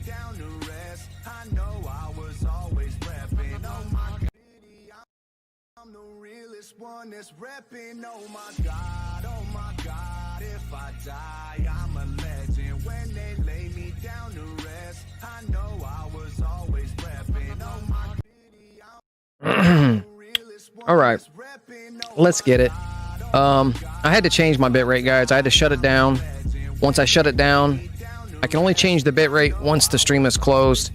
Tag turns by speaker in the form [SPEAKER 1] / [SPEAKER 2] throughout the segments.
[SPEAKER 1] I'm the realest one that's repping. Oh my God, if I die, I'm a legend. When they lay me down to rest, I know I was always repping. Oh my
[SPEAKER 2] All right, let's get it. I had to change my bitrate, guys. I had to shut it down. Once I shut it down, I can only change the bitrate once the stream is closed.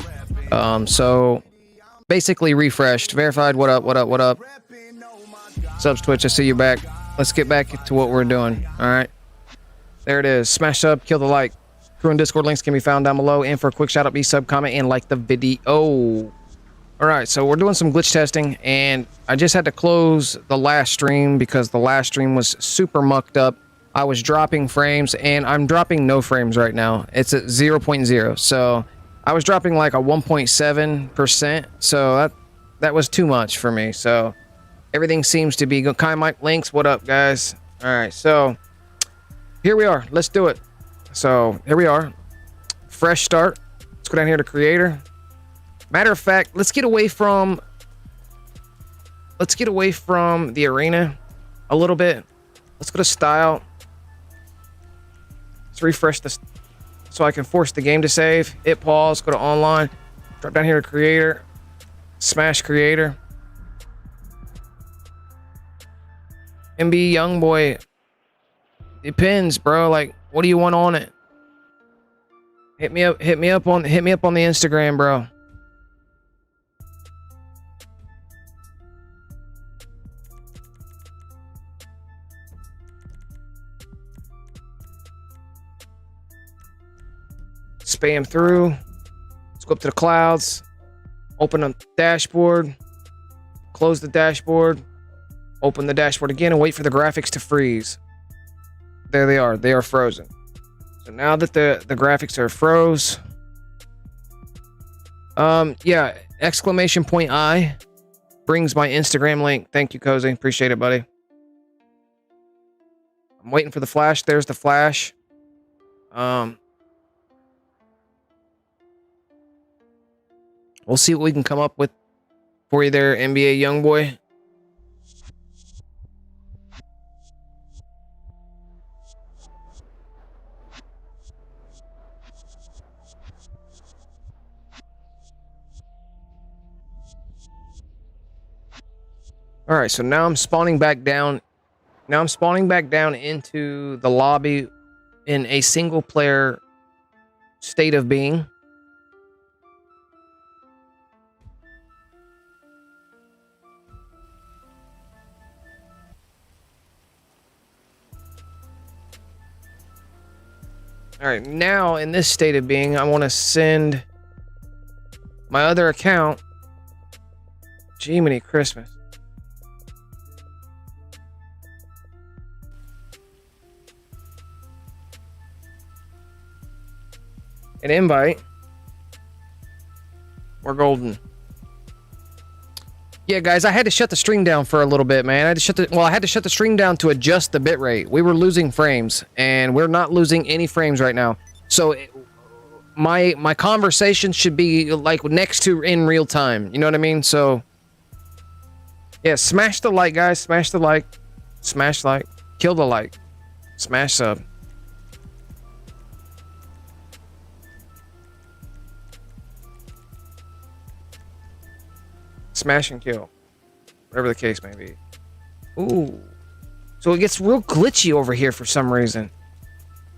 [SPEAKER 2] So basically refreshed, verified. What up? Subs Twitch, I see you back. Let's get back to what we're doing. All right, there it is. Smash sub, kill the like. Crew and Discord links can be found down below. And for a quick shout out, be sub, comment, and like the video. All right, so we're doing some glitch testing, and I just had to close the last stream because the last stream was super mucked up. I was dropping frames, and I'm dropping no frames right now. It's at 0.0, so I was dropping like a 1.7%, so that was too much for me. So everything seems to be good. Kai Mike Links, what up, guys? All right, so here we are. Let's do it. So here we are. Fresh start. Let's go down here to Creator. Matter of fact, let's get away from the arena a little bit. Let's go to Style. Let's refresh this so I can force the game to save. Hit pause, go to Online. Drop down here to Creator. Smash Creator. MB Youngboy. Depends, bro. Like, what do you want on it? Hit me up on the Instagram, bro. Spam through. Let's go up to the clouds. Open up the dashboard. Close the dashboard. Open the dashboard again and wait for the graphics to freeze. There they are. They are frozen. So now that the graphics are froze. Yeah, exclamation point I brings my Instagram link. Thank you, Cozy. Appreciate it, buddy. I'm waiting for the flash. There's the flash. We'll see what we can come up with for you there, NBA Youngboy. All right, so now I'm spawning back down. Now I'm spawning back down into the lobby in a single player state of being. All right, now in this state of being, I want to send my other account. Jiminy Christmas. An invite. We're golden. Yeah, guys, I had to shut the stream down for a little bit, man. I had to shut the stream down to adjust the bitrate. We were losing frames, and we're not losing any frames right now. So my conversation should be like next to in real time. You know what I mean? So yeah, smash the like, guys. Smash the like. Smash like. Kill the like. Smash sub. Smash and kill. Whatever the case may be. Ooh. So it gets real glitchy over here for some reason.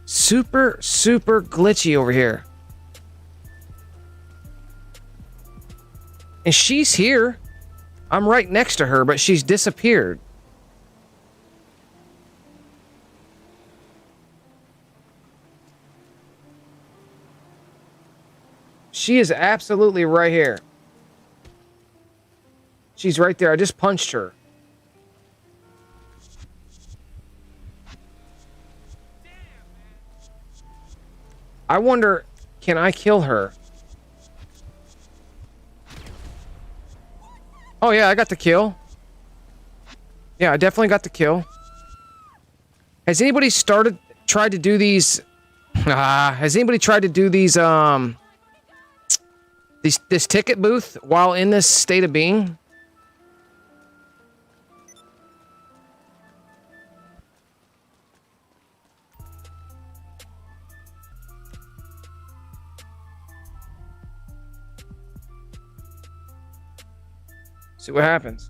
[SPEAKER 2] Super glitchy over here. And she's here. I'm right next to her, but she's disappeared. She is absolutely right here. She's right there. I just punched her. I wonder, can I kill her? Oh yeah, I got the kill. Yeah, I definitely got the kill. Has anybody tried to do these? Has anybody tried to do these This ticket booth, while in this state of being, see what happens.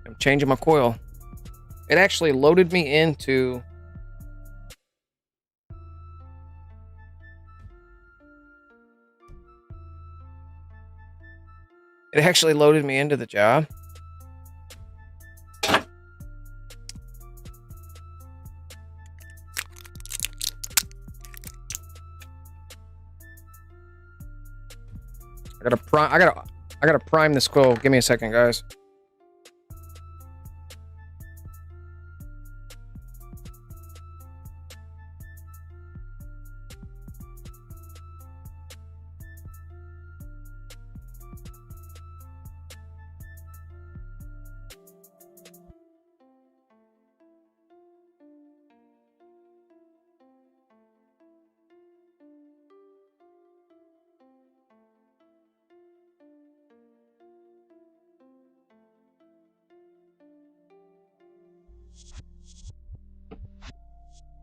[SPEAKER 2] I'm changing my coil. It actually loaded me into... It actually loaded me into the job. I gotta prime this coil. Give me a second, guys.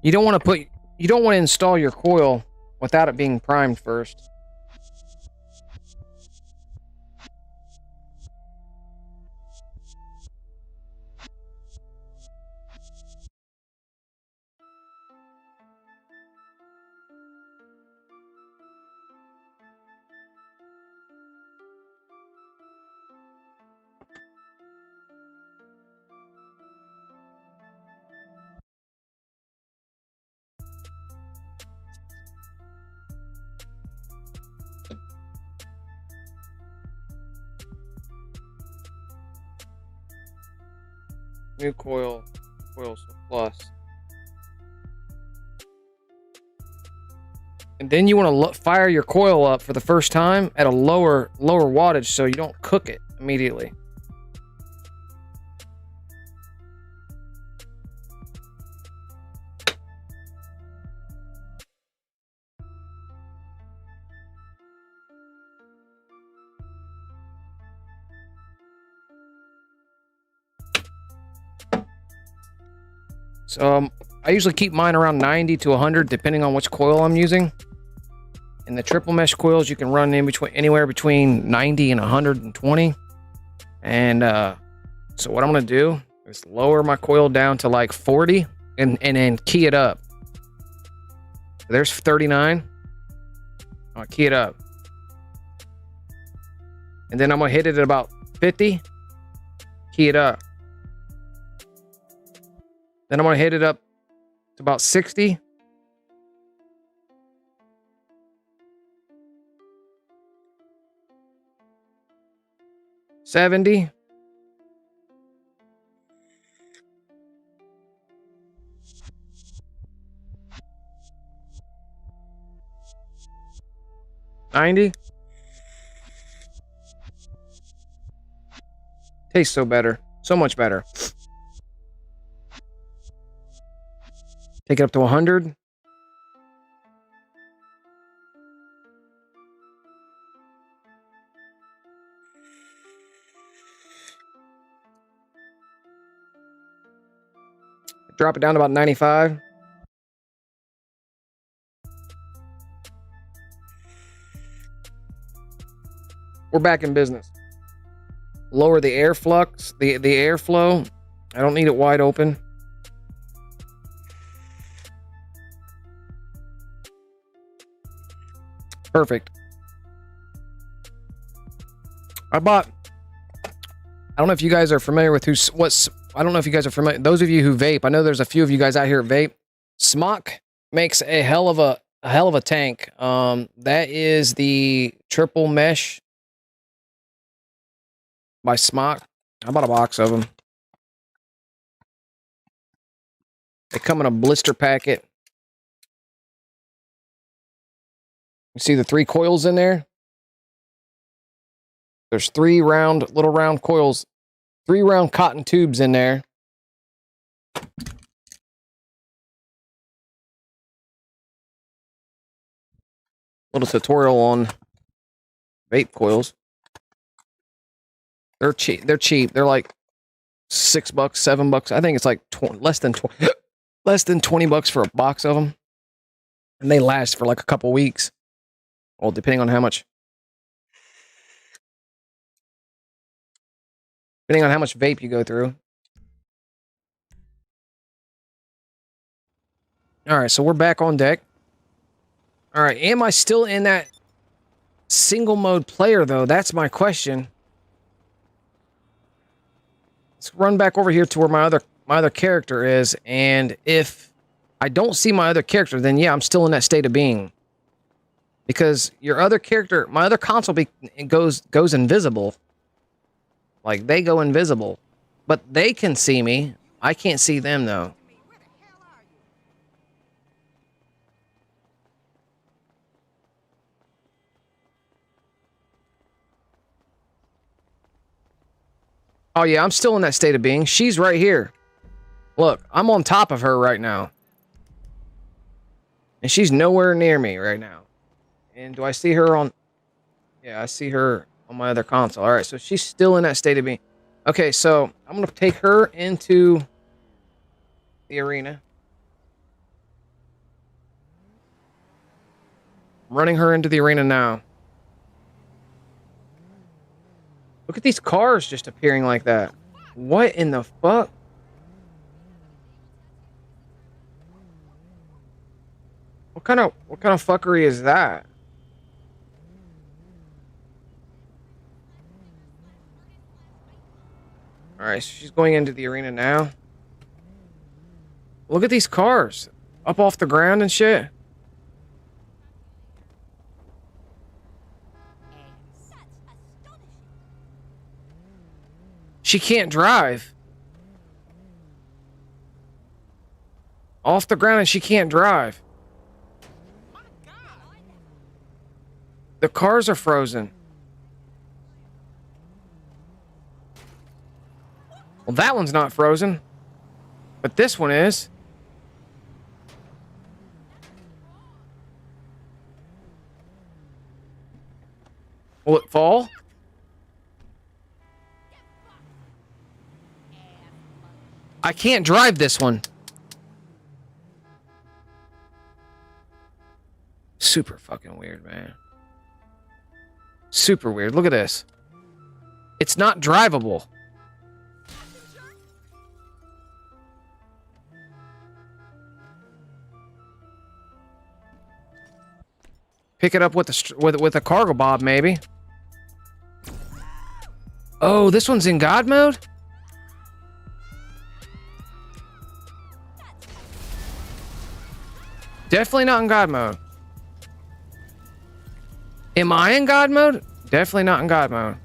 [SPEAKER 2] You don't want to install your coil without it being primed first. New coil plus. And then you want to fire your coil up for the first time at a lower wattage so you don't cook it immediately. So I usually keep mine around 90 to 100 depending on which coil I'm using. In the triple mesh coils, you can run anywhere between 90 and 120. And so what I'm gonna do is lower my coil down to like 40 and then key it up. There's 39. I'll key it up. And then I'm gonna hit it at about 50. Key it up. Then I'm going to hit it up to about 60. $70. $90. Tastes so better. So much better. Take it up to 100. Drop it down to about 95. We're back in business. Lower the air flux, the airflow. I don't need it wide open. Perfect. I don't know if you guys are familiar with I don't know if you guys are familiar. Those of you who vape, I know there's a few of you guys out here vape. Smock makes a hell of a tank. That is the triple mesh by Smock. I bought a box of them. They come in a blister packet. You see the 3 coils in there? There's 3 little round coils, 3 round cotton tubes in there. Little tutorial on vape coils. They're cheap. They're cheap. They're like $6, $7. I think it's like less than $20 for a box of them, and they last for like a couple weeks. Well, depending on how much vape you go through. All right, so we're back on deck. All right, am I still in that single mode player though? That's my question. Let's run back over here to where my other character is, and if I don't see my other character, then yeah, I'm still in that state of being. Because your other character, my other console goes invisible. Like, they go invisible. But they can see me. I can't see them, though. Oh, yeah, I'm still in that state of being. She's right here. Look, I'm on top of her right now. And she's nowhere near me right now. And do I see her on... Yeah, I see her on my other console. All right, so she's still in that state of being. Okay, so I'm going to take her into the arena. I'm running her into the arena now. Look at these cars just appearing like that. What in the fuck? What kind of fuckery is that? All right, so she's going into the arena now. Look at these cars up off the ground and shit. She can't drive. Off the ground and she can't drive. The cars are frozen. Well, that one's not frozen. But this one is. Will it fall? I can't drive this one. Super fucking weird, man. Super weird. Look at this. It's not drivable. Pick it up with a cargo bob, maybe. Oh, this one's in God mode? Definitely not in God mode. Am I in God mode? Definitely not in God mode.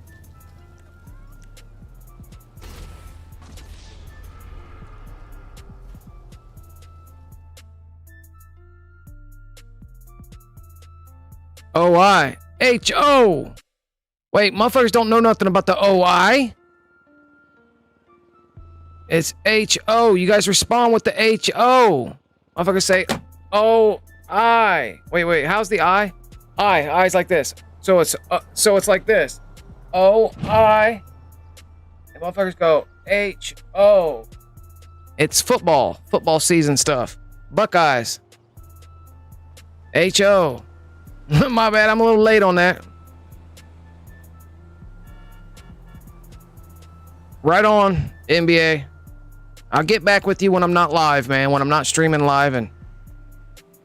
[SPEAKER 2] OI. HO. Wait, motherfuckers don't know nothing about the OI. It's HO. You guys respond with the HO. Motherfuckers say OI. Wait, how's the I? I's like this. So it's like this. OI. And motherfuckers go HO. It's football season stuff. Buckeyes. HO. My bad, I'm a little late on that. Right on, NBA. I'll get back with you when I'm not live, man. When I'm not streaming live and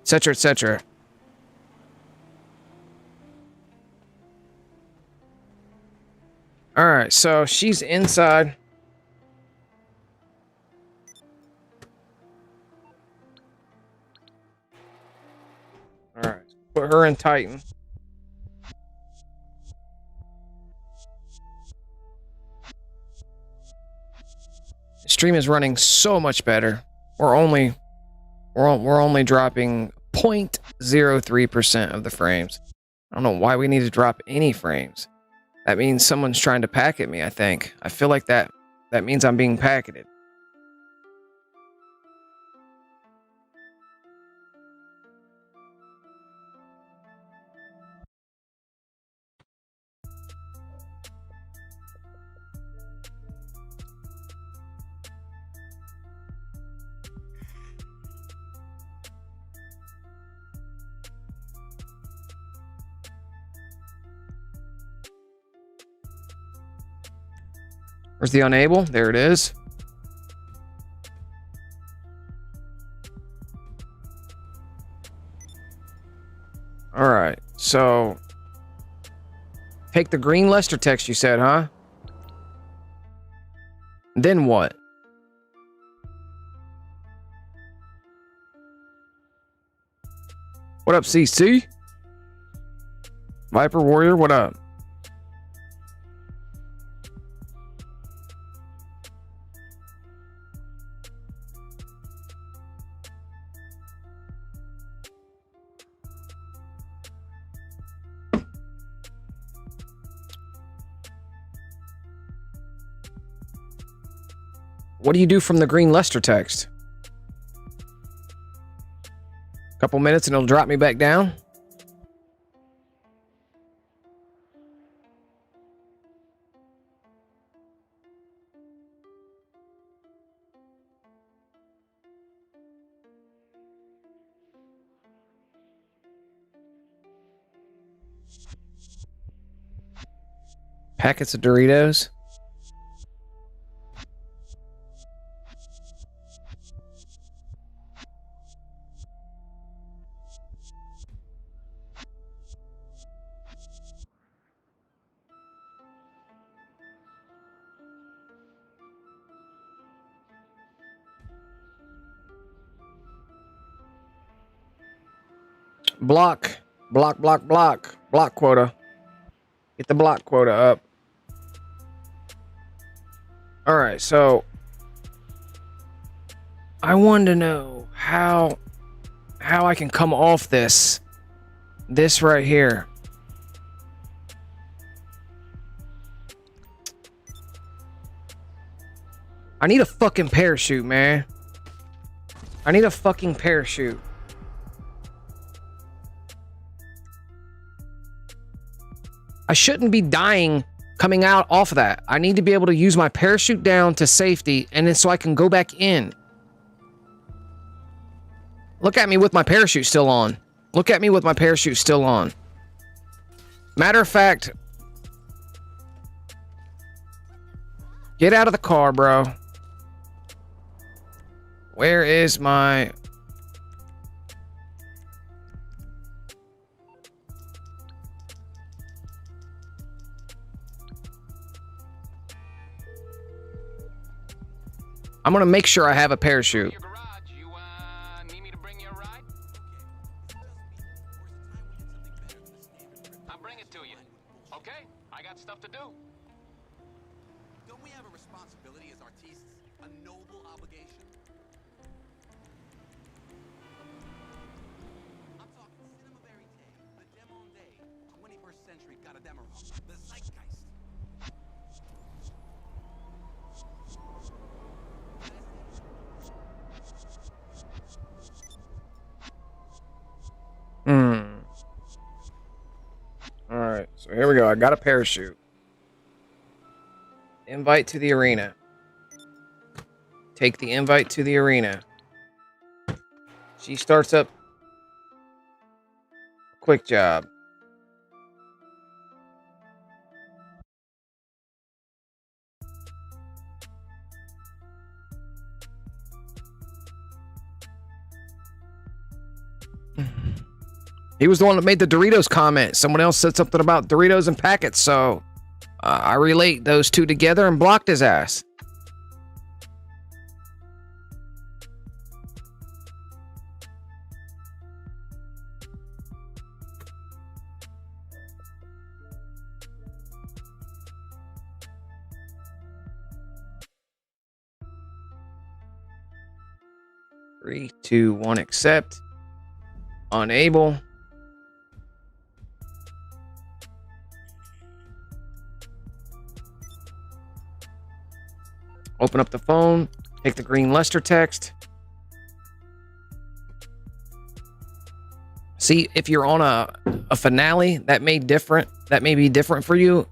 [SPEAKER 2] etc. etc. All right, so she's inside. All right, put her in Titan. The stream is running so much better. We're only dropping 0.03% of the frames. I don't know why we need to drop any frames. That means someone's trying to packet me, I think. I feel like that means I'm being packeted. Where's the unable? There it is. All right, so take the green Lester text you said, huh? Then what? What up, CC? Viper Warrior, what up? What do you do from the green Lester text? Couple minutes and it'll drop me back down. Packets of Doritos. Block quota. Get the block quota up. All right, so I wanted to know how I can come off this right here. I need a fucking parachute, man. I need a fucking parachute. I shouldn't be dying coming out off of that. I need to be able to use my parachute down to safety and then so I can go back in. Look at me with my parachute still on. Look at me with my parachute still on. Matter of fact, get out of the car, bro. Where is my... I'm gonna make sure I have a parachute.
[SPEAKER 3] I'll bring it to you. Okay, I got stuff to do.
[SPEAKER 4] Don't we have a responsibility as artistes? A noble obligation? I'm talking cinema verite, the demonde, 21st century got a demo. The zeitgeist.
[SPEAKER 2] Alright, so here we go. I got a parachute. Invite to the arena. Take the invite to the arena. She starts up. Quick job. He was the one that made the Doritos comment. Someone else said something about Doritos and packets, so I relate those two together and blocked his ass. Three, two, one, accept. Unable. Open up the phone, take the green Lester text. See, if you're on a finale, that may be different for you.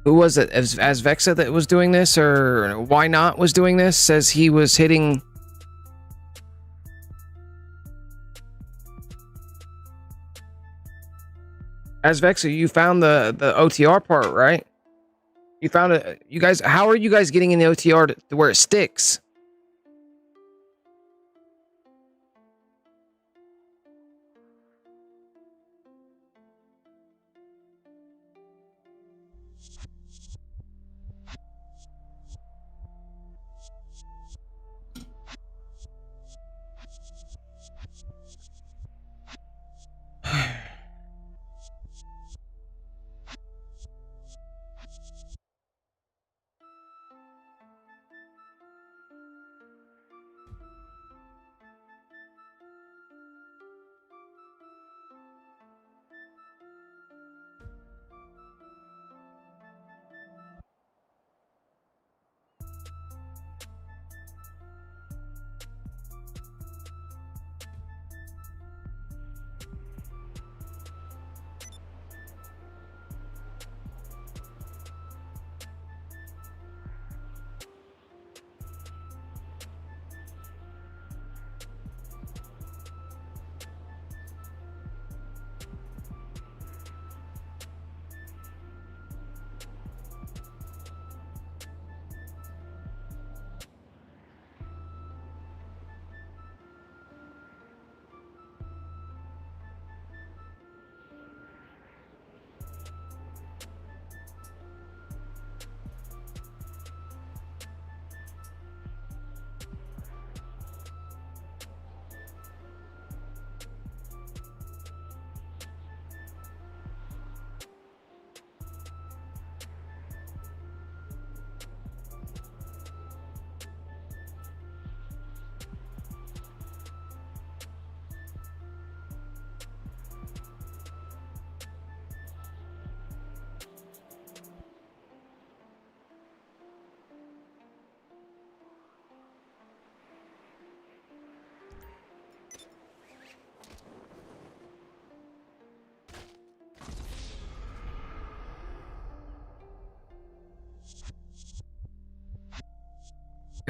[SPEAKER 2] Who was it? As Vexa that was doing this, or Why Not was doing this? Says he was hitting. As Vexa, you found the OTR part, right? You found it. You guys, how are you guys getting in the OTR to where it sticks?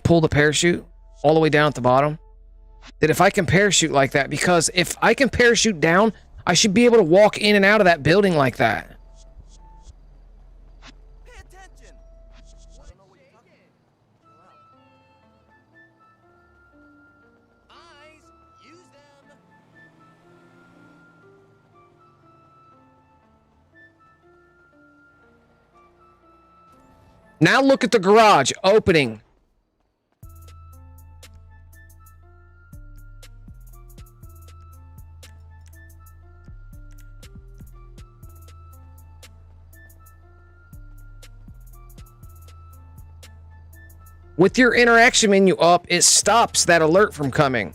[SPEAKER 2] Pull the parachute all the way down at the bottom. That if I can parachute like that, because if I can parachute down, I should be able to walk in and out of that building like that.
[SPEAKER 4] Pay attention. I don't know what you're talking about. Eyes, use them.
[SPEAKER 2] Now look at the garage opening. With your interaction menu up, it stops that alert from coming.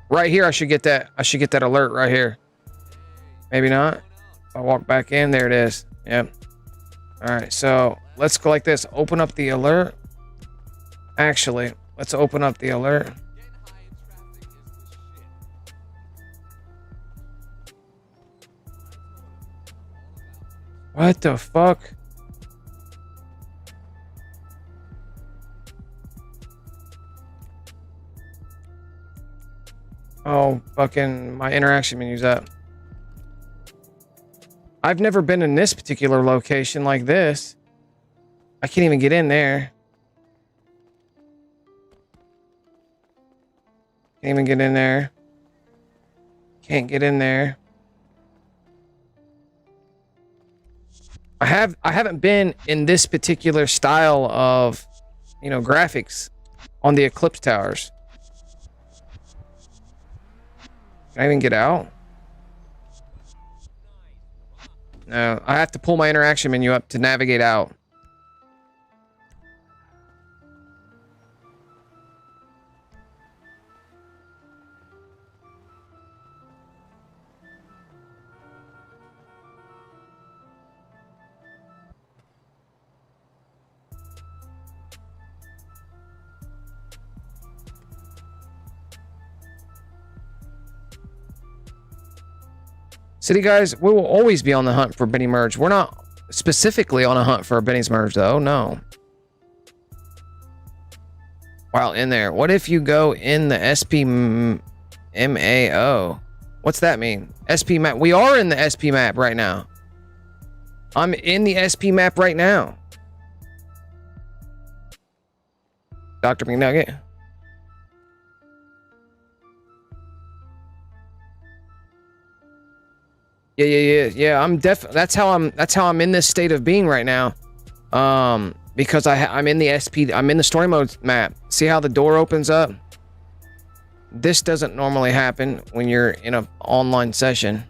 [SPEAKER 2] Right here, I should get that alert right here. Maybe not. If I walk back in, there it is. Yep. All right, so let's go like this. Open up the alert. Actually, let's open up the alert. What the fuck? Oh, fucking my interaction menu's up. I've never been in this particular location like this. I can't even get in there. Can't even get in there. Can't get in there. I haven't been in this particular style of, you know, graphics on the Eclipse Towers. Can I even get out? No, I have to pull my interaction menu up to navigate out. City guys, we will always be on the hunt for Benny merge. We're not specifically on a hunt for a Benny's merge though, no. While in there, what if you go in the SP MAO? What's that mean? SP map. We are in the SP map right now. I'm in the SP map right now. Dr. McNugget. Yeah. That's how I'm in this state of being right now. Because I'm in the SP. I'm in the story mode map. See how the door opens up? This doesn't normally happen when you're in an online session.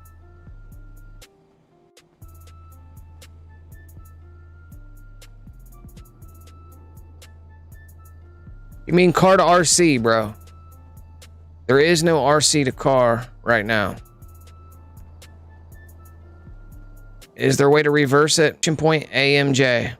[SPEAKER 2] You mean car to RC, bro? There is no RC to car right now. Is there a way to reverse it? Point AMJ.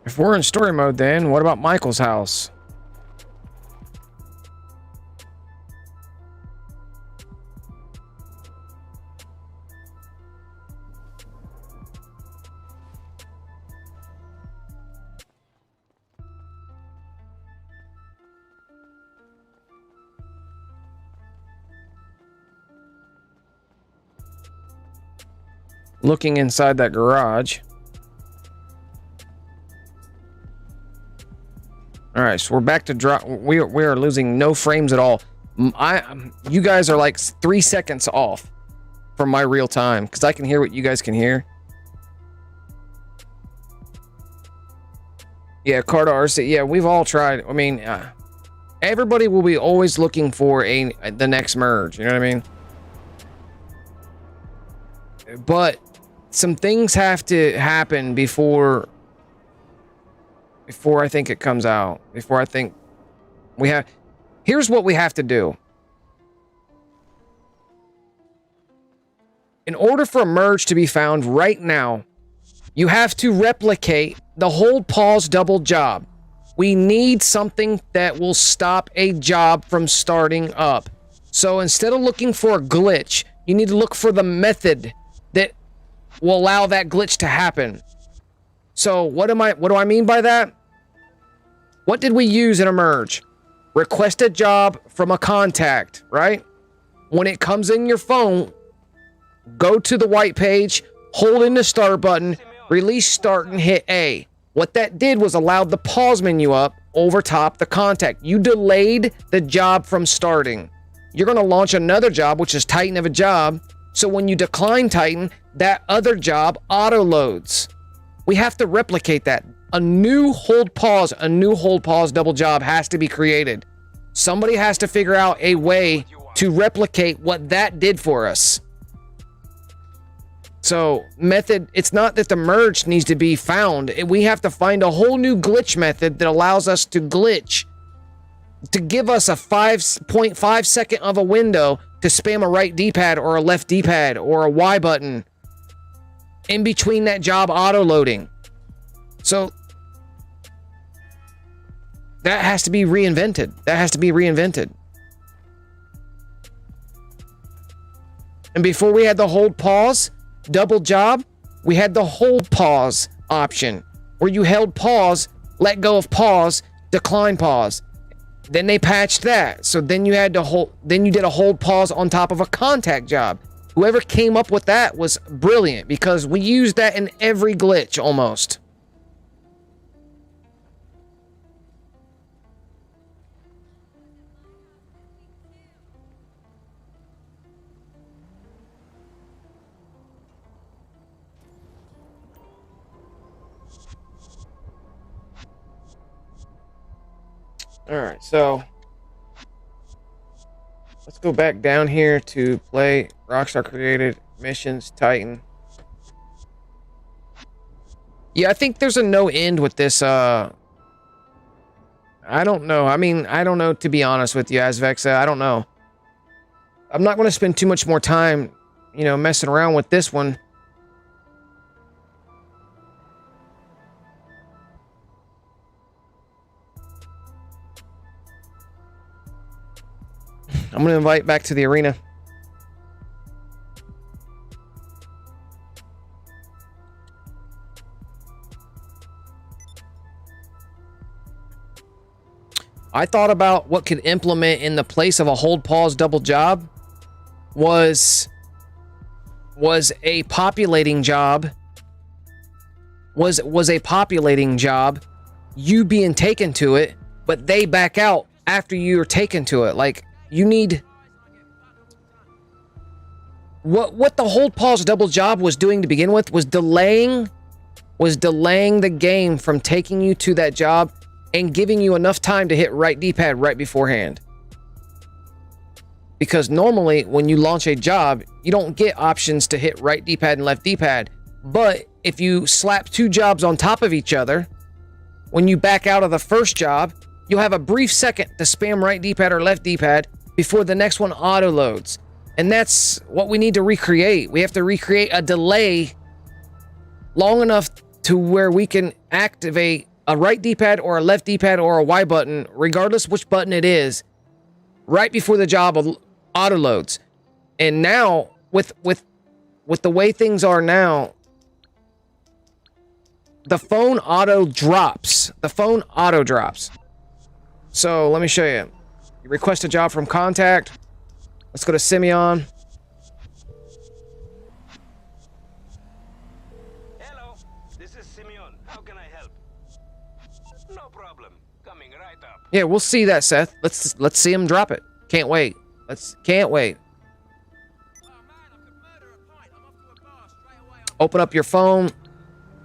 [SPEAKER 2] If we're in story mode, then what about Michael's house? Looking inside that garage. All right, so we're back to drop. We are losing no frames at all. You guys are like 3 seconds off from my real time because I can hear what you guys can hear. Yeah, car to RC. Yeah, we've all tried. I mean, everybody will be always looking for the next merge. You know what I mean? But some things have to happen before I think it comes out. Before I think we have... Here's what we have to do. In order for a merge to be found right now, you have to replicate the hold pause double job. We need something that will stop a job from starting up. So instead of looking for a glitch, you need to look for the method that will allow that glitch to happen. So what do I mean by that? What did we use in a merge? Request a job from a contact, right? When it comes in your phone, go to the white page, hold in the start button, release start and hit A. What that did was allowed the pause menu up over top the contact. You delayed the job from starting. You're going to launch another job, which is Titan of a job. So when you decline Titan, that other job auto loads. We have to replicate that. A new hold pause double job has to be created. Somebody has to figure out a way to replicate what that did for us. So method, it's not that the merge needs to be found. We have to find a whole new glitch method that allows us to glitch, to give us a 5.5 second of a window to spam a right D-pad or a left D-pad or a Y button in between that job auto loading. So that has to be reinvented. That has to be reinvented. And before we had the hold pause double job, we had the hold pause option where you held pause, let go of pause, decline pause. Then they patched that. So then you had to hold, then you did a hold pause on top of a contact job. Whoever came up with that was brilliant because we used that in every glitch almost. All right, so let's go back down here to play Rockstar created missions Titan. Yeah, I think there's a no end with this. I don't know. I mean, I don't know, to be honest with you, Azvexa. I don't know. I'm not going to spend too much more time, you know, messing around with this one. I'm going to invite back to the arena. I thought about what could implement in the place of a hold pause double job was a populating job. Was a populating job, you being taken to it, but they back out after you're taken to it. Like, you need what the hold pause double job was doing to begin with was delaying the game from taking you to that job and giving you enough time to hit right D-pad right beforehand. Because normally when you launch a job, you don't get options to hit right D-pad and left D-pad. But if you slap two jobs on top of each other, when you back out of the first job, you'll have a brief second to spam right D-pad or left D-pad before the next one auto loads. And that's what we need to recreate. We have to recreate a delay long enough to where we can activate a right D-pad or a left D-pad or a Y button, regardless which button it is, right before the job auto loads. And now with the way things are now, the phone auto drops. The phone auto drops. So let me show you. You request a job from contact. Let's go to Simeon.
[SPEAKER 3] Hello, this is Simeon. How can I help? No problem. Coming right up.
[SPEAKER 2] Yeah, we'll see that, Seth. Let's see him drop it. Can't wait. Can't wait. Open up your phone.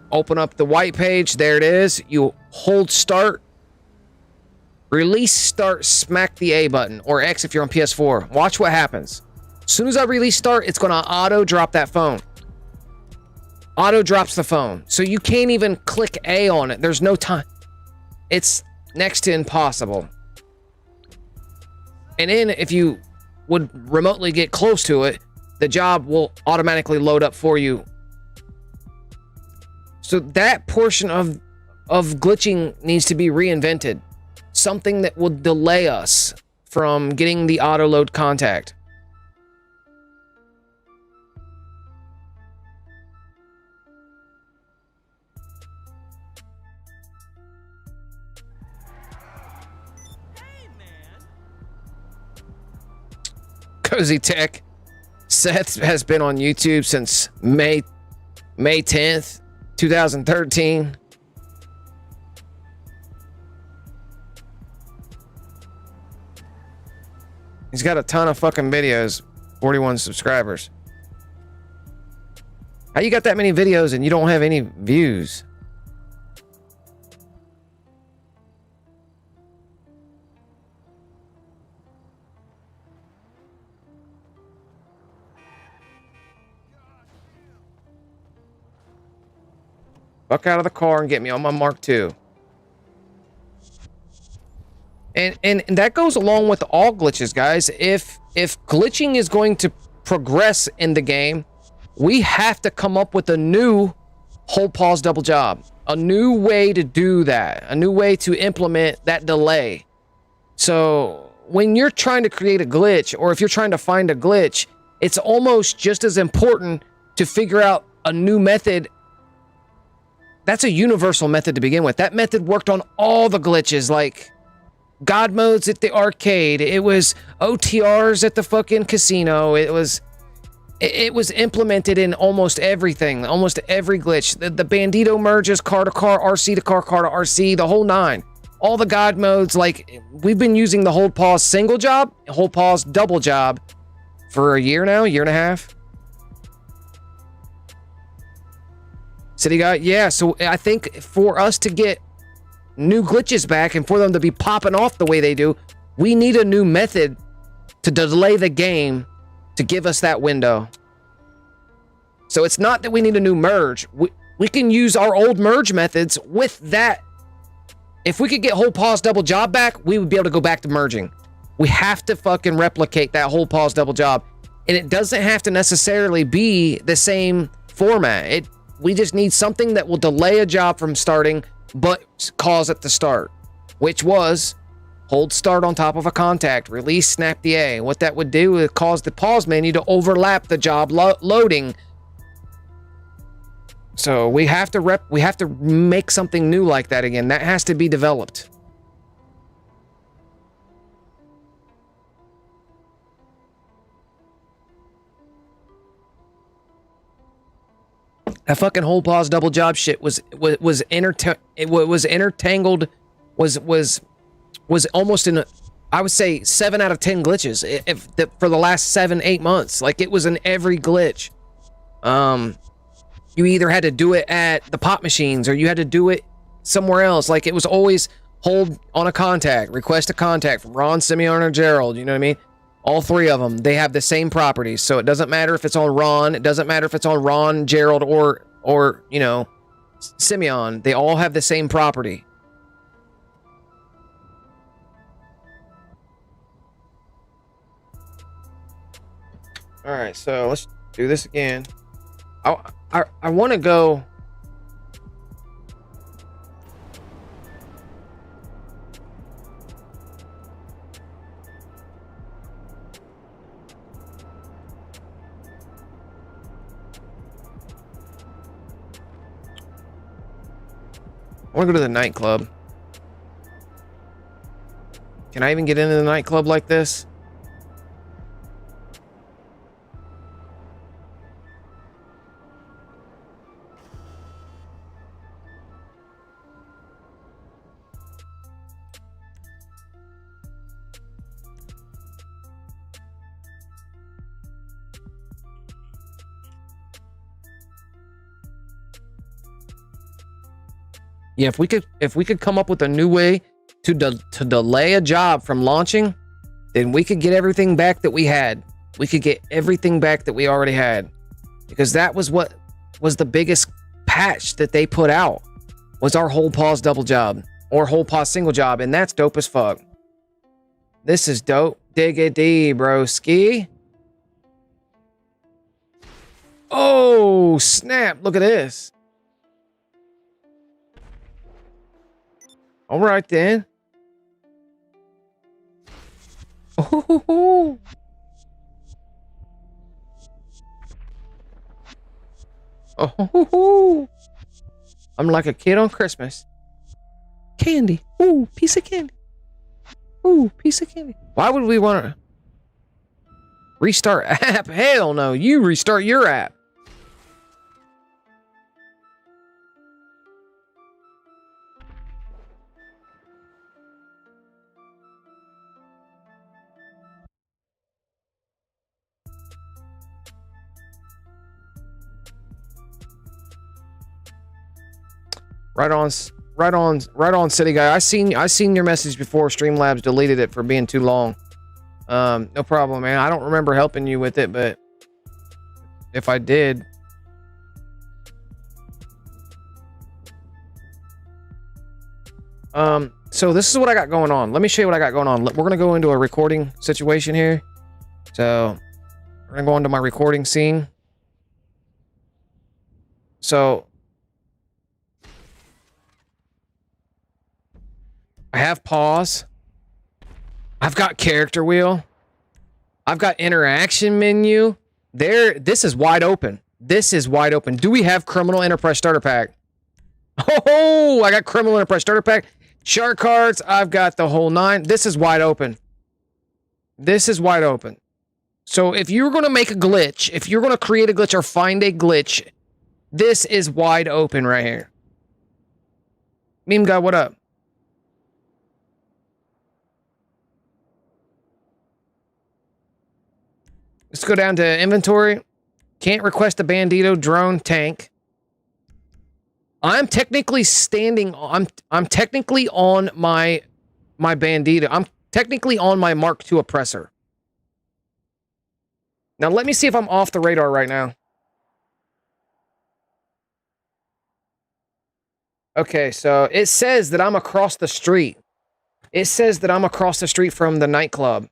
[SPEAKER 2] Open up the white page. There it is. You hold start. Release start, smack the A button, or X if you're on PS4. Watch what happens. As soon as I release start, it's going to auto drop that phone. Auto drops the phone. So you can't even click A on it. There's no time. It's next to impossible. And then if you would remotely get close to it, the job will automatically load up for you. So that portion of glitching needs to be reinvented. Something that will delay us from getting the auto load contact. Cozy Tech. Seth has been on YouTube since May 10th, 2013. He's got a ton of fucking videos. 41 subscribers. How you got that many videos and you don't have any views? Fuck out of the car and get me on my Mark II. And that goes along with all glitches, guys. If glitching is going to progress in the game, we have to come up with a new hold pause double job. A new way to do that. A new way to implement that delay. So when you're trying to create a glitch, or if you're trying to find a glitch, it's almost just as important to figure out a new method. That's a universal method to begin with. That method worked on all the glitches, like God modes at the arcade. It was OTRs at the fucking casino. It was implemented in almost everything, almost every glitch. The Bandito merges, car to car, RC to car, car to RC, the whole nine. All the God modes, like, we've been using the hold pause single job, hold pause double job for a year now, year and a half. City guy, yeah, so I think for us to get new glitches back and for them to be popping off the way they do, we need a new method to delay the game to give us that window. So it's not that we need a new merge. We can use our old merge methods with that. If we could get hold pause double job back, we would be able to go back to merging. We have to fucking replicate that hold pause double job. And it doesn't have to necessarily be the same format. We just need something that will delay a job from starting, but cause it to start, which was hold start on top of a contact, release snap the A. What that would do is cause the pause menu to overlap the job loading. So we have to make something new like that again. That has to be developed. That fucking hold pause double job shit was intertangled, was almost in, I would say 7 out of 10 glitches for the last 7-8 months. Like, it was in every glitch. You either had to do it at the pop machines or you had to do it somewhere else. Like, it was always hold on a contact, request a contact from Ron, Simeon, or Gerald. You know what I mean? All three of them, they have the same properties. So it doesn't matter if it's on Ron. It doesn't matter if it's on Ron, Gerald, or you know, Simeon. They all have the same property. All right, so let's do this again. I want to go. I want to go to the nightclub. Can I even get into the nightclub like this? Yeah, if we could come up with a new way to delay a job from launching, then we could get everything back that we had. We could get everything back that we already had, because that was what was the biggest patch that they put out, was our hold pause double job or hold pause single job, and that's dope as fuck. This is dope. Diggity, broski. Oh snap! Look at this. All right then. Oh, oh, I'm like a kid on Christmas. Candy. Ooh, piece of candy. Ooh, piece of candy. Why would we want to restart app? Hell no, you restart your app. Right on, City Guy. I seen your message before. Streamlabs deleted it for being too long. No problem, man. I don't remember helping you with it, but if I did, so this is what I got going on. Let me show you what I got going on. We're gonna go into a recording situation here. So we're gonna go into my recording scene. So I have pause. I've got character wheel. I've got interaction menu. There, this is wide open. This is wide open. Do we have Criminal Enterprise Starter Pack? Oh, I got Criminal Enterprise Starter Pack. Shark cards, I've got the whole 9. This is wide open. This is wide open. So if you're going to make a glitch, if you're going to create a glitch or find a glitch, this is wide open right here. Meme guy, what up? Let's go down to inventory. Can't request a Bandito drone tank. I'm technically standing. I'm technically on my Bandito. I'm technically on my Mark II oppressor. Now let me see if I'm off the radar right now. Okay, so it says that I'm across the street. It says that I'm across the street from the nightclub.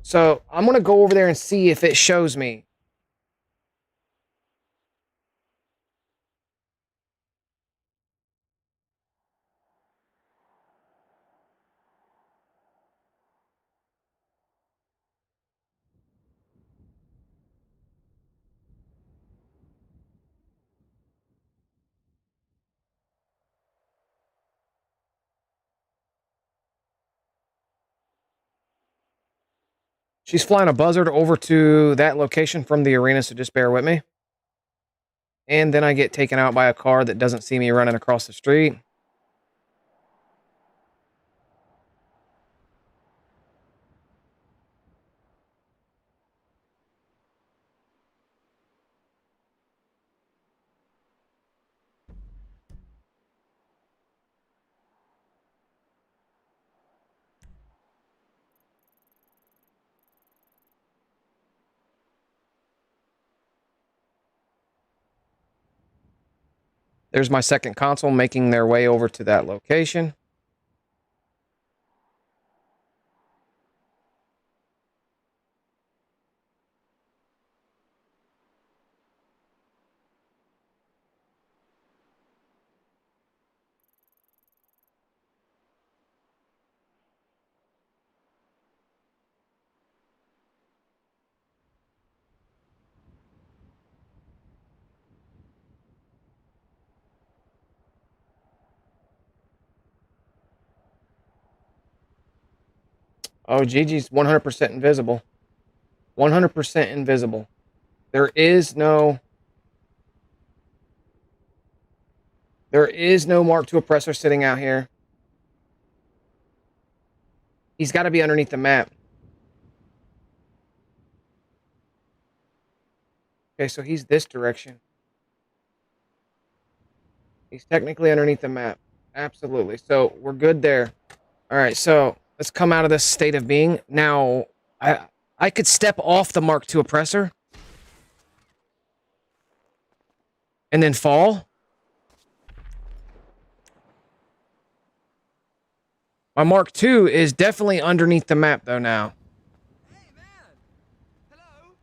[SPEAKER 2] So I'm going to go over there and see if it shows me. She's flying a buzzard over to that location from the arena, so just bear with me. And then I get taken out by a car that doesn't see me running across the street. There's my second console making their way over to that location. Oh, Gigi's 100% invisible. 100% invisible. There is no Mark II oppressor sitting out here. He's got to be underneath the map. Okay, so he's this direction. He's technically underneath the map. Absolutely. So we're good there. All right, so let's come out of this state of being. Now, I could step off the Mark II oppressor and then fall. My Mark II is definitely underneath the map, though, now.
[SPEAKER 4] Hey, man! Hello?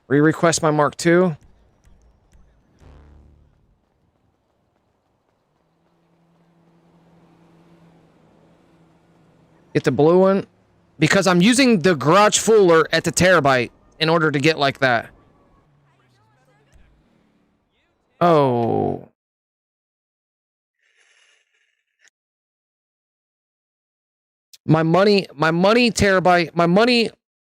[SPEAKER 2] Re-request my Mark II. Get the blue one. Because I'm using the garage fuller at the terabyte in order to get like that. Oh. My money terabyte, my money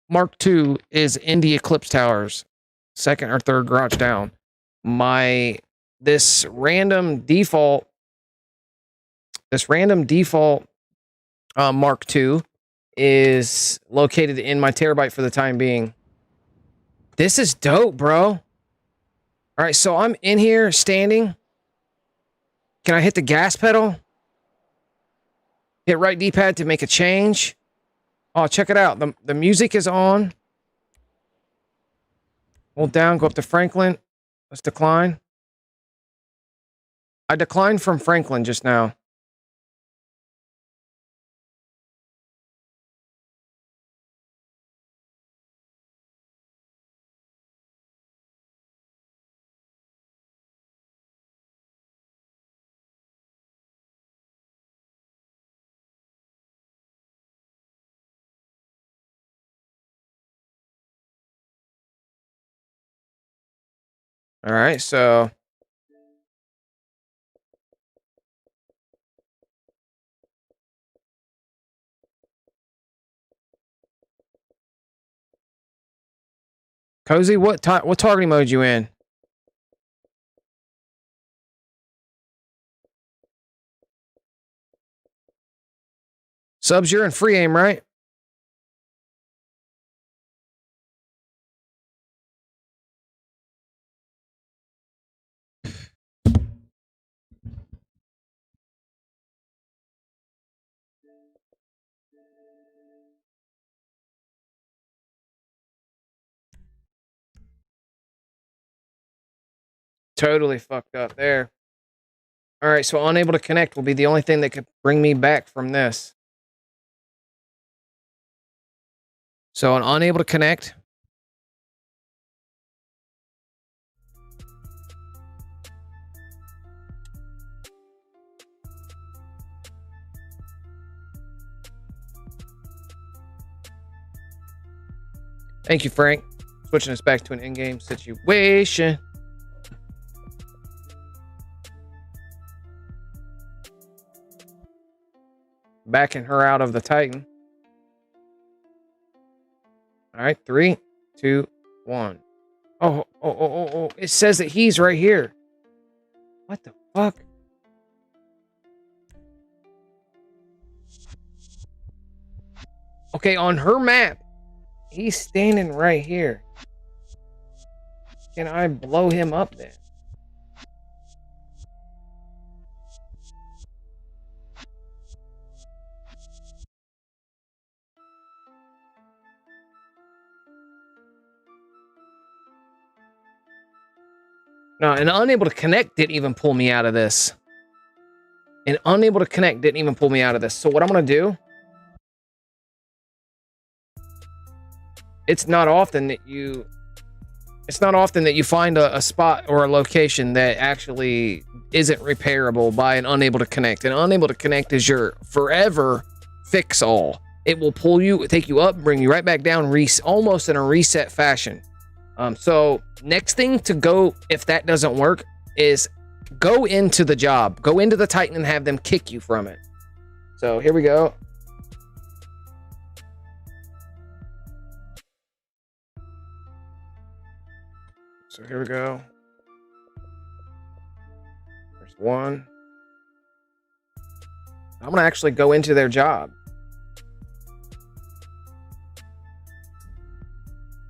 [SPEAKER 2] Mark II is in the Eclipse Towers. Second or third garage down. This random default Mark II is located in my terabyte for the time being. This is dope, bro. All right, so I'm in here standing. Can I hit the gas pedal? Hit right D-pad to make a change. Oh, check it out. The music is on. Hold down, go up to Franklin. Let's decline. I declined from Franklin just now. All right, so Cozy, what targeting mode you in? Subs, you're in free aim, right? Totally fucked up there. All right, so unable to connect will be the only thing that could bring me back from this. So an unable to connect. Thank you, Frank. Switching us back to an in-game situation. Backing her out of the Titan. All right, 3, 2, 1. Oh. It says that he's right here. What the fuck? Okay, on her map, he's standing right here. Can I blow him up then? No, and unable to connect didn't even pull me out of this. And unable to connect didn't even pull me out of this. So what I'm going to do... It's not often that you find a spot or a location that actually isn't repairable by an unable to connect. And unable to connect is your forever fix all. It will pull you, take you up, bring you right back down, almost in a reset fashion. So next thing to go, if that doesn't work, is go into the job. Go into the Titan and have them kick you from it. So here we go. So here we go. There's one. I'm going to actually go into their job.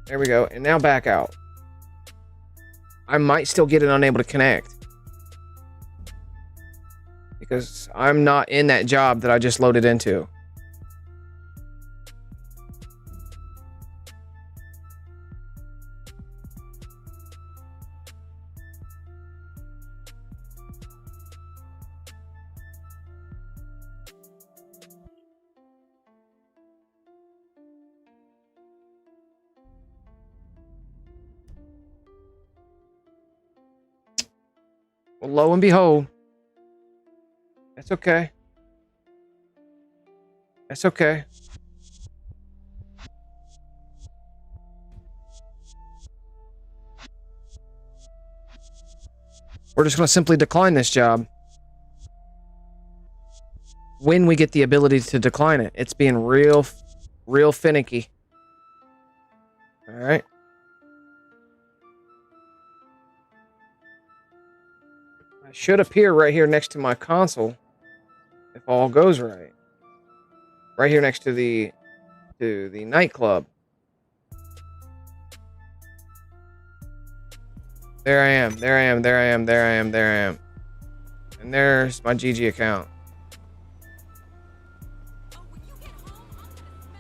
[SPEAKER 2] There we go. And now back out. I might still get it unable to connect. Because I'm not in that job that I just loaded into. Well, lo and behold, that's okay. That's okay. We're just going to simply decline this job. When we get the ability to decline it. It's being real finicky. All right. I should appear right here next to my console if all goes right. Right here next to the nightclub. There I am. And there's my GG account.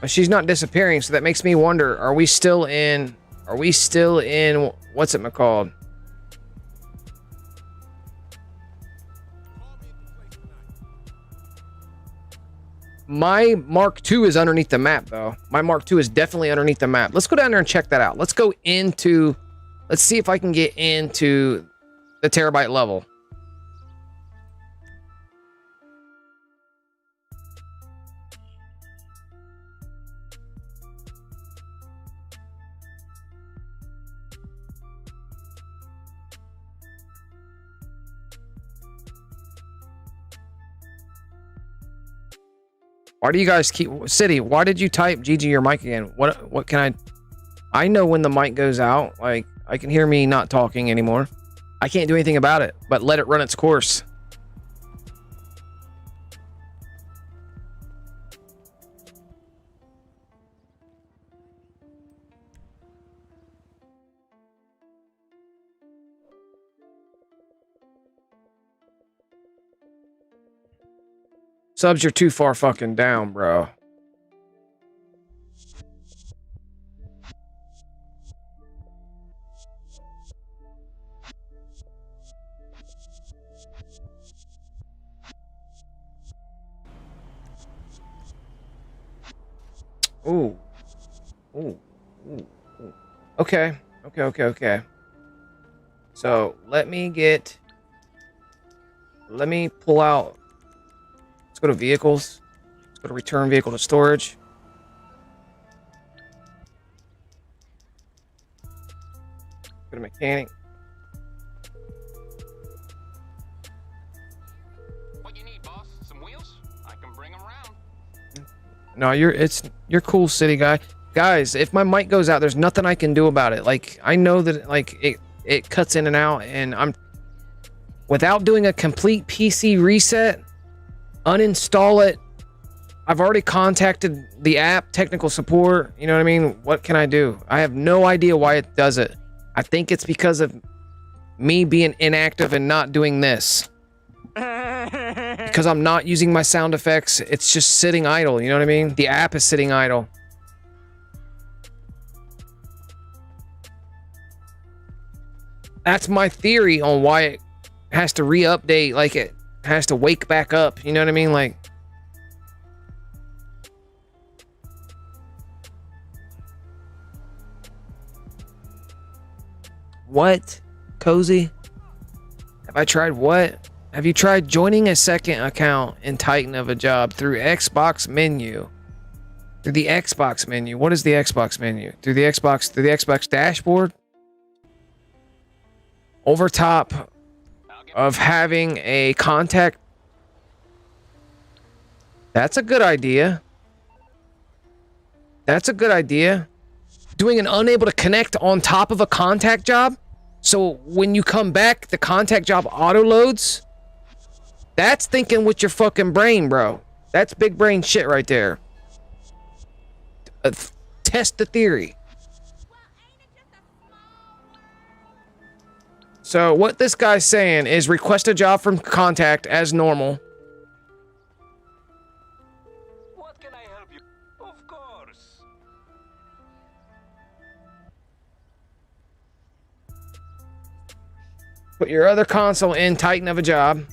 [SPEAKER 2] But she's not disappearing, so that makes me wonder, are we still in what's it called? My Mark II is underneath the map, though. My Mark II is definitely underneath the map. Let's go down there and check that out. Let's see if I can get into the terabyte level. Why do you guys keep... City, why did you type GG your mic again? What can I know when the mic goes out. Like, I can hear me not talking anymore. I can't do anything about it, but let it run its course. Subs, you're too far fucking down, bro. Ooh. Ooh. Ooh. Ooh. Okay. Okay. So let me pull out. Let's go to vehicles. Let's go to return vehicle to storage. Go to mechanic.
[SPEAKER 4] What you need, boss? Some wheels? I can bring them around.
[SPEAKER 2] No, you're cool, city guy. Guys, if my mic goes out, there's nothing I can do about it. Like, I know that like it cuts in and out, and I'm without doing a complete PC reset, uninstall it. I've already contacted the app technical support. You know what I mean? What can I do? I have no idea why it does it. I think it's because of me being inactive and not doing this. Because I'm not using my sound effects. It's just sitting idle. You know what I mean? The app is sitting idle. That's my theory on why it has to re-update. Like, it has to wake back up. You know what I mean? Like, what? Cozy? Have I tried what? Have you tried joining a second account in Titan of a job through Xbox menu? Through the Xbox menu. What is the Xbox menu? Through the Xbox dashboard? Over top of having a contact. That's a good idea. That's a good idea. Doing an unable to connect on top of a contact job. So when you come back, the contact job auto loads. That's thinking with your fucking brain, bro. That's big brain shit right there. Test the theory. So what this guy's saying is request a job from contact as normal.
[SPEAKER 3] What can I help you? Of course.
[SPEAKER 2] Put your other console in Titan of a job.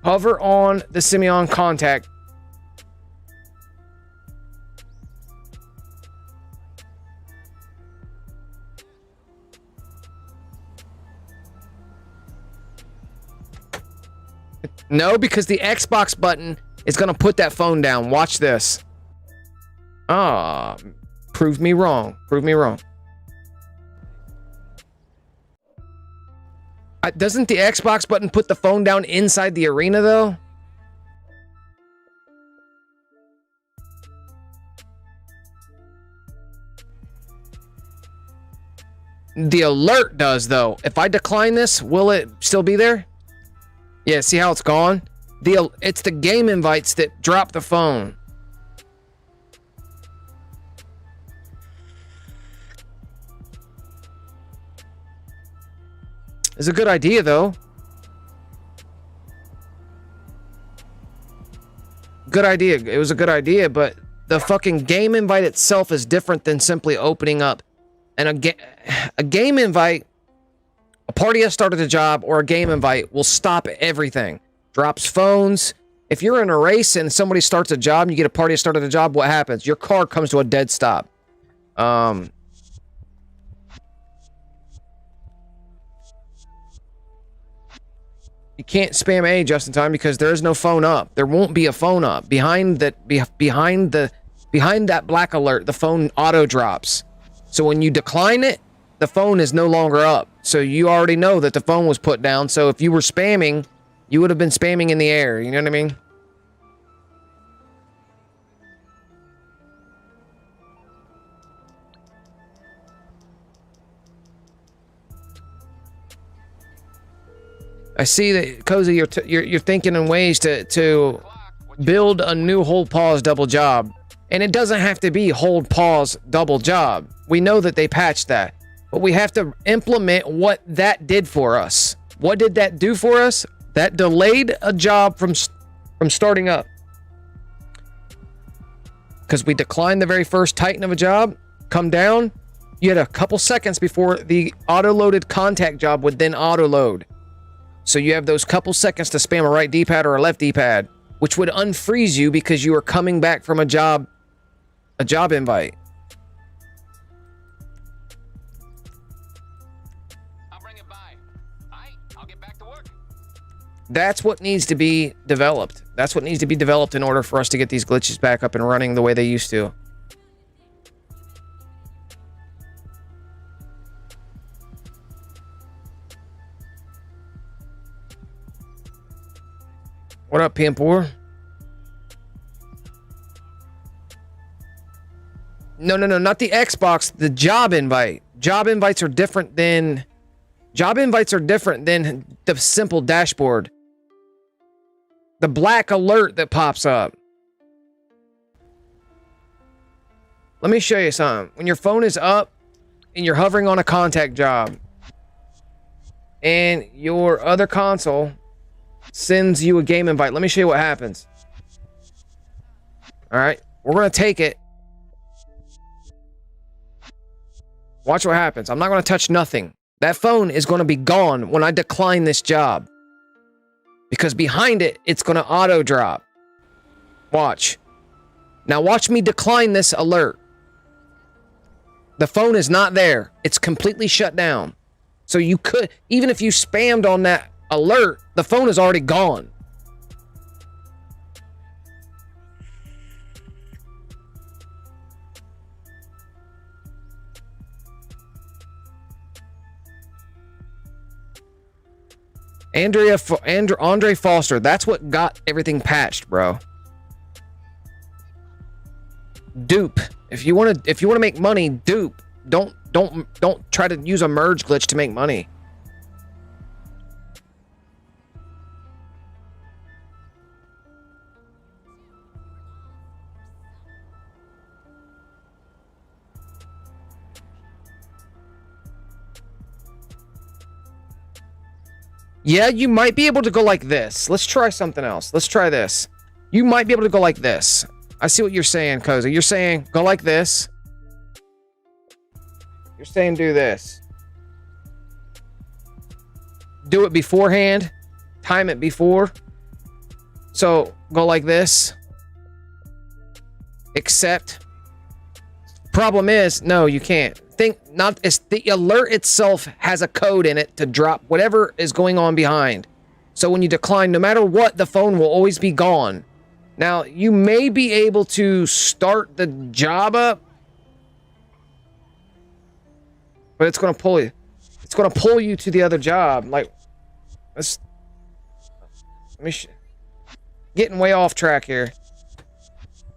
[SPEAKER 2] Hover on the Simeon contact. No, because the Xbox button is going to put that phone down. Watch this. Ah, prove me wrong. Prove me wrong. Doesn't the Xbox button put the phone down inside the arena, though? The alert does, though. If I decline this, will it still be there? Yeah, see how it's gone? It's the game invites that drop the phone. It's a good idea, though. Good idea. It was a good idea, but the fucking game invite itself is different than simply opening up. And a game invite, a party has started a job, or a game invite will stop everything. Drops phones. If you're in a race and somebody starts a job and you get a party has started a job, what happens? Your car comes to a dead stop. You can't spam A just in time because there is no phone up. There won't be a phone up. Behind that black alert, the phone auto drops. So when you decline it, the phone is no longer up. So you already know that the phone was put down. So if you were spamming, you would have been spamming in the air. You know what I mean? I see that, Cozy, you're thinking in ways to build a new hold pause double job. And it doesn't have to be hold pause double job. We know that they patched that. But we have to implement what that did for us. What did that do for us? That delayed a job from starting up. Because we declined the very first titan of a job, come down, you had a couple seconds before the auto-loaded contact job would then auto-load. So you have those couple seconds to spam a right D-pad or a left D-pad, which would unfreeze you because you were coming back from a job invite.
[SPEAKER 3] I'll bring it by. I'll get back to work.
[SPEAKER 2] That's what needs to be developed. That's what needs to be developed in order for us to get these glitches back up and running the way they used to. What up, PM4? No, not the Xbox, the job invite. Job invites are different than the simple dashboard. The black alert that pops up. Let me show you something. When your phone is up and you're hovering on a contact job and your other console sends you a game invite, let me show you what happens. All right, we're going to take it. Watch what happens. I'm not going to touch nothing. That phone is going to be gone when I decline this job. Because behind it, it's going to auto drop. Watch. Now watch me decline this alert. The phone is not there. It's completely shut down. So you could, even if you spammed on that alert, the phone is already gone. Andre Foster, that's what got everything patched, bro. Dupe. If you want to make money, dupe. Don't try to use a merge glitch to make money. Yeah, you might be able to go like this. Let's try something else. Let's try this. You might be able to go like this. I see what you're saying, Cozy. You're saying go like this. You're saying do this. Do it beforehand. Time it before. So go like this. Accept. Problem is, no, you can't. It's the alert itself has a code in it to drop whatever is going on behind. So when you decline, no matter what, the phone will always be gone. Now, you may be able to start the job up, but it's going to pull you. It's going to pull you to the other job. Like, getting way off track here.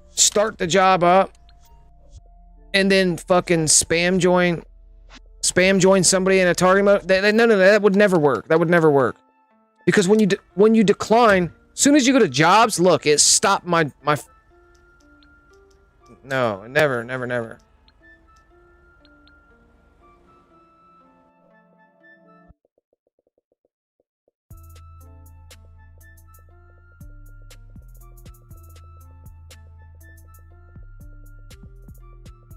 [SPEAKER 2] Start the job up. And then fucking spam join somebody in a target mode. No, that would never work. That would never work. Because when you decline, as soon as you go to jobs, look, it stopped my. No, never.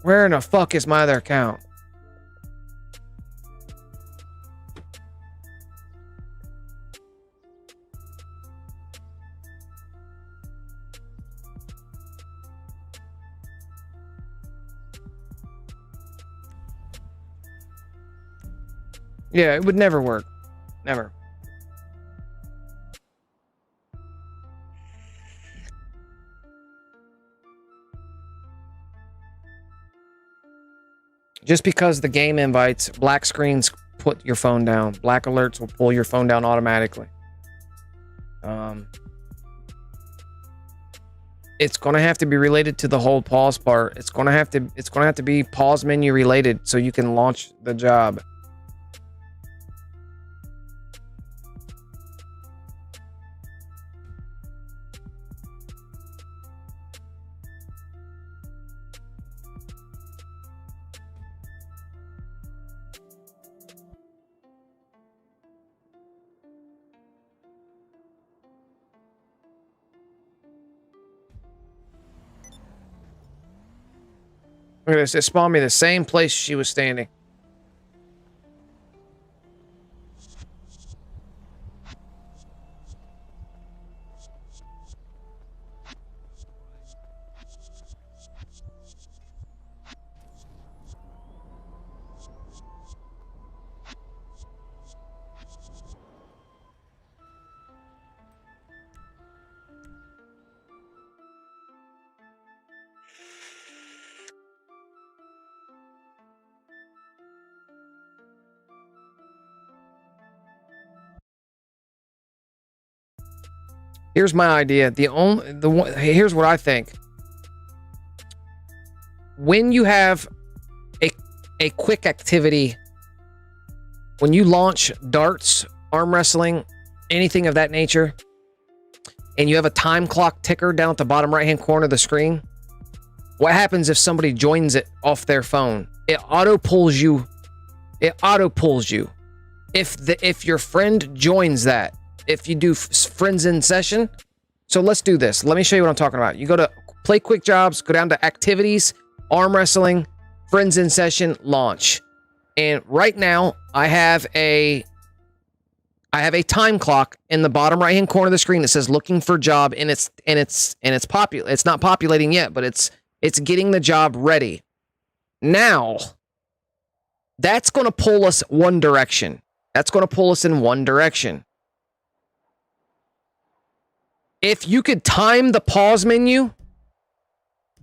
[SPEAKER 2] Where in the fuck is my other account? Yeah, it would never work. Never. Just because the game invites, black screens put your phone down. Black alerts will pull your phone down automatically. It's gonna have to be related to the hold pause part. It's gonna have to be pause menu related so you can launch the job. Look at this. It spawned me the same place she was standing. Here's my idea. Here's what I think. When you have a quick activity, when you launch darts, arm wrestling, anything of that nature, and you have a time clock ticker down at the bottom right-hand corner of the screen, what happens if somebody joins it off their phone? It auto pulls you. It auto pulls you. If your friend joins that, if you do friends in session. So let's do this. Let me show you what I'm talking about. You go to play quick jobs, go down to activities, arm wrestling, friends in session, launch. And right now I have a time clock in the bottom right hand corner of the screen that says looking for job, and it's not populating yet, but it's getting the job ready. Now that's going to pull us one direction. That's going to pull us in one direction. If you could time the pause menu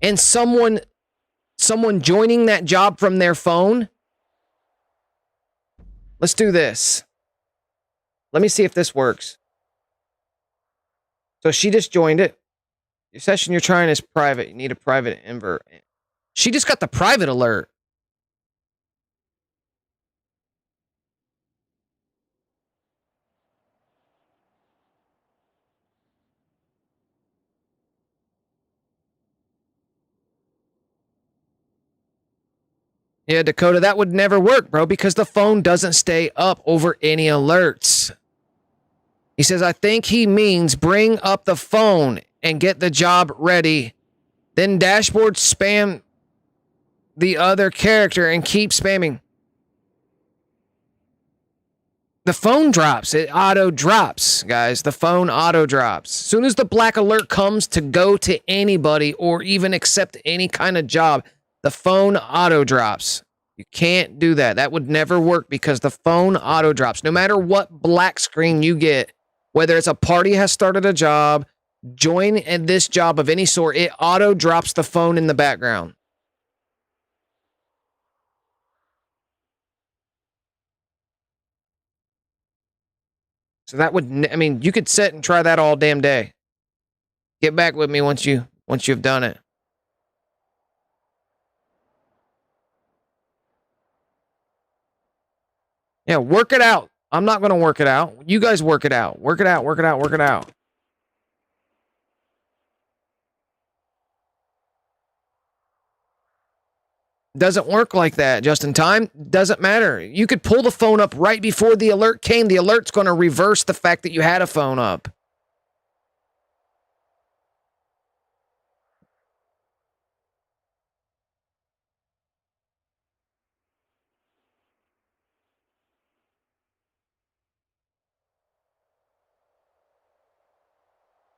[SPEAKER 2] and someone joining that job from their phone. Let's do this. Let me see if this works. So she just joined it. Your session you're trying is private. You need a private invert. She just got the private alert. Yeah, Dakota, that would never work, bro, because the phone doesn't stay up over any alerts. He says, I think he means bring up the phone and get the job ready. Then dashboard spam the other character and keep spamming. The phone drops. It auto drops, guys. The phone auto drops. As soon as the black alert comes to go to anybody or even accept any kind of job, the phone auto drops. You can't do that. That would never work because the phone auto drops. No matter what black screen you get, whether it's a party has started a job, join in this job of any sort, it auto drops the phone in the background. So that would, I mean, you could sit and try that all damn day. Get back with me once you've done it. Yeah, work it out. I'm not going to work it out. You guys work it out. Work it out, work it out, work it out. Doesn't work like that, just in time. Doesn't matter. You could pull the phone up right before the alert came. The alert's going to reverse the fact that you had a phone up.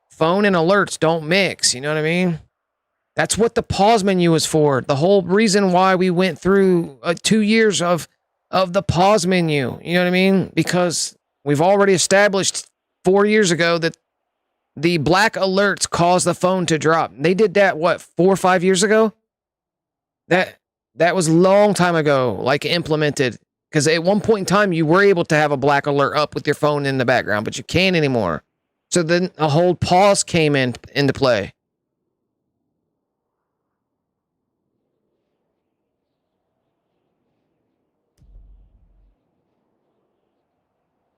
[SPEAKER 2] Phone and alerts don't mix. You know what I mean? That's what the pause menu is for. The whole reason why we went through 2 years of the pause menu. You know what I mean? Because we've already established 4 years ago that the black alerts cause the phone to drop. They did that, what, 4 or 5 years ago? That was a long time ago, like implemented. Because at one point in time, you were able to have a black alert up with your phone in the background, but you can't anymore. So then a whole pause came into play.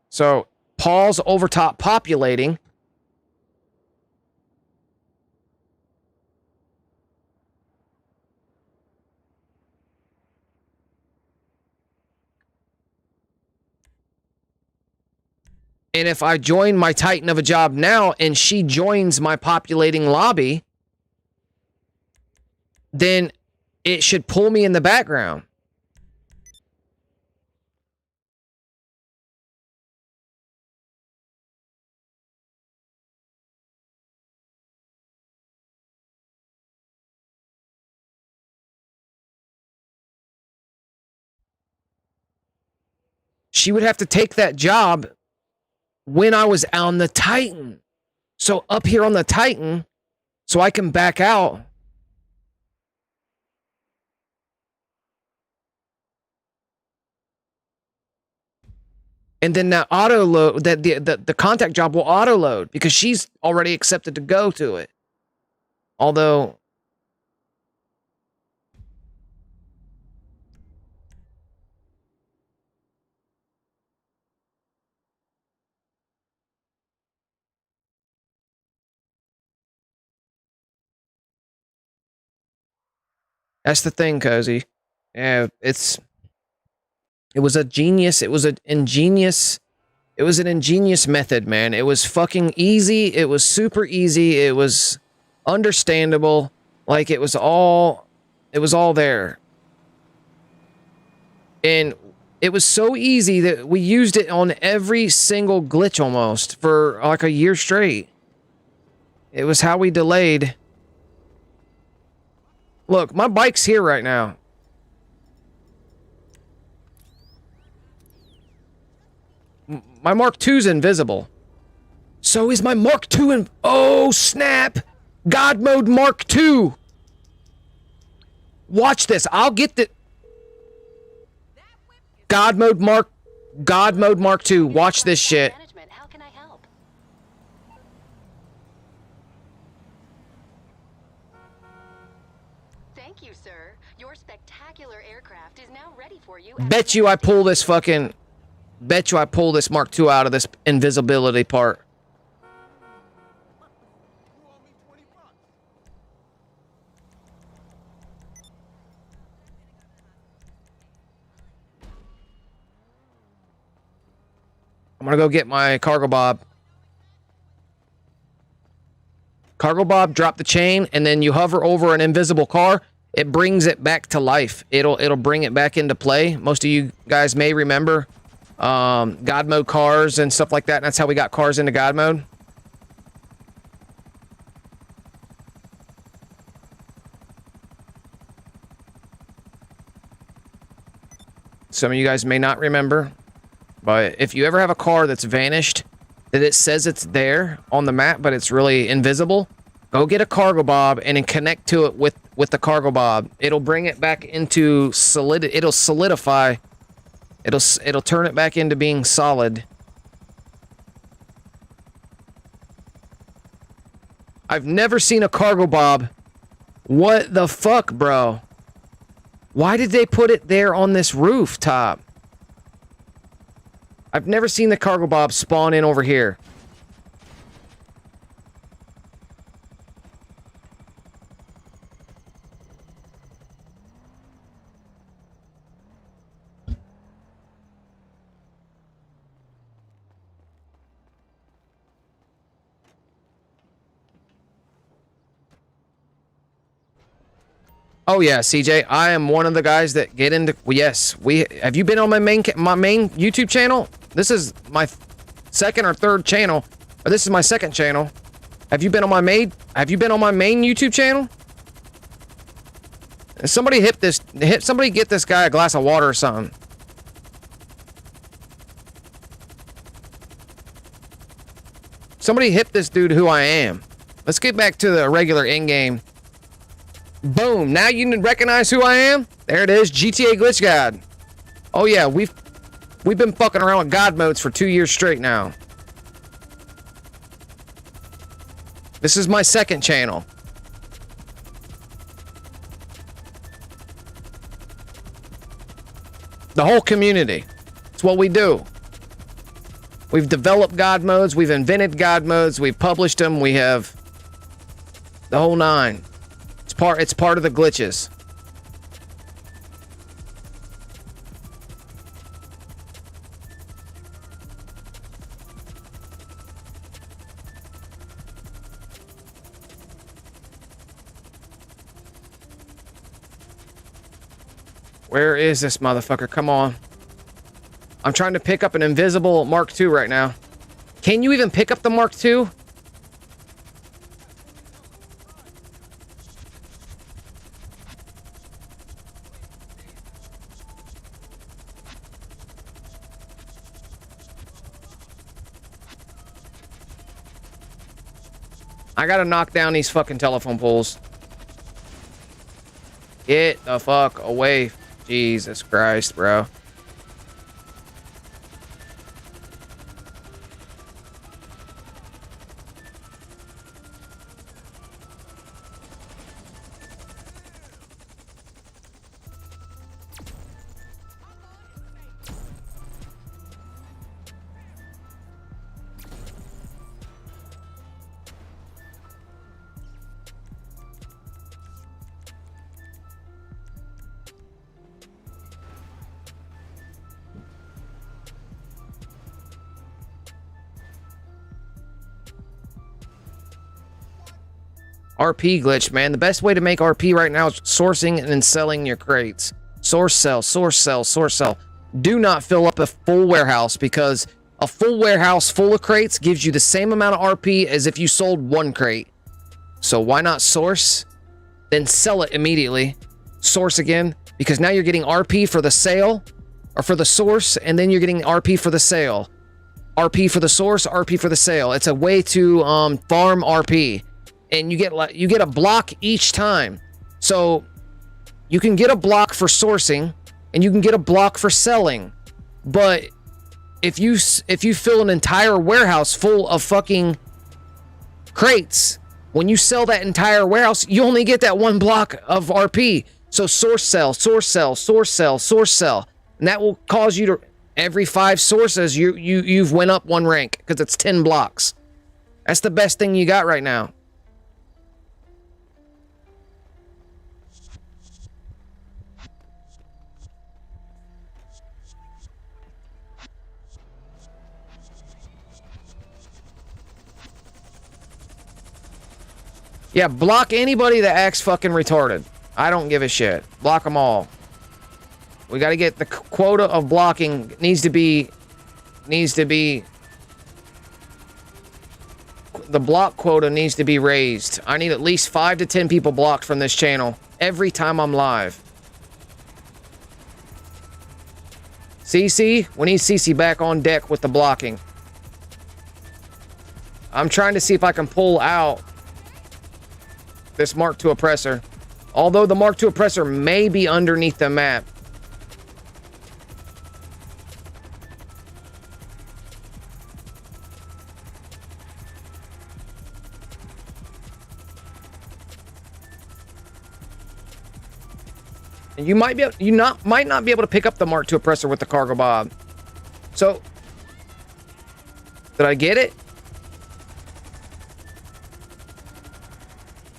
[SPEAKER 2] So pause over top populating. And if I join my Titan of a job now and she joins my populating lobby, then it should pull me in the background. She would have to take that job when I was on the Titan. So up here on the Titan, so I can back out. And then that auto load, that the contact job will auto load because she's already accepted to go to it. Although that's the thing, Cozy. Yeah, it was a genius. It was an ingenious method, man. It was fucking easy. It was super easy. It was understandable. Like it was all there. And it was so easy that we used it on every single glitch almost for like a year straight. It was how we delayed. Look, my bike's here right now. My Mark II's invisible. So is my Mark II in... Oh, snap! God Mode Mark II! Watch this. I'll get the... God Mode Mark II. Watch this shit.
[SPEAKER 5] How can I help? Thank you, sir. Your spectacular aircraft is now ready for you.
[SPEAKER 2] Bet you I pull this fucking... Bet you I pull this Mark II out of this invisibility part. I'm gonna go get my cargo bob. Cargo bob, drop the chain, and then you hover over an invisible car. It brings it back to life. It'll bring it back into play. Most of you guys may remember God mode cars and stuff like that. And that's how we got cars into God mode. Some of you guys may not remember, but if you ever have a car that's vanished, that it says it's there on the map, but it's really invisible, go get a cargo bob and then connect to it with the cargo bob. It'll bring it back into it'll solidify. It'll turn it back into being solid. I've never seen a cargo bob. What the fuck, bro? Why did they put it there on this rooftop? I've never seen the cargo bob spawn in over here. Oh yeah, CJ, I am one of the guys that get into... Yes, have you been on my main YouTube channel? This is my second or third channel. Or this is my second channel. Have you been on my main YouTube channel? Somebody somebody get this guy a glass of water or something. Somebody hit this dude who I am. Let's get back to the regular in-game. Boom, now you can recognize who I am? There it is, GTA Glitch God. Oh yeah, we've been fucking around with God modes for 2 years straight now. This is my second channel. The whole community. It's what we do. We've developed God modes, we've invented God modes, we've published them, we have the whole nine. It's part of the glitches. Where is this motherfucker? Come on. I'm trying to pick up an invisible Mark II right now. Can you even pick up the Mark II? I gotta knock down these fucking telephone poles. Get the fuck away. Jesus Christ, bro. RP glitch, man. The best way to make RP right now is sourcing and then selling your crates. Source, sell, source, sell, source, sell. Do not fill up a full warehouse, because a full warehouse full of crates gives you the same amount of RP as if you sold one crate. So why not source, then sell it immediately. Source again, because now you're getting RP for the sale, or for the source, and then you're getting RP for the sale. RP for the source, RP for the sale. It's a way to farm RP. And you get a block each time. So you can get a block for sourcing and you can get a block for selling. But if you fill an entire warehouse full of fucking crates, when you sell that entire warehouse, you only get that one block of RP. So source sell, source sell, source sell, source sell. And that will cause you to, every 5 sources, you've went up 1 rank, because it's 10 blocks. That's the best thing you got right now. Yeah, block anybody that acts fucking retarded. I don't give a shit. Block them all. We got to get the quota of blocking needs to be the block quota needs to be raised. I need at least 5 to 10 people blocked from this channel every time I'm live. CC, we need CC back on deck with the blocking. I'm trying to see if I can pull out this Mark II oppressor. Although the Mark II oppressor may be underneath the map. And you might not be able to pick up the Mark II oppressor with the cargo bob. So, did I get it?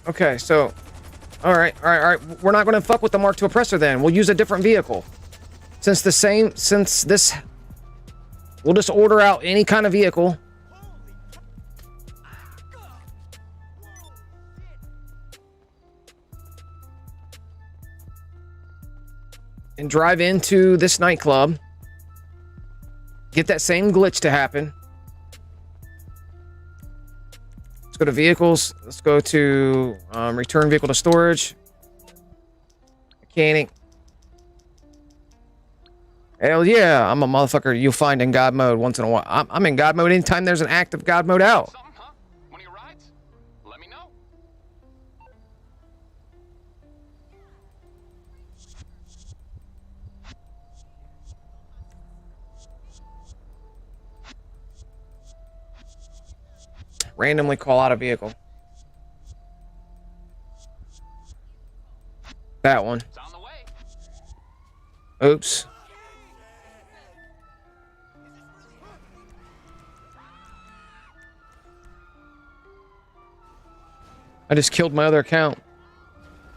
[SPEAKER 2] Okay, so, all right. We're not going to fuck with the Mark II oppressor then. We'll use a different vehicle. Since this, we'll just order out any kind of vehicle. And drive into this nightclub. Get that same glitch to happen. Go to vehicles. Let's go to return vehicle to storage. Mechanic. Hell yeah, I'm a motherfucker you'll find in God mode once in a while. I'm in God mode anytime there's an active God mode out.
[SPEAKER 4] Something, huh? One of your rides? Let me know.
[SPEAKER 2] Randomly call out a vehicle. That one.
[SPEAKER 4] It's on the way.
[SPEAKER 2] Oops. I just killed my other account.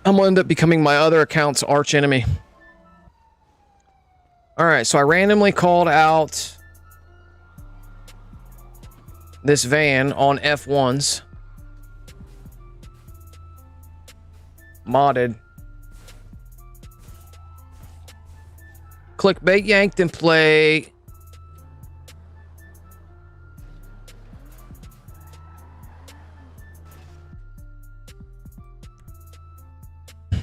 [SPEAKER 2] I'm gonna end up becoming my other account's arch enemy. Alright, so I randomly called out this van on F1s. Modded. Clickbait Yankton play.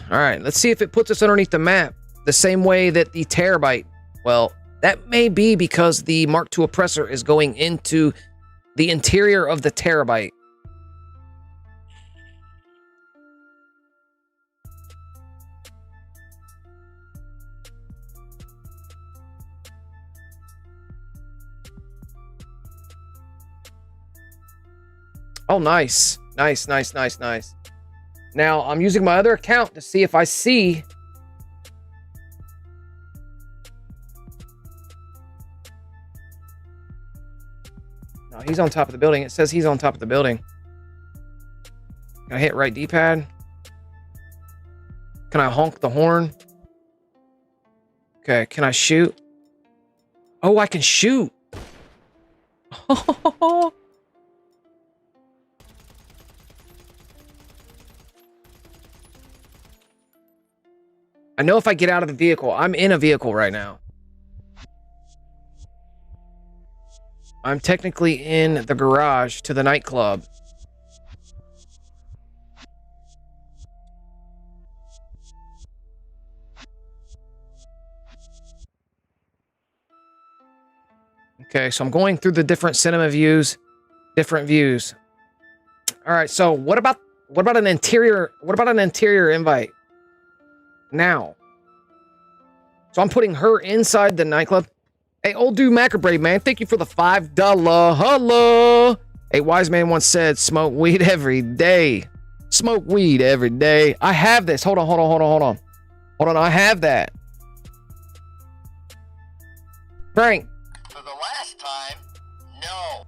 [SPEAKER 2] All right, let's see if it puts us underneath the map the same way that the terabyte. Well, that may be because the Mark II oppressor is going into the interior of the terabyte. Oh, nice. Nice, nice, nice, nice. Now, I'm using my other account to see if I see... No, he's on top of the building. It says he's on top of the building. Can I hit right D-pad? Can I honk the horn? Okay, can I shoot? Oh, I can shoot. I know if I get out of the vehicle, I'm in a vehicle right now. I'm technically in the garage to the nightclub. Okay, so I'm going through the different cinema views, different views. All right, so what about an interior invite? Now. So I'm putting her inside the nightclub. Hey, old dude Macabre, man, thank you for the $5. Hello. A wise man once said, smoke weed every day. Smoke weed every day. I have this. Hold on. Hold on, I have that. Frank.
[SPEAKER 6] For the last time, no.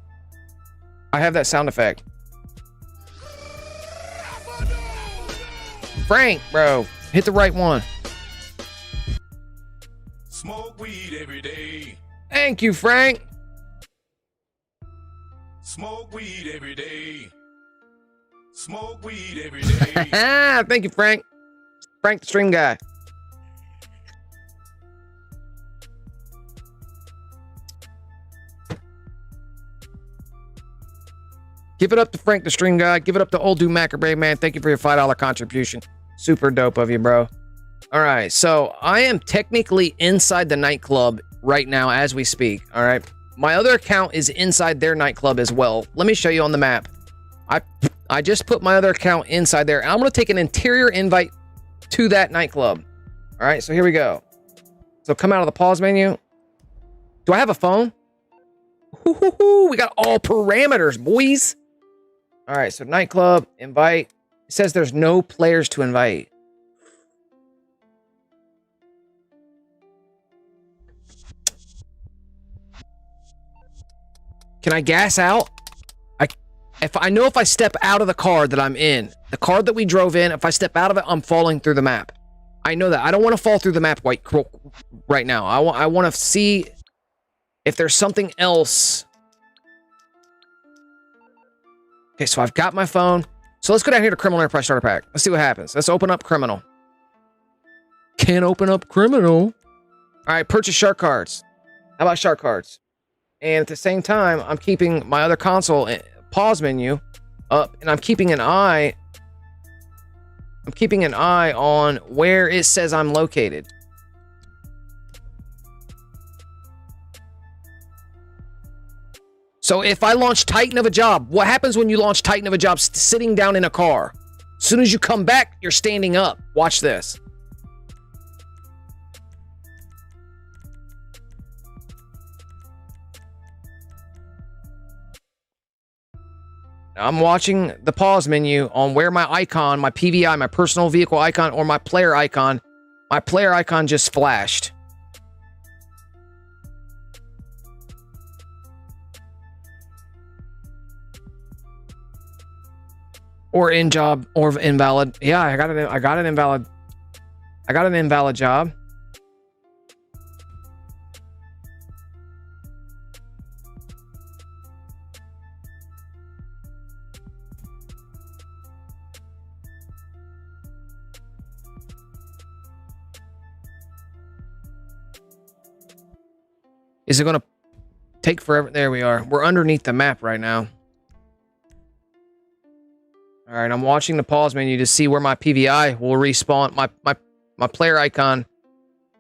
[SPEAKER 2] I have that sound effect. Frank, bro. Hit the right one.
[SPEAKER 1] Smoke weed every day.
[SPEAKER 2] Thank you, Frank.
[SPEAKER 1] Smoke weed every day. Smoke weed every day.
[SPEAKER 2] Thank you, Frank. Frank the stream guy. Give it up to Frank the stream guy. Give it up to old dude Macabre, man. Thank you for your $5 contribution. Super dope of you, bro. All right, so I am technically inside the nightclub right now as we speak. All right, my other account is inside their nightclub as well. Let me show you on the map. I just put my other account inside there, and I'm gonna take an interior invite to that nightclub. All right, so here we go. So come out of the pause menu. Do I have a phone? We got all parameters, boys. All right, so nightclub invite. It says there's no players to invite. Can I gas out? If I step out of the car that I'm in, the car that we drove in, if I step out of it, I'm falling through the map. I know that. I don't want to fall through the map right now. I want to see if there's something else. Okay, so I've got my phone. So let's go down here to Criminal Enterprise Starter Pack. Let's see what happens. Let's open up Criminal. Can't open up Criminal. All right, purchase shark cards. How about shark cards? And at the same time, I'm keeping my other console pause menu up, and I'm keeping an eye on where it says I'm located. So if I launch Titan of a job, what happens when you launch Titan of a job sitting down in a car? As soon as you come back, you're standing up. Watch this. I'm watching the pause menu on where my icon, my PVI, my personal vehicle icon, or my player icon just flashed. Or in job or invalid. Yeah, I got an invalid job. Is it going to take forever? There we are. We're underneath the map right now. All right, I'm watching the pause menu to see where my PVI will respawn. My player icon,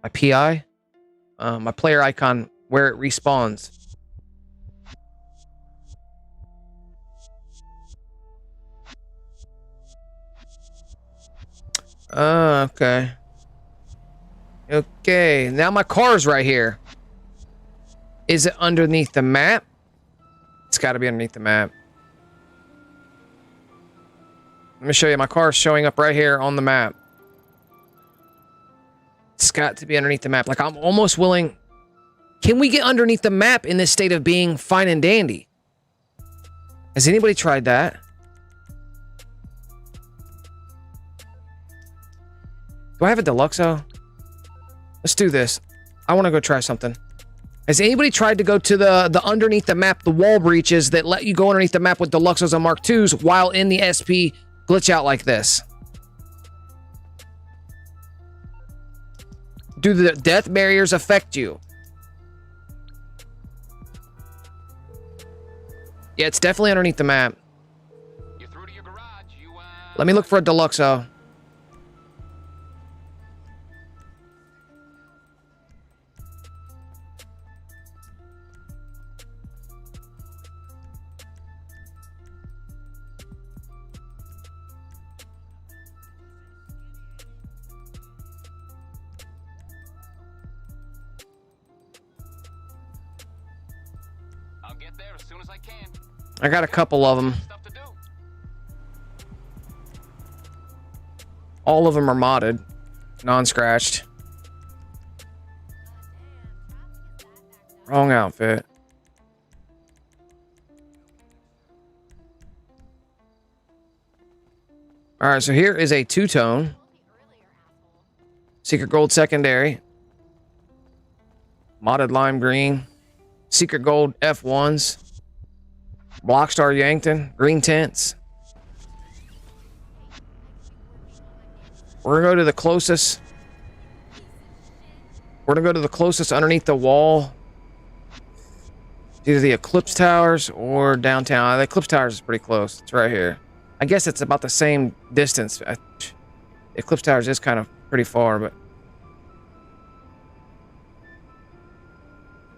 [SPEAKER 2] my PI, my player icon, where it respawns. Okay. Okay, now my car's right here. Is it underneath the map? It's got to be underneath the map. Let me show you. My car's showing up right here on the map. It's got to be underneath the map. Like, I'm almost willing... Can we get underneath the map in this state of being fine and dandy? Has anybody tried that? Do I have a Deluxo? Let's do this. I want to go try something. Has anybody tried to go to the underneath the map, the wall breaches that let you go underneath the map with Deluxos and Mark IIs while in the SP glitch out like this? Do the death barriers affect you? Yeah, it's definitely underneath the map.
[SPEAKER 4] You're through to your garage.
[SPEAKER 2] Let me look for a Deluxo.
[SPEAKER 4] I'll get there as soon as I can.
[SPEAKER 2] I got a couple of them.
[SPEAKER 4] Stuff to do.
[SPEAKER 2] All of them are modded, non-scratched. Wrong outfit. All right, so here is a two-tone. Secret gold secondary. Modded lime green. Secret gold F1s. Blockstar Yankton. Green tints. We're going to go to the closest. We're going to go to the closest underneath the wall. Either the Eclipse Towers or downtown. The Eclipse Towers is pretty close. It's right here. I guess it's about the same distance. Eclipse Towers is kind of pretty far, but...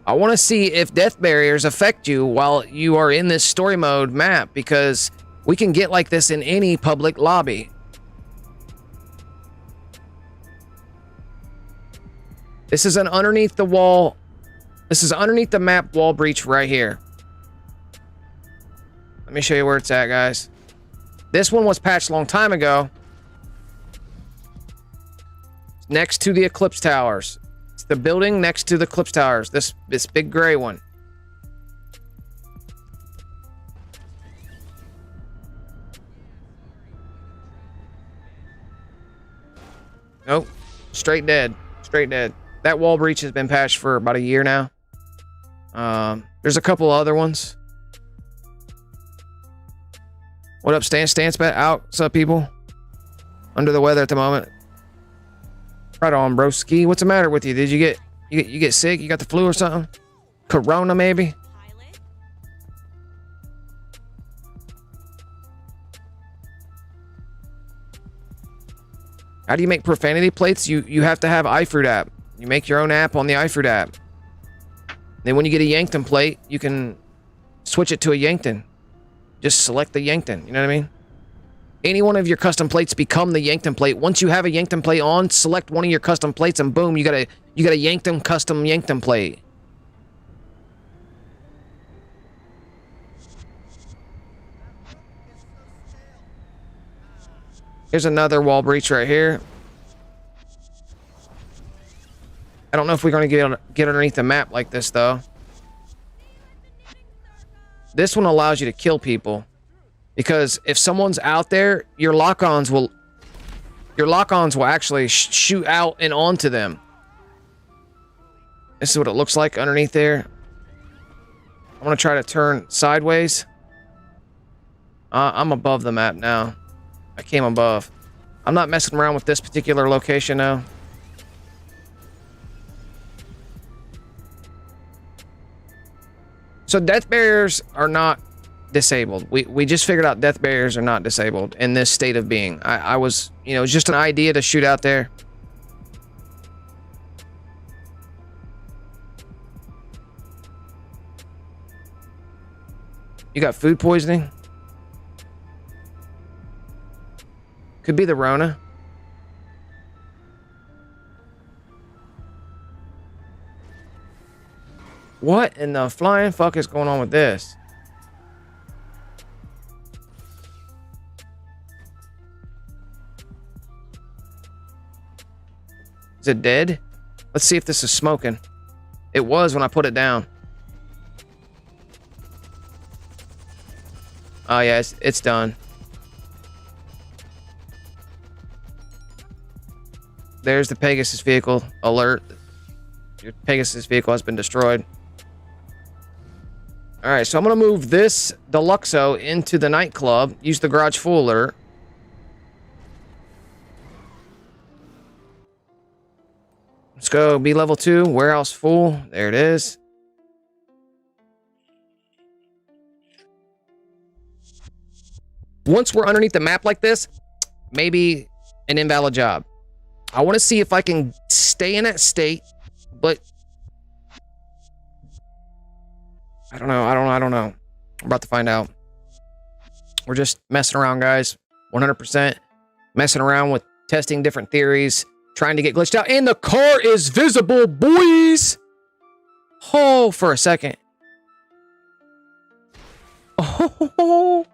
[SPEAKER 2] I want to see if death barriers affect you while you are in this story mode map, because we can get like this in any public lobby. This is an underneath the wall. This is underneath the map wall breach right here. Let me show you where it's at, guys. This one was patched a long time ago. Next to the Eclipse Towers. It's the building next to the Eclipse Towers. This big gray one. Nope. Straight dead. Straight dead. That wall breach has been patched for about a year now. There's a couple other ones. What up, Stance Bet? Out. What's up, people? Under the weather at the moment. Right on, broski. What's the matter with you? Did you get sick? You got the flu or something? Corona, maybe? How do you make profanity plates? You have to have iFruit app. You make your own app on the iFruit app. Then when you get a Yankton plate, you can switch it to a Yankton. Just select the Yankton. You know what I mean? Any one of your custom plates become the Yankton plate. Once you have a Yankton plate on, select one of your custom plates, and boom, you got a Yankton custom Yankton plate. Here's another wall breach right here. I don't know if we're going to get underneath the map like this, though. This one allows you to kill people. Because if someone's out there, your lock-ons will actually shoot out and onto them. This is what it looks like underneath there. I'm going to try to turn sideways. I'm above the map now. I came above. I'm not messing around with this particular location now. So death barriers are not disabled. We just figured out death barriers are not disabled in this state of being. I was, you know, it's just an idea to shoot out there. You got food poisoning? Could be the Rona. What in the flying fuck is going on with this? Is it dead? Let's see if this is smoking. It was when I put it down. Oh yeah, it's done. There's the Pegasus vehicle alert. Your Pegasus vehicle has been destroyed. All right, so I'm gonna move this Deluxo into the Nightclub. Use the garage full alert. Let's go B level 2, warehouse full. There it is. Once we're underneath the map like this, maybe an invalid job. I want to see if I can stay in that state, but I don't know. I'm about to find out. We're just messing around, guys. 100% messing around with testing different theories, trying to get glitched out. And the car is visible, boys. Oh, for a second. Oh.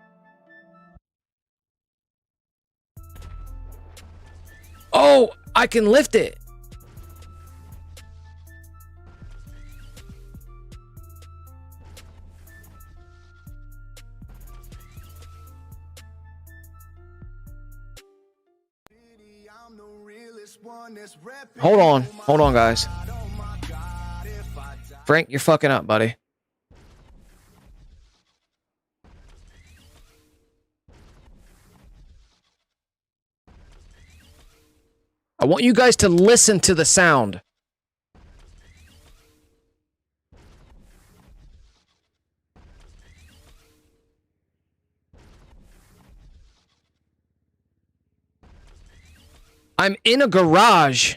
[SPEAKER 2] Oh, I can lift it. Hold on, guys. Frank, you're fucking up, buddy. I want you guys to listen to the sound. I'm in a garage.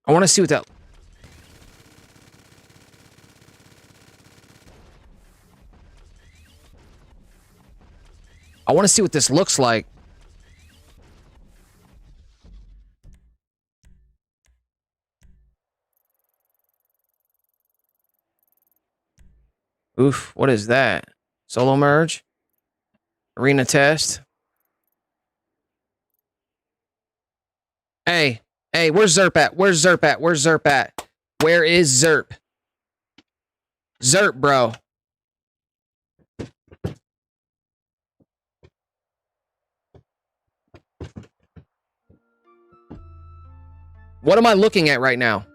[SPEAKER 2] I want to see what that... I want to see what this looks like. Oof, what is that? Solo merge? Arena test? Hey, where's Zerp at? Where's Zerp at? Where's Zerp at? Where is Zerp? Zerp, bro. What am I looking at right now?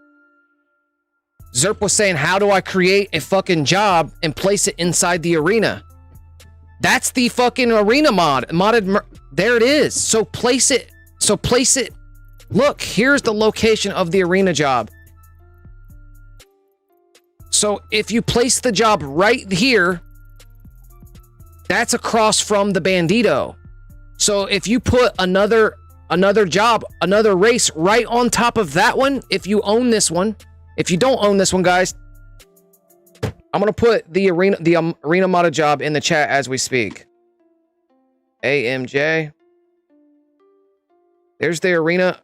[SPEAKER 2] Zerp was saying, how do I create a fucking job and place it inside the arena? That's the fucking arena mod. There it is. So place it. Look, here's the location of the arena job. So if you place the job right here, that's across from the Bandito. So if you put another another job, another race right on top of that one. If you own this one, if you don't own this one, guys, I'm gonna put the arena modded job in the chat as we speak. AMJ. There's the arena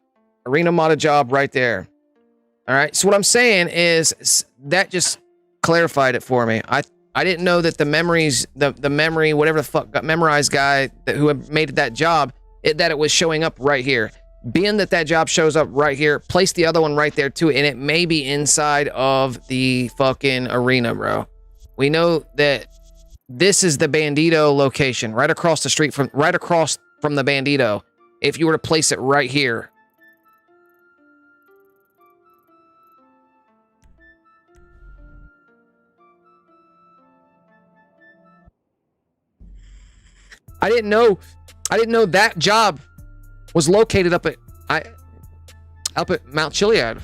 [SPEAKER 2] modded job right there. All right. So what I'm saying is that just clarified it for me. I didn't know that the memories, the memory, whatever the fuck got memorized guy who had made that job, that it was showing up right here. Being that job shows up right here, place the other one right there too, and it may be inside of the fucking arena, bro. We know that this is the Bandito location, right across the street from the Bandito. If you were to place it right here. I didn't know that job was located up at Mount Chiliad.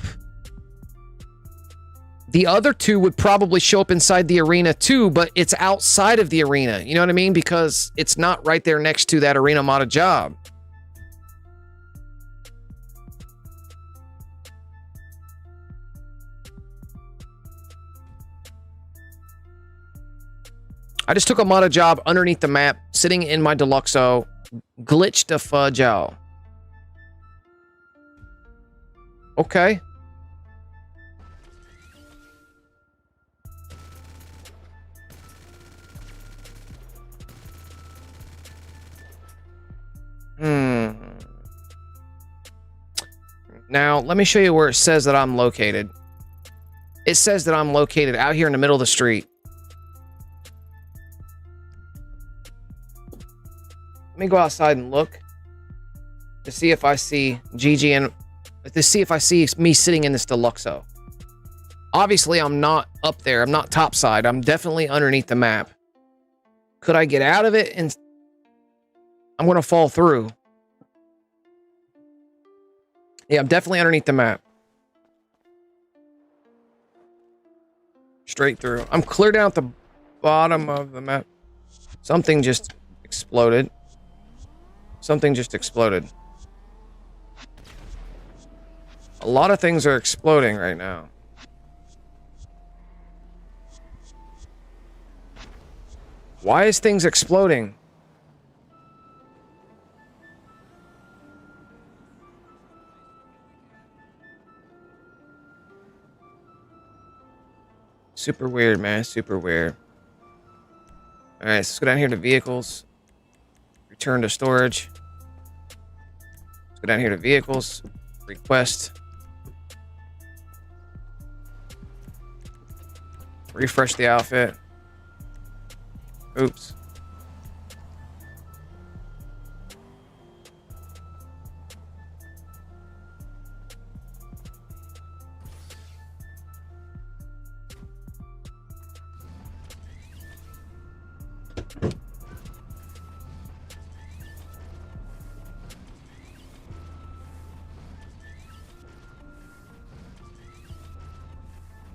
[SPEAKER 2] The other two would probably show up inside the arena too, but it's outside of the arena. You know what I mean? Because it's not right there next to that arena modded job. I just took a modded job underneath the map, sitting in my Deluxo, glitched the fudge out. Okay. Now, let me show you where it says that I'm located. It says that I'm located out here in the middle of the street. Let me go outside and look to see if I see Gigi and to see if I see me sitting in this Deluxo. Obviously, I'm not up there. I'm not topside. I'm definitely underneath the map. Could I get out of it? And I'm going to fall through. Yeah, I'm definitely underneath the map. Straight through. I'm clear down at the bottom of the map. Something just exploded. Something just exploded. A lot of things are exploding right now. Why is things exploding? Super weird, man. Super weird. Alright, let's go down here to vehicles. Return to storage. Let's go down here to vehicles. Request. Refresh the outfit. Oops.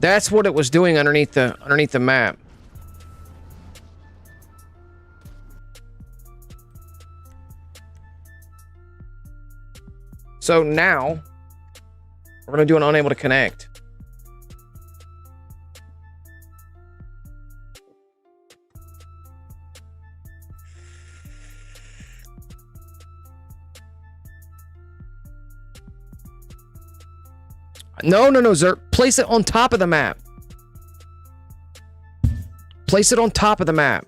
[SPEAKER 2] That's what it was doing underneath the map. So now we're gonna do an unable to connect. No, Zerp. Place it on top of the map. Place it on top of the map.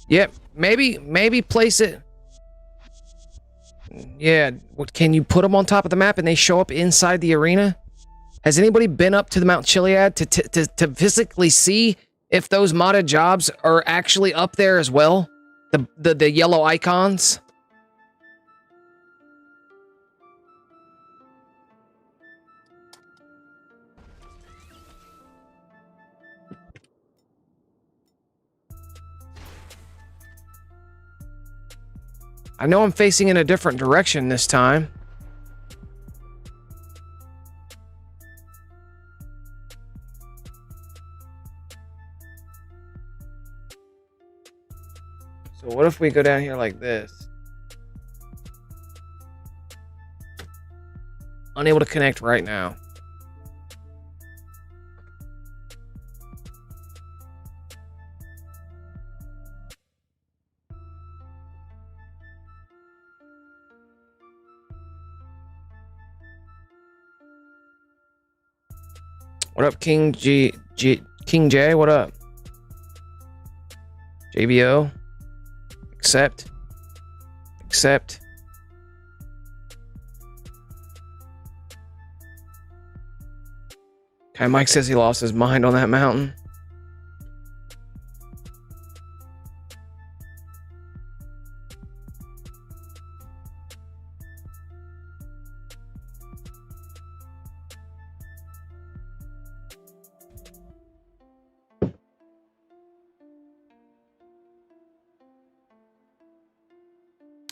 [SPEAKER 2] Yep, maybe place it. Yeah, what, can you put them on top of the map and they show up inside the arena? Has anybody been up to the Mount Chiliad to physically see if those modded jobs are actually up there as well? The yellow icons? I know I'm facing in a different direction this time. So what if we go down here like this? Unable to connect right now. What up, King King J? What up? JBO. Accept. Accept. Okay, Mike says he lost his mind on that mountain.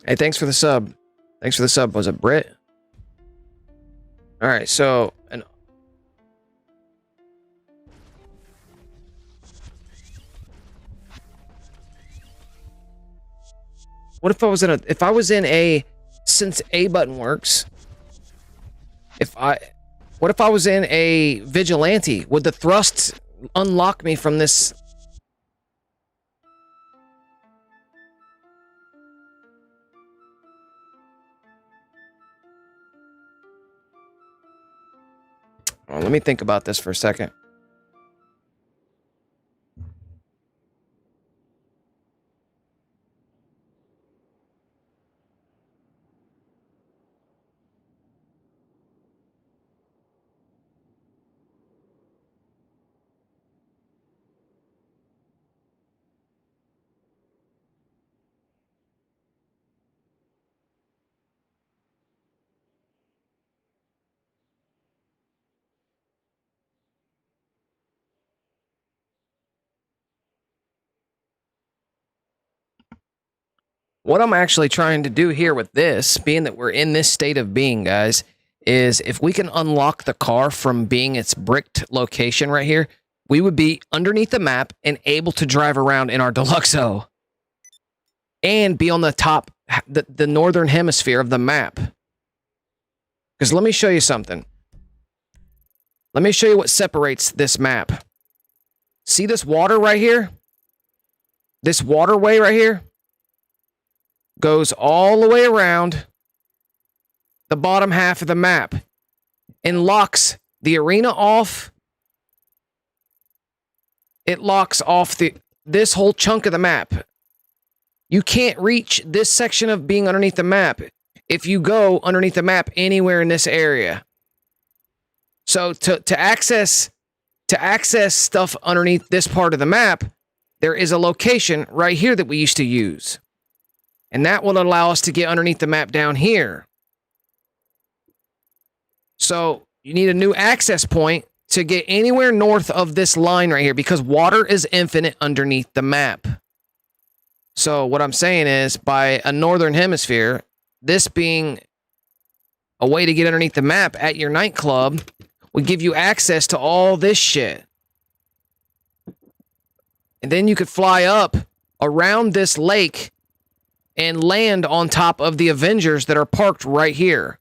[SPEAKER 2] Hey, thanks for the sub. Thanks for the sub. Was it Brit? All right, so what if I was in a since A button works? What if I was in a vigilante? Would the thrust unlock me from this? Oh, let me think about this for a second. What I'm actually trying to do here with this, being that we're in this state of being, guys, is if we can unlock the car from being its bricked location right here, we would be underneath the map and able to drive around in our Deluxo and be on the top, the northern hemisphere of the map. Because let me show you something. Let me show you what separates this map. See this water right here? This waterway right here goes all the way around the bottom half of the map and locks the arena off. It locks off this whole chunk of the map. You can't reach this section of being underneath the map if you go underneath the map anywhere in this area. So to access stuff underneath this part of the map, there is a location right here that we used to use. And that will allow us to get underneath the map down here. So you need a new access point to get anywhere north of this line right here because water is infinite underneath the map. So what I'm saying is by a northern hemisphere, this being a way to get underneath the map at your nightclub would give you access to all this shit. And then you could fly up around this lake and land on top of the Avengers that are parked right here.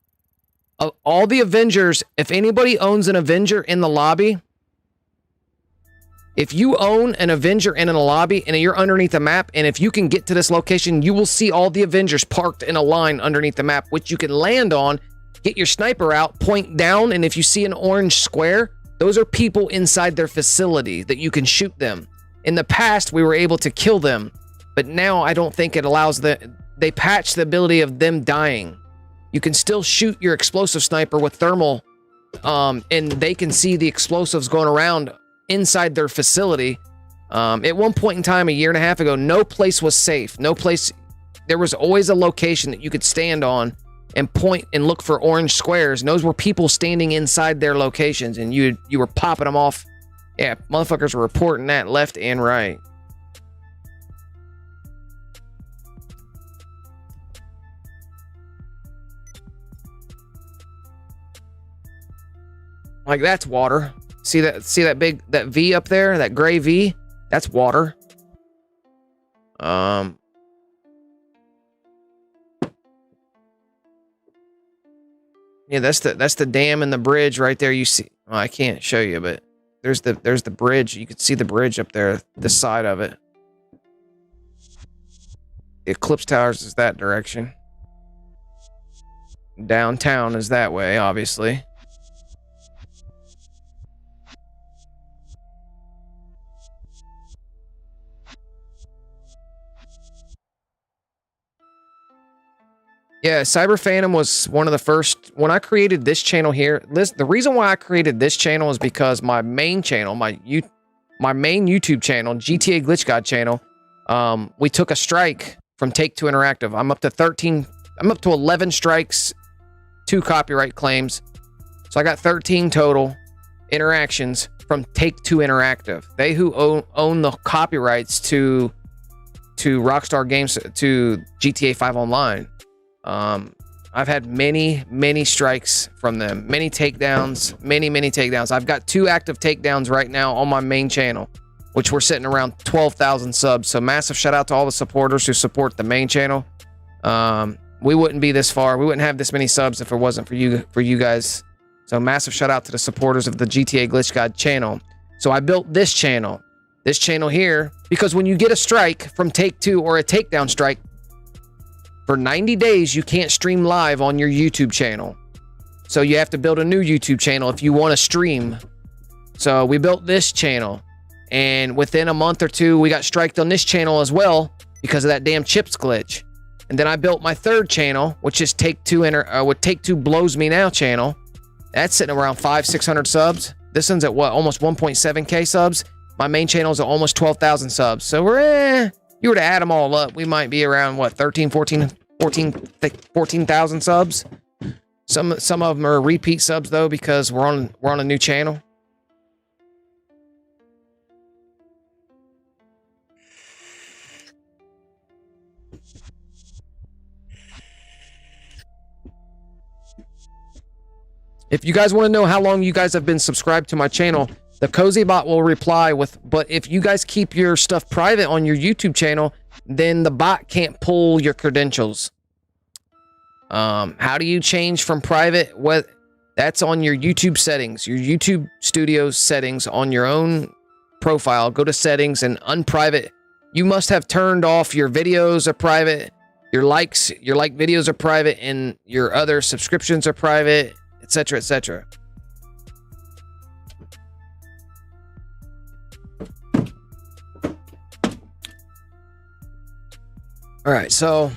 [SPEAKER 2] All the Avengers, if anybody owns an Avenger in the lobby, if you own an Avenger in a lobby and you're underneath the map, and if you can get to this location, you will see all the Avengers parked in a line underneath the map, which you can land on, get your sniper out, point down, and if you see an orange square, those are people inside their facility that you can shoot them. In the past, we were able to kill them. But now I don't think it allows they patch the ability of them dying. You can still shoot your explosive sniper with thermal, and they can see the explosives going around inside their facility. At one point in time, a year and a half ago, no place was safe. There was always a location that you could stand on and point and look for orange squares. And those were people standing inside their locations, and you were popping them off. Yeah, motherfuckers were reporting that left and right. Like that's water. See that big, that V up there, that gray V? That's water. Yeah, that's the dam and the bridge right there. You see, well, I can't show you, but there's the bridge. You can see the bridge up there, the side of it. The Eclipse Towers is that direction. Downtown is that way, obviously. Yeah, Cyber Phantom was one of the first. When I created this channel here, the reason why I created this channel is because my main channel, my main YouTube channel, GTA Glitch God channel, we took a strike from Take-Two Interactive. I'm up to 11 strikes, 2 copyright claims. So I got 13 total interactions from Take-Two Interactive. They who own the copyrights to Rockstar Games, to GTA 5 Online. I've had many strikes from them, many takedowns, many takedowns. I've got 2 active takedowns right now on my main channel, which we're sitting around 12,000 subs. So massive shout out to all the supporters who support the main channel. We wouldn't be this far. We wouldn't have this many subs if it wasn't for you guys. So massive shout out to the supporters of the GTA Glitch God channel. So I built this channel here, because when you get a strike from Take-Two or a takedown strike, for 90 days, you can't stream live on your YouTube channel. So you have to build a new YouTube channel if you want to stream. So we built this channel, and within a month or 2, we got striked on this channel as well because of that damn chips glitch. And then I built my 3rd channel, which is what Take-Two Blows Me Now channel. That's sitting around 500-600 subs. This one's at what, almost 1.7k subs. My main channel is at almost 12,000 subs. So we're you were to add them all up, we might be around what, 14,000 subs. Some of them are repeat subs though, because we're on a new channel. If you guys want to know how long you guys have been subscribed to my channel, the Cozy Bot will reply with, but if you guys keep your stuff private on your YouTube channel, then the bot can't pull your credentials. How do you change from private? That's on your YouTube settings, your YouTube Studios settings on your own profile. Go to settings and unprivate. You must have turned off your videos are private, your like videos are private, and your other subscriptions are private, etc., etc. All right, so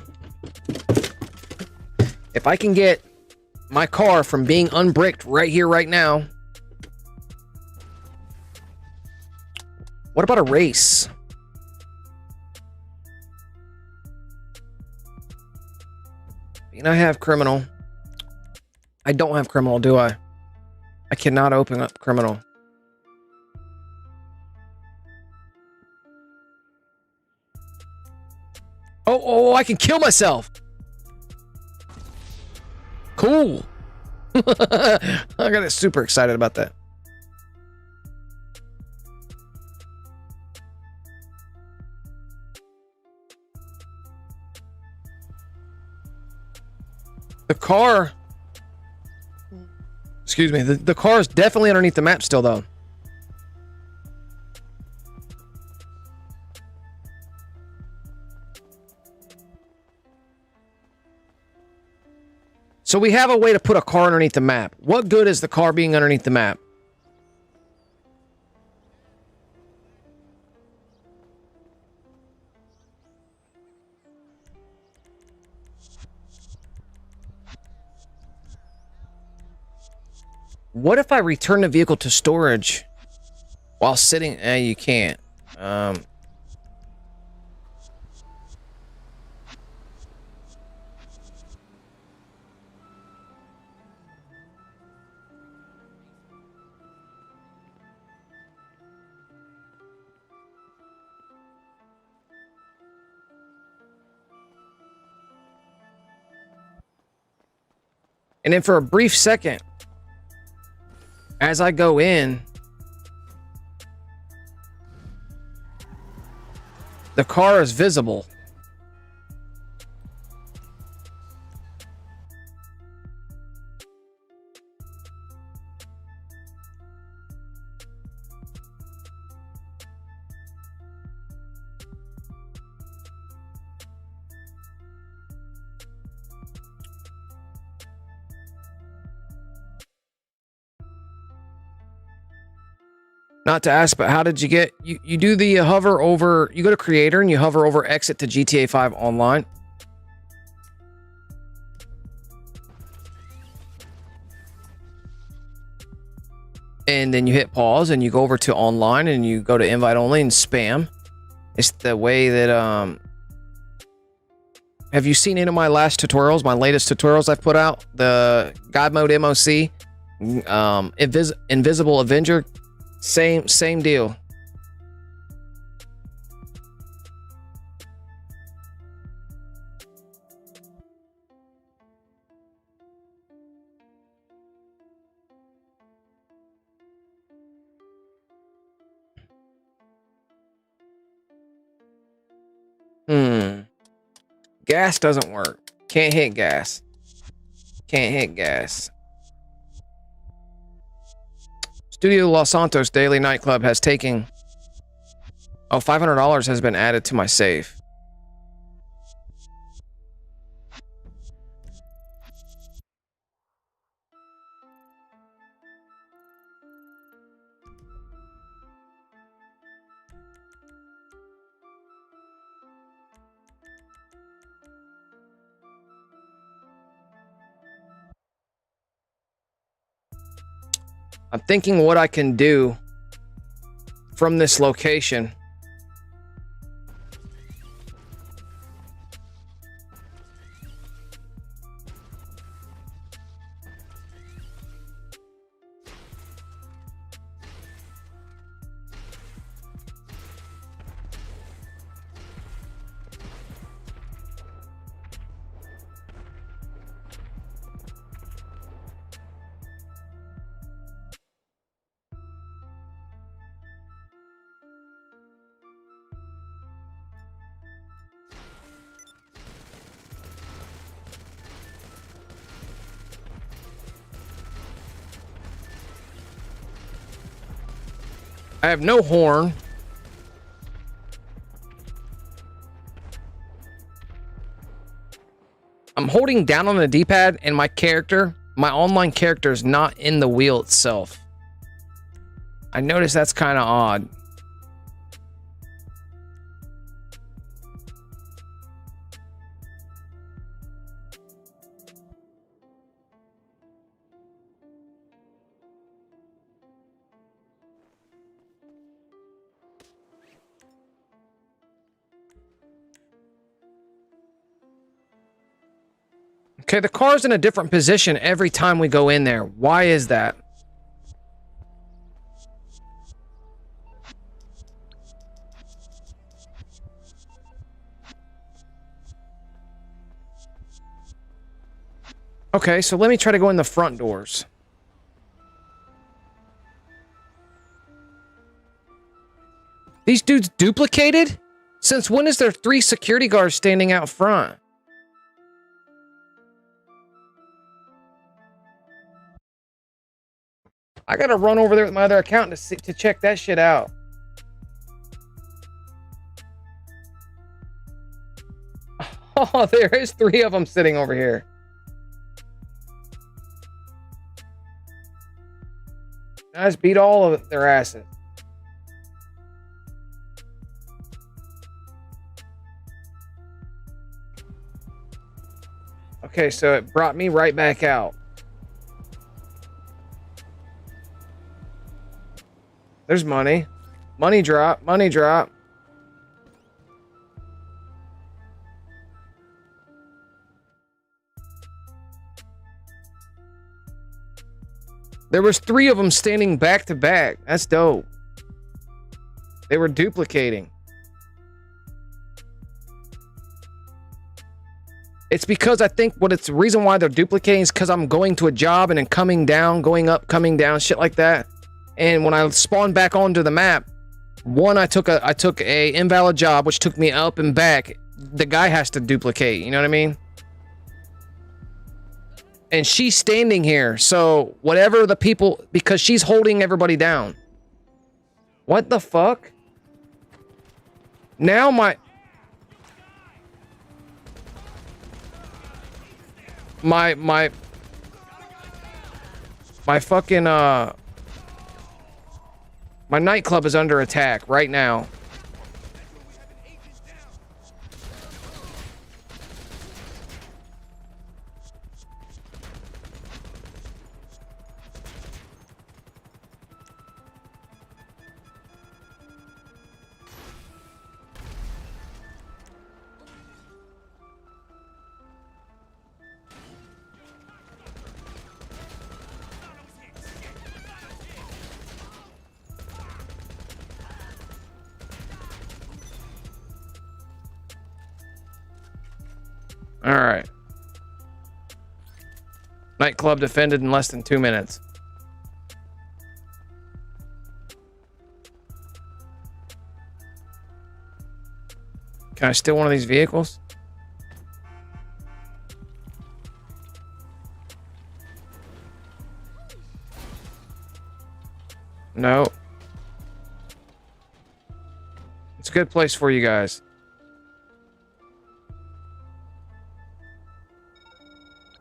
[SPEAKER 2] if I can get my car from being unbricked right here, right now, what about a race? I have criminal. I don't have criminal, do I? I cannot open up criminal. Oh, I can kill myself. Cool. I got super excited about that. The car, excuse me, the car is definitely underneath the map still though. So we have a way to put a car underneath the map. What good is the car being underneath the map? What if I return the vehicle to storage while sitting? You can't. And then for a brief second, as I go in, the car is visible. Not to ask, but how did you get, you do the hover over, you go to creator and you hover over exit to GTA 5 online. And then you hit pause and you go over to online and you go to invite only and spam. It's the way that, have you seen any of my last tutorials, my latest tutorials I've put out? The God Mode MOC, Invisible Avenger, same deal. Gas doesn't work. Can't hit gas. Can't hit gas. Studio Los Santos Daily Nightclub has taken... Oh, $500 has been added to my save. I'm thinking what I can do from this location. I have no horn. I'm holding down on the D-pad and my character, my online character is not in the wheel itself. I noticed that's kind of odd. Okay, the car's in a different position every time we go in there. Why is that? Okay, so let me try to go in the front doors. These dudes duplicated? Since when is there 3 security guards standing out front? I gotta run over there with my other account to check that shit out. Oh, there is 3 of them sitting over here. I just beat all of their asses. Okay, so it brought me right back out. There's money. Money drop. Money drop. There was 3 of them standing back to back. That's dope. They were duplicating. It's because I think what it's the reason why they're duplicating is because I'm going to a job and then coming down, going up, coming down, shit like that. And when I spawn back onto the map, one, I took a invalid job, which took me up and back. The guy has to duplicate, you know what I mean? And she's standing here, so whatever the people, because she's holding everybody down. What the fuck? Now my fucking my nightclub is under attack right now. All right. Nightclub defended in less than 2 minutes. Can I steal one of these vehicles? No. It's a good place for you guys.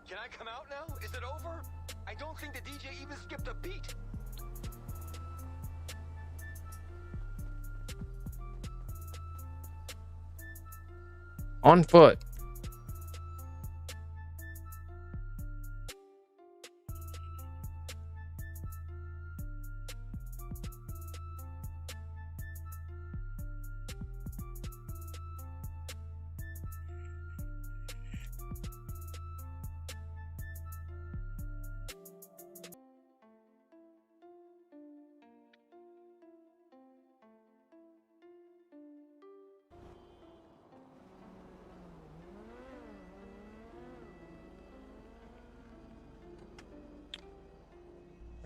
[SPEAKER 3] Can I come out now? Is it over? I don't think the DJ even skipped a beat.
[SPEAKER 2] On foot.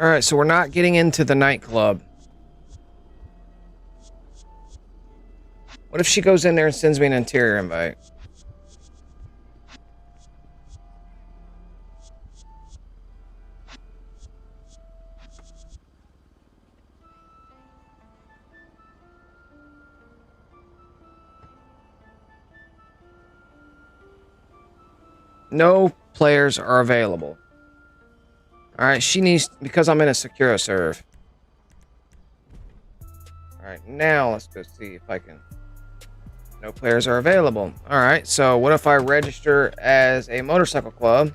[SPEAKER 2] All right, so we're not getting into the nightclub. What if she goes in there and sends me an interior invite? No players are available. All right, she needs, because I'm in a secure serve. All right, now let's go see if I can. No players are available. All right, so what if I register as a motorcycle club?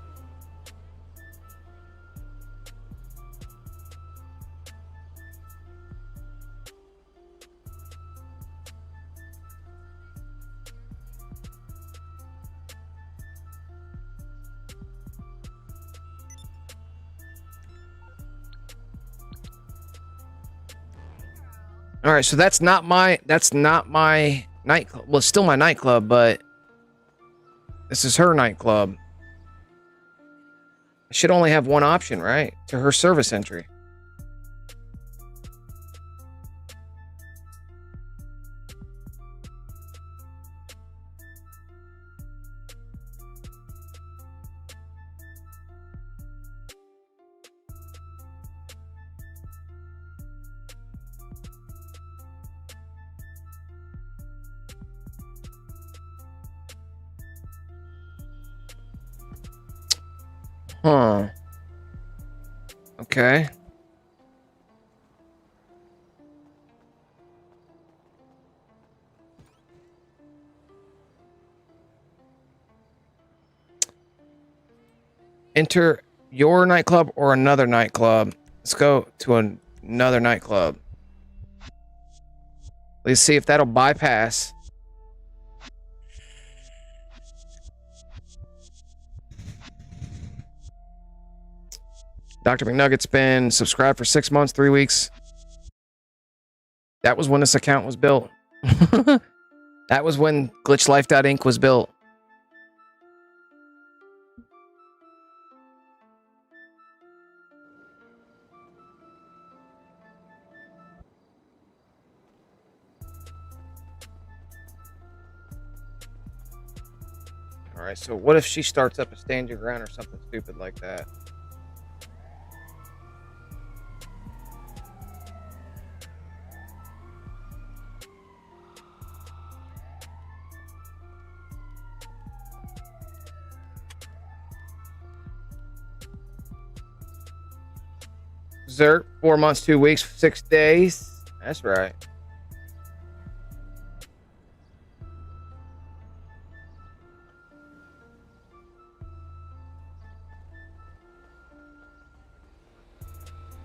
[SPEAKER 2] All right, so that's not my nightclub. Well, it's still my nightclub, but this is her nightclub. I should only have one option, right? To her service entry. Huh. Okay. Enter your nightclub or another nightclub. Let's go to another nightclub. Let's see if that'll bypass. Dr. McNugget's been subscribed for 6 months, 3 weeks. That was when this account was built. That was when GLITCHLIFE.Inc. was built. right, so what if she starts up a stand your ground or something stupid like that? Zert, 4 months, 2 weeks, 6 days. That's right.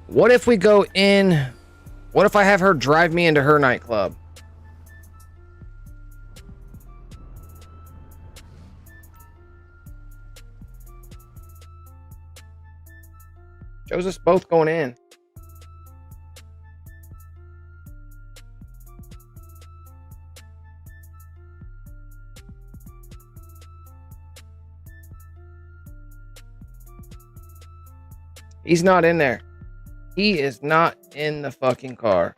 [SPEAKER 2] What if we go in? What if I have her drive me into her nightclub? Shows us both going in. He's not in there. He is not in the fucking car.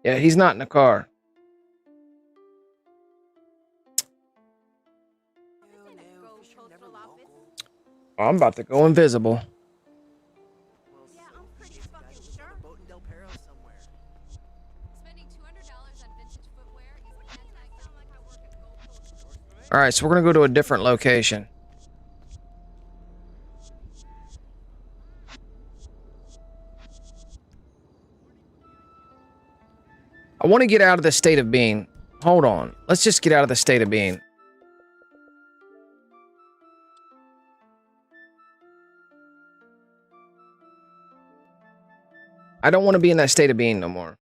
[SPEAKER 2] Yeah, he's not in the car. Oh, I'm about to go invisible.
[SPEAKER 7] Yeah, I'm pretty fucking sure. Spending $200 on vintage footwear is sound like I work at Gold Coast.
[SPEAKER 2] All right, so we're gonna go to a different location. I want to get out of the state of being. Hold on. Let's just get out of the state of being. I don't want to be in that state of being no more.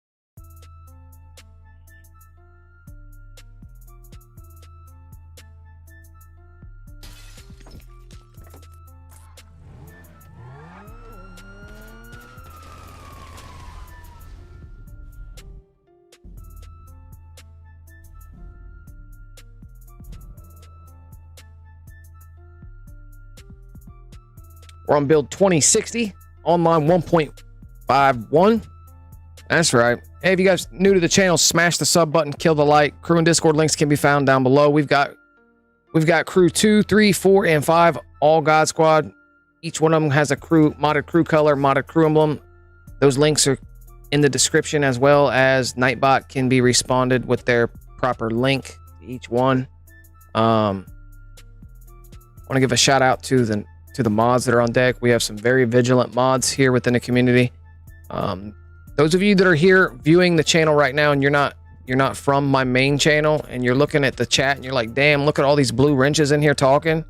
[SPEAKER 2] We're on build 2060, online 1.51. That's right. Hey, if you guys new to the channel, smash the sub button, kill the like. Crew and Discord links can be found down below. We've got crew 2, 3, 4, and 5, all God Squad. Each one of them has a crew, modded crew color, modded crew emblem. Those links are in the description, as well as Nightbot can be responded with their proper link to each one. Want to give a shout out to the mods that are on deck. We have some very vigilant mods here within the community. Those of you that are here viewing the channel right now and you're not from my main channel and you're looking at the chat and you're like, damn, look at all these blue wrenches in here talking.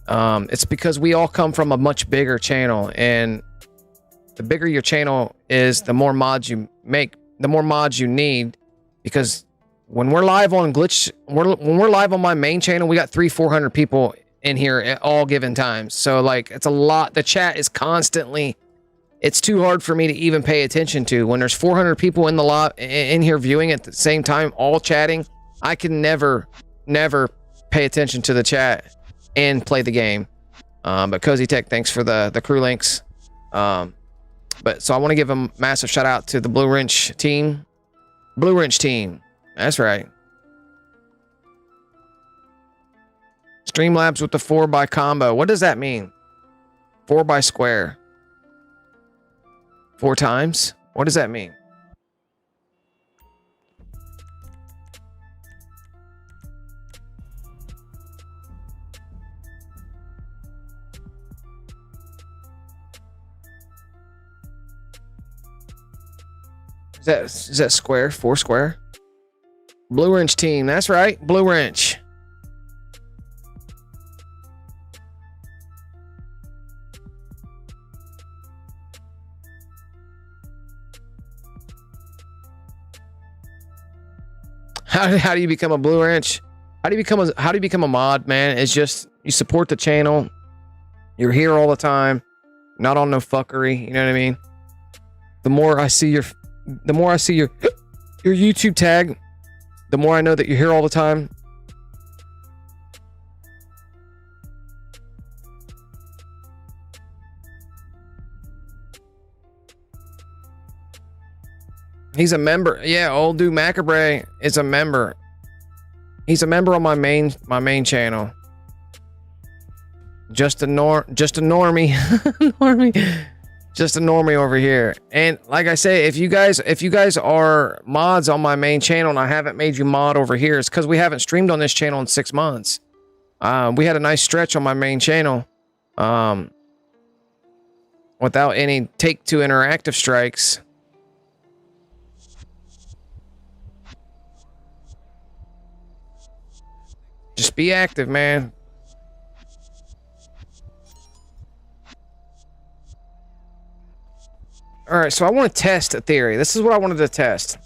[SPEAKER 2] It's because we all come from a much bigger channel, and the bigger your channel is, the more mods you make, the more mods you need, because when we're live on when we're live on my main channel, we got 300-400 people in here at all given times. So like, it's a lot. The chat is constantly, it's too hard for me to even pay attention to. When there's 400 people in the lot in here viewing at the same time, all chatting, I can never pay attention to the chat and play the game. But Cozy Tech, thanks for the crew links. But so I want to give a massive shout out to the Blue Wrench team. Blue Wrench team. That's right. Streamlabs with the 4x combo. What does that mean? 4x square. 4 times? What does that mean? Is that square? 4 square? Blue Wrench team. That's right. Blue Wrench. How do you become a Blue Wrench? How do you become a mod, man? It's just you support the channel. You're here all the time, not on no fuckery. You know what I mean? The more I see your YouTube tag, the more I know that you're here all the time. He's a member. Yeah, old dude Macabre is a member. He's a member on my main channel. Just a normie. Normie. Just a normie over here. And like I say, if you guys are mods on my main channel and I haven't made you mod over here, it's because we haven't streamed on this channel in 6 months. We had a nice stretch on my main channel without any Take-Two interactive strikes. Just be active, man. All right, so I want to test a theory. This is what I wanted to test.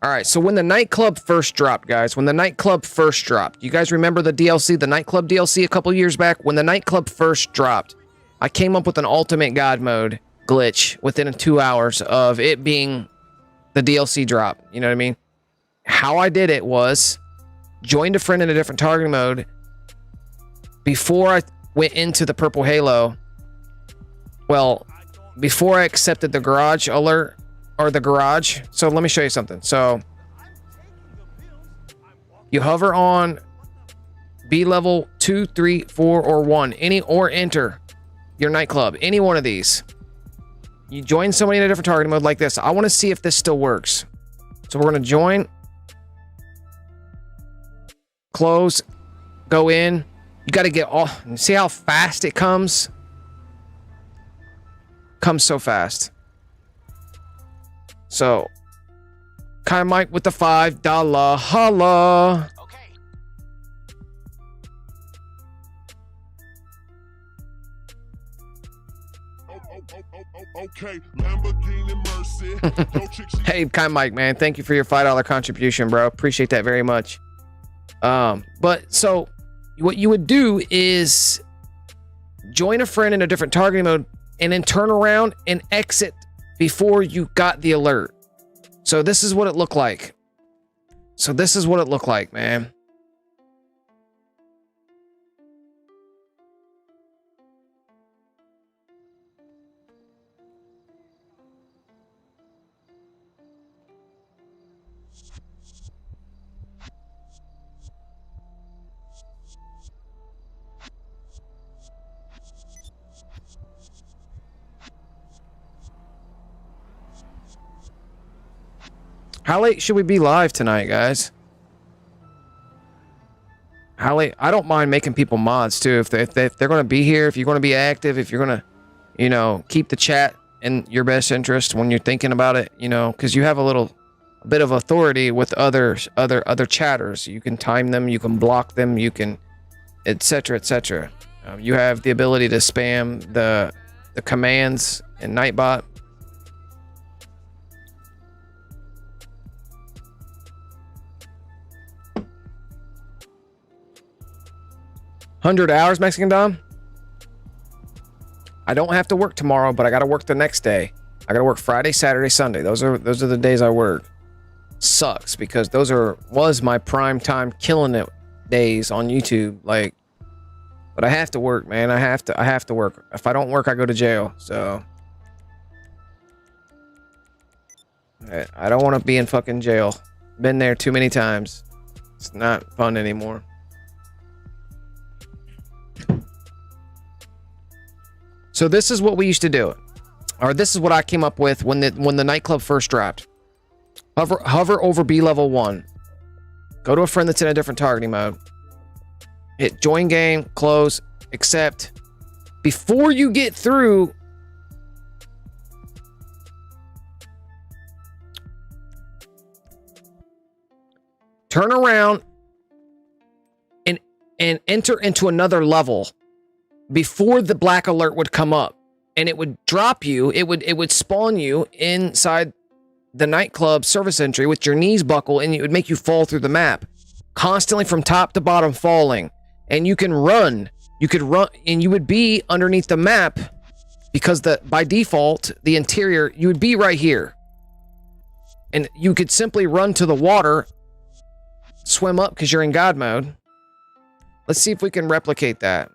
[SPEAKER 2] All right, so when the Nightclub first dropped, guys, when the Nightclub first dropped, you guys remember the DLC, the Nightclub DLC a couple years back? When the Nightclub first dropped, I came up with an ultimate God mode glitch within 2 hours of it being the DLC drop. You know what I mean? How I did it was joined a friend in a different targeting mode before I went into the purple halo. Well, before I accepted the garage alert or the garage. So let me show you something. So you hover on B level 2, 3, 4, or 1, any, or enter your Nightclub, any one of these. You join somebody in a different targeting mode like this. I want to see if this still works. So we're going to join, close, go in. You got to get all, see how fast it comes? Comes so fast. So, Kai Mike with the $5 holla.
[SPEAKER 6] Okay.
[SPEAKER 8] Okay, Lamborghini Mercy. No chick, she
[SPEAKER 2] Hey, Kai Mike, man, thank you for your $5 contribution, bro. Appreciate that very much. But so what you would do is join a friend in a different targeting mode and then turn around and exit before you got the alert. So this is what it looked like. So this is what it looked like, man. How late should we be live tonight, guys? How late? I don't mind making people mods too. If they're going to be here, if you're going to be active, if you're going to, you know, keep the chat in your best interest when you're thinking about it, you know, because you have a bit of authority with other chatters. You can time them, you can block them, you can, etc., etc. You have the ability to spam the commands in Nightbot. $100 Mexican Dom. I don't have to work tomorrow, but I got to work the next day. I got to work Friday, Saturday, Sunday. Those are the days I work. Sucks because was my prime time killing it days on YouTube. Like, but I have to work, man. I have to work. If I don't work, I go to jail. So I don't want to be in fucking jail. Been there too many times. It's not fun anymore. So this is what we used to do, or this is what I came up with when the Nightclub first dropped. Hover over B level 1. Go to a friend that's in a different targeting mode. Hit join game, close, accept. Before you get through, turn around and enter into another level. Before the black alert would come up, and it would drop you, it would spawn you inside the Nightclub service entry with your knees buckle, and it would make you fall through the map, constantly from top to bottom falling. And you can run, and you would be underneath the map because by default, the interior, you would be right here. And you could simply run to the water, swim up because you're in God mode. Let's see if we can replicate that.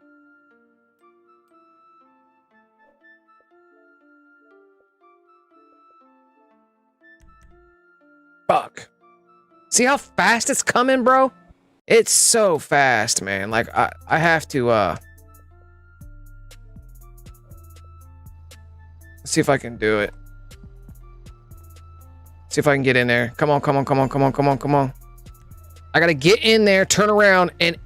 [SPEAKER 2] Fuck. See how fast it's coming, bro? It's so fast, man. Like I have to see if I can do it. See if I can get in there. Come on, come on, come on, come on, come on, come on. I gotta get in there, turn around, and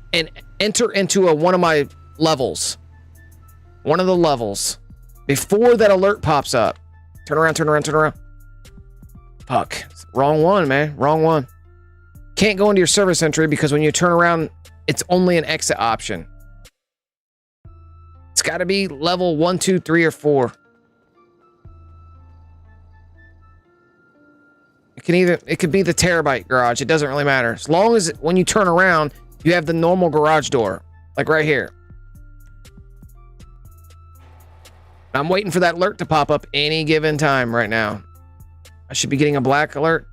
[SPEAKER 2] enter into one of my levels. One of the levels. Before that alert pops up. Turn around, turn around, turn around. Fuck. Wrong one, man. Wrong one. Can't go into your service entry because when you turn around, it's only an exit option. It's gotta be level 1, 2, 3, or 4. It could be the terabyte garage. It doesn't really matter. As long as when you turn around, you have the normal garage door. Like right here. I'm waiting for that alert to pop up any given time right now. I should be getting a black alert.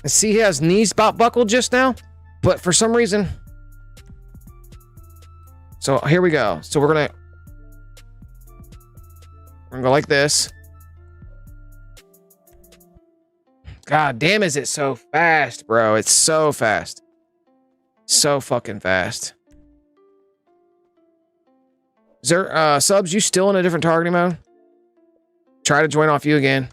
[SPEAKER 2] I see he has knees buckled just now, but for some reason. So here we go. So we're gonna go like this. God damn, is it so fast, bro? It's so fast. So fucking fast. Is there, Subs, you still in a different targeting mode? Try to join off you again.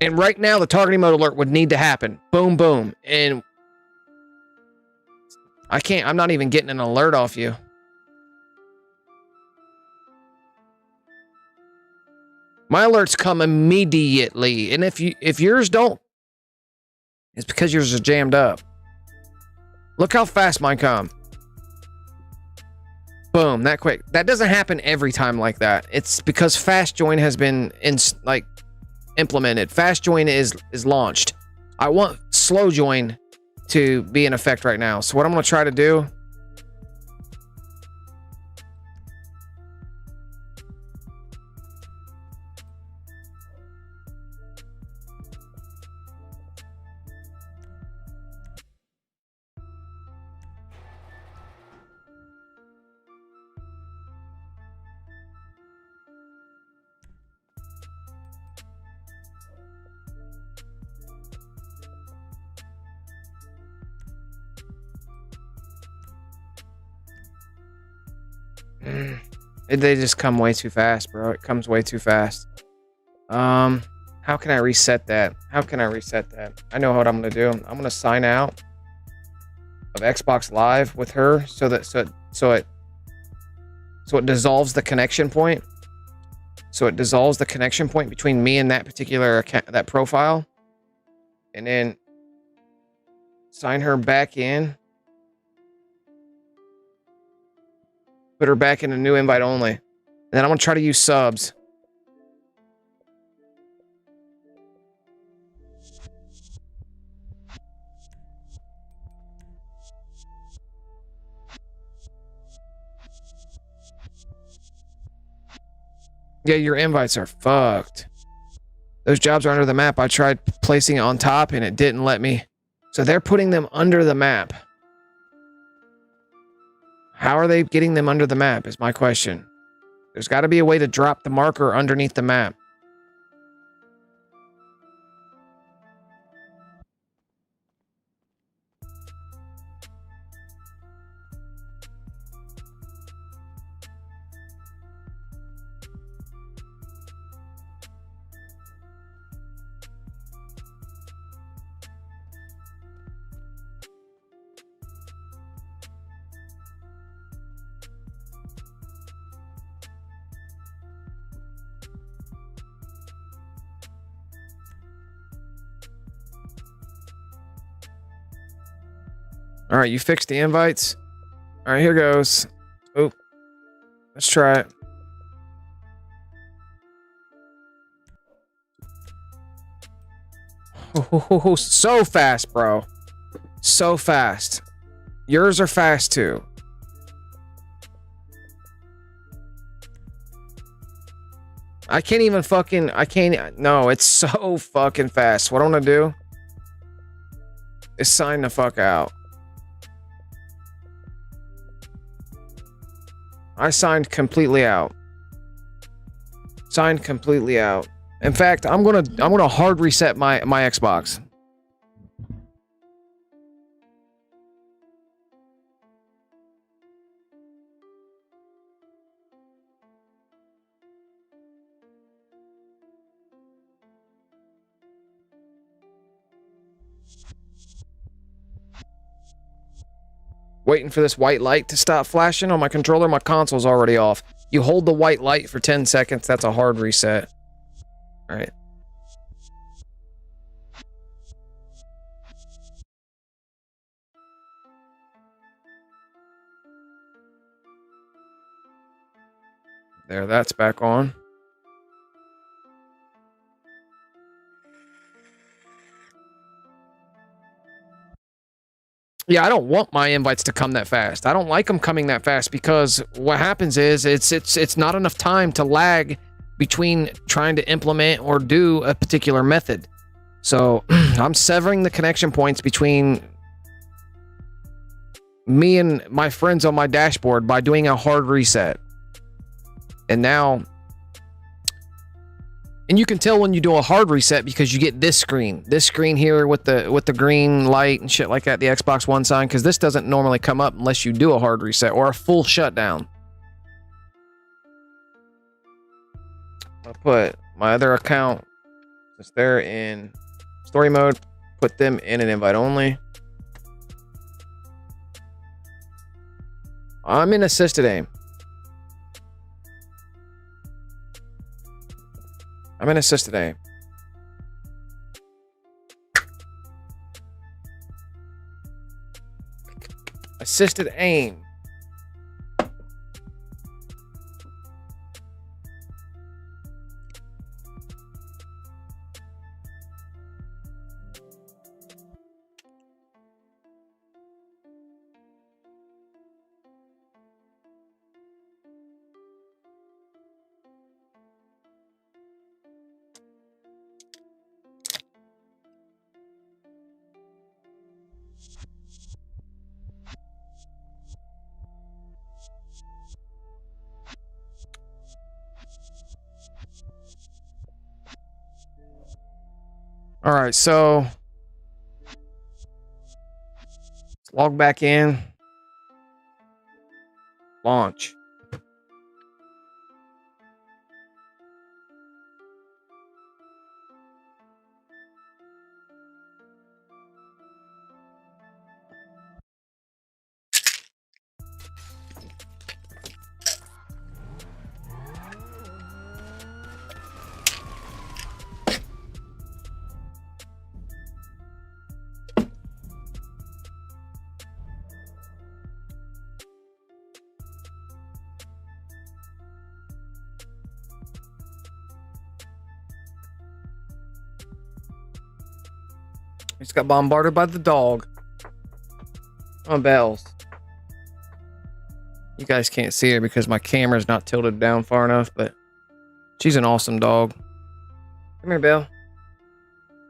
[SPEAKER 2] And right now, the targeting mode alert would need to happen. Boom, boom. And I can't, I'm not even getting an alert off you. My alerts come immediately. And if yours don't, it's because yours is jammed up. Look how fast mine come. Boom, that quick. That doesn't happen every time like that. It's because fast join has been implemented. Fast join is launched. I want slow join to be in effect right now. So what I'm going to try to do, they just come way too fast, bro. It comes way too fast. How can I reset that? How can I reset that? I know what I'm gonna do. I'm gonna sign out of Xbox Live with her so it dissolves the connection point. So it dissolves the connection point between me and that particular account, that profile, and then sign her back in. Put her back in a new invite only. And then I'm going to try to use subs. Yeah, your invites are fucked. Those jobs are under the map. I tried placing it on top and it didn't let me. So they're putting them under the map. How are they getting them under the map is my question. There's got to be a way to drop the marker underneath the map. All right, you fixed the invites. All right, here goes. Oh, let's try it. Oh, so fast, bro. So fast. Yours are fast too. I can't even fucking, I can't, no, it's so fucking fast. What I'm gonna do is sign the fuck out. I signed completely out. Signed completely out. In fact, I'm gonna hard reset my Xbox. Waiting for this white light to stop flashing on my controller. My console's already off. You hold the white light for 10 seconds. That's a hard reset. All right. There, that's back on. Yeah, I don't want my invites to come that fast. I don't like them coming that fast because what happens is it's not enough time to lag between trying to implement or do a particular method. So I'm severing the connection points between me and my friends on my dashboard by doing a hard reset. And now, and you can tell when you do a hard reset because you get this screen here with the green light and shit like that, the Xbox One sign, because this doesn't normally come up unless you do a hard reset or a full shutdown. I'll put my other account, since they're in story mode, put them in an invite only. I'm in assisted aim. I'm in assisted aim. Assisted aim. All right, so let's log back in. Launch. I just got bombarded by the dog. Oh, Bells. You guys can't see her because my camera's not tilted down far enough, but she's an awesome dog. Come here, Belle.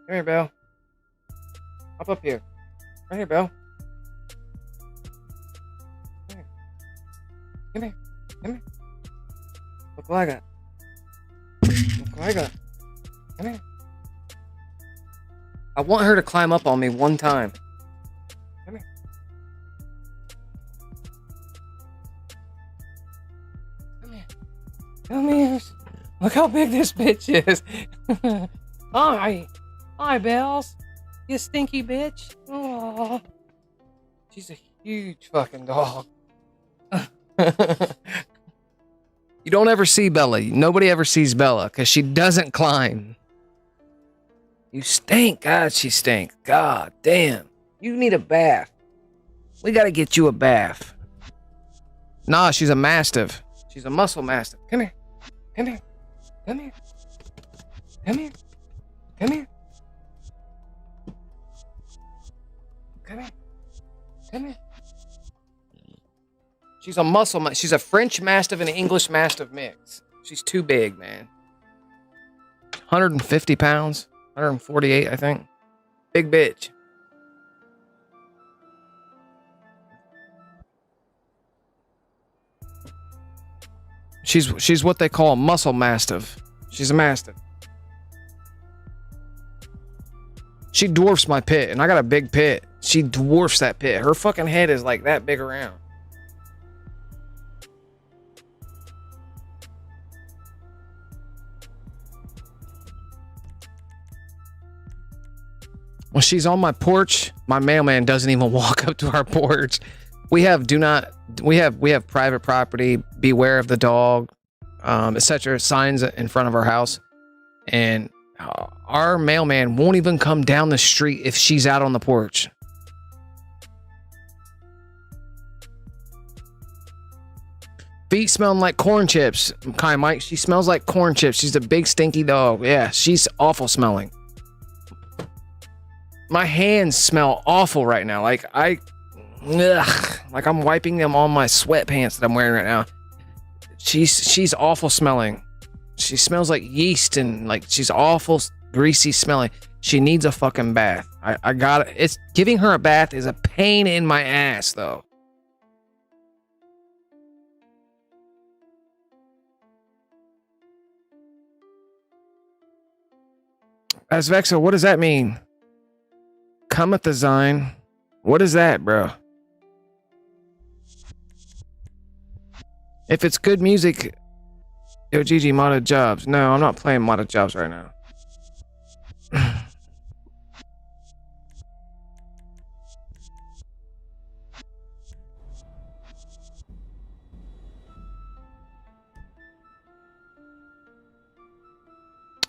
[SPEAKER 2] Come here, Belle. Hop up here. Right here, Belle. Come here. Come here. Come here. Look what I got. Look what I got. Come here. I want her to climb up on me one time. Come here. Come here. Come here. Look how big this bitch is. Hi. Hi, Bells. You stinky bitch. Oh. She's a huge fucking dog. You don't ever see Bella. Nobody ever sees Bella because she doesn't climb. You stink. God, she stinks. God damn. You need a bath. We gotta get you a bath. Nah, she's a mastiff. She's a muscle mastiff. Come here. Come here. Come here. Come here. Come here. Come here. Come here. She's a muscle. She's a French mastiff and an English mastiff mix. She's too big, man. 150 pounds, 148, I think. Big bitch. She's what they call a muscle mastiff. She's a mastiff. She dwarfs my pit, and I got a big pit. She dwarfs that pit. Her fucking head is like that big around. When she's on my porch, my mailman doesn't even walk up to our porch. We have private property, beware of the dog, etc. signs in front of our house. And our mailman won't even come down the street if she's out on the porch. Feet smelling like corn chips. Kai Mike, she smells like corn chips. She's a big stinky dog. Yeah, she's awful smelling. My hands smell awful right now. Like I'm wiping them on my sweatpants that I'm wearing right now. She's awful smelling. She smells like yeast and like she's awful greasy smelling. She needs a fucking bath. I got it. It's giving her a bath is a pain in my ass though. Asvexa, what does that mean? Cometh design. What is that, bro? If it's good music, yo, GG, modded jobs. No, I'm not playing modded jobs right now.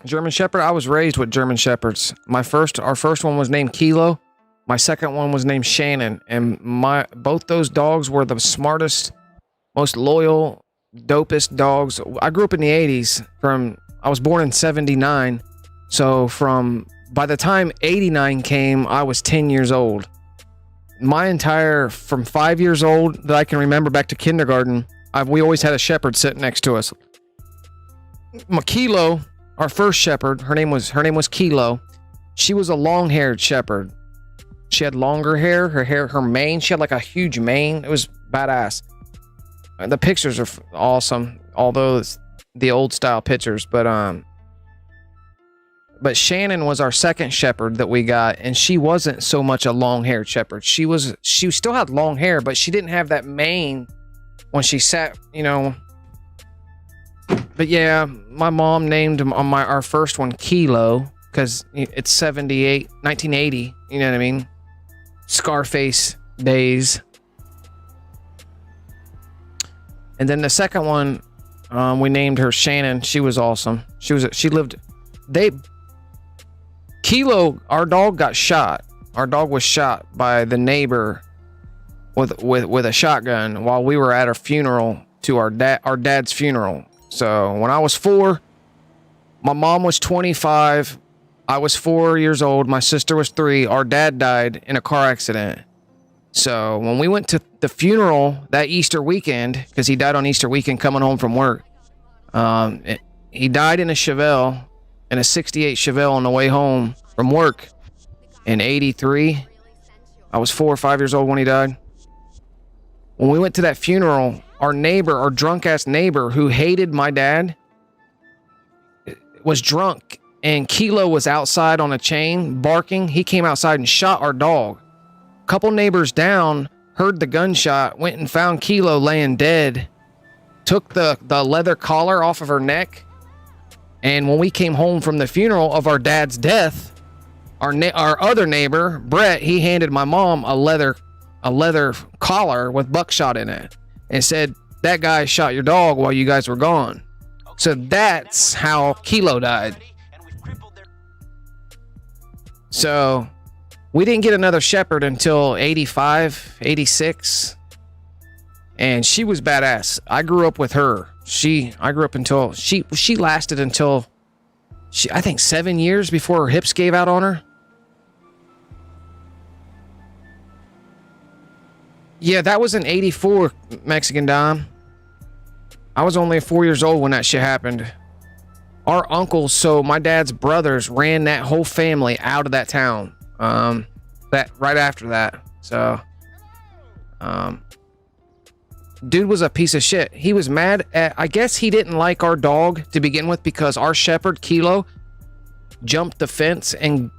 [SPEAKER 2] German Shepherd. I was raised with German Shepherds. Our first one was named Kilo. My second one was named Shannon, and both those dogs were the smartest, most loyal, dopest dogs. I grew up in the 80s. I was born in 79. So by the time 89 came, I was 10 years old. From 5 years old that I can remember back to kindergarten, we always had a shepherd sitting next to us. Kilo, our first shepherd, her name was Kilo. She was a long-haired shepherd. She had longer hair. Her mane, she had like a huge mane. It was badass. The pictures are awesome, although it's the old style pictures. But Shannon was our second shepherd that we got, and she wasn't so much a long-haired shepherd. She still had long hair, but she didn't have that mane when she sat, you know. But yeah, my mom named our first one Kilo because it's 1980. You know what I mean? Scarface days. And then the second one, we named her Shannon. She was awesome. Kilo, our dog got shot. Our dog was shot by the neighbor with a shotgun while we were at a funeral to our dad's funeral. So when I was 4, my mom was 25. I was 4 years old. My sister was 3. Our dad died in a car accident. So when we went to the funeral that Easter weekend, because he died on Easter weekend coming home from work, he died in a Chevelle, in a 68 Chevelle on the way home from work in 83. I was 4 or 5 years old when he died. When we went to that funeral, our drunk ass neighbor who hated my dad was drunk, and Kilo was outside on a chain barking. He came outside and shot our dog. A couple neighbors down heard the gunshot, went and found Kilo laying dead, took the leather collar off of her neck. And when we came home from the funeral of our dad's death, our other neighbor, Brett, he handed my mom a leather collar with buckshot in it and said, "That guy shot your dog while you guys were gone." So that's how Kilo died. So we didn't get another shepherd until 85, 86. And she was badass. I grew up with her. I grew up until she lasted until I think 7 years before her hips gave out on her. Yeah, that was in 84, Mexican Dom. I was only 4 years old when that shit happened. our uncles, so my dad's brothers ran that whole family out of that town. That right after that. So, dude was a piece of shit. He was mad at, I guess he didn't like our dog to begin with because our shepherd Kilo jumped the fence and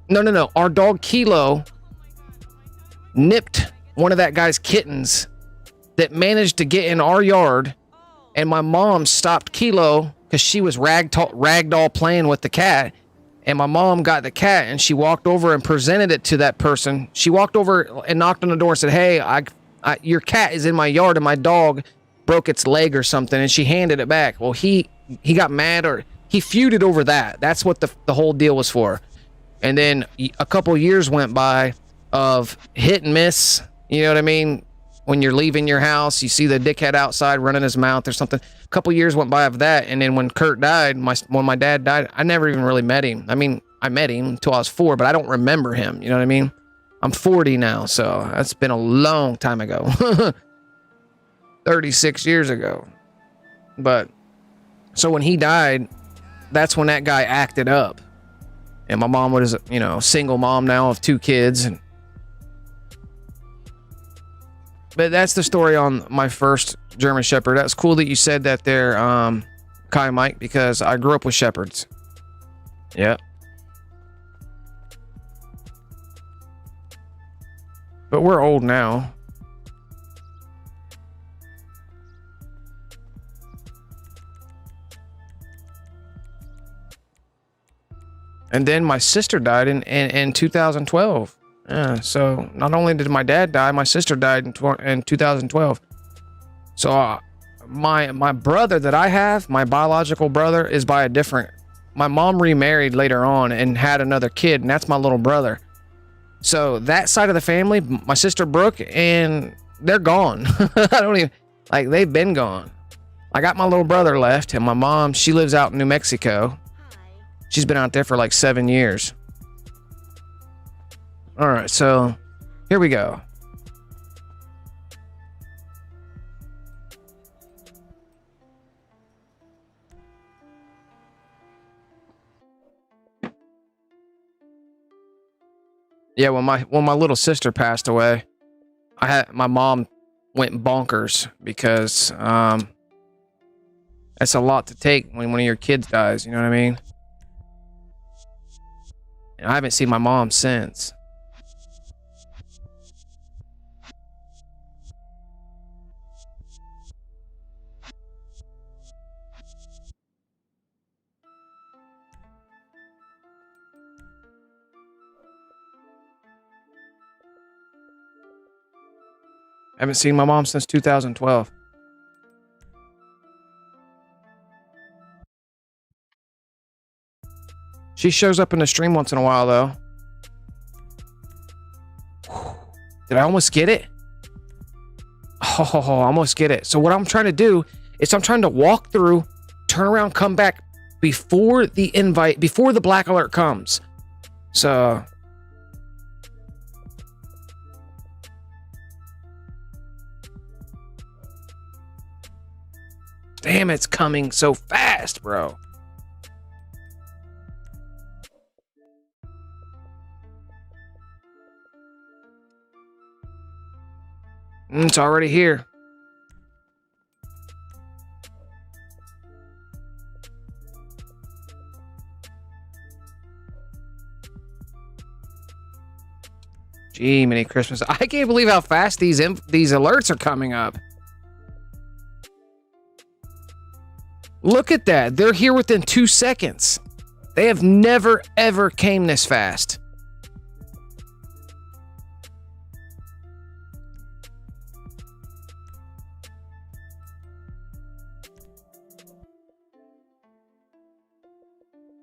[SPEAKER 2] no, our dog Kilo nipped one of that guy's kittens that managed to get in our yard, and my mom stopped Kilo because she was ragdoll playing with the cat, and my mom got the cat and she walked over and presented it to that person. She walked over and knocked on the door and said, hey, your cat is in my yard and my dog broke its leg or something, and she handed it back. Well, he got mad, or he feuded over that. That's what the whole deal was for. And then a couple years went by of hit and miss. You know what I mean? When you're leaving your house, you see the dickhead outside running his mouth or something. A couple years went by of that, and then when Kurt died, when my dad died, I never even really met him. I mean, I met him until I was 4, but I don't remember him. You know what I mean? I'm 40 now, so that's been a long time ago. 36 years ago. But, so when he died, that's when that guy acted up. And my mom was, you know, single mom now of 2 kids. But that's the story on my first German Shepherd. That's cool that you said that there, Kai Mike, because I grew up with Shepherds. Yeah. But we're old now. And then my sister died in 2012. Yeah, so not only did my dad die, my sister died in 2012. So my brother that I have, my biological brother, is by a different... My mom remarried later on and had another kid, and that's my little brother. So that side of the family, my sister Brooke, and they're gone. I don't even... Like, they've been gone. I got my little brother left, and my mom, she lives out in New Mexico. She's been out there for like 7 years. All right, so here we go. Yeah, when my little sister passed away, my mom went bonkers because that's a lot to take when one of your kids dies, you know what I mean? And I haven't seen my mom since. I haven't seen my mom since 2012. She shows up in the stream once in a while, though. Did I almost get it? Oh, I almost get it. So what I'm trying to do is I'm trying to walk through, turn around, come back before the invite, before the black alert comes. So... Damn, it's coming so fast, bro. It's already here. Gee, many Christmas. I can't believe how fast these alerts are coming up. Look at that. They're here within 2 seconds. They have never, ever came this fast.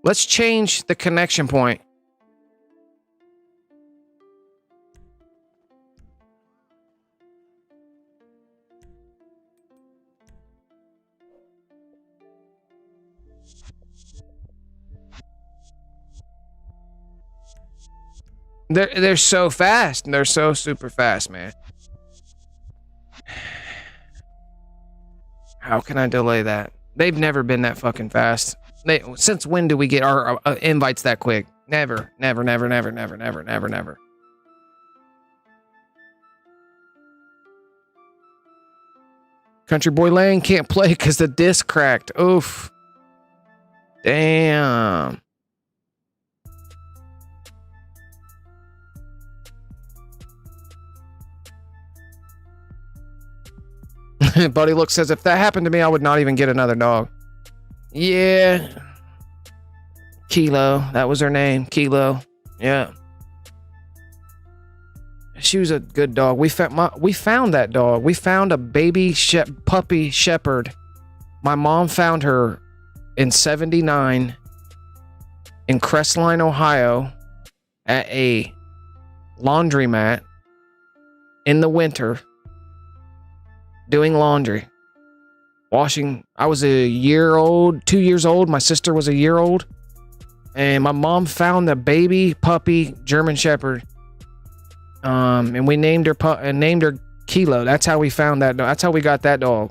[SPEAKER 2] Let's change the connection point. They're so fast. They're so super fast, man. How can I delay that? They've never been that fucking fast. Since when do we get our invites that quick? Never, never, never, never, never, never, never, never. Country Boy Lane can't play because the disc cracked. Oof. Damn. Buddy Look says, if that happened to me, I would not even get another dog. Yeah. Kilo. That was her name. Kilo. Yeah. She was a good dog. We found that dog. We found a baby puppy shepherd. My mom found her in '79 in Crestline, Ohio, at a laundromat in the winter, doing laundry, washing. I was a year old, 2 years old. My sister was a year old, and my mom found the baby puppy German Shepherd. And we named her Kilo. That's how we found that dog. That's how we got that dog.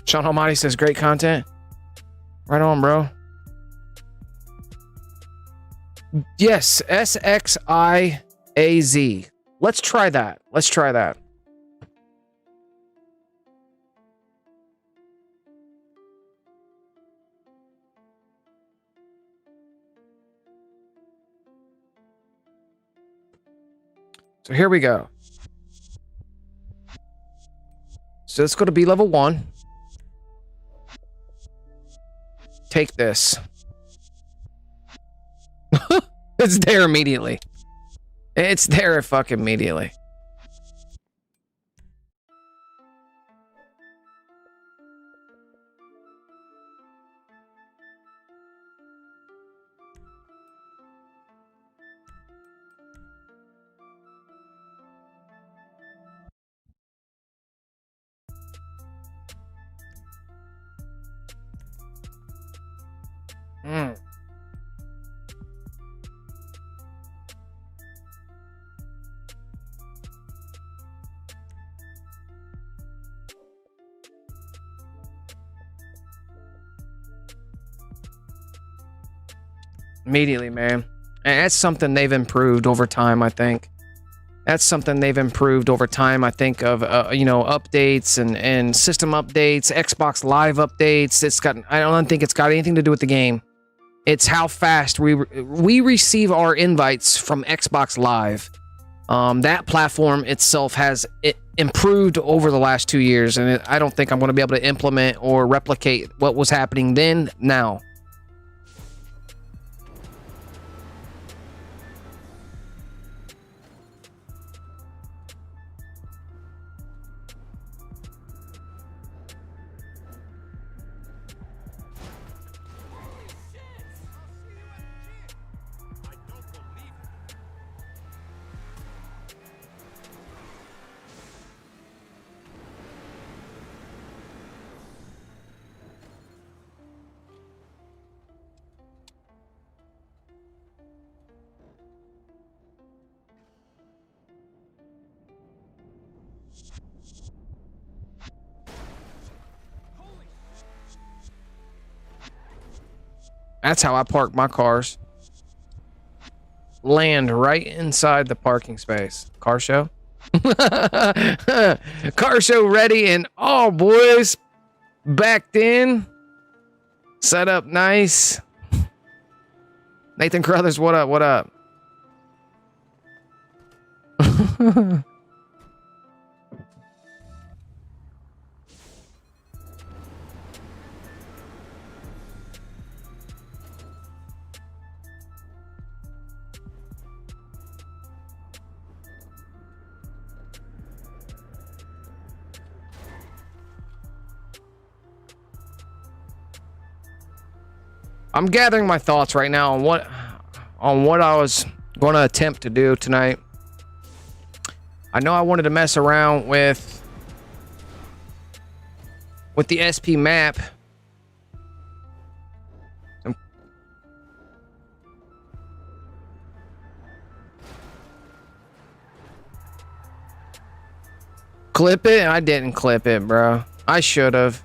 [SPEAKER 2] Sean Almighty says, great content. Right on, bro. Yes, SXIAZ. Let's try that. Let's try that. So here we go. So let's go to B level 1. Take this. It's there immediately. It's there fucking immediately. Immediately, man. And that's something they've improved over time, I think. That's something they've improved over time, I think, of, updates and system updates, Xbox Live updates. I don't think it's got anything to do with the game. It's how fast we receive our invites from Xbox Live. That platform itself has improved over the last 2 years, and I don't think I'm going to be able to implement or replicate what was happening then now. That's how I park my cars. Land right inside the parking space. Car show? Car show ready and all, boys. Backed in. Set up nice. Nathan Crothers, what up? What up? I'm gathering my thoughts right now on what I was going to attempt to do tonight. I know I wanted to mess around with the SP map. clip it? I didn't clip it, bro. I should have.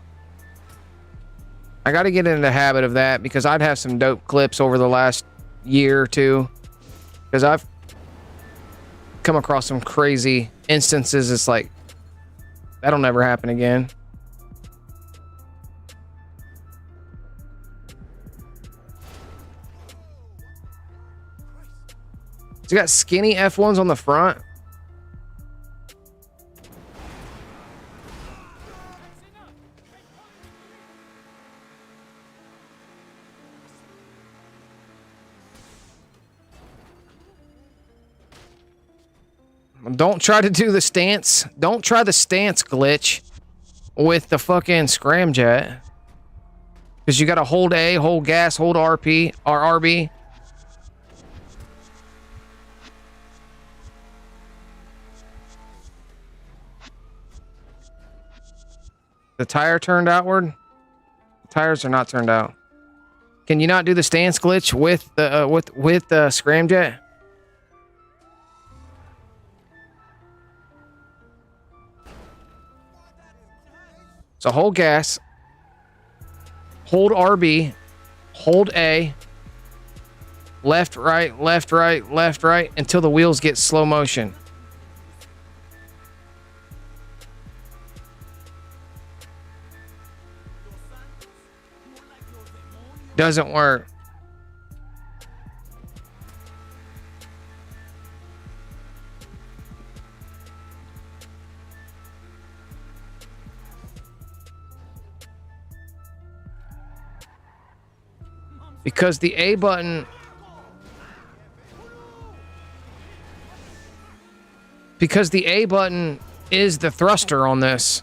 [SPEAKER 2] I got to get into the habit of that because I'd have some dope clips over the last year or two. Because I've come across some crazy instances. It's like, that'll never happen again. So you got skinny F1s on the front. Don't try to do the stance. Don't try the stance glitch with the fucking scramjet. Because you got to hold A, hold gas, hold RP or RB. The tire turned outward. The tires are not turned out. Can you not do the stance glitch with the with the scramjet? So hold gas, hold RB, hold A, left, right, left, right, left, right, until the wheels get slow motion. Doesn't work. Because the A button... Because the A button is the thruster on this.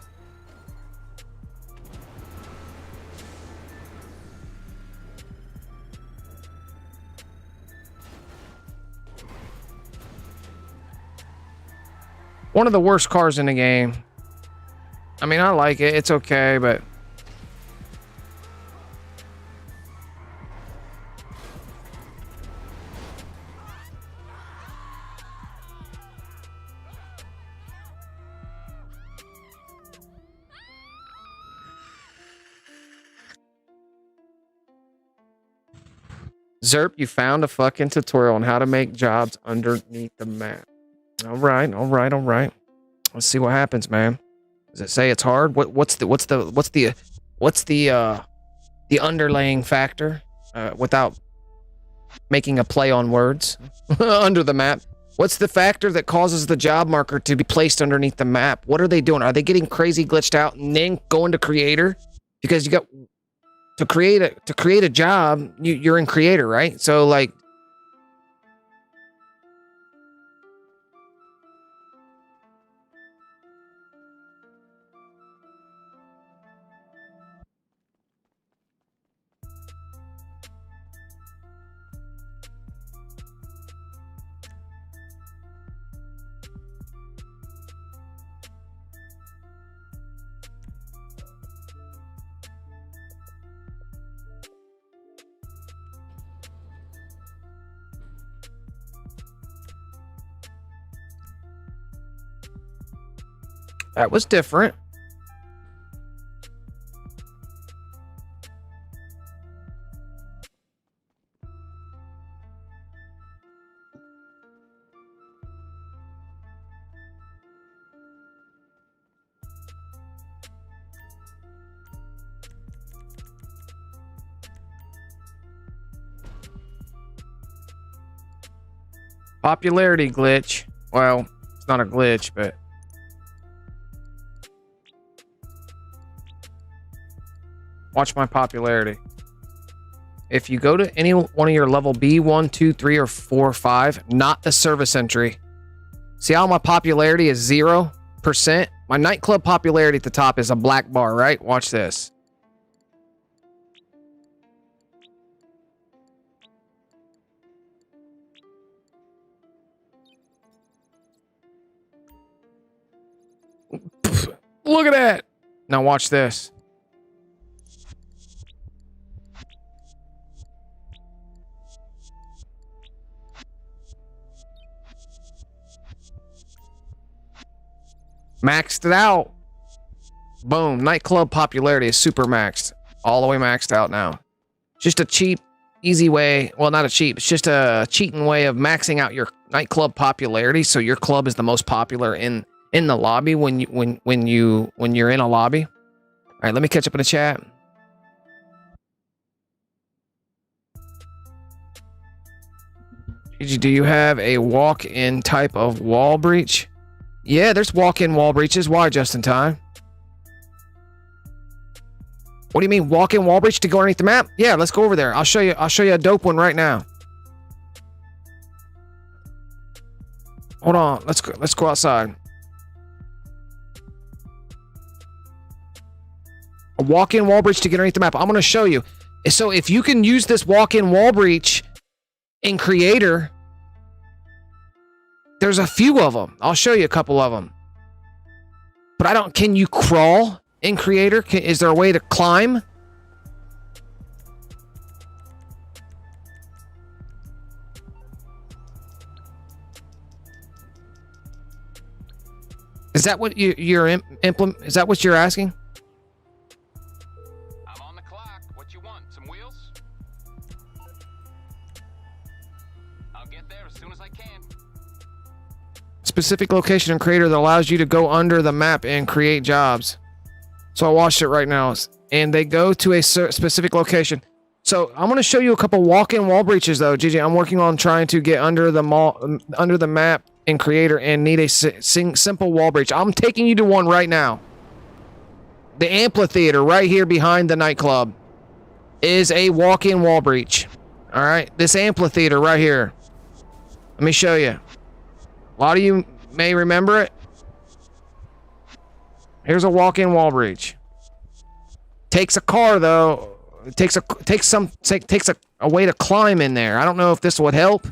[SPEAKER 2] One of the worst cars in the game. I mean, I like it. It's okay, but... Zerp, you found a fucking tutorial on how to make jobs underneath the map. All right. Let's see what happens, man. Does it say it's hard? What's the underlaying factor without making a play on words under the map? What's the factor that causes the job marker to be placed underneath the map? What are they doing? Are they getting crazy glitched out and then going to creator? Because you got to create a job, you're in creator, right? So like, that was different. Popularity glitch. Well, it's not a glitch, but watch my popularity. If you go to any one of your level B, 1, 2, 3, or 4, 5, not the service entry. See how my popularity is 0%? My nightclub popularity at the top is a black bar, right? Watch this. Look at that. Now watch this. Maxed it out. Boom. Nightclub popularity is super maxed. All the way maxed out now. Just a cheap, easy way. Well, not a cheap. It's just a cheating way of maxing out your nightclub popularity, so your club is the most popular in the lobby when you're in a lobby. All right, let me catch up in the chat. Do you have a walk-in type of wall breach? Yeah, there's walk-in wall breaches. Why, just in time? What do you mean, walk-in wall breach to go underneath the map? Yeah, let's go over there. I'll show you a dope one right now. Hold on. Let's go outside. A walk-in wall breach to get underneath the map. I'm going to show you. So if you can use this walk-in wall breach in Creator, there's a few of them. I'll show you a couple of them. But can you crawl in Creator? Is there a way to climb? Is that what you're implement? Is that what you're asking?
[SPEAKER 4] I'm on the clock. What you want? Some wheels? I'll get there as soon as I can.
[SPEAKER 2] Specific location in Creator that allows you to go under the map and create jobs. So I watched it right now, and they go to a specific location. So I'm going to show you a couple walk-in wall breaches, though, GG. I'm working on trying to get under the map in Creator and need a simple wall breach. I'm taking you to one right now. The amphitheater right here behind the nightclub is a walk-in wall breach. All right, this amphitheater right here. Let me show you. A lot of you may remember it. Here's a walk-in wall breach. Takes a car though. It takes a way to climb in there. I don't know if this would help,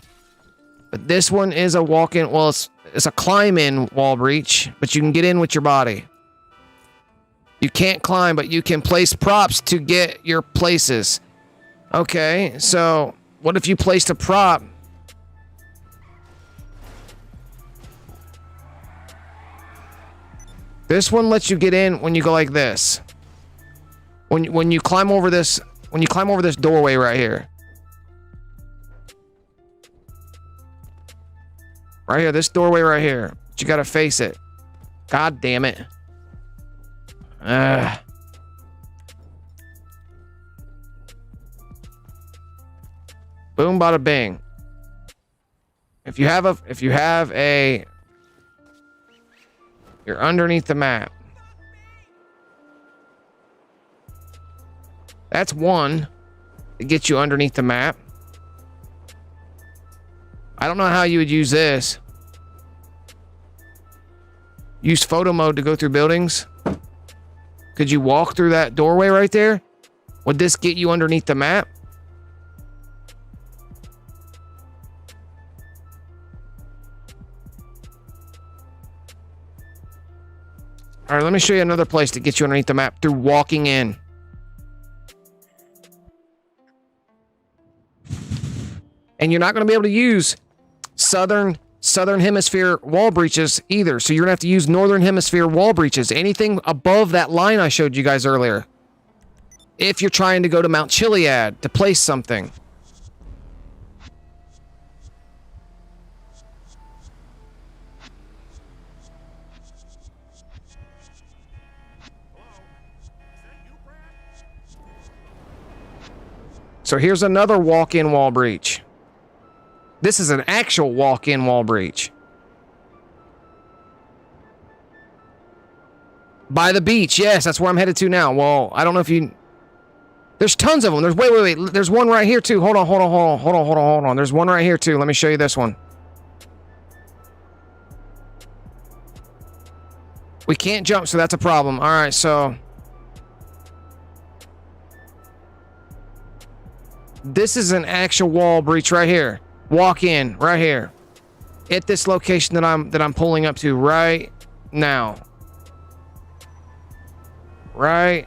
[SPEAKER 2] but this one is a walk-in. Well, it's a climb-in wall breach, but you can get in with your body. You can't climb, but you can place props to get your places. Okay, so what if you placed a prop? This one lets you get in when you go like this. When you climb over this, doorway right here. Right here, this doorway right here. But you gotta face it. God damn it. Boom, bada bing. If you have a you're underneath the map. That's one to get you underneath the map. I don't know how you would use this. Use photo mode to go through buildings. Could you walk through that doorway right there? Would this get you underneath the map? All right, let me show you another place to get you underneath the map through walking in. And you're not going to be able to use southern hemisphere wall breaches either. So you're going to have to use northern hemisphere wall breaches. Anything above that line I showed you guys earlier. If you're trying to go to Mount Chiliad to place something. So here's another walk-in wall breach. This is an actual walk-in wall breach. By the beach, yes, that's where I'm headed to now. Well, I don't know if you... There's tons of them. There's wait. There's one right here too. Hold on. There's one right here too. Let me show you this one. We can't jump, so that's a problem. All right, so... This is an actual wall breach right here. Walk in right here. At this location that I'm pulling up to right now. Right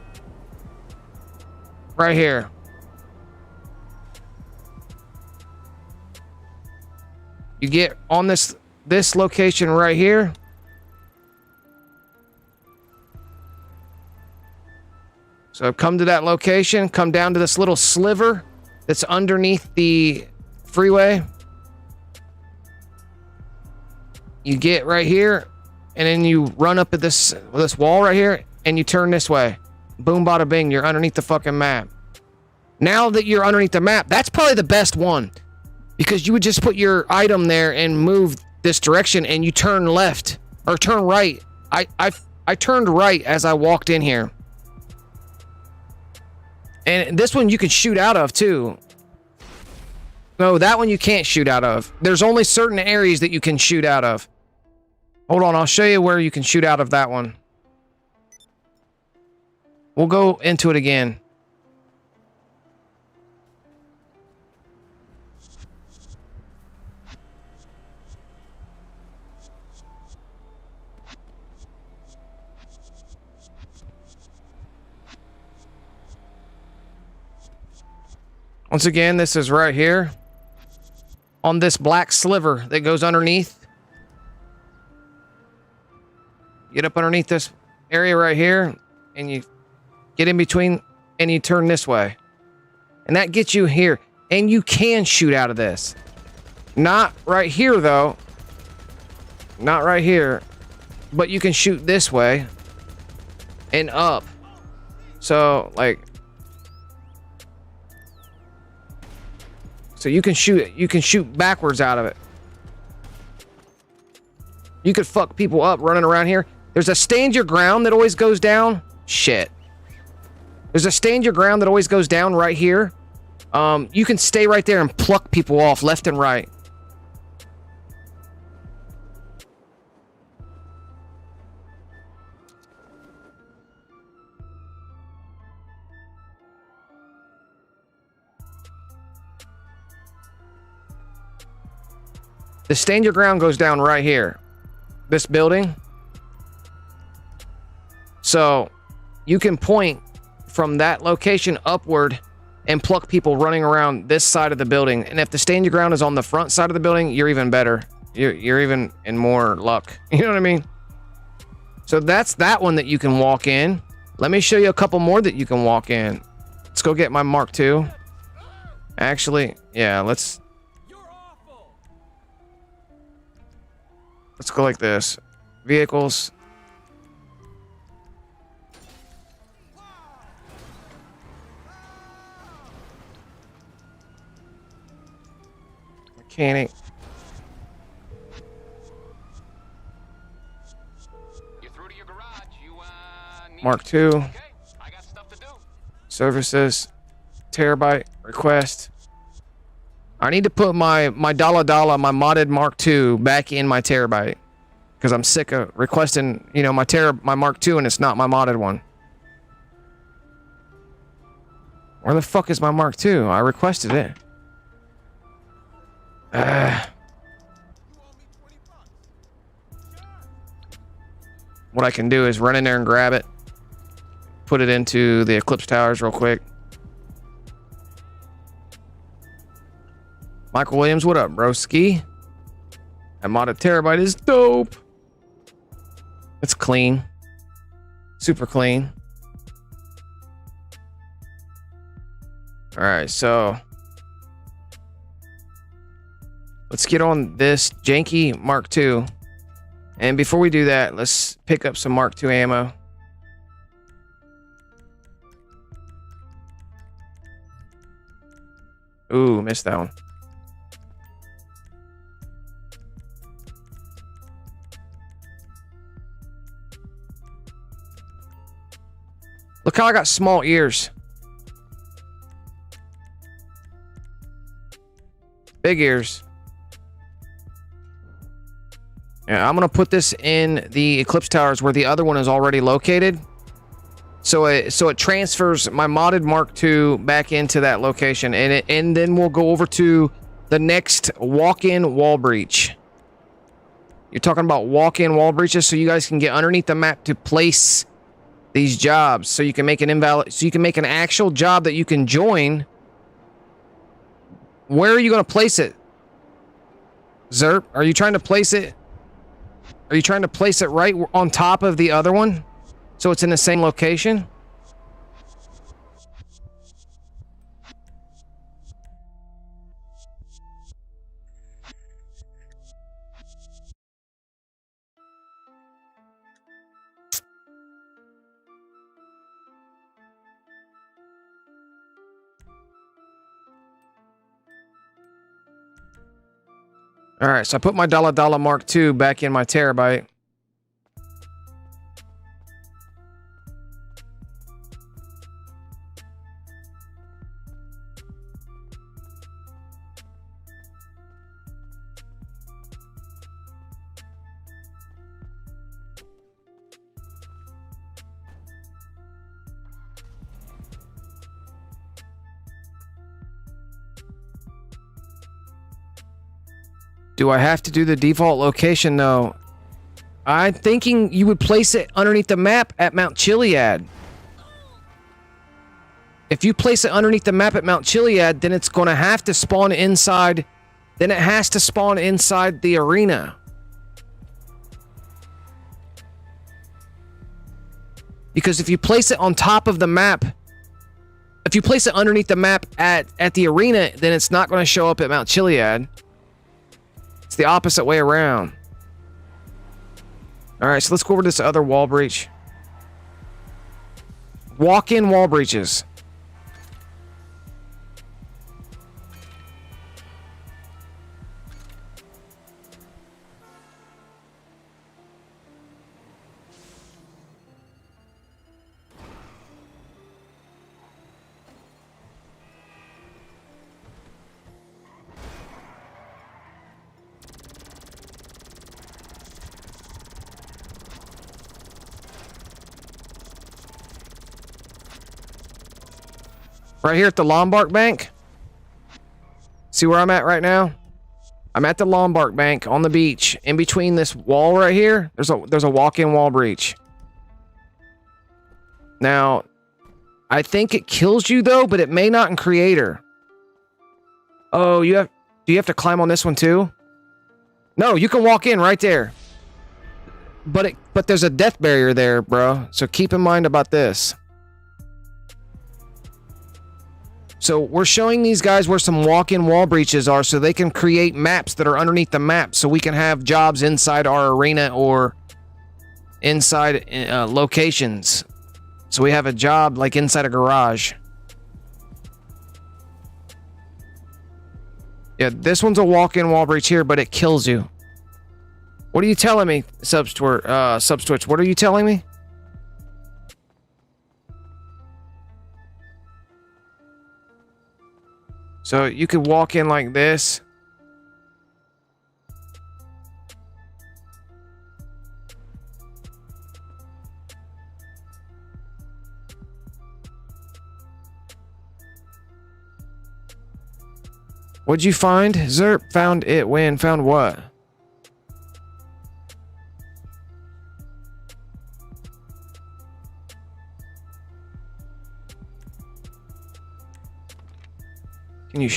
[SPEAKER 2] here. You get on this location right here. So come to that location, come down to this little sliver that's underneath the freeway. You get right here, and then you run up at this wall right here, and you turn this way. Boom, bada bing, you're underneath the fucking map. Now that you're underneath the map, that's probably the best one. Because you would just put your item there and move this direction, and you turn left, or turn right. I turned right as I walked in here. And this one you can shoot out of, too. No, that one you can't shoot out of. There's only certain areas that you can shoot out of. Hold on, I'll show you where you can shoot out of that one. We'll go into it again. Once again, this is right here on this black sliver that goes underneath. Get up underneath this area right here, and you get in between, and you turn this way. And that gets you here, and you can shoot out of this. Not right here, though. Not right here. But you can shoot this way and up. So, like... So you can shoot backwards out of it. You could fuck people up running around here. There's a stand your ground that always goes down. Shit. There's a stand your ground that always goes down right here. You can stay right there and pluck people off left and right. The stand your ground goes down right here. This building. So you can point from that location upward and pluck people running around this side of the building. And if the stand your ground is on the front side of the building, you're even better. You're even in more luck. You know what I mean? So that's that one that you can walk in. Let me show you a couple more that you can walk in. Let's go get my Mark II. Actually, yeah, let's go like this. Vehicles. Mechanic.
[SPEAKER 3] You're through to your garage. You
[SPEAKER 2] Mark II.
[SPEAKER 3] Okay, I got stuff to do.
[SPEAKER 2] Services. Terabyte. Request. I need to put my dollar my modded Mark II back in my Terabyte, because I'm sick of requesting, you know, my Mark II and it's not my modded one. Where the fuck is my Mark II? I requested it. What I can do is run in there and grab it, put it into the Eclipse Towers real quick. Michael Williams, what up, broski? That modded Terabyte is dope. It's clean. Super clean. Alright, so let's get on this janky Mark II. And before we do that, let's pick up some Mark II ammo. Ooh, missed that one. Look how I got small ears. Big ears. Yeah, I'm gonna put this in the Eclipse Towers where the other one is already located. So it transfers my modded Mark II back into that location, and then we'll go over to the next walk-in wall breach. You're talking about walk-in wall breaches, so you guys can get underneath the map to place these jobs, so you can make an actual job that you can join. Where are you going to place it? Zerp, are you trying to place it? Are you trying to place it right on top of the other one, so it's in the same location? All right, so I put my $dollar Mark II back in my terabyte. Do I have to do the default location? No. I'm thinking you would place it underneath the map at Mount Chiliad. If you place it underneath the map at Mount Chiliad, then it's going to have to spawn inside. Then it has to spawn inside the arena. Because if you place it on top of the map, if you place it underneath the map at the arena, then it's not going to show up at Mount Chiliad. It's the opposite way around. All right, so let's go over to this other wall breach. Walk-in wall breaches. Right here at the Lombard Bank. See where I'm at right now? I'm at the Lombard Bank on the beach. In between this wall right here, there's a walk-in wall breach. Now, I think it kills you though, but it may not in creator. Oh, do you have to climb on this one too? No, you can walk in right there. But there's a death barrier there, bro. So keep in mind about this. So we're showing these guys where some walk-in wall breaches are so they can create maps that are underneath the map so we can have jobs inside our arena or inside locations. So we have a job like inside a garage. Yeah, this one's a walk-in wall breach here, but it kills you. What are you telling me, Substwitch? What are you telling me? So you could walk in like this. What'd you find? Zerp found it when? Found what? Can you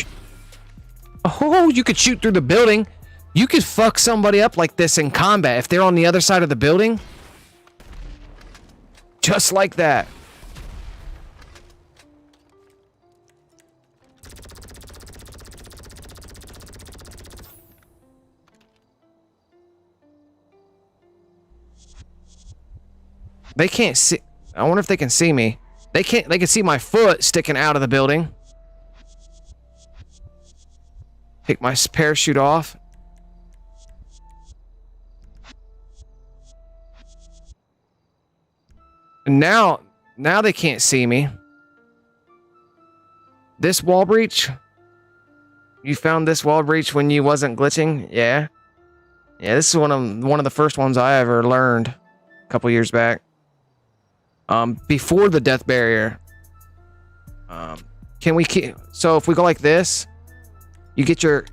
[SPEAKER 2] Oh, you could shoot through the building. You could fuck somebody up like this in combat if they're on the other side of the building. Just like that. They can't see. I wonder if they can see me. They can't. They can see my foot sticking out of the building. Take my parachute off. And now they can't see me. This wall breach. You found this wall breach when you wasn't glitching? Yeah. Yeah, this is one of the first ones I ever learned a couple years back. Before the death barrier. So if we go like this, you get your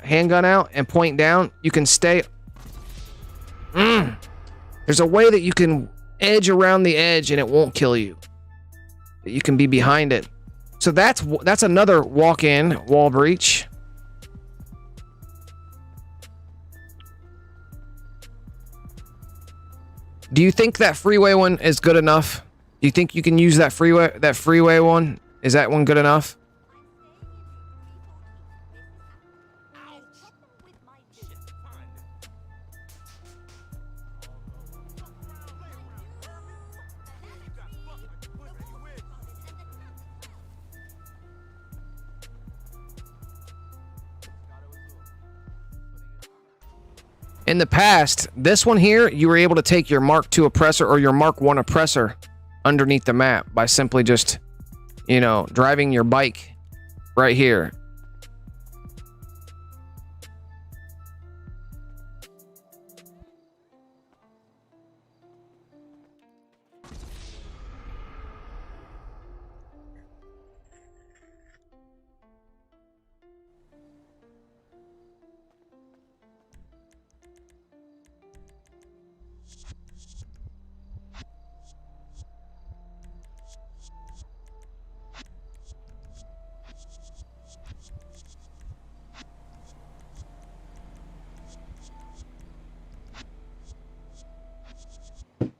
[SPEAKER 2] handgun out and point down. You can stay. There's a way that you can edge around the edge and it won't kill you. You can be behind it. So that's another walk-in wall breach. Do you think that freeway one is good enough? Do you think you can use that freeway one? Is that one good enough? In the past, this one here, you were able to take your Mark II oppressor or your Mark I oppressor underneath the map by simply just, you know, driving your bike right here.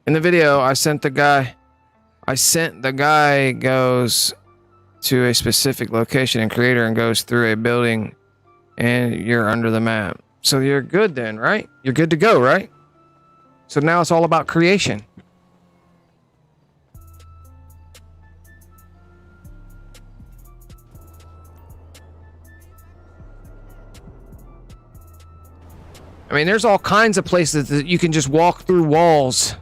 [SPEAKER 2] In the video, I sent the guy goes to a specific location in Creator and goes through a building and you're under the map. So you're good then, right? You're good to go, right? So now it's all about creation. I mean, there's all kinds of places that you can just walk through walls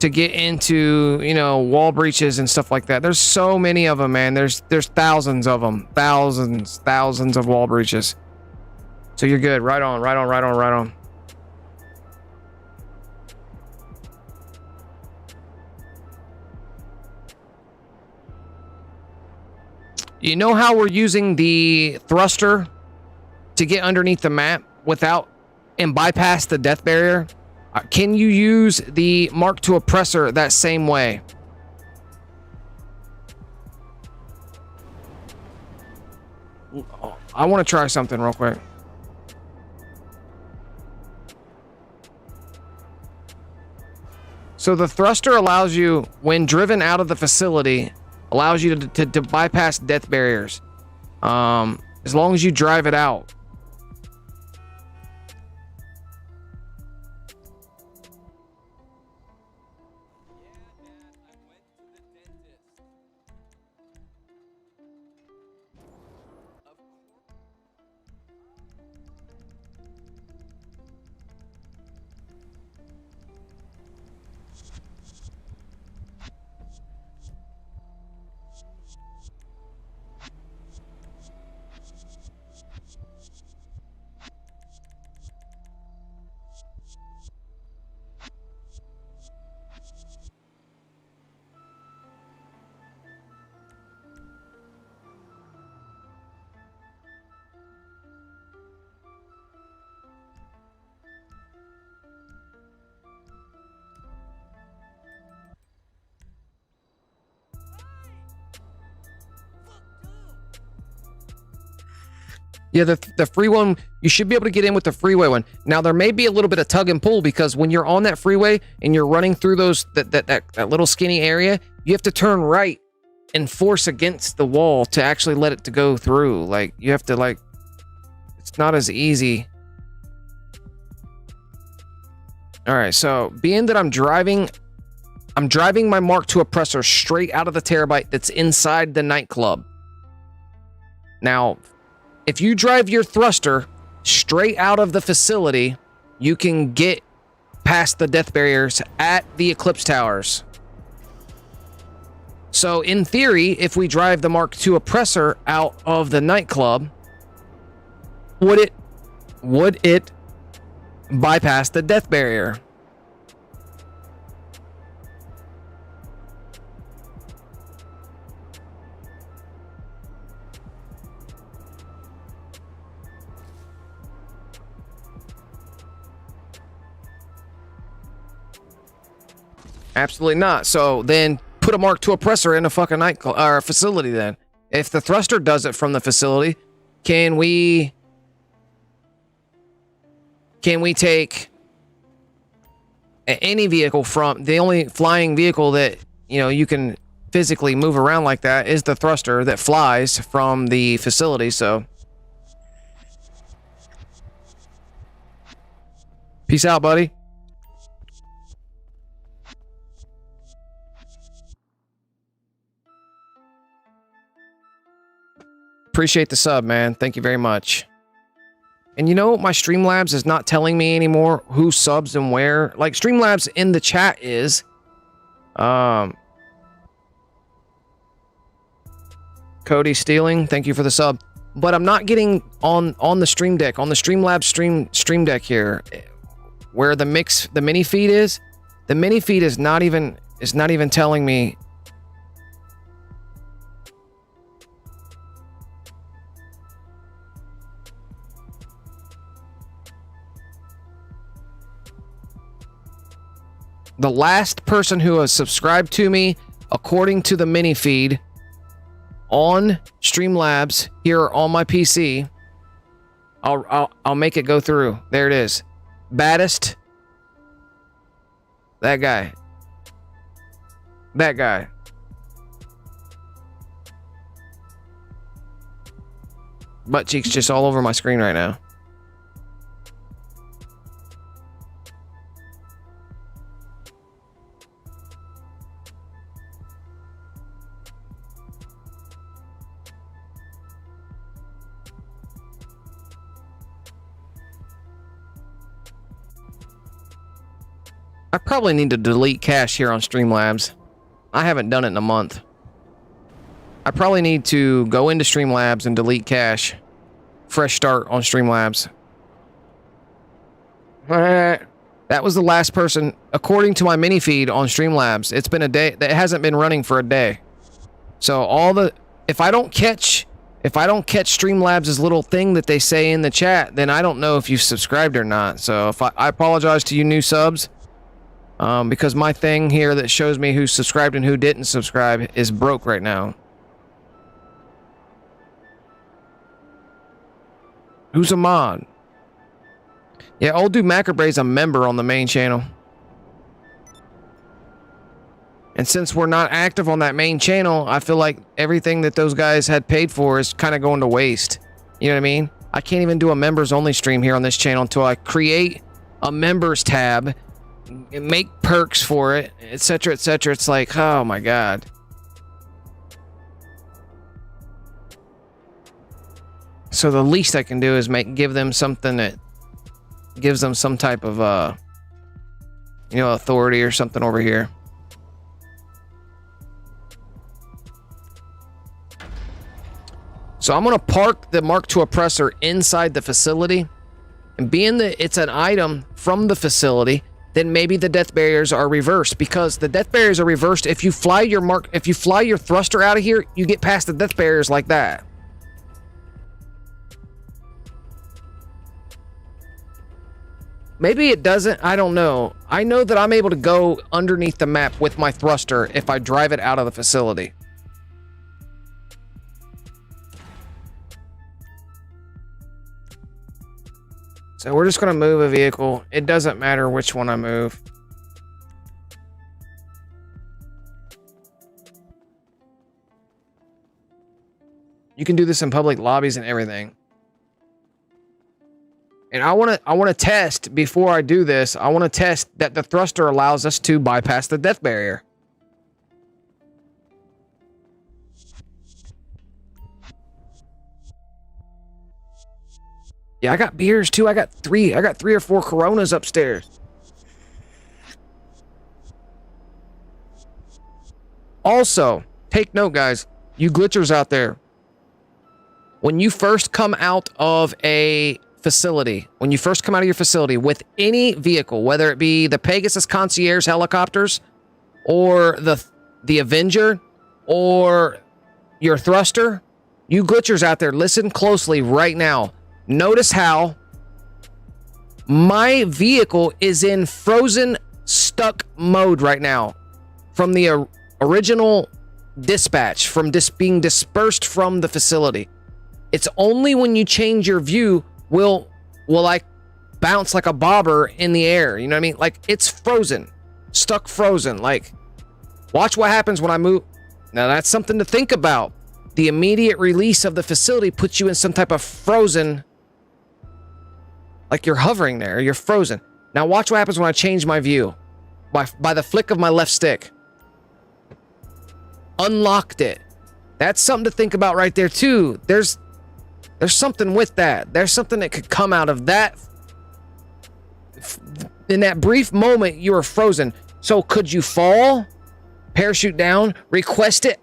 [SPEAKER 2] to get into, you know, wall breaches and stuff like that. There's so many of them, man. There's thousands of them. Thousands of wall breaches. So you're good. Right on, right on, right on, right on. You know how we're using the thruster to get underneath the map without and bypass the death barrier? Can you use the Mark II oppressor that same way? I want to try something real quick. So the thruster allows you, when driven out of the facility, allows you to bypass death barriers. As long as you drive it out. Yeah, the free one, you should be able to get in with the freeway one. Now, there may be a little bit of tug and pull because when you're on that freeway and you're running through that little skinny area, you have to turn right and force against the wall to actually let it to go through. Like, you have to, like, it's not as easy. All right, so being that I'm driving my Mark II oppressor straight out of the terabyte that's inside the nightclub. Now, if you drive your thruster straight out of the facility, you can get past the death barriers at the Eclipse Towers. So in theory, if we drive the Mark II oppressor out of the nightclub, would it bypass the death barrier? Absolutely not. So then put a Mark II oppressor in a fucking nightclub or facility then. If the thruster does it from the facility, can we take any vehicle from the only flying vehicle that, you know, you can physically move around like that is the thruster that flies from the facility. So peace out, buddy. Appreciate the sub, man. Thank you very much. And you know, my Streamlabs is not telling me anymore who subs and where. Like, Streamlabs in the chat is. Cody Stealing, thank you for the sub. But I'm not getting on the Stream Deck, on the Streamlabs stream deck here, where the mini feed is. The mini feed is not even telling me. The last person who has subscribed to me, according to the mini feed on Streamlabs here on my PC, I'll make it go through. There it is. Baddest. That guy. That guy. Butt cheeks just all over my screen right now. I probably need to delete cache here on Streamlabs. I haven't done it in a month. I probably need to go into Streamlabs and delete cache. Fresh start on Streamlabs. That was the last person, according to my mini feed on Streamlabs. It's been a day. That hasn't been running for a day. So if I don't catch Streamlabs' little thing that they say in the chat, then I don't know if you've subscribed or not. So if I apologize to you new subs. Because my thing here that shows me who subscribed and who didn't subscribe is broke right now. Who's a mod? Yeah, Old Dude Macabray's a member on the main channel. And since we're not active on that main channel, I feel like everything that those guys had paid for is kind of going to waste. You know what I mean? I can't even do a members only stream here on this channel until I create a members tab, make perks for it, etc., etc. It's like, oh my god. So the least I can do is give them something that gives them some type of authority or something over here. So I'm gonna park the Mark II oppressor inside the facility, and being that it's an item from the facility, then maybe the death barriers are reversed, because the death barriers are reversed if you fly your thruster out of here, you get past the death barriers like that. Maybe it doesn't, I don't know. I know that I'm able to go underneath the map with my thruster if I drive it out of the facility. So we're just going to move a vehicle. It doesn't matter which one I move. You can do this in public lobbies and everything. And I want to test before I do this. I want to test that the thruster allows us to bypass the death barrier. Yeah, I got beers too. I got three or four Coronas upstairs. Also, take note, guys, you glitchers out there. When you first come out of a facility, when you first come out of your facility with any vehicle, whether it be the Pegasus Concierge helicopters or the Avenger or your thruster, you glitchers out there, listen closely right now. Notice how my vehicle is in frozen stuck mode right now from the original dispatch, from being dispersed from the facility. It's only when you change your view will like bounce like a bobber in the air. You know what I mean? Like, it's frozen, stuck frozen. Like, watch what happens when I move. Now that's something to think about. The immediate release of the facility puts you in some type of frozen, like you're hovering there, you're frozen. Now watch what happens when I change my view. By the flick of my left stick. Unlocked it. That's something to think about right there too. There's something with that. There's something that could come out of that. In that brief moment, you were frozen. So could you fall, parachute down, request it,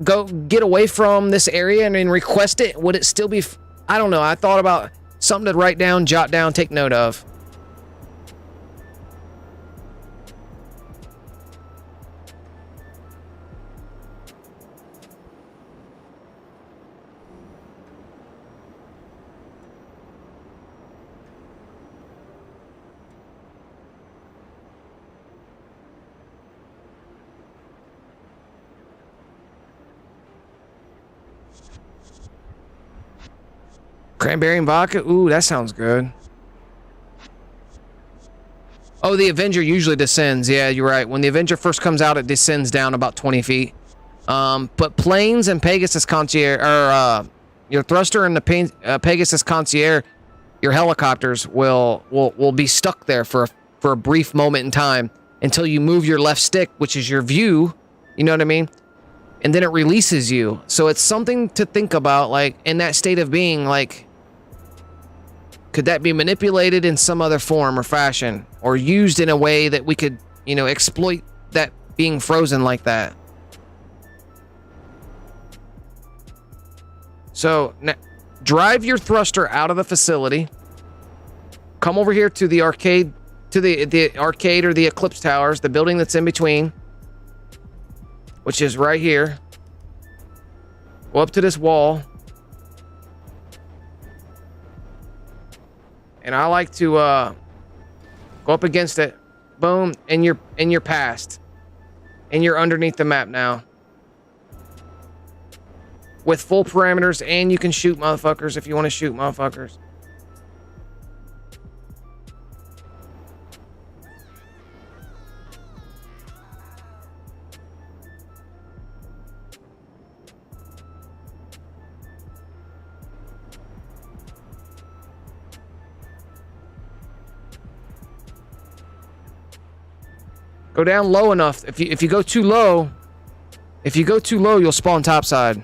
[SPEAKER 2] go get away from this area and then request it? Would it still be... I don't know. I thought about something to write down, jot down, take note of. Cranberry and vodka? Ooh, that sounds good. Oh, the Avenger usually descends. Yeah, you're right. When the Avenger first comes out, it descends down about 20 feet. But Planes and Pegasus Concierge, or your Thruster and the Pegasus Concierge, your helicopters will be stuck there for a brief moment in time until you move your left stick, which is your view. You know what I mean? And then it releases you. So it's something to think about, like, in that state of being, like, could that be manipulated in some other form or fashion, or used in a way that we could, you know, exploit that being frozen like that? So, now, drive your thruster out of the facility. Come over here to the arcade, to the arcade or the Eclipse Towers, the building that's in between, which is right here. Go up to this wall. And I like to go up against it. Boom, and you're past. And you're underneath the map now. With full parameters, and you can shoot motherfuckers if you want to shoot motherfuckers. Go down low enough. If you go too low, you'll spawn topside.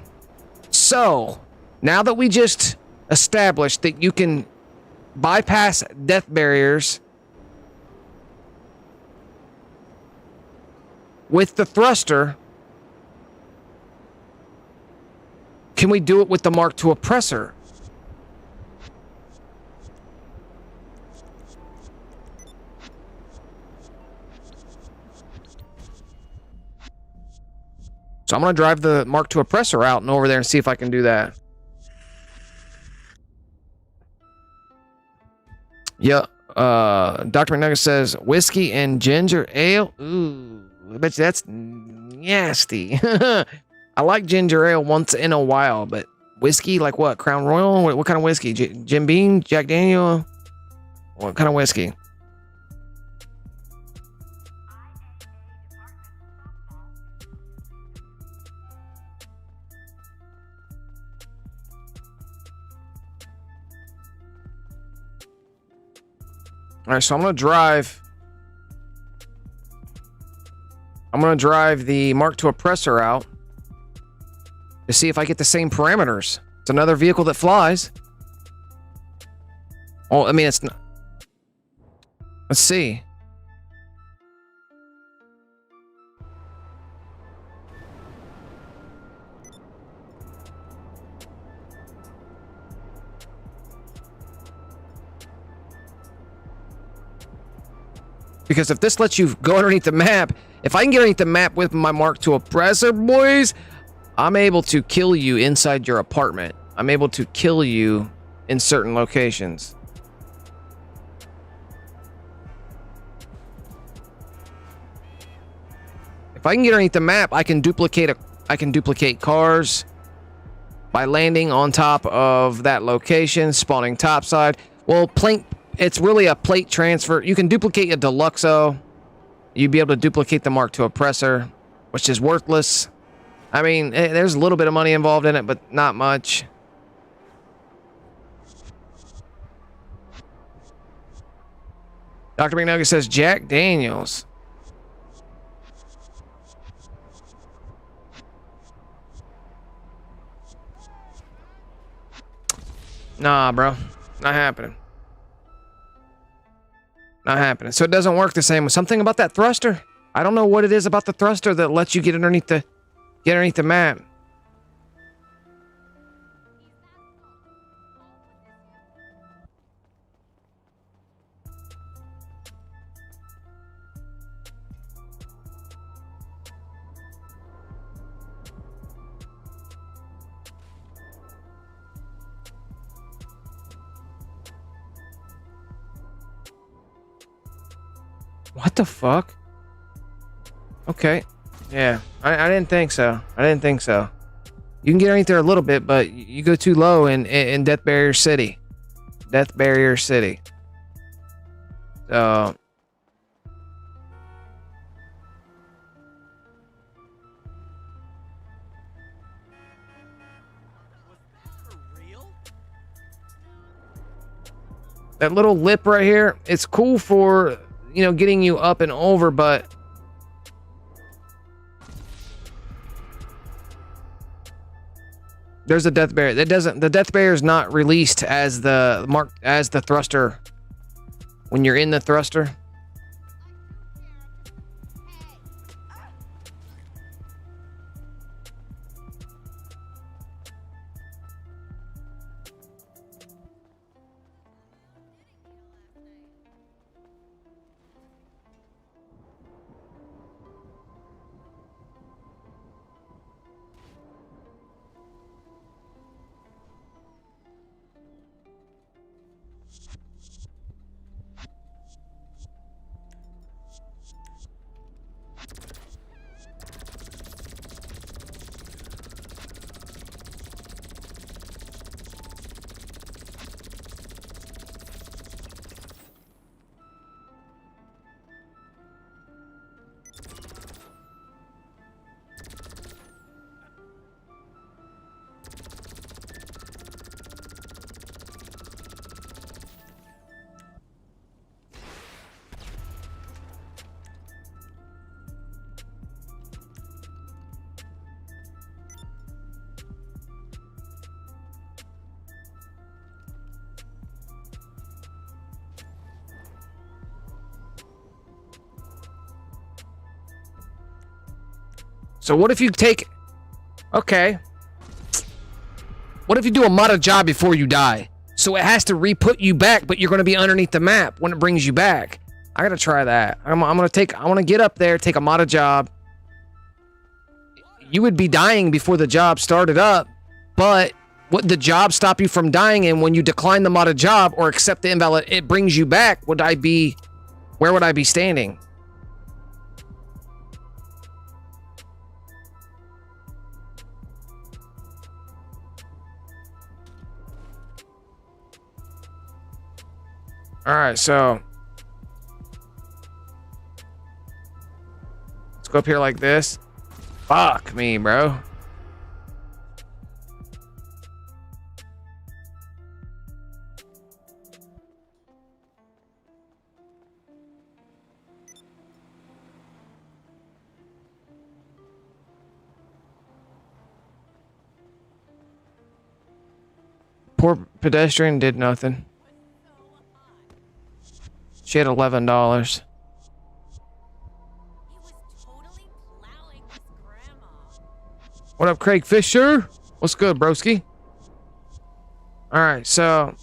[SPEAKER 2] So, now that we just established that you can bypass death barriers with the thruster, can we do it with the Mark II oppressor? So I'm going to drive the Mark II oppressor out and over there and see if I can do that. Yeah. Dr. McNugget says, whiskey and ginger ale. Ooh, I bet you that's nasty. I like ginger ale once in a while, but whiskey, like what? Crown Royal? What kind of whiskey? Jim Beam? Jack Daniel? What kind of whiskey? All right, so I'm going to drive the Mark II oppressor out to see if I get the same parameters. It's another vehicle that flies. Oh, I mean, it's not. Let's see. Because if this lets you go underneath the map, if I can get underneath the map with my Mark II oppressor, boys, I'm able to kill you inside your apartment. I'm able to kill you in certain locations. If I can get underneath the map, I can duplicate cars by landing on top of that location, spawning topside. Well, it's really a plate transfer. You can duplicate a Deluxo. You'd be able to duplicate the Mark II oppressor, which is worthless. I mean, there's a little bit of money involved in it, but not much. Dr. McNugget says Jack Daniels. Nah, bro. Not happening. Not happening. So it doesn't work the same. Something about that thruster. I don't know what it is about the thruster that lets you get underneath the map. What the fuck? Okay. Yeah. I didn't think so. I didn't think so. You can get underneath there a little bit, but you go too low in Death Barrier City. Death Barrier City. So... that little lip right here, it's cool for, you know, getting you up and over, but there's a death barrier. The death barrier is not released as the thruster when you're in the thruster. So what if you take... Okay. What if you do a modded job before you die? So it has to re-put you back, but you're going to be underneath the map when it brings you back. I got to try that. I want to get up there, take a modded job. You would be dying before the job started up, but would the job stop you from dying? And when you decline the modded job or accept the invalid, it brings you back. Where would I be standing? All right, so let's go up here like this. Fuck me, bro. Poor pedestrian did nothing. She had $11.
[SPEAKER 7] He was totally plowing his grandma.
[SPEAKER 2] What up, Craig Fisher? What's good, broski? All right, so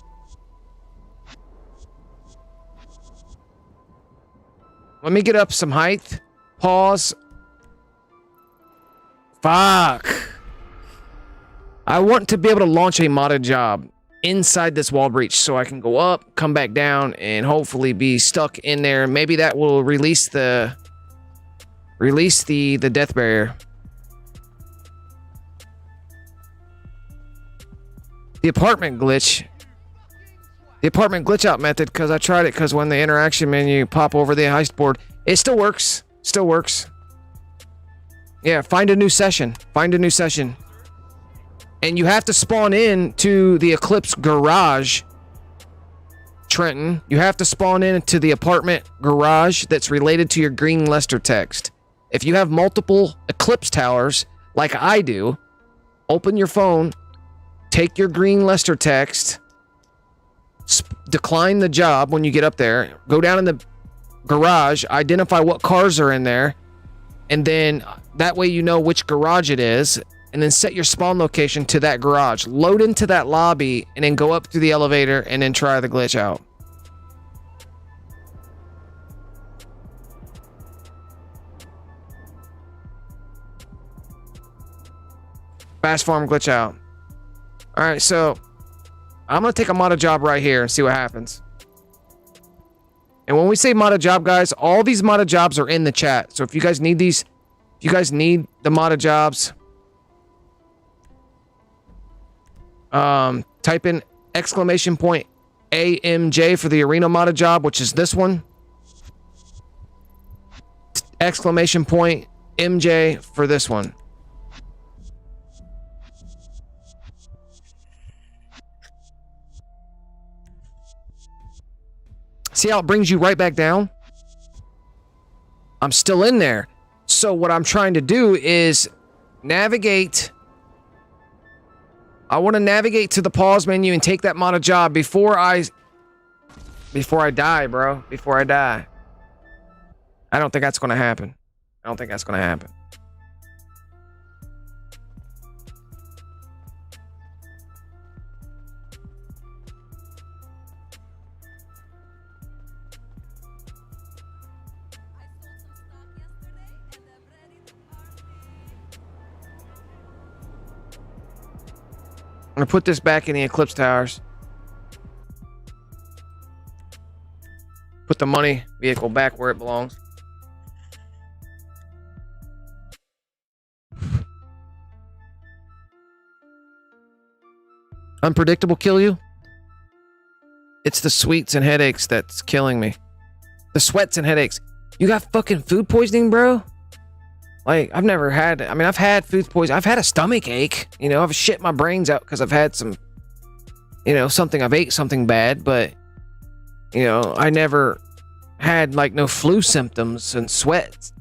[SPEAKER 2] let me get up some height. Pause. Fuck. I want to be able to launch a modded job inside this wall breach so I can go up, come back down, and hopefully be stuck in there. Maybe that will release the death barrier. The apartment glitch out method, because I tried it, because when the interaction menu pop over the heist board, it still works. Yeah, find a new session. And you have to spawn in to the Eclipse garage, Trenton. You have to spawn into the apartment garage that's related to your green Lester text. If you have multiple Eclipse towers, like I do, open your phone, take your green Lester text, decline the job when you get up there. Go down in the garage, identify what cars are in there, and then that way you know which garage it is, and then set your spawn location to that garage. Load into that lobby, and then go up through the elevator, and then try the glitch out. Fast farm glitch out. All right, so I'm gonna take a modded job right here and see what happens. And when we say modded job, guys, all these modded jobs are in the chat. So if you guys need these, if you guys need the modded jobs, type in !AMJ for the arena modded job, which is this one. !MJ for this one. See how it brings you right back down? I'm still in there. So what I'm trying to do is navigate. I want to navigate to the pause menu and take that modded job before I die, bro. Before I die. I don't think that's going to happen. I don't think that's going to happen. I'm gonna put this back in the Eclipse Towers. Put the money vehicle back where it belongs. Unpredictable kill you? It's the sweets and headaches that's killing me. The sweats and headaches. You got fucking food poisoning, bro? Like, I've never had, I mean, I've had food poisoning. I've had a stomach ache. You know, I've shit my brains out because I've had some, you know, I've ate something bad, but, you know, I never had, like, no flu symptoms and sweats.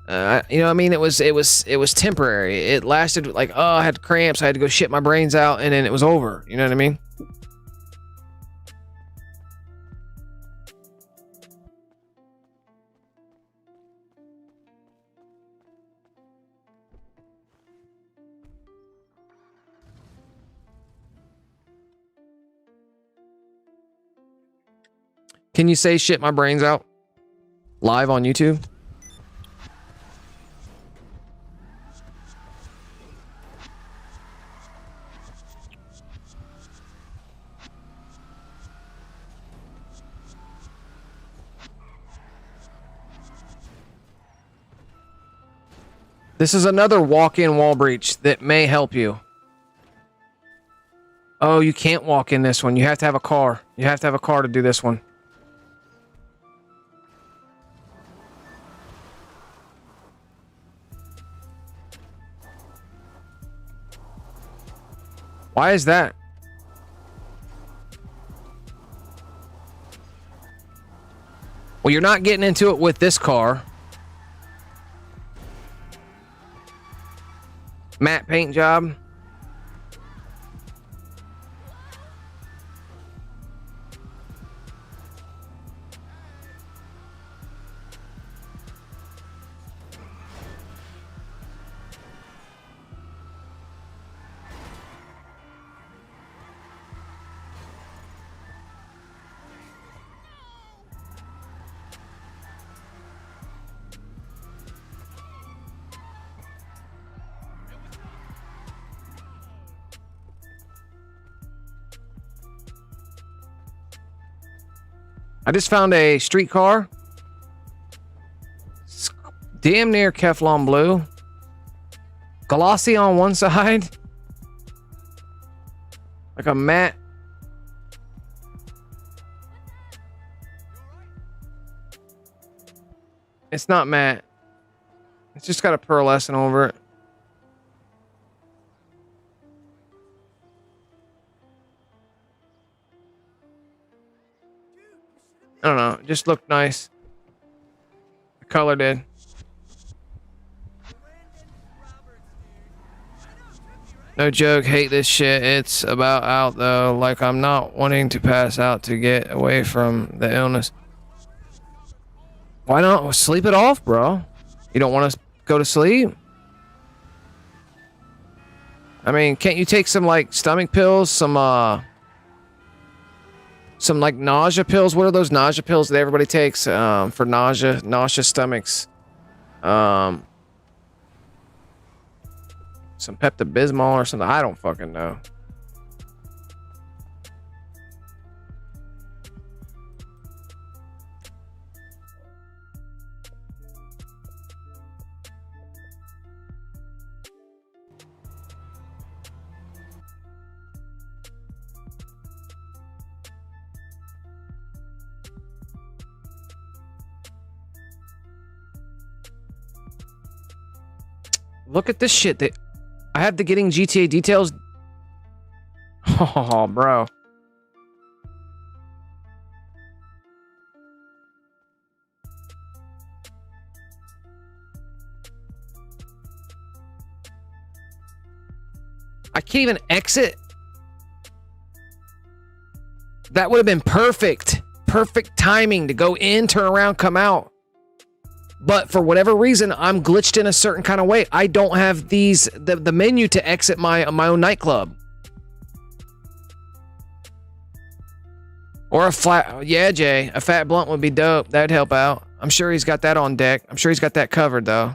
[SPEAKER 2] You know what I mean? It was temporary. It lasted, like, oh, I had cramps. I had to go shit my brains out, and then it was over. You know what I mean? Can you say shit my brains out live on YouTube? This is another walk-in wall breach that may help you. Oh, you can't walk in this one. You have to have a car. You have to have a car to do this one. Why is that? Well, you're not getting into it with this car. Matte paint job. I just found a streetcar. It's damn near Kevlar blue. Glossy on one side. Like a matte. It's not matte. It's just got a pearlescent over it. I don't know. It just looked nice. The color did. No joke, hate this shit. It's about out though. Like I'm not wanting to pass out to get away from the illness. Why not sleep it off, bro? You don't want to go to sleep? I mean, can't you take some like stomach pills, some like nausea pills? What are those nausea pills that everybody takes for nauseous stomachs? Some Pepto-Bismol or something. I don't fucking know. Look at this shit. I have the getting GTA details. Oh, bro. I can't even exit. That would have been perfect. Perfect timing to go in, turn around, come out. But for whatever reason, I'm glitched in a certain kind of way. I don't have the menu to exit my own nightclub. Or a flat, yeah, Jay, a fat blunt would be dope. That'd help out. I'm sure he's got that on deck. I'm sure he's got that covered though.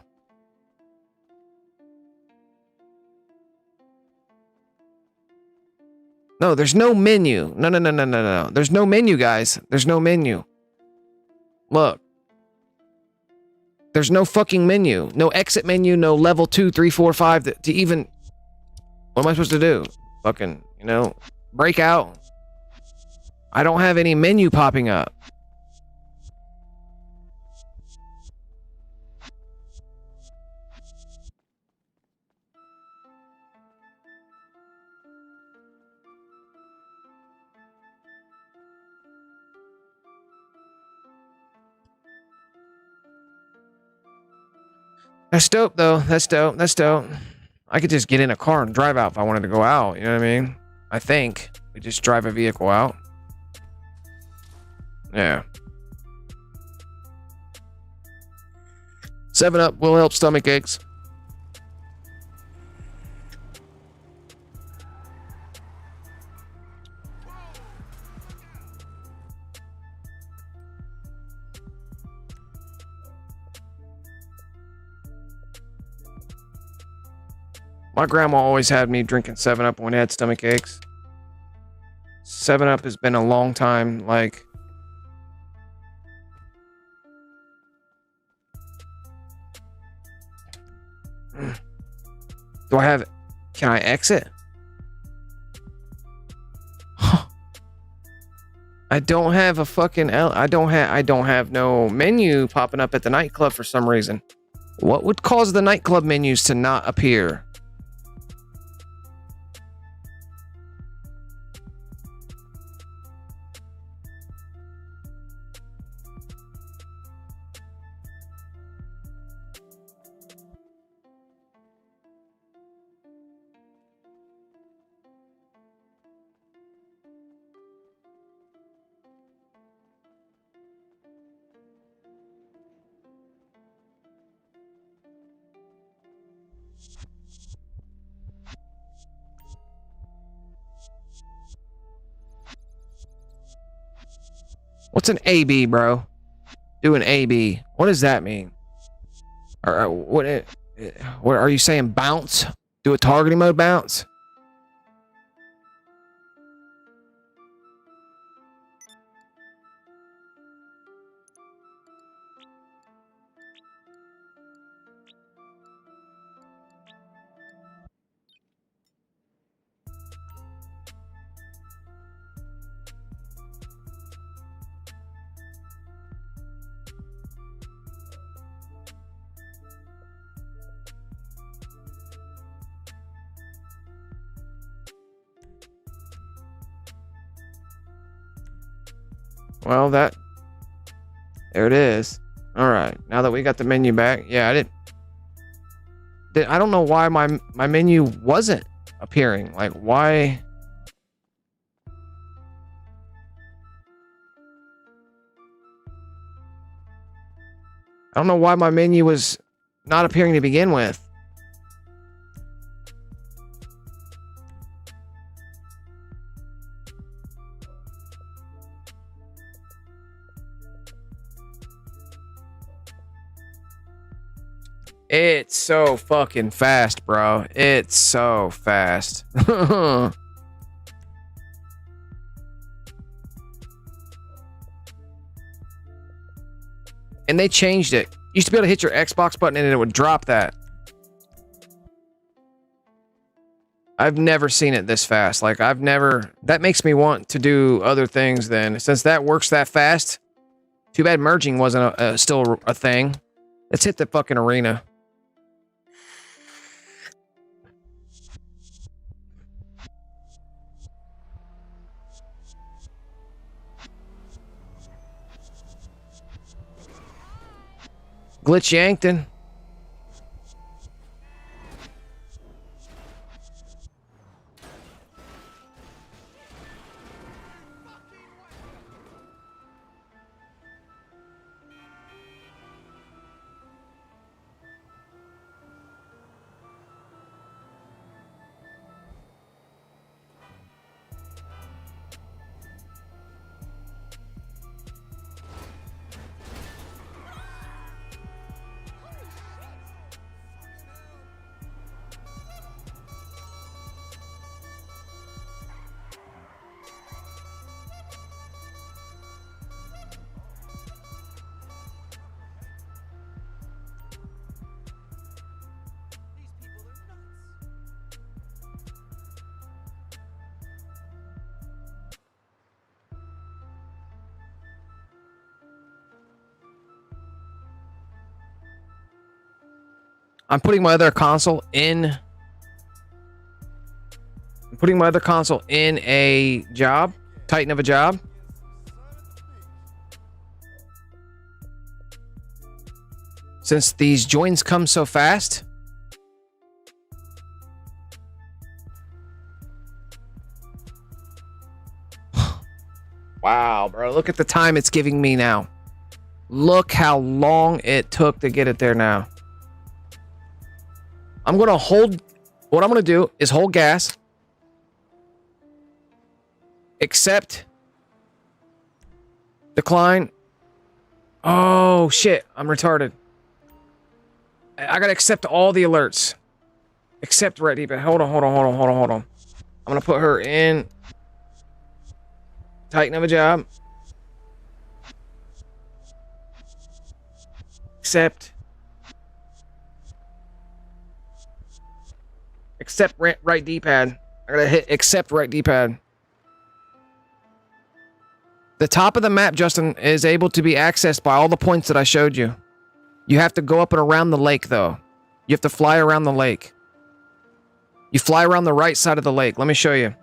[SPEAKER 2] No, there's no menu. No. There's no menu, guys. There's no menu. Look. There's no fucking menu. No exit menu, no level 2, 3, 4, 5 to even... What am I supposed to do? Fucking, break out. I don't have any menu popping up. That's dope, though. That's dope. I could just get in a car and drive out if I wanted to go out. You know what I mean? I think. We just drive a vehicle out. Yeah. 7-Up will help stomach aches. My grandma always had me drinking 7-Up when I had stomach aches. 7-Up has been a long time, like... Do I have... Can I exit? I don't have a fucking... I don't have no menu popping up at the nightclub for some reason. What would cause the nightclub menus to not appear? What's an AB, bro? Do an AB. What does that mean? Or what are you saying? Bounce? Do a targeting mode bounce? Well, there it is. All right, now that we got the menu back, yeah, I don't know why my menu wasn't. appearing? Like, why? I don't know why my menu was not appearing to begin with. It's so fucking fast, bro. It's so fast. And they changed it. You used to be able to hit your Xbox button and it would drop that. I've never seen it this fast. Like, I've never... That makes me want to do other things then. Since that works that fast, too bad merging wasn't still a thing. Let's hit the fucking arena. Glitch Yankton. I'm putting my other console in. I'm putting my other console in a job, Titan of a job. Since these joins come so fast. Wow, bro. Look at the time it's giving me now. Look how long it took to get it there now. I'm going to hold, what I'm going to do is hold gas, accept, decline. Oh, shit. I'm retarded. I got to accept all the alerts. Accept right deep. Hold on. I'm going to put her in Titan of a job. Accept. Accept right D-pad. I gotta hit accept right D-pad. The top of the map, Justin, is able to be accessed by all the points that I showed you. You have to go up and around the lake, though. You have to fly around the lake. You fly around the right side of the lake. Let me show you.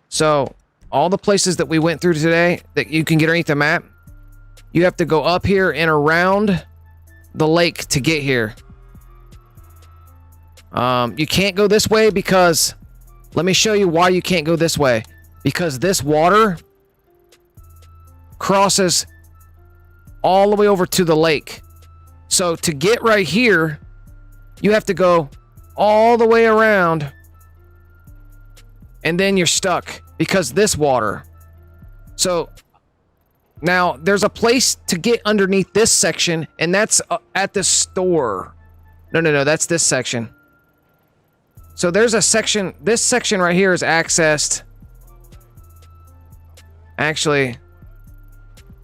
[SPEAKER 2] So, all the places that we went through today that you can get underneath the map, you have to go up here and around the lake to get here. You can't go this way because... Let me show you why you can't go this way. Because this water crosses all the way over to the lake. So to get right here, you have to go all the way around. And then you're stuck because this water. So now there's a place to get underneath this section, and that's at the store. No, that's this section. So there's a section, this section right here is accessed. Actually,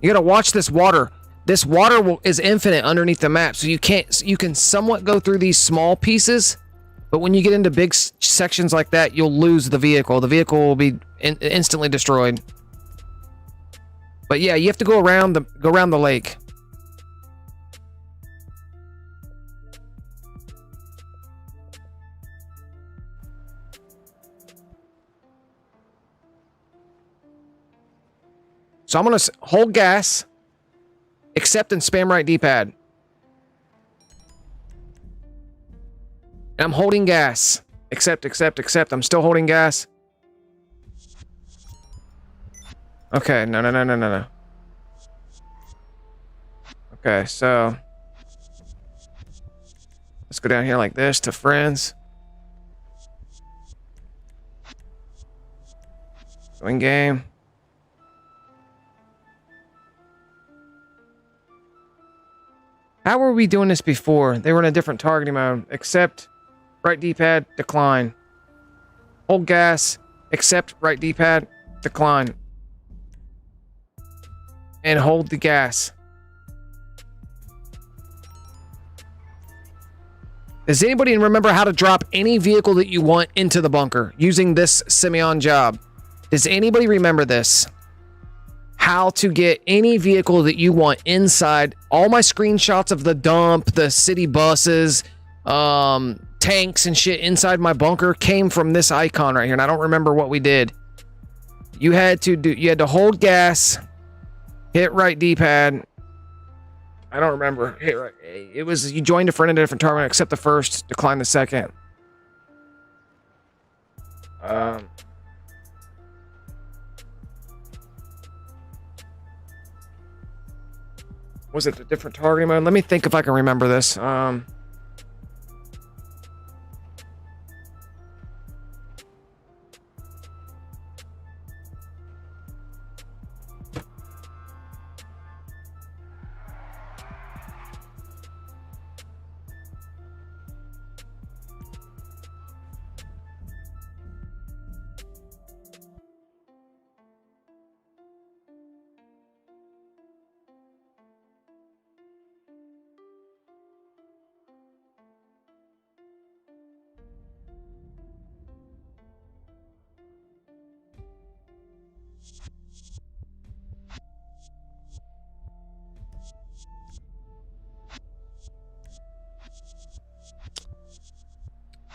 [SPEAKER 2] you gotta watch this water. This water is infinite underneath the map, so you can somewhat go through these small pieces, but when you get into big sections like that, you'll lose the vehicle. The vehicle will be instantly destroyed. But yeah, you have to go around the lake. So I'm going to hold gas, accept, and spam right D-pad. And I'm holding gas. Accept. I'm still holding gas. Okay, no. Okay, so let's go down here like this to friends. Win game. How were we doing this before? They were in a different targeting mode. Accept, right D-pad, decline. Hold gas, accept, right D-pad, decline. And hold the gas. Does anybody remember how to drop any vehicle that you want into the bunker using this Simeon job? Does anybody remember this? How to get any vehicle that you want inside. All my screenshots of the dump, the city buses, tanks and shit inside my bunker came from this icon right here, and I don't remember what we did. You had to hold gas, hit right D-pad. I don't remember. Hit right. It was you joined a friend in a different target, accept the first, decline the second. Was it a different targeting mode? Let me think if I can remember this.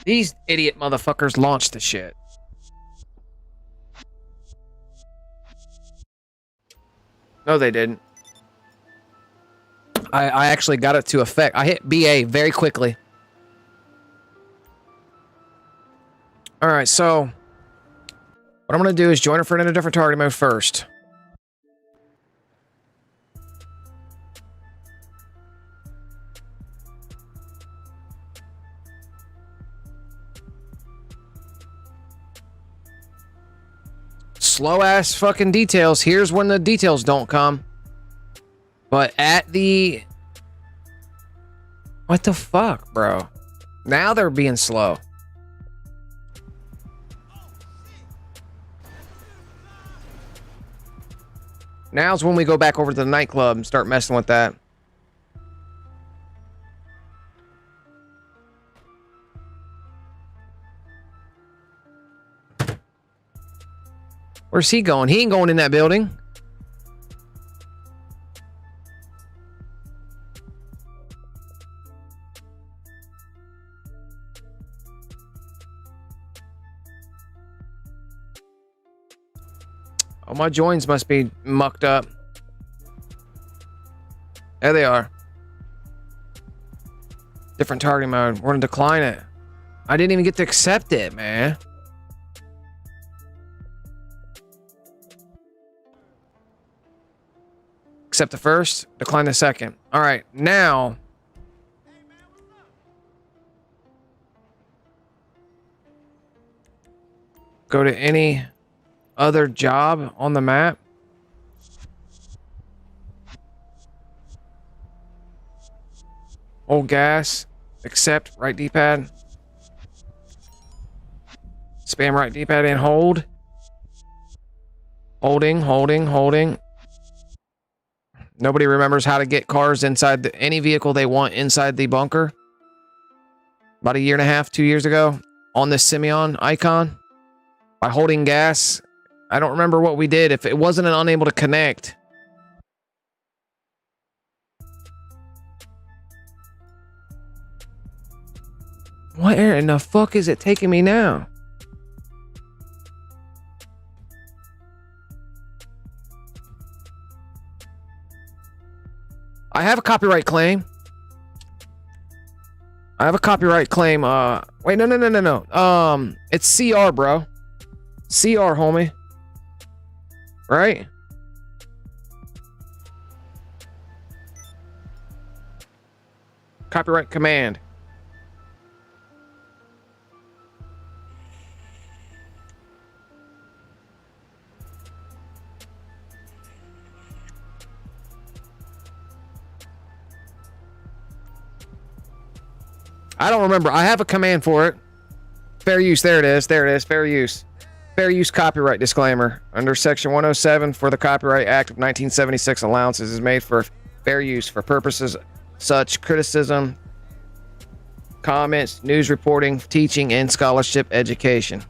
[SPEAKER 2] These idiot motherfuckers launched the shit. No, they didn't. I actually got it to effect. I hit BA very quickly. All right, so what I'm going to do is join a friend in a different target mode first. Slow ass fucking details. Here's when the details don't come. But at the... What the fuck, bro? Now they're being slow. Now's when we go back over to the nightclub and start messing with that. Where's he going? He ain't going in that building. Oh, my joins must be mucked up. There they are. Different targeting mode. We're gonna decline it. I didn't even get to accept it, man. Accept the first, decline the second. All right, now. Go to any other job on the map. Hold gas, accept, right D-pad. Spam right D-pad and hold. Holding. Nobody remembers how to get cars inside any vehicle they want inside the bunker. About a year and a half, 2 years ago, on this Simeon icon. By holding gas. I don't remember what we did. If it wasn't an unable to connect. Where in the fuck is it taking me now? I have a copyright claim. Wait, no. It's CR, bro. CR, homie. Right? Copyright command. I don't remember. I have a command for it. Fair use. There it is. There it is. Fair use. Fair use copyright disclaimer. Under Section 107 for the Copyright Act of 1976, allowances is made for fair use for purposes such criticism, comments, news reporting, teaching, and scholarship education.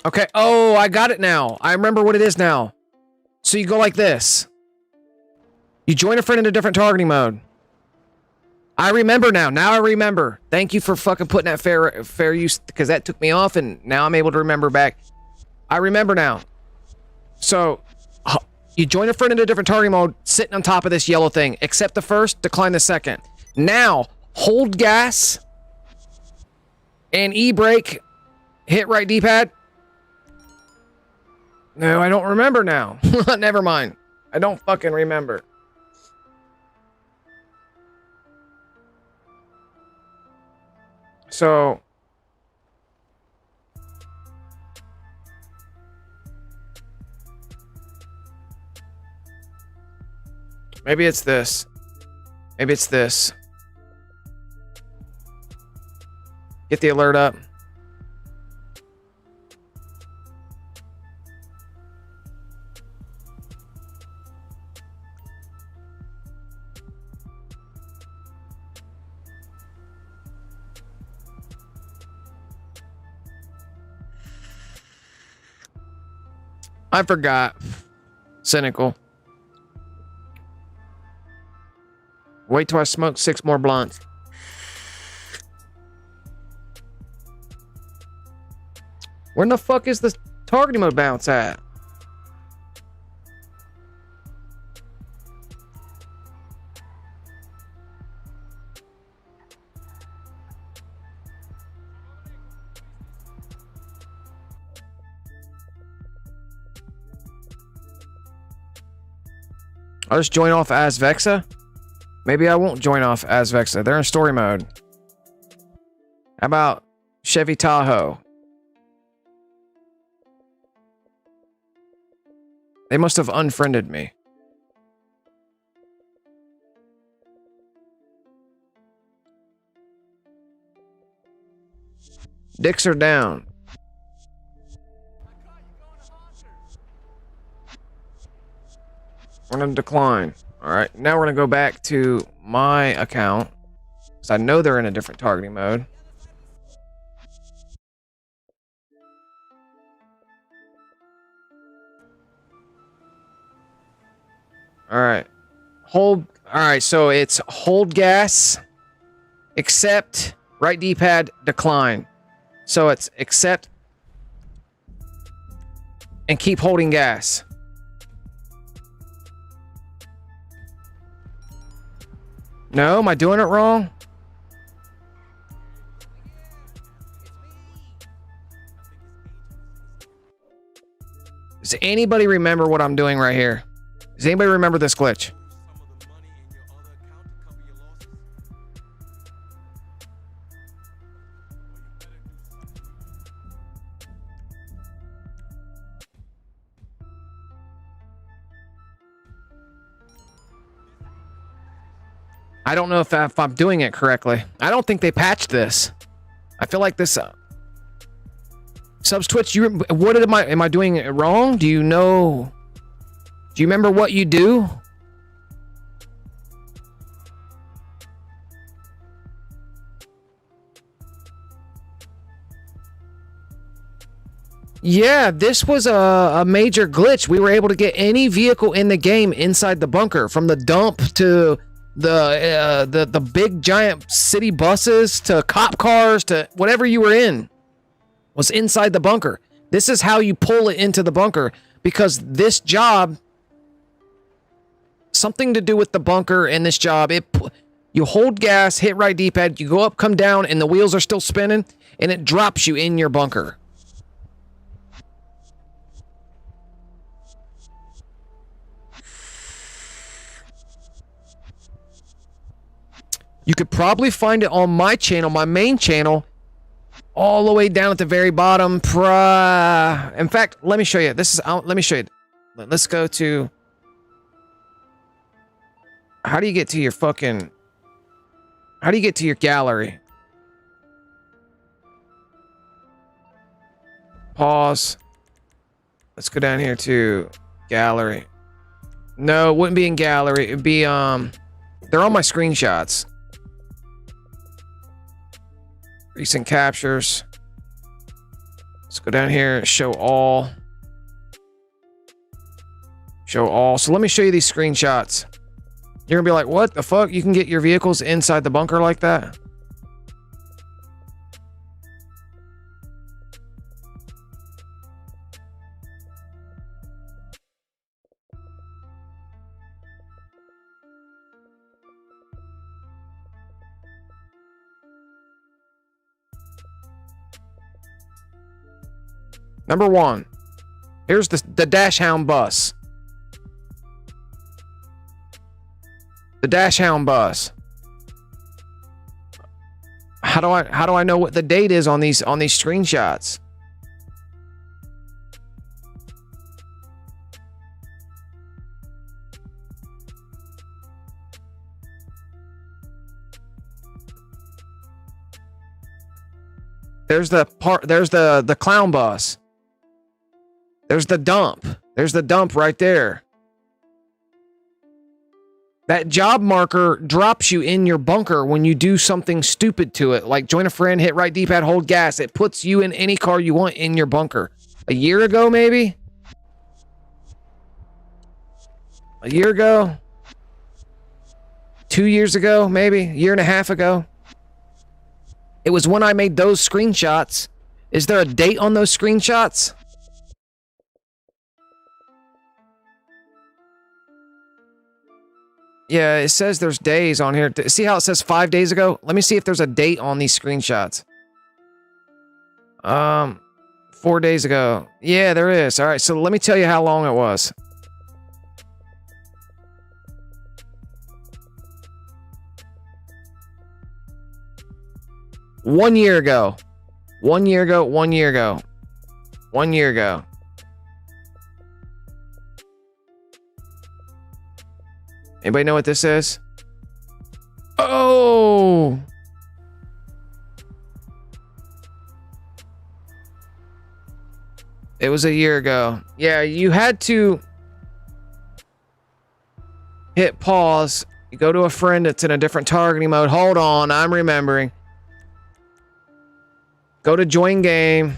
[SPEAKER 2] Okay. Oh, I got it now. I remember what it is now. So you go like this. You join a friend in a different targeting mode. I remember now. Now I remember. Thank you for fucking putting that fair use, because that took me off, and now I'm able to remember back. I remember now. So you join a friend in a different targeting mode, sitting on top of this yellow thing. Accept the first, decline the second. Now hold gas and E-brake. Hit right D-pad. No, I don't remember now. Never mind. I don't fucking remember. So maybe it's this. Maybe it's this. Get the alert up. I forgot. Cynical. Wait till I smoke 6 more blunts. Where in the fuck is the targeting mode bounce at? I'll just join off as Vexa. Maybe I won't join off as Vexa. They're in story mode. How about Chevy Tahoe? They must have unfriended me. Dicks are down. We're gonna decline. All right, now we're gonna go back to my account, because I know they're in a different targeting mode. All right, hold. All right, so it's hold gas, accept, right D-pad, decline. So it's accept and keep holding gas. No, am I doing it wrong? Does anybody remember what I'm doing right here? Does anybody remember this glitch? I don't know if I'm doing it correctly. I don't think they patched this. I feel like this Subs Twitch, what am I doing it wrong? Do you know? Do you remember what you do? Yeah, this was a major glitch. We were able to get any vehicle in the game inside the bunker, from the dump to the big giant city buses to cop cars to whatever you were in was inside the bunker. This is how you pull it into the bunker. because this job, something to do with the bunker in this job, you hold gas, hit right D-pad, you go up, come down, and the wheels are still spinning, and it drops you in your bunker. You could probably find it on my channel, my main channel, all the way down at the very bottom. In fact, let me show you. Let me show you. Let's go to... How do you get to your fucking... How do you get to your gallery? Pause. Let's go down here to gallery. No, it wouldn't be in gallery. It'd be, they're on my screenshots. Recent captures. Let's go down here, show all. Show all. So let me show you these screenshots. You're gonna be like, what the fuck? You can get your vehicles inside the bunker like that? Number one, here's the Dash Hound bus. The Dash Hound bus. How do I know what the date is on these screenshots? There's the clown bus. There's the dump. There's the dump right there. That job marker drops you in your bunker when you do something stupid to it, like join a friend, hit right D-pad, hold gas. It puts you in any car you want in your bunker. A year ago, maybe? A year ago? 2 years ago, maybe? A year and a half ago? It was when I made those screenshots. Is there a date on those screenshots? Yeah, it says there's days on here. See how it says 5 days ago? Let me see if there's a date on these screenshots. 4 days ago. Yeah, there is. All right, so let me tell you how long it was. One year ago. 1 year ago, 1 year ago. 1 year ago. Anybody know what this is? Oh! It was a year ago. Yeah, you had to hit pause. You go to a friend that's in a different targeting mode. Hold on, I'm remembering. Go to join game.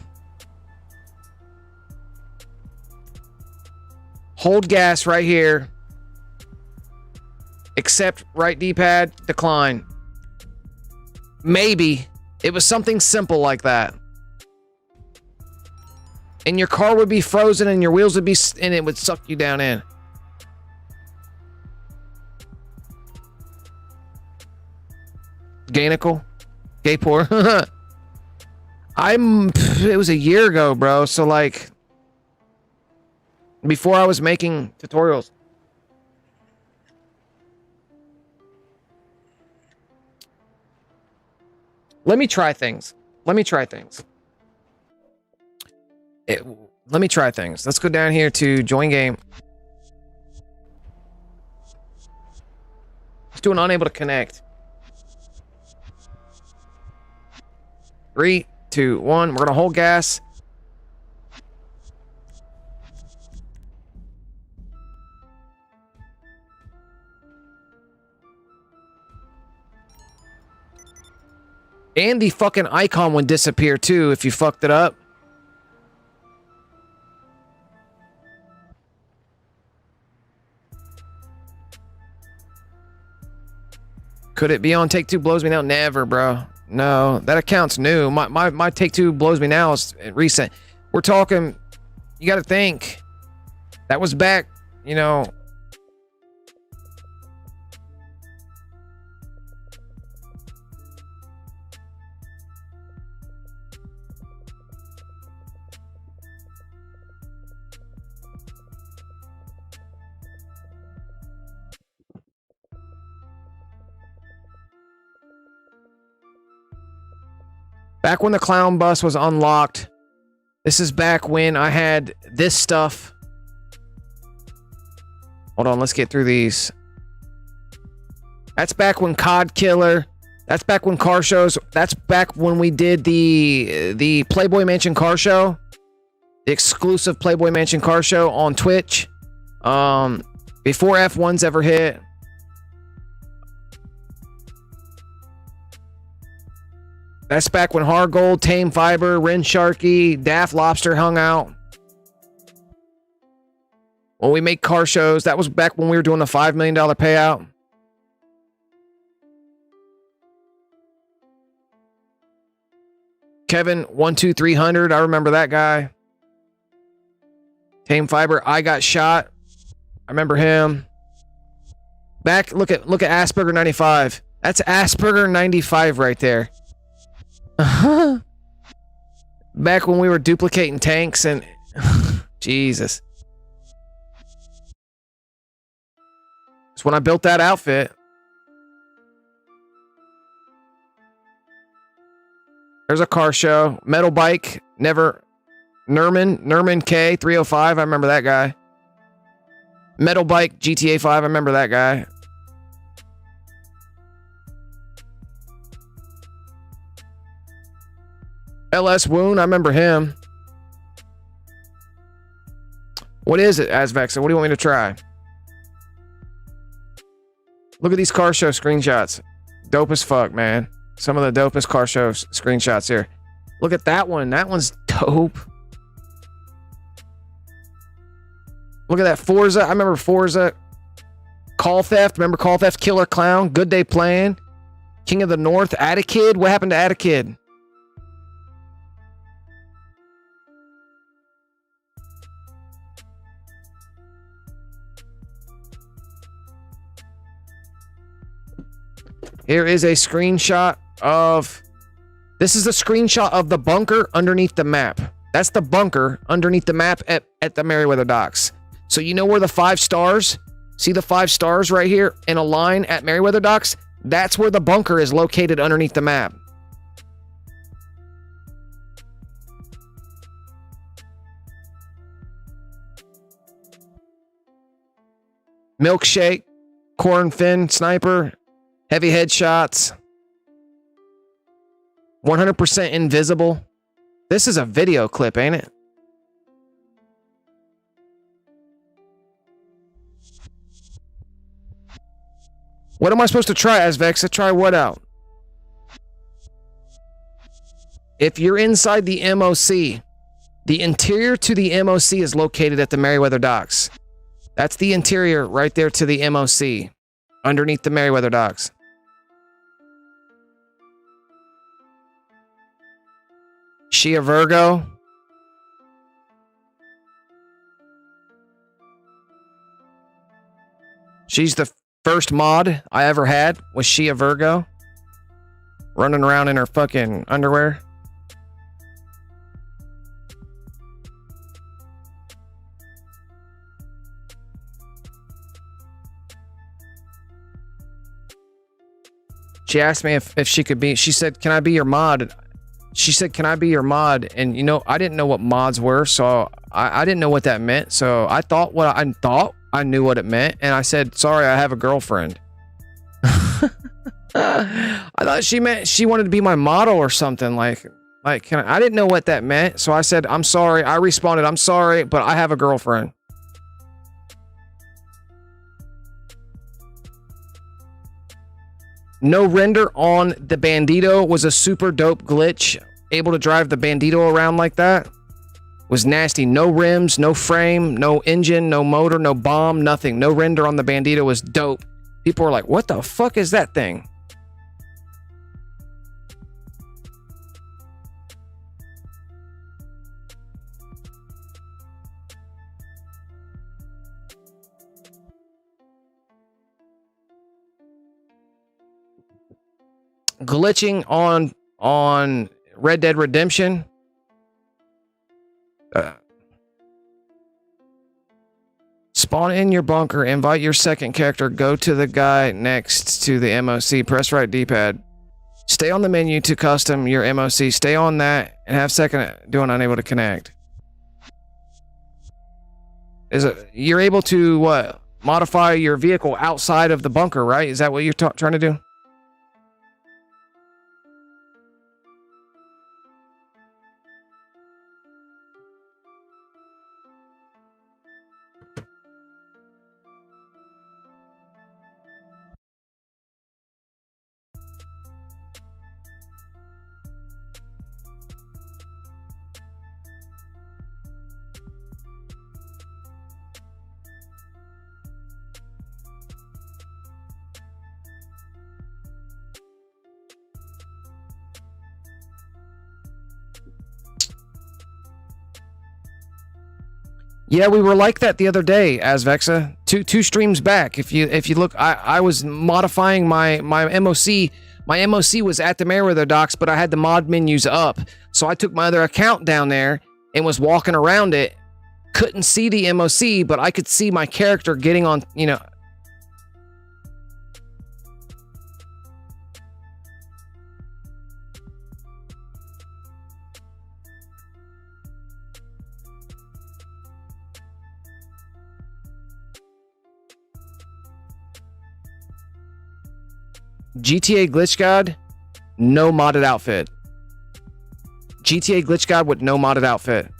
[SPEAKER 2] Hold gas right here. Accept right D-pad, decline. Maybe. It was something simple like that. And your car would be frozen and your wheels would be, and it would suck you down in. Gainical? Gaypor? It was a year ago, bro. So like, before I was making tutorials. Let me try things. Let me try things. Let me try things. Let's go down here to join game. Let's do an unable to connect. 3, 2, 1. We're gonna hold gas. And the fucking icon would disappear too if you fucked it up. Could it be on Take Two Blows Me Now? Never, bro. No, that account's new. My Take Two Blows Me Now is recent. We're talking, you gotta think. That was back, you know. Back when the clown bus was unlocked. This is back when I had this stuff. Hold on, let's get through these. That's back when COD Killer. That's back when car shows. That's back when we did the Playboy Mansion car show. The exclusive Playboy Mansion car show on Twitch. Before F1's ever hit. That's back when Hard Gold, Tame Fiber, Ren Sharky, Daft Lobster hung out. When we make car shows, that was back when we were doing the $5 million payout. Kevin 12300, I remember that guy. Tame Fiber, I got shot. I remember him. Back, look at Asperger 95. That's Asperger 95 right there. Back when we were duplicating tanks and Jesus. It's when I built that outfit. There's a car show. Metal Bike. Never. Nerman K 305. I remember that guy. Metal Bike GTA 5. I remember that guy. LS Wound. I remember him. What is it, Asvexa? What do you want me to try? Look at these car show screenshots. Dope as fuck, man. Some of the dopest car show screenshots here. Look at that one. That one's dope. Look at that Forza. I remember Forza. Call Theft. Remember Call Theft? Killer Clown. Good Day Playing. King of the North. Attakid. What happened to Attakid? Here is a screenshot of... This is a screenshot of the bunker underneath the map. That's the bunker underneath the map at the Meriwether Docks. So you know where the 5 stars? See the 5 stars right here in a line at Meriwether Docks? That's where the bunker is located underneath the map. Milkshake, Corn Fin, Sniper, Heavy Headshots, 100% Invisible. This is a video clip, ain't it? What am I supposed to try, Asvexa? Try what out? If you're inside the MOC, the interior to the MOC is located at the Meriwether Docks. That's the interior right there to the MOC, underneath the Meriwether Docks. She a Virgo? She's the first mod I ever had. Was she a Virgo? Running around in her fucking underwear. She asked me if she could be, she said, can I be your mod? She said, can I be your mod? And you know, I didn't know what mods were, so I didn't know what that meant. So I thought I knew what it meant, and I said, sorry, I have a girlfriend. I thought she meant she wanted to be my model or something. Like I didn't know what that meant, so I said, I'm sorry. I responded, I'm sorry, but I have a girlfriend. No render on the Bandito was a super dope glitch. Able to drive the Bandito around like that was nasty. No rims, no frame, no engine, no motor, no bomb, nothing. No render on the Bandito was dope. People were like, what the fuck is that thing? glitching on Red Dead Redemption. Spawn in your bunker, invite your second character, go to the guy next to the MOC, press right D-pad. Stay on the menu to custom your MOC, stay on that, and have second doing unable to connect. You're able to, what, modify your vehicle outside of the bunker, right? Is that what you're trying to do? Yeah, we were like that the other day, Asvexa. Two streams back. If you look, I was modifying my MOC. My MOC was at the Meriwether docks, but I had the mod menus up. So I took my other account down there and was walking around it. Couldn't see the MOC, but I could see my character getting on, you know. GTA Glitch God, no modded outfit. GTA Glitch God with no modded outfit.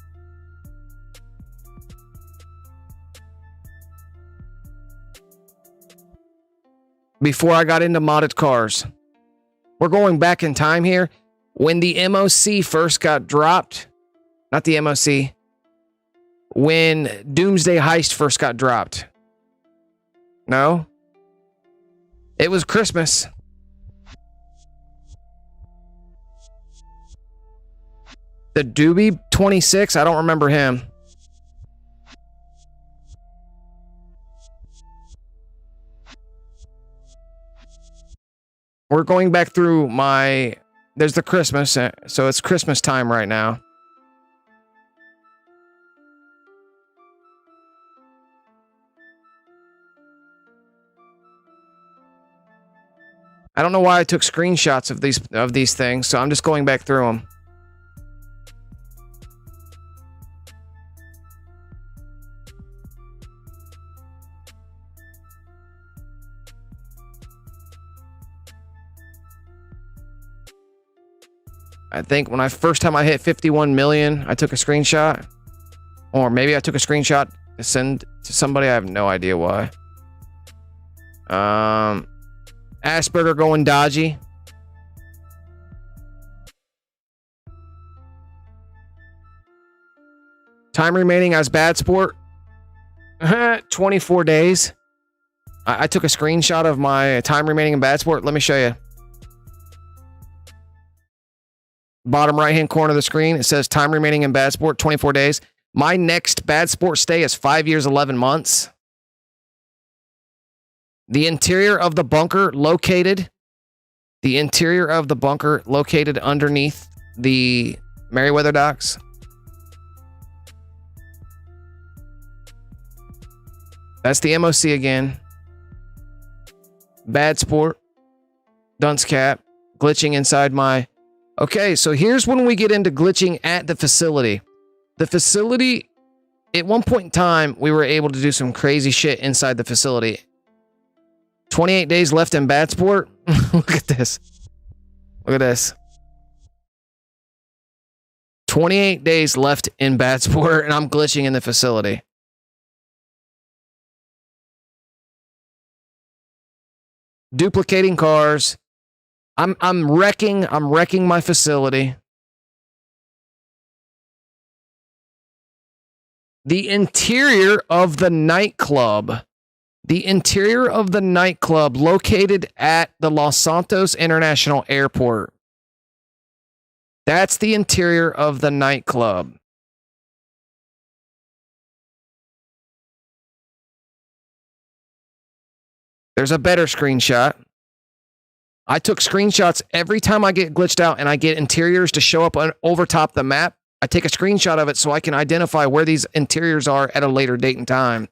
[SPEAKER 2] Before I got into modded cars. We're going back in time here. When the MOC first got dropped, not the MOC, when Doomsday Heist first got dropped. No? It was Christmas. The Doobie 26, I don't remember him. We're going back through my... There's the Christmas, so it's Christmas time right now. I don't know why I took screenshots of these things, so I'm just going back through them. I think when first time I hit 51 million, I took a screenshot. Or maybe I took a screenshot to send to somebody. I have no idea why. Asperger going dodgy. Time remaining as bad sport. 24 days. I took a screenshot of my time remaining in bad sport. Let me show you. Bottom right hand corner of the screen, it says time remaining in bad sport, 24 days. My next bad sport stay is 5 years, 11 months. The interior of the bunker located underneath the Meriwether docks. That's the MOC again. Bad sport. Dunce cap. Glitching inside my... Okay, so here's when we get into glitching at the facility. The facility, at one point in time, we were able to do some crazy shit inside the facility. 28 days left in bad sport. Look at this. Look at this. 28 days left in bad sport, and I'm glitching in the facility. Duplicating cars. I'm wrecking my facility. The interior of the nightclub. The interior of the nightclub located at the Los Santos International Airport. That's the interior of the nightclub. There's a better screenshot. I took screenshots every time I get glitched out and I get interiors to show up over top the map. I take a screenshot of it so I can identify where these interiors are at a later date and time.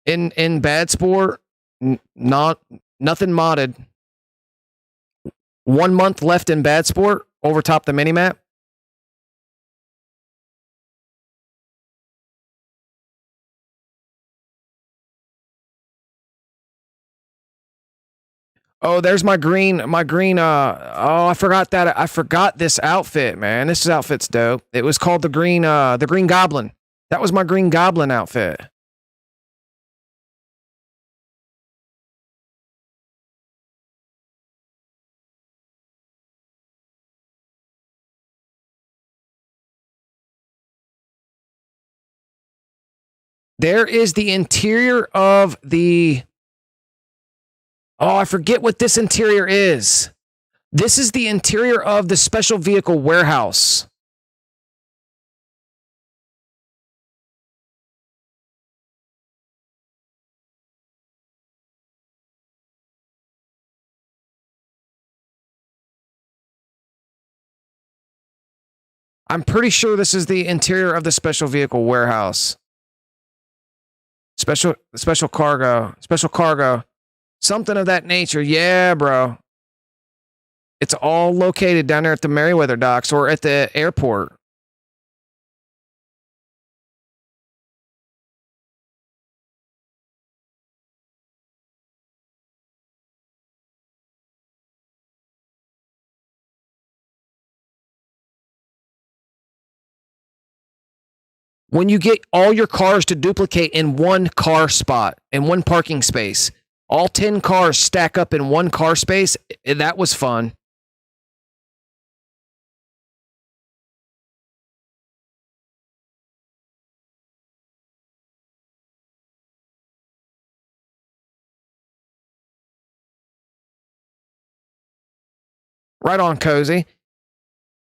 [SPEAKER 2] In Bad Sport, nothing modded. 1 month left in Bad Sport over top the minimap. Oh, there's my green, oh, I forgot that. I forgot this outfit, man. This outfit's dope. It was called the Green Goblin. That was my Green Goblin outfit. There is the interior of the... Oh, I forget what this interior is. This is the interior of the special vehicle warehouse. I'm pretty sure this is the interior of the special vehicle warehouse. Special cargo. Something of that nature. Yeah, bro. It's all located down there at the Merriweather docks or at the airport. When you get all your cars to duplicate in one car spot, in one parking space, all 10 cars stack up in one car space, that was fun. Right on, Cozy.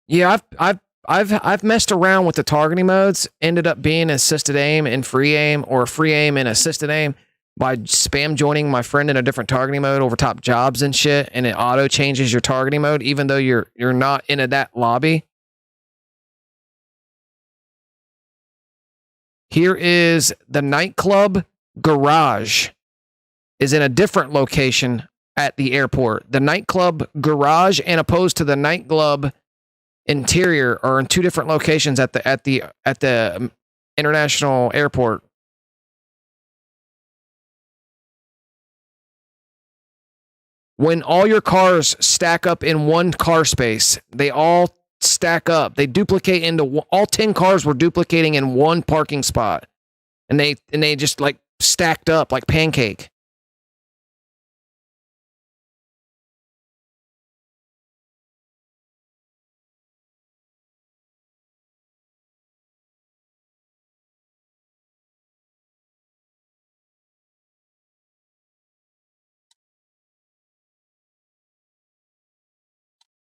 [SPEAKER 2] Yeah, I've messed around with the targeting modes. Ended up being assisted aim and free aim, or free aim and assisted aim, by spam joining my friend in a different targeting mode over top jobs and shit, and it auto changes your targeting mode even though you're not in that lobby. Here is the Nightclub garage. Is in a different location at the airport. The Nightclub garage, and opposed to the Nightclub interior, are in two different locations at the international airport. When all your cars stack up in one car space, they all stack up. They duplicate into all 10 cars were duplicating in one parking spot, and they just like stacked up like pancake.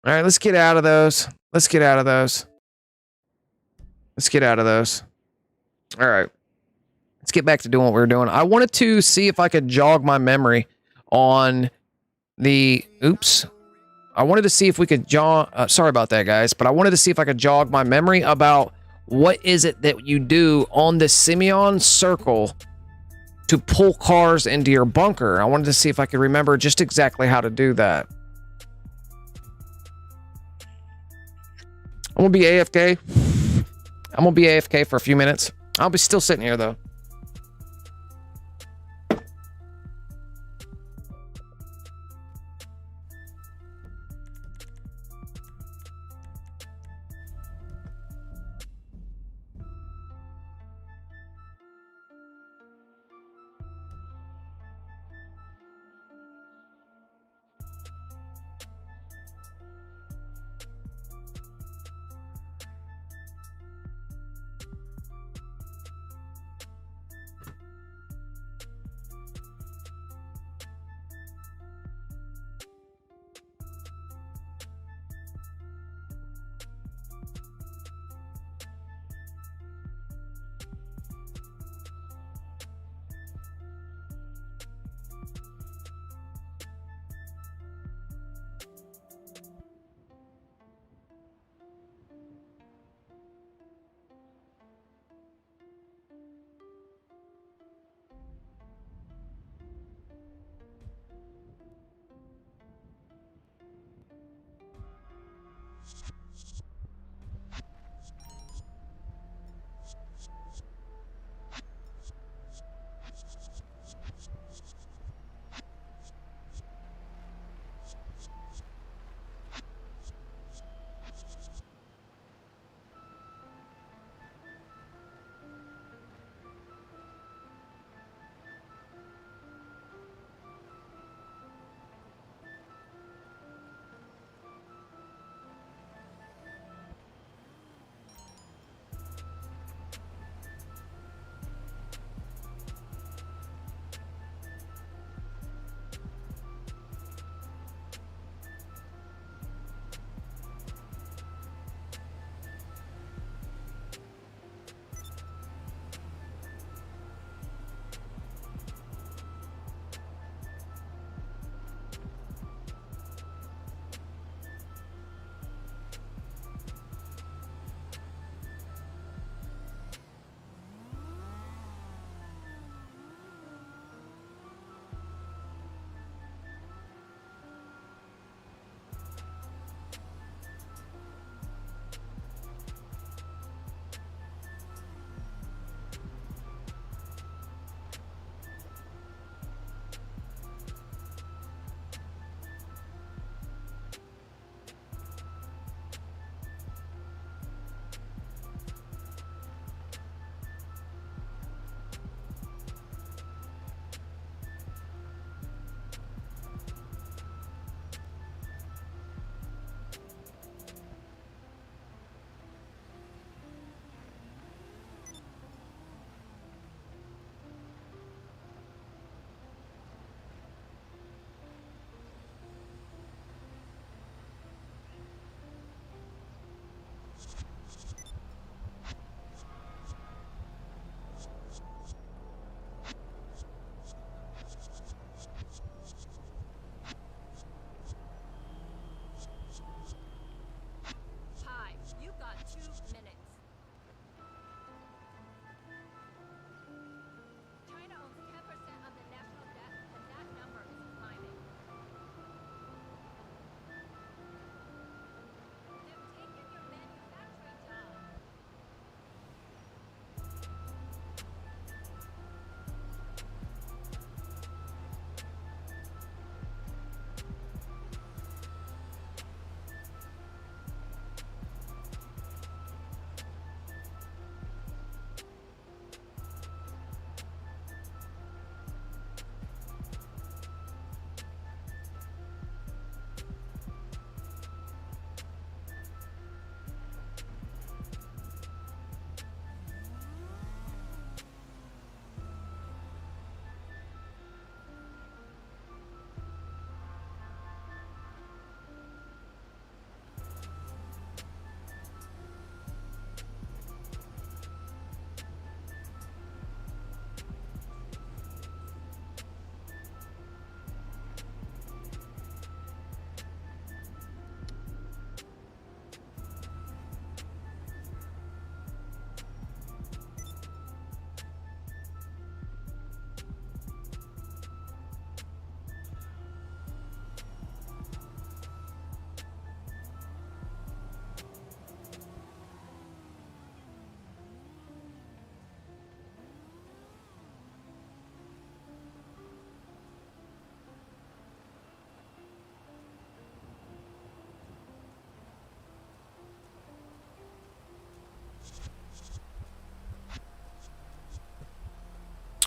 [SPEAKER 2] All right, let's get out of those. Let's get out of those. All right. Let's get back to doing what we were doing. I wanted to see if I could jog my memory on the... Oops. I wanted to see if we could jog... sorry about that, guys. But I wanted to see if I could jog my memory about what is it that you do on the Simeon circle to pull cars into your bunker. I wanted to see if I could remember just exactly how to do that. I'm going to be AFK. I'm going to be AFK for a few minutes. I'll be still sitting here, though.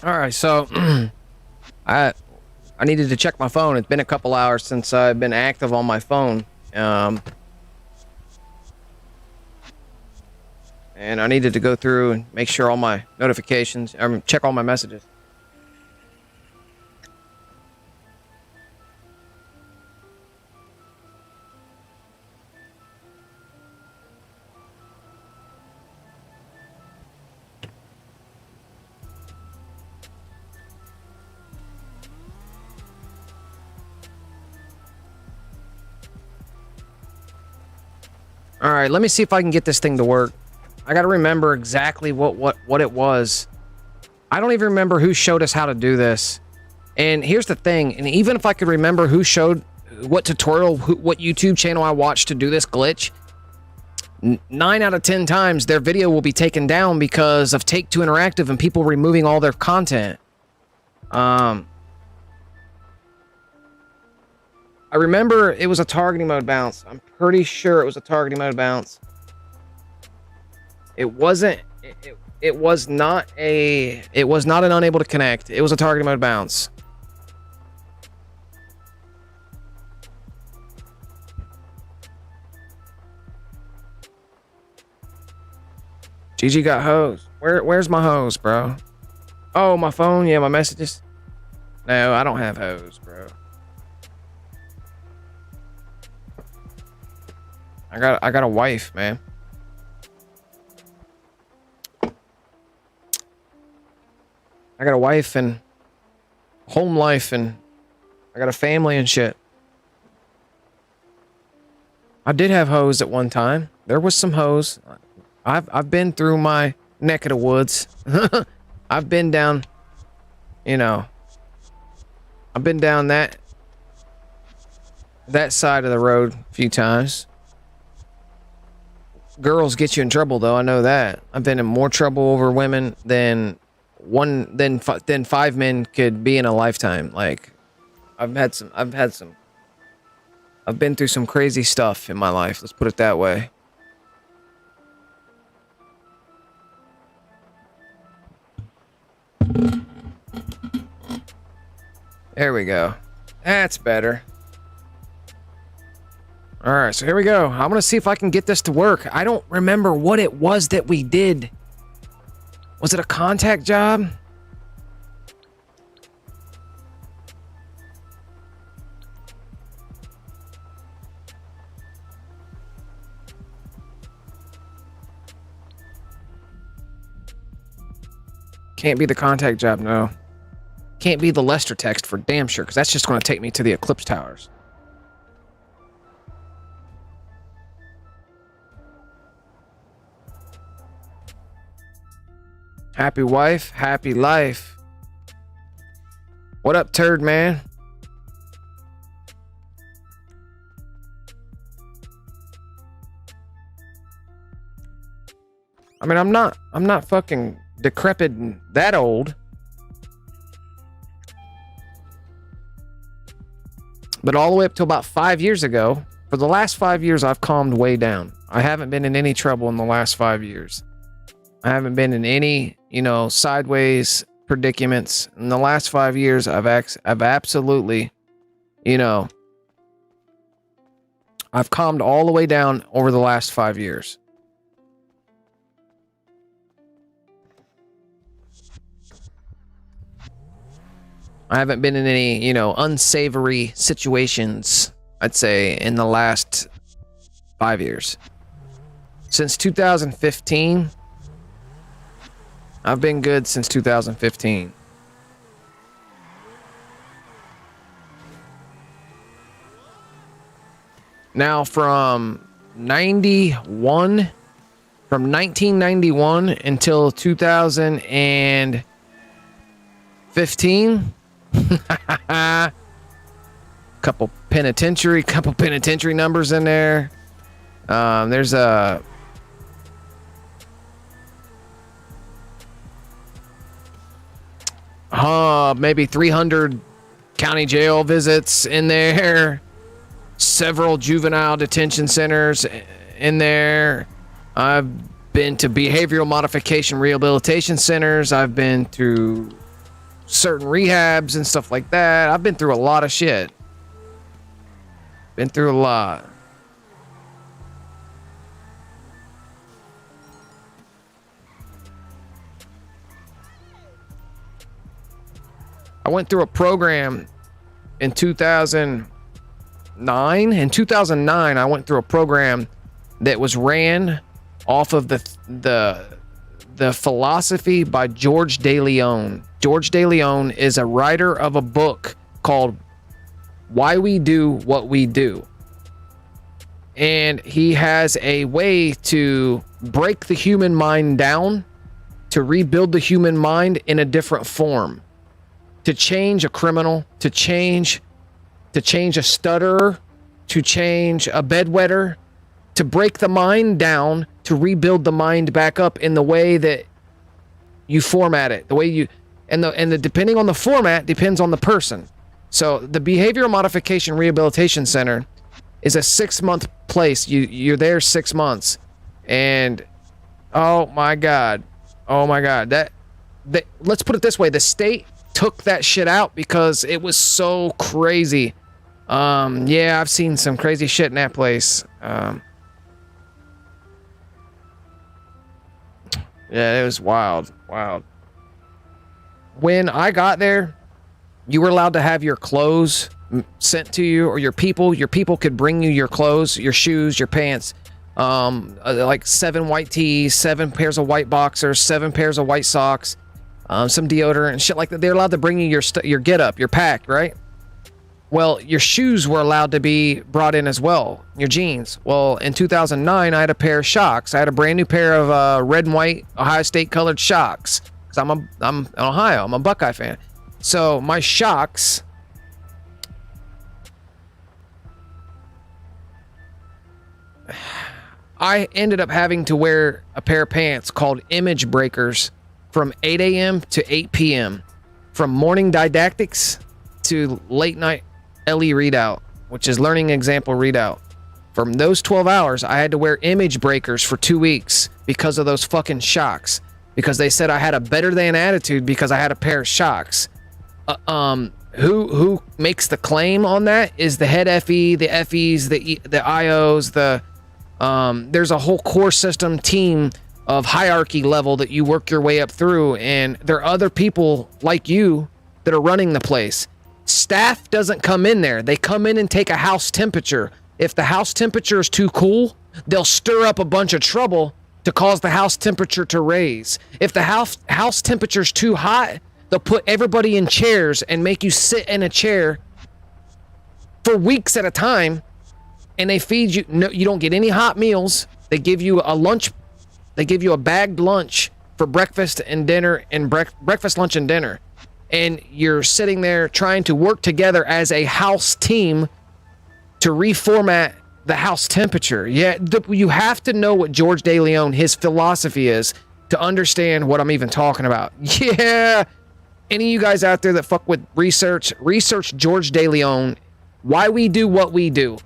[SPEAKER 2] All right, so I needed to check my phone. It's been a couple hours since I've been active on my phone. And I needed to go through and make sure all my notifications, check all my messages. All right, let me see if I can get this thing to work. I got to remember exactly what it was. I don't even remember who showed us how to do this. And here's the thing, and even if I could remember who showed what tutorial, what YouTube channel I watched to do this glitch, 9 out of 10 times their video will be taken down because of Take-Two Interactive and people removing all their content. I remember it was a targeting mode bounce. I'm pretty sure it was a targeting mode bounce. It wasn't. It was not a. It was not an unable to connect. It was a targeting mode bounce. GG got hose. Where's my hose, bro? Oh, my phone. Yeah, my messages. No, I don't have hose, bro. I got a wife, man. I got a wife and home life, and I got a family and shit. I did have hose at one time. There was some hose. I've been through my neck of the woods. I've been down, you know. I've been down that side of the road a few times. Girls get you in trouble, though. I know that. I've been in more trouble over women than 5 men could be in a lifetime. Like, I've been through some crazy stuff in my life. Let's put it that way. There we go. That's better. All right, so here we go. I'm gonna see if I can get this to work. I don't remember what it was that we did. Was it a contact job? Can't be the contact job, no. Can't be the Lester text for damn sure, because that's just going to take me to the Eclipse Towers. Happy wife, happy life. What up, turd man? I mean, I'm not fucking decrepit and that old. But all the way up to about 5 years ago, for the last 5 years, I've calmed way down. I haven't been in any trouble in the last 5 years. I haven't been in any, sideways predicaments. In the last 5 years, I've absolutely, I've calmed all the way down over the last 5 years. I haven't been in any, unsavory situations, I'd say, in the last 5 years. Since 2015, I've been good since 2015. Now, from 1991 until 2015, couple penitentiary numbers in there. There's a maybe 300 county jail visits in there, several juvenile detention centers in there. I've been to behavioral modification rehabilitation centers. I've been to certain rehabs and stuff like that. I've been through a lot of shit. Been through a lot. I went through a program in 2009. In 2009, I went through a program that was ran off of the philosophy by George De Leon. George De Leon is a writer of a book called Why We Do What We Do. And he has a way to break the human mind down, to rebuild the human mind in a different form, to change a criminal, to change a stutterer, to change a bedwetter, to break the mind down, to rebuild the mind back up in the way that you format it, the way you, and the depending on the format depends on the person. So the Behavioral Modification Rehabilitation Center is a 6-month place. You're there 6 months, and oh my god, that let's put it this way: the state took that shit out because it was so crazy. Yeah, I've seen some crazy shit in that place. Yeah, it was wild. When I got there, you were allowed to have your clothes sent to you, or your people could bring you your clothes, your shoes, your pants, like 7 white tees, 7 pairs of white boxers, 7 pairs of white socks, some deodorant and shit like that. They're allowed to bring you your get up, your pack, right? Well, your shoes were allowed to be brought in as well, your jeans. Well, in 2009, I had a pair of Shocks. I had a brand new pair of red and white Ohio State colored Shocks, because I'm in Ohio. I'm a Buckeye fan. So my Shocks, I ended up having to wear a pair of pants called Image Breakers from 8 a.m. to 8 p.m. From morning didactics to late night LE readout, which is learning example readout. From those 12 hours, I had to wear Image Breakers for 2 weeks because of those fucking Shocks. Because they said I had a better than attitude because I had a pair of Shocks. Who makes the claim on that is the head FE, the FEs, the IOs, there's a whole core system team of hierarchy level that you work your way up through, and there are other people like you that are running the place. Staff doesn't come in there. They come in and take a house temperature. If the house temperature is too cool, they'll stir up a bunch of trouble to cause the house temperature to raise. If the house temperature is too hot, they'll put everybody in chairs and make you sit in a chair for weeks at a time, and they feed you. No, you don't get any hot meals. They give you a lunch. They give you a bagged lunch for breakfast and dinner, and breakfast, lunch, and dinner. And you're sitting there trying to work together as a house team to reformat the house temperature. Yeah, you have to know what George De Leon, his philosophy is, to understand what I'm even talking about. Yeah. Any of you guys out there that fuck with research George De Leon, Why We Do What We Do.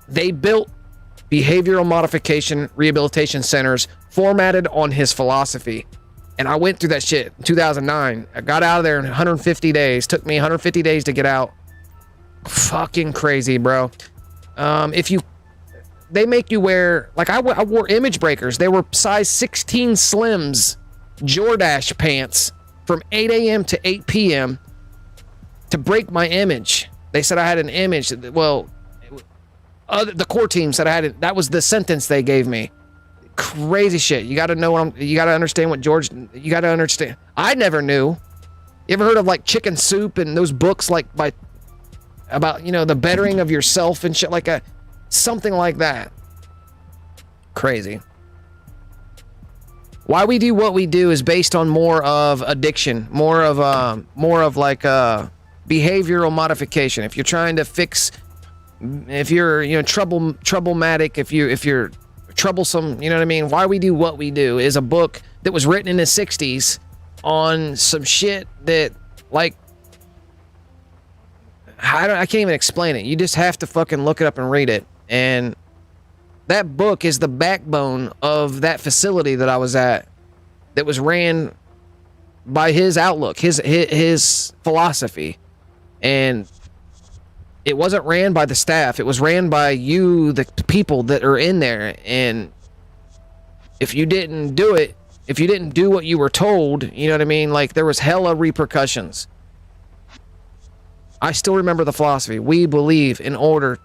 [SPEAKER 2] They built behavioral modification rehabilitation centers formatted on his philosophy. And I went through that shit in 2009. I got out of there in 150 days. Took me 150 days to get out. Fucking crazy, bro. They make you wear, like I wore Image Breakers. They were size 16 Slims, Jordache pants from 8 a.m. to 8 p.m. to break my image. They said I had an image. Well, the core team said I had it. That was the sentence they gave me. Crazy shit. You got to know you got to understand what George, you got to understand. I never knew. You ever heard of like Chicken Soup and those books like about, you know, the bettering of yourself and shit, like something like that. Crazy. Why We Do What We Do is based on more of addiction, more of like behavioral modification. If you're trying to fix, if you're, you know, troublematic, if you're troublesome, you know what I mean? Why We Do What We Do is a book that was written in the 60s on some shit that, like, I can't even explain it. You just have to fucking look it up and read it. And that book is the backbone of that facility that I was at, that was ran by his outlook, his philosophy. And it wasn't ran by the staff. It was ran by you, the people that are in there. And if you didn't do it, if you didn't do what you were told, you know what I mean? Like, there was hella repercussions. I still remember the philosophy. We believe in order.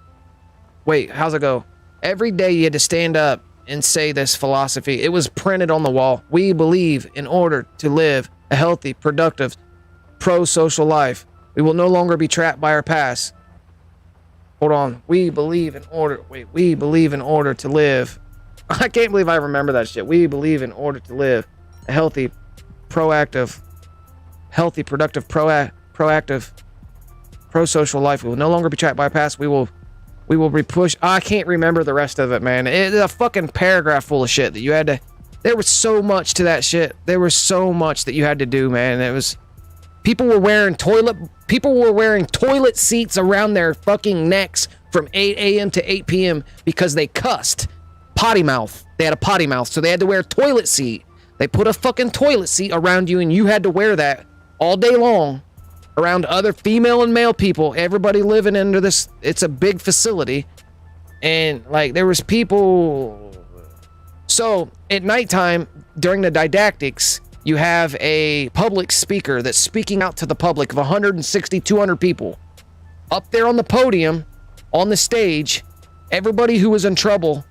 [SPEAKER 2] Wait, how's it go? Every day you had to stand up and say this philosophy. It was printed on the wall. We believe in order to live a healthy, productive, pro-social life, we will no longer be trapped by our past. Hold on. We believe in order. Wait, we believe in order to live. I can't believe I remember that shit. We believe in order to live a healthy, proactive, productive, proactive, pro-social life. We will no longer be trapped by our past. We will repush. I can't remember the rest of it, man. It's a fucking paragraph full of shit that you had to. There was so much to that shit. There was so much that you had to do, man. It was. People were wearing toilet seats around their fucking necks from 8 a.m. to 8 p.m. because they cussed. Potty mouth. They had a potty mouth, so they had to wear a toilet seat. They put a fucking toilet seat around you, and you had to wear that all day long around other female and male people. Everybody living under this. It's a big facility. And, like, there was people. So, at nighttime, during the didactics, you have a public speaker that's speaking out to the public of 160, 200 people. Up there on the podium, on the stage, everybody who was in trouble,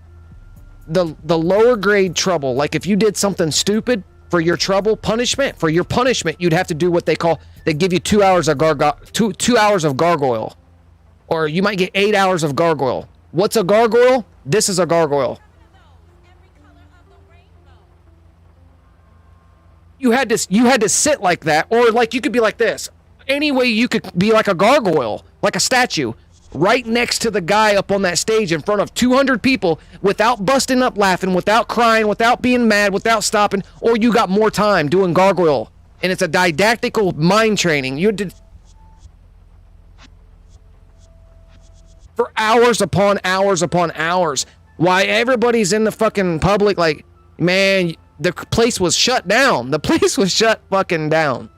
[SPEAKER 2] the lower grade trouble, like if you did something stupid for your trouble, punishment, you'd have to do what they give you 2 hours of two hours of gargoyle. Or you might get 8 hours of gargoyle. What's a gargoyle? This is a gargoyle. You had to sit like that, or like you could be like this. Anyway, you could be like a gargoyle, like a statue, right next to the guy up on that stage in front of 200 people without busting up laughing, without crying, without being mad, without stopping, or you got more time doing gargoyle. And it's a didactical mind training. You did for hours upon hours upon hours. Why everybody's in the fucking public like, man, the place was shut down. The place was shut fucking down.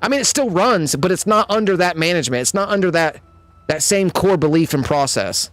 [SPEAKER 2] I mean, it still runs, but it's not under that management. It's not under that same core belief and process.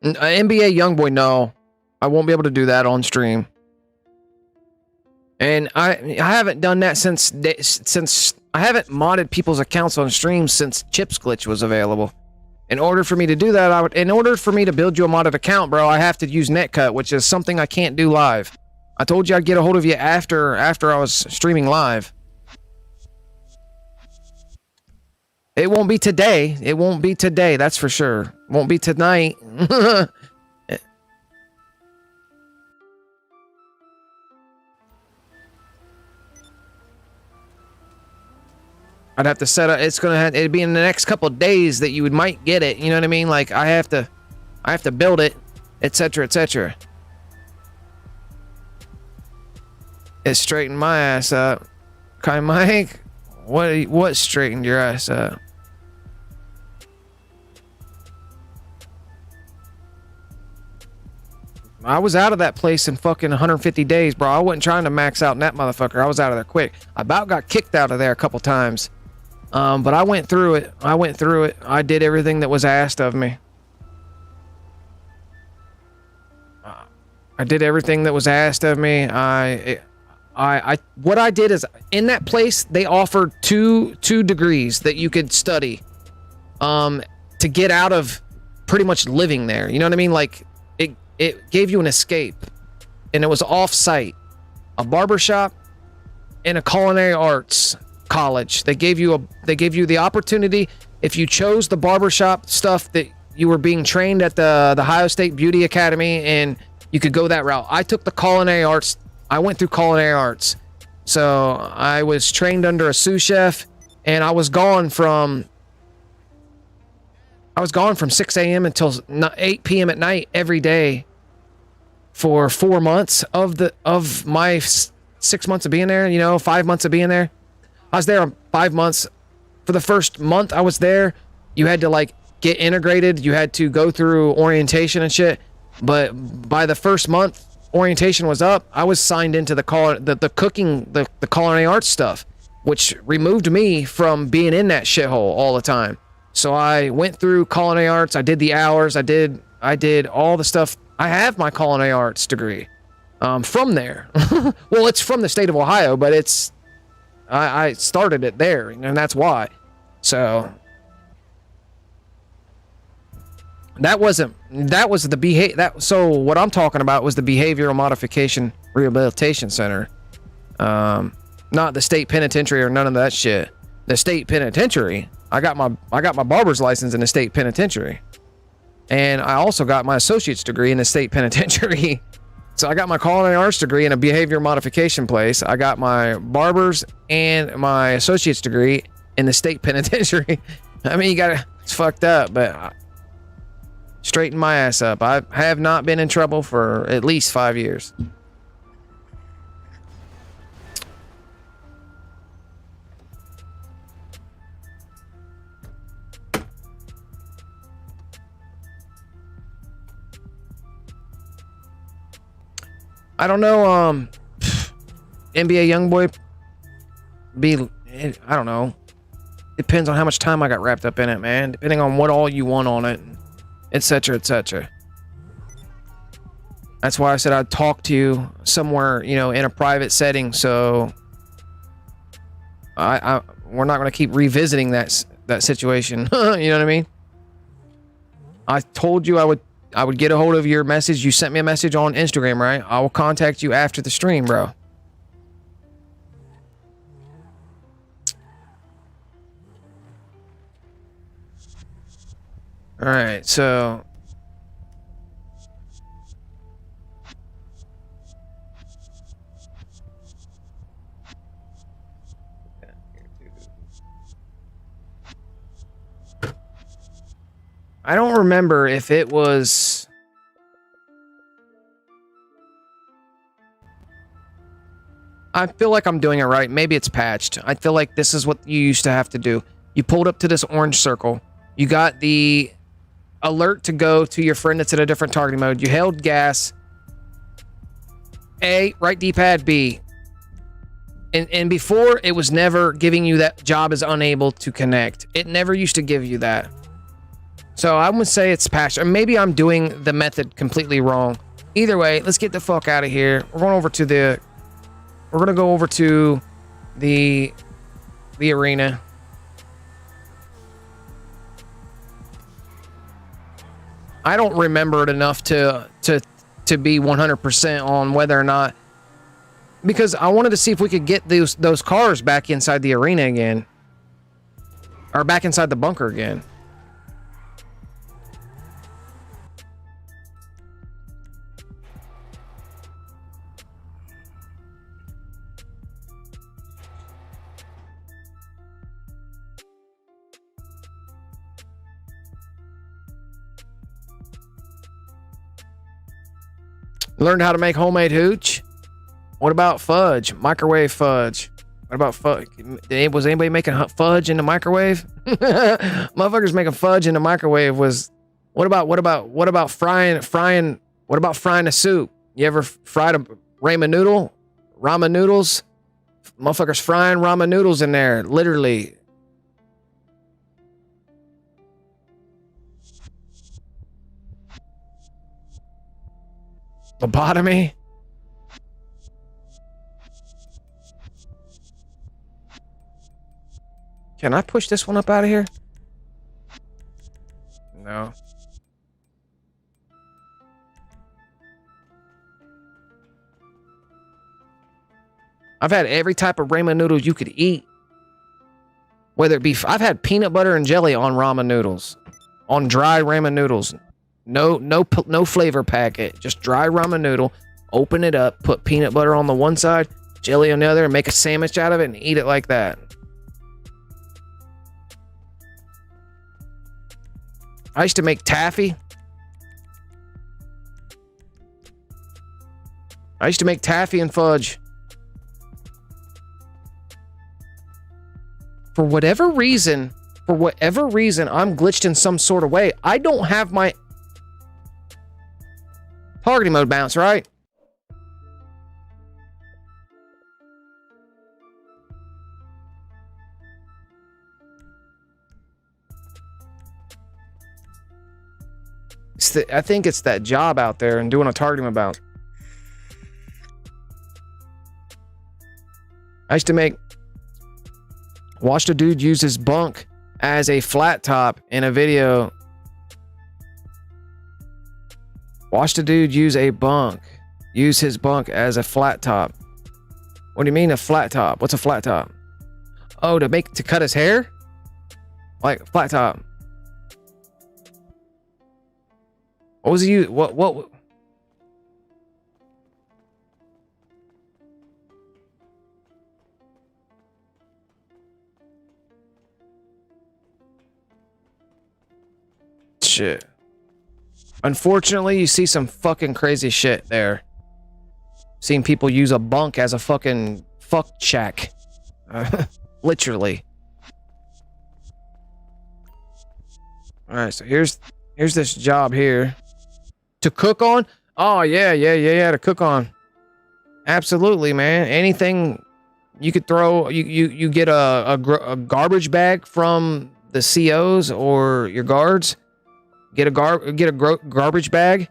[SPEAKER 2] NBA Youngboy, no. I won't be able to do that on stream. And I haven't done that since I haven't modded people's accounts on stream since Chips Glitch was available. In order for me to do that, in order for me to build you a modded account, bro, I have to use Netcut, which is something I can't do live. I told you I'd get a hold of you after I was streaming live. It won't be today. It won't be today, that's for sure. Won't be tonight. I'd have to set up. It'd be in the next couple of days that you might get it. You know what I mean? Like I have to build it, etc., etc. It straightened my ass up. Okay, Mike. What straightened your ass up? I was out of that place in fucking 150 days, bro. I wasn't trying to max out in that motherfucker. I was out of there quick. I about got kicked out of there a couple times. But I went through it. I did everything that was asked of me. I did everything that was asked of me. What I did is, in that place, they offered two degrees that you could study, to get out of pretty much living there. You know what I mean? Like, it gave you an escape, and it was off-site. A barbershop and a culinary arts college. They gave you the opportunity, if you chose the barbershop stuff, that you were being trained at the Ohio State Beauty Academy, and you could go that route. I took the culinary arts. I went through culinary arts. So I was trained under a sous chef, and I was gone from 6 a.m. until 8 p.m. at night every day for 4 months of my 6 months of being there, 5 months of being there. I was there 5 months. For the first month I was there, you had to like get integrated. You had to go through orientation and shit. But by the first month orientation was up, I was signed into the culinary arts stuff, which removed me from being in that shithole all the time. So I went through culinary arts. I did the hours. I did all the stuff. I have my culinary arts degree from there. Well, it's from the state of Ohio, but I started it there, and that's why. So so what I'm talking about was the Behavioral Modification Rehabilitation Center. Not the state penitentiary or none of that shit. The state penitentiary. I got my barber's license in the state penitentiary. And I also got my associate's degree in the state penitentiary. So I got my culinary arts degree in a behavior modification place. I got my barber's and my associate's degree in the state penitentiary. I mean, it's fucked up, but straighten my ass up. I have not been in trouble for at least 5 years. I don't know, NBA Youngboy I don't know. Depends on how much time I got wrapped up in it, man. Depending on what all you want on it, etc., etc. That's why I said I'd talk to you somewhere, in a private setting, so we're not going to keep revisiting that situation. You know what I mean? I told you I would get a hold of your message. You sent me a message on Instagram, right? I will contact you after the stream, bro. All right, so I don't remember if it was I feel like I'm doing it right. Maybe it's patched. I feel like this is what you used to have to do. You pulled up to this orange circle. You got the alert to go to your friend that's in a different targeting mode. You held gas. A, right D-pad, B. And before, it was never giving you that job is unable to connect. It never used to give you that. So I would say it's patched. Or maybe I'm doing the method completely wrong. Either way, let's get the fuck out of here. We're going to go over to the arena. I don't remember it enough to be 100% on whether or not, because I wanted to see if we could get those cars back inside the arena again, or back inside the bunker again. Learned how to make homemade hooch. What about fudge? Microwave fudge. What about fudge? Was anybody making fudge in the microwave? Motherfuckers making fudge in the microwave was. What about frying What about frying a soup? You ever fried a ramen noodle? Ramen noodles? Motherfuckers frying ramen noodles in there, literally. Lobotomy? Can I push this one up out of here? No. I've had every type of ramen noodles you could eat. Whether it be, I've had peanut butter and jelly on ramen noodles. On dry ramen noodles. No flavor packet. Just dry ramen noodle. Open it up, put peanut butter on the one side, jelly on the other, and make a sandwich out of it and eat it like that. I used to make taffy. I used to make taffy and fudge. For whatever reason, I'm glitched in some sort of way. I don't have my targeting mode bounce, right? I think it's that job out there and doing a targeting mode bounce. I used to watched a dude use his bunk as a flat top in a video. Watched a dude use his bunk as a flat top. What do you mean a flat top? What's a flat top? Oh, to cut his hair? Like flat top. What was he? What? Shit. Unfortunately, you see some fucking crazy shit there. Seeing people use a bunk as a fucking fuck shack. Literally. Alright, so here's this job here. To cook on? Oh, yeah, to cook on. Absolutely, man. Anything you could throw, you get a garbage bag from the COs or your guards. Get a garbage bag,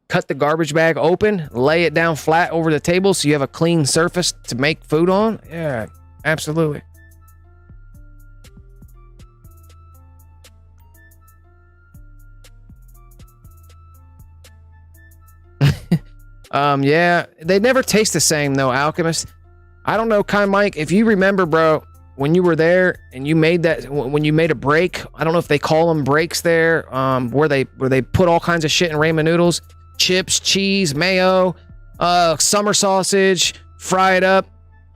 [SPEAKER 2] cut the garbage bag open, lay it down flat over the table so you have a clean surface to make food on. Yeah, absolutely. Yeah, they never taste the same though, Alchemist. I don't know, Kind Mike, if you remember, bro, when you were there and you made when you made a break, I don't know if they call them breaks there, where they put all kinds of shit in ramen noodles, chips, cheese, mayo, summer sausage, fry it up,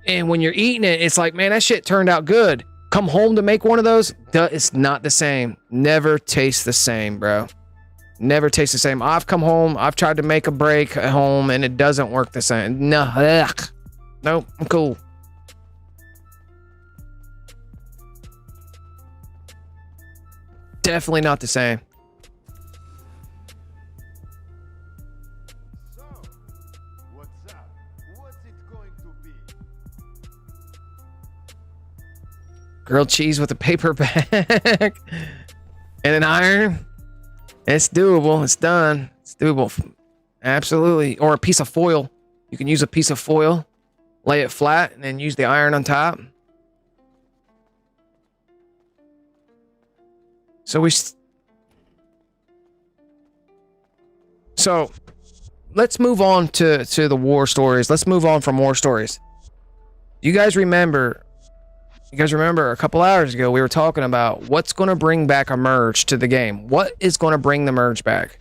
[SPEAKER 2] and when you're eating it, it's like, man, that shit turned out good. Come home to make one of those, it's not the same. Never tastes the same, bro. Never tastes the same. I've come home, I've tried to make a break at home, and it doesn't work the same. No, ugh. Nope, I'm cool. Definitely not the same.
[SPEAKER 8] So, what's up? What's it going to be?
[SPEAKER 2] Grilled cheese with a paper bag and an iron. It's doable. It's done. It's doable. Absolutely. Or a piece of foil. You can use a piece of foil, lay it flat, and then use the iron on top. So let's move on to the war stories. Let's move on from war stories. You guys remember a couple hours ago we were talking about what's going to bring back a merge to the game. What is going to bring the merge back?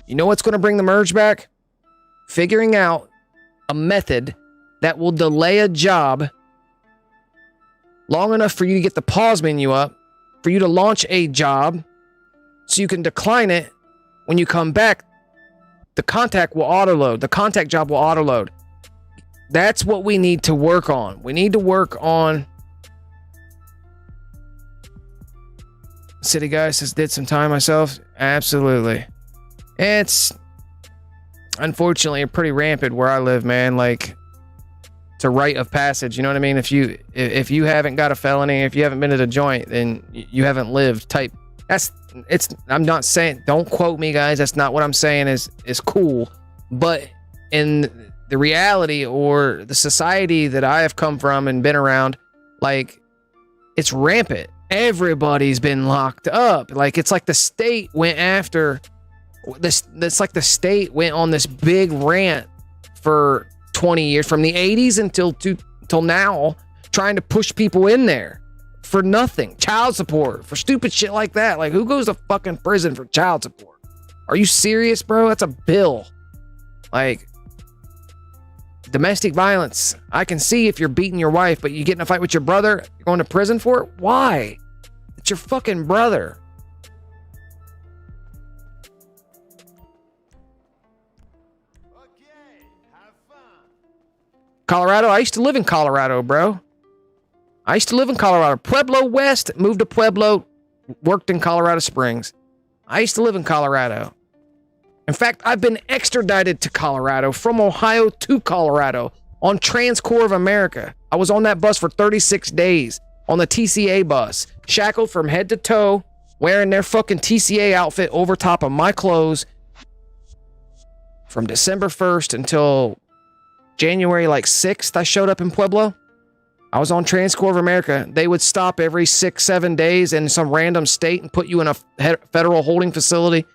[SPEAKER 2] You know what's going to bring the merge back? Figuring out a method that will delay a job long enough for you to get the pause menu up, for you to launch a job so you can decline it. When you come back, the contact will autoload. The contact job will autoload. That's what we need to work on. We need to work on... City guy says, did some time myself. Absolutely. It's unfortunately pretty rampant where I live, man. Like, it's a rite of passage. You know what I mean? If you haven't got a felony, if you haven't been to the joint, then you haven't lived. Type. I'm not saying. Don't quote me, guys. That's not what I'm saying. Is cool, but in the reality or the society that I have come from and been around, like, it's rampant. Everybody's been locked up. Like, it's like the state went after this. It's like the state went on this big rant for 20 years, from the 80s until now, trying to push people in there for nothing. Child support for stupid shit like that. Like, who goes to fucking prison for child support? Are you serious, bro? That's a bill. Like, domestic violence. I can see if you're beating your wife, but you get in a fight with your brother, you're going to prison for it? Why? It's your fucking brother.
[SPEAKER 8] Okay, have fun.
[SPEAKER 2] Colorado. I used to live in Colorado, bro. I used to live in Colorado. Pueblo West, moved to Pueblo, worked in Colorado Springs. I used to live in Colorado. In fact, I've been extradited to Colorado from Ohio to Colorado on Transcorp of America. I was on that bus for 36 days on the TCA bus, shackled from head to toe, wearing their fucking TCA outfit over top of my clothes from December 1st until January like 6th. I showed up in Pueblo. I was on Transcorp of America. They would stop every 6-7 days in some random state and put you in a federal holding facility.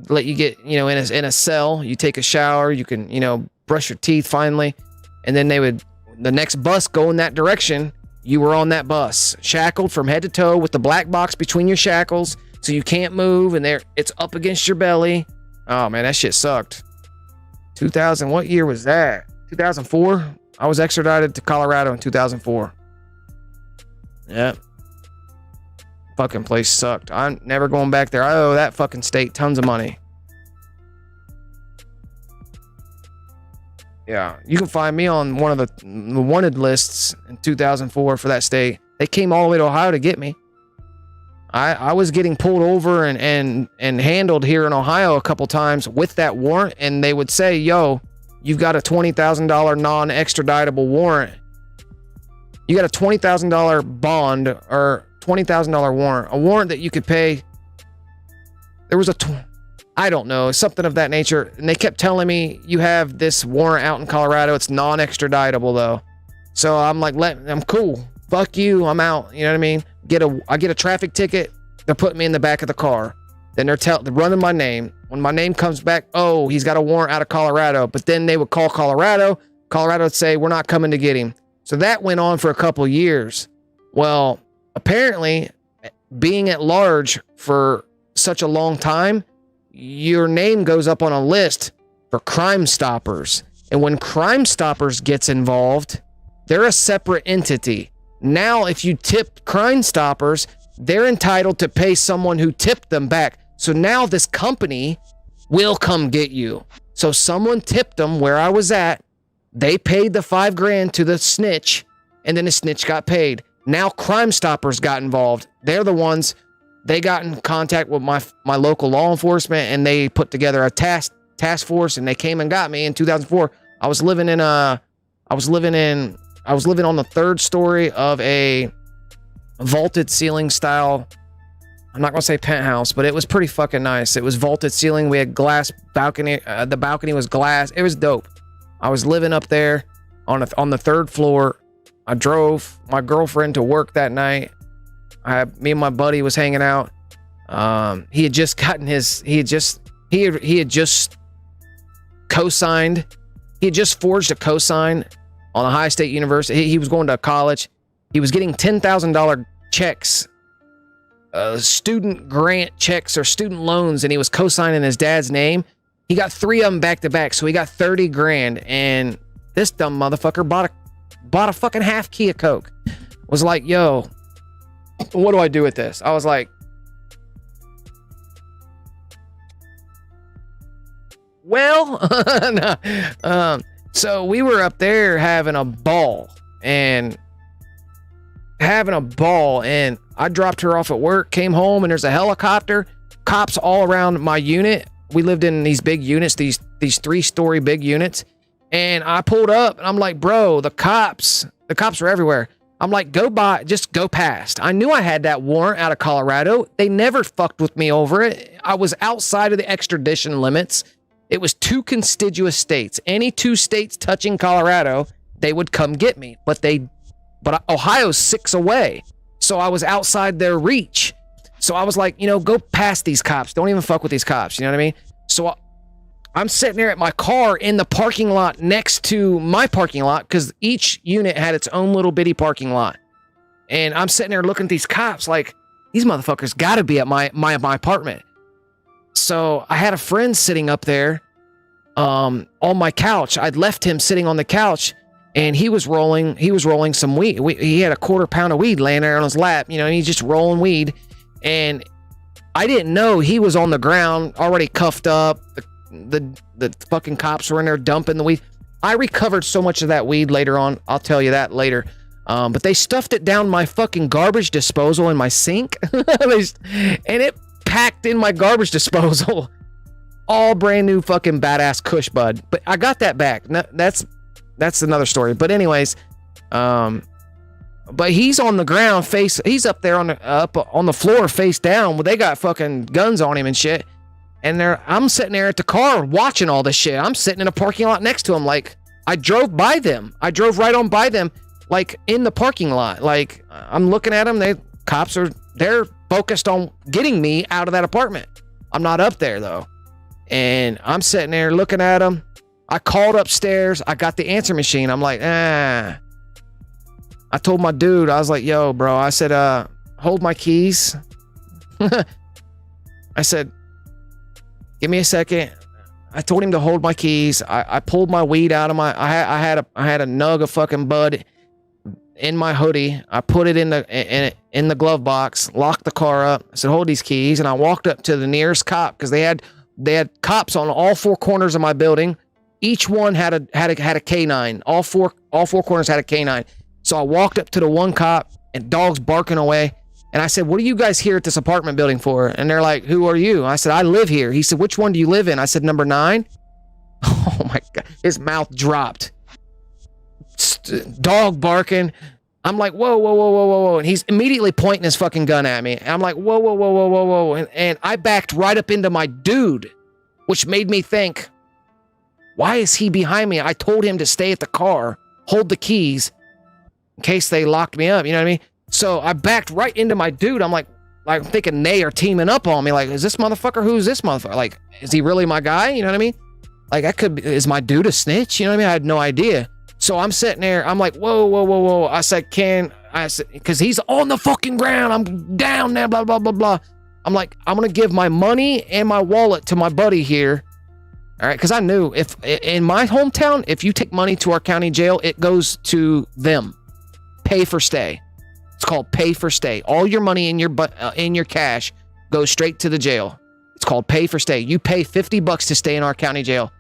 [SPEAKER 2] Let you get, in a cell. You take a shower. You can, brush your teeth finally. And then the next bus go in that direction. You were on that bus, shackled from head to toe with the black box between your shackles, so you can't move, and it's up against your belly. Oh man, that shit sucked. 2000, what year was that? 2004? I was extradited to Colorado in 2004. Yeah. Fucking place sucked. I'm never going back there. I owe that fucking state tons of money. Yeah, you can find me on one of the wanted lists in 2004 for that state. They came all the way to Ohio to get me. I was getting pulled over and handled here in Ohio a couple times with that warrant, and they would say, yo, you've got a $20,000 non-extraditable warrant. You got a $20,000 bond or $20,000 warrant, a warrant that you could pay. There was I don't know, something of that nature. And they kept telling me, you have this warrant out in Colorado. It's non-extraditable though. So I'm like, I'm cool. Fuck you. I'm out. You know what I mean? I get a traffic ticket. They're putting me in the back of the car. Then they're running my name. When my name comes back, oh, he's got a warrant out of Colorado. But then they would call Colorado. Colorado would say, we're not coming to get him. So that went on for a couple years. Well, apparently, being at large for such a long time, your name goes up on a list for Crime Stoppers. And when Crime Stoppers gets involved, they're a separate entity. Now, if you tip Crime Stoppers, they're entitled to pay someone who tipped them back. So now this company will come get you. So someone tipped them where I was at. They paid the $5,000 to the snitch, and then the snitch got paid. Now Crime Stoppers got involved. They're the ones. They got in contact with my local law enforcement, and they put together a task force, and they came and got me in 2004. I was living on the third story of a vaulted ceiling style. I'm not gonna say penthouse, but it was pretty fucking nice. It was vaulted ceiling. We had glass balcony. The balcony was glass. It was dope. I was living up there on the third floor. I drove my girlfriend to work that night. Me and my buddy was hanging out. He had just co-signed. He had just forged a co-sign on Ohio State University. He was going to college. He was getting $10,000 checks, student grant checks or student loans, and he was co-signing his dad's name. He got 3 of them back to back, so he got $30,000. And this dumb motherfucker bought a fucking half key of coke. Was like, yo, what do I do with this? I was like, well, no. So we were up there having a ball, and I dropped her off at work, came home, and there's a helicopter, cops all around my unit. we lived in these big units, these 3-story big units. And I pulled up and I'm like, bro, the cops are everywhere. I'm like, just go past. I knew I had that warrant out of Colorado. They never fucked with me over it. I was outside of the extradition limits. It was 2 contiguous states. Any 2 states touching Colorado, they would come get me. But Ohio's 6 away. So I was outside their reach. So I was like, go past these cops. Don't even fuck with these cops. You know what I mean? So I'm sitting there at my car in the parking lot next to my parking lot because each unit had its own little bitty parking lot. And I'm sitting there looking at these cops like, these motherfuckers got to be at my apartment. So I had a friend sitting up there on my couch. I'd left him sitting on the couch and he was rolling some weed. He had a 1/4 pound of weed laying there on his lap, and he's just rolling weed. And I didn't know he was on the ground already cuffed up. The fucking cops were in there dumping the weed. I recovered so much of that weed later on. I'll tell you that later. But they stuffed it down my fucking garbage disposal in my sink. And it packed in my garbage disposal. All brand new fucking badass Kush bud. But I got that back. No, that's another story. But anyways, but he's on the ground he's up there on the floor face down. Well, they got fucking guns on him and shit. And I'm sitting there at the car watching all this shit. I'm sitting in a parking lot next to him. Like, I drove by them. I drove right on by them, like in the parking lot. Like, I'm looking at them. They're focused on getting me out of that apartment. I'm not up there though. And I'm sitting there looking at them. I called upstairs. I got the answer machine. I'm like, I told my dude, I was like, yo, bro, I said, hold my keys. I said, give me a second. I told him to hold my keys. I pulled my weed out of I had a nug of fucking bud in my hoodie. I put it in the glove box, locked the car up. I said, hold these keys. And I walked up to the nearest cop because they had cops on all 4 corners of my building. Each one had a canine. All four corners had a canine. So I walked up to the one cop and dogs barking away. And I said, what are you guys here at this apartment building for? And they're like, who are you? I said, I live here. He said, which one do you live in? I said, number 9. Oh my God. His mouth dropped. Dog barking. I'm like, whoa, whoa, whoa, whoa, whoa, whoa. And he's immediately pointing his fucking gun at me. And I'm like, whoa, whoa, whoa, whoa, whoa, whoa. And I backed right up into my dude, which made me think, why is he behind me? I told him to stay at the car, hold the keys in case they locked me up. You know what I mean? So I backed right into my dude. I'm like I'm thinking they are teaming up on me. Like, is this motherfucker? Who's this motherfucker? Like, is he really my guy? You know what I mean? Like, is my dude a snitch? You know what I mean? I had no idea. So I'm sitting there. I'm like, whoa, whoa, whoa, whoa. I said, because he's on the fucking ground. I'm down there, blah, blah, blah, blah. I'm like, I'm going to give my money and my wallet to my buddy here. All right. Because I knew if in my hometown, if you take money to our county jail, it goes to them. Pay for stay. It's called pay for stay. All your money in your cash goes straight to the jail. It's called pay for stay. You pay $50 to stay in our county jail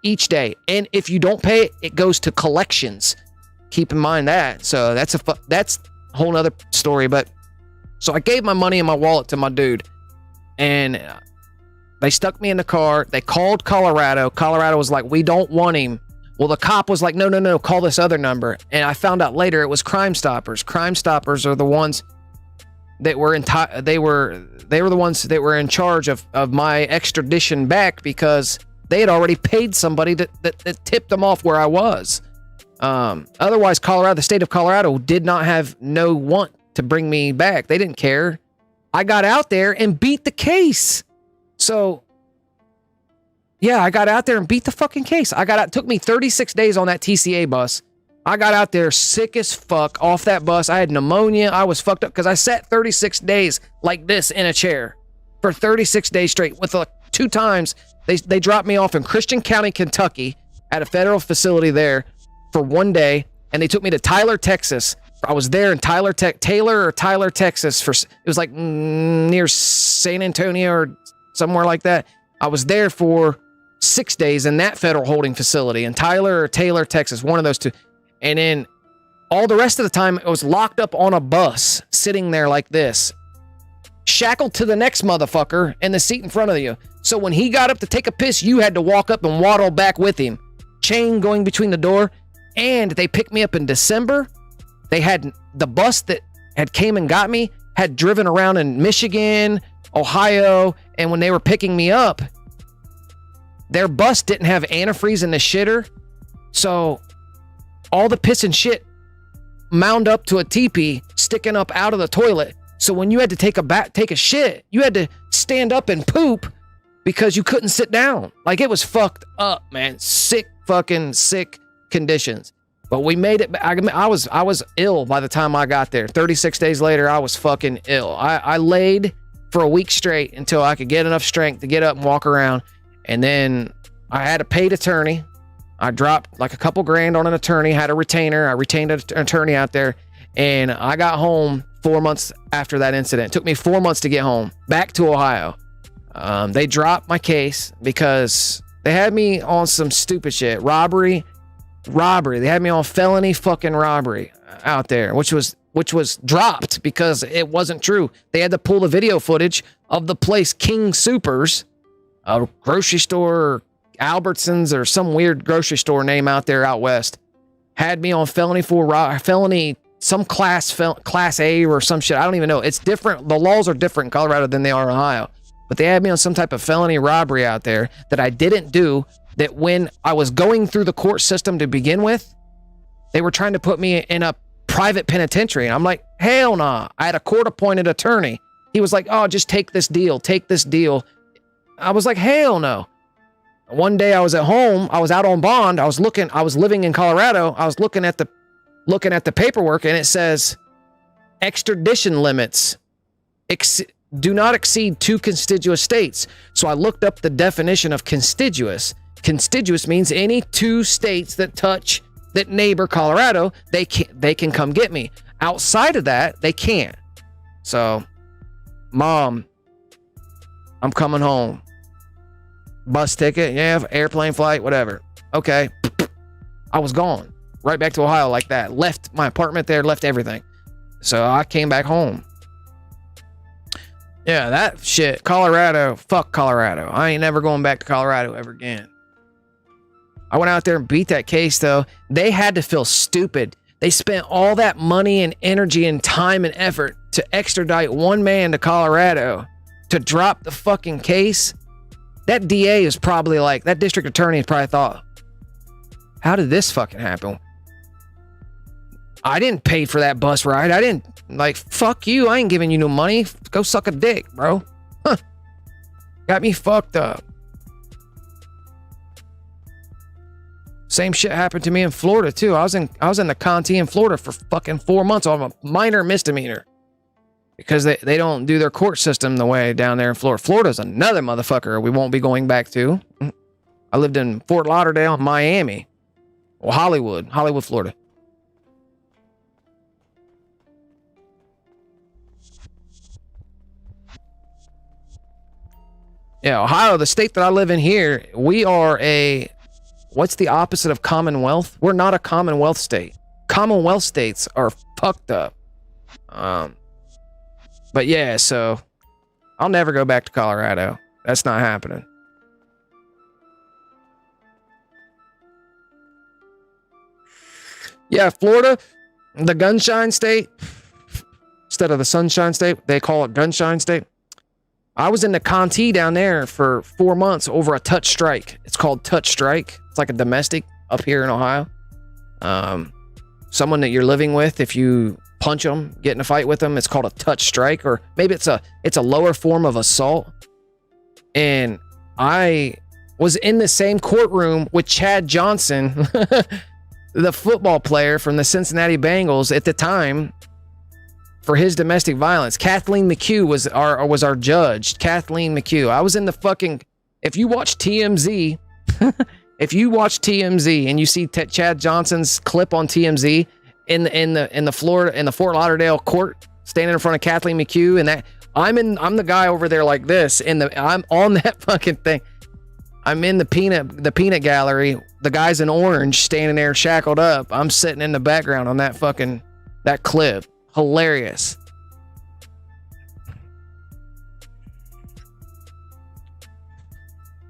[SPEAKER 2] each day. And if you don't pay it, it goes to collections. Keep in mind that. So that's a whole nother story. But so I gave my money and my wallet to my dude, and they stuck me in the car. They called Colorado. Colorado was like, we don't want him. Well, the cop was like, no, call this other number. And I found out later it was Crime Stoppers. Crime Stoppers are the ones that were they were the ones that were in charge of my extradition back, because they had already paid somebody that tipped them off where I was. Otherwise, the state of Colorado did not have no want to bring me back. They didn't care. I got out there and beat the case. So yeah, I got out there and beat the fucking case. It took me 36 days on that TCA bus. I got out there sick as fuck off that bus. I had pneumonia. I was fucked up because I sat 36 days like this in a chair for 36 days straight. With 2 times, they dropped me off in Christian County, Kentucky at a federal facility there for 1 day. And they took me to Tyler, Texas. I was there in Tyler, Texas it was like near San Antonio or somewhere like that. I was there for 6 days in that federal holding facility in Tyler or Taylor, Texas, one of those two. And then all the rest of the time, it was locked up on a bus, sitting there like this, shackled to the next motherfucker in the seat in front of you. So when he got up to take a piss, you had to walk up and waddle back with him. Chain going between the door. And they picked me up in December. They had the bus that had came and got me had driven around in Michigan, Ohio, and when they were picking me up, their bus didn't have antifreeze in the shitter. So all the piss and shit mound up to a teepee sticking up out of the toilet. So when you had to take a shit, you had to stand up and poop because you couldn't sit down. Like, it was fucked up, man. Sick conditions. But we made it. I was ill by the time I got there. 36 days later, I was fucking ill. I laid for a week straight until I could get enough strength to get up and walk around. And then I had a paid attorney. I dropped like a couple grand on an attorney, had a retainer. I retained an attorney out there. And I got home 4 months after that incident. It took me 4 months to get home, back to Ohio. They dropped my case because they had me on some stupid shit. Robbery. They had me on felony fucking robbery out there, which was dropped because it wasn't true. They had to pull the video footage of the place King Supers, a grocery store, Albertsons, or some weird grocery store name out there out west. Had me on felony some class A or some shit. I don't even know. It's different. The laws are different in Colorado than they are in Ohio. But they had me on some type of felony robbery out there that I didn't do. That when I was going through the court system to begin with, they were trying to put me in a private penitentiary. And I'm like, hell nah. I had a court-appointed attorney. He was like, oh, just take this deal. I was like, hell no. One day I was at home. I was out on bond. I was living in Colorado. I was looking at the paperwork, and it says extradition limits do not exceed 2 contiguous states. So I looked up the definition of contiguous. Contiguous means any 2 states that neighbor Colorado, they can come get me. Outside of that, they can't. So, Mom, I'm coming home. Bus ticket, yeah, airplane flight, whatever. Okay. I was gone. Right back to Ohio like that. Left my apartment there, left everything. So I came back home. Yeah, that shit. Colorado. Fuck Colorado. I ain't never going back to Colorado ever again. I went out there and beat that case, though. They had to feel stupid. They spent all that money and energy and time and effort to extradite one man to Colorado to drop the fucking case. That DA is probably like, that district attorney has probably thought, how did this fucking happen? I didn't pay for that bus ride. I didn't, like, fuck you. I ain't giving you no money. Go suck a dick, bro. Huh. Got me fucked up. Same shit happened to me in Florida too. I was in the Conti in Florida for fucking 4 months on a minor misdemeanor because they don't do their court system the way down there in Florida. Florida's another motherfucker we won't be going back to. I lived in Fort Lauderdale, Miami, or Hollywood, Florida. Yeah, Ohio, the state that I live in here, we are what's the opposite of Commonwealth? We're not a Commonwealth state. Commonwealth states are fucked up. But yeah, so I'll never go back to Colorado. That's not happening. Yeah, Florida, the Gunshine State. Instead of the Sunshine State, they call it Gunshine State. I was in the Conti down there for 4 months over a touch strike. It's called touch strike. It's like a domestic up here in Ohio. Someone that you're living with, if you punch them, get in a fight with them, it's called a touch strike, or maybe it's a lower form of assault. And I was in the same courtroom with Chad Johnson, the football player from the Cincinnati Bengals at the time, for his domestic violence. Kathleen McHugh was our judge. Kathleen McHugh. I was in the fucking. If you watch TMZ, and you see Chad Johnson's clip on TMZ in the Fort Lauderdale court, standing in front of Kathleen McHugh, and that I'm the guy over there like this, I'm on that fucking thing. I'm in the peanut gallery. The guy's in orange, standing there shackled up. I'm sitting in the background on that clip. Hilarious.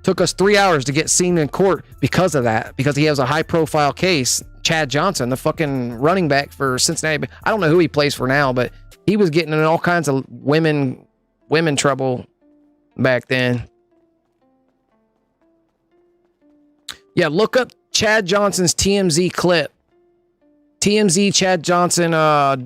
[SPEAKER 2] Took us 3 hours to get seen in court because of that, because he has a high profile case. Chad Johnson, the fucking running back for Cincinnati. I don't know who he plays for now, but he was getting in all kinds of women trouble back then. Yeah, look up Chad Johnson's TMZ clip. TMZ Chad Johnson, I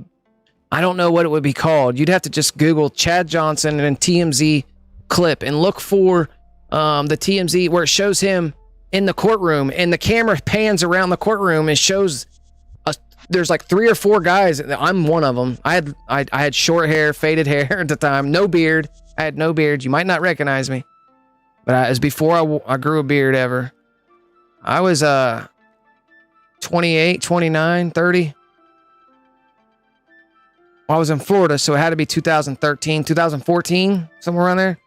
[SPEAKER 2] don't know what it would be called. You'd have to just Google Chad Johnson and then TMZ clip and look for the TMZ where it shows him in the courtroom, and the camera pans around the courtroom and shows there's like 3 or 4 guys. I'm one of them. I had short hair, faded hair at the time, no beard. I had no beard. You might not recognize me, but it was before I grew a beard ever. I was 28, 29, 30. I was in Florida, so it had to be 2013, 2014, somewhere around there.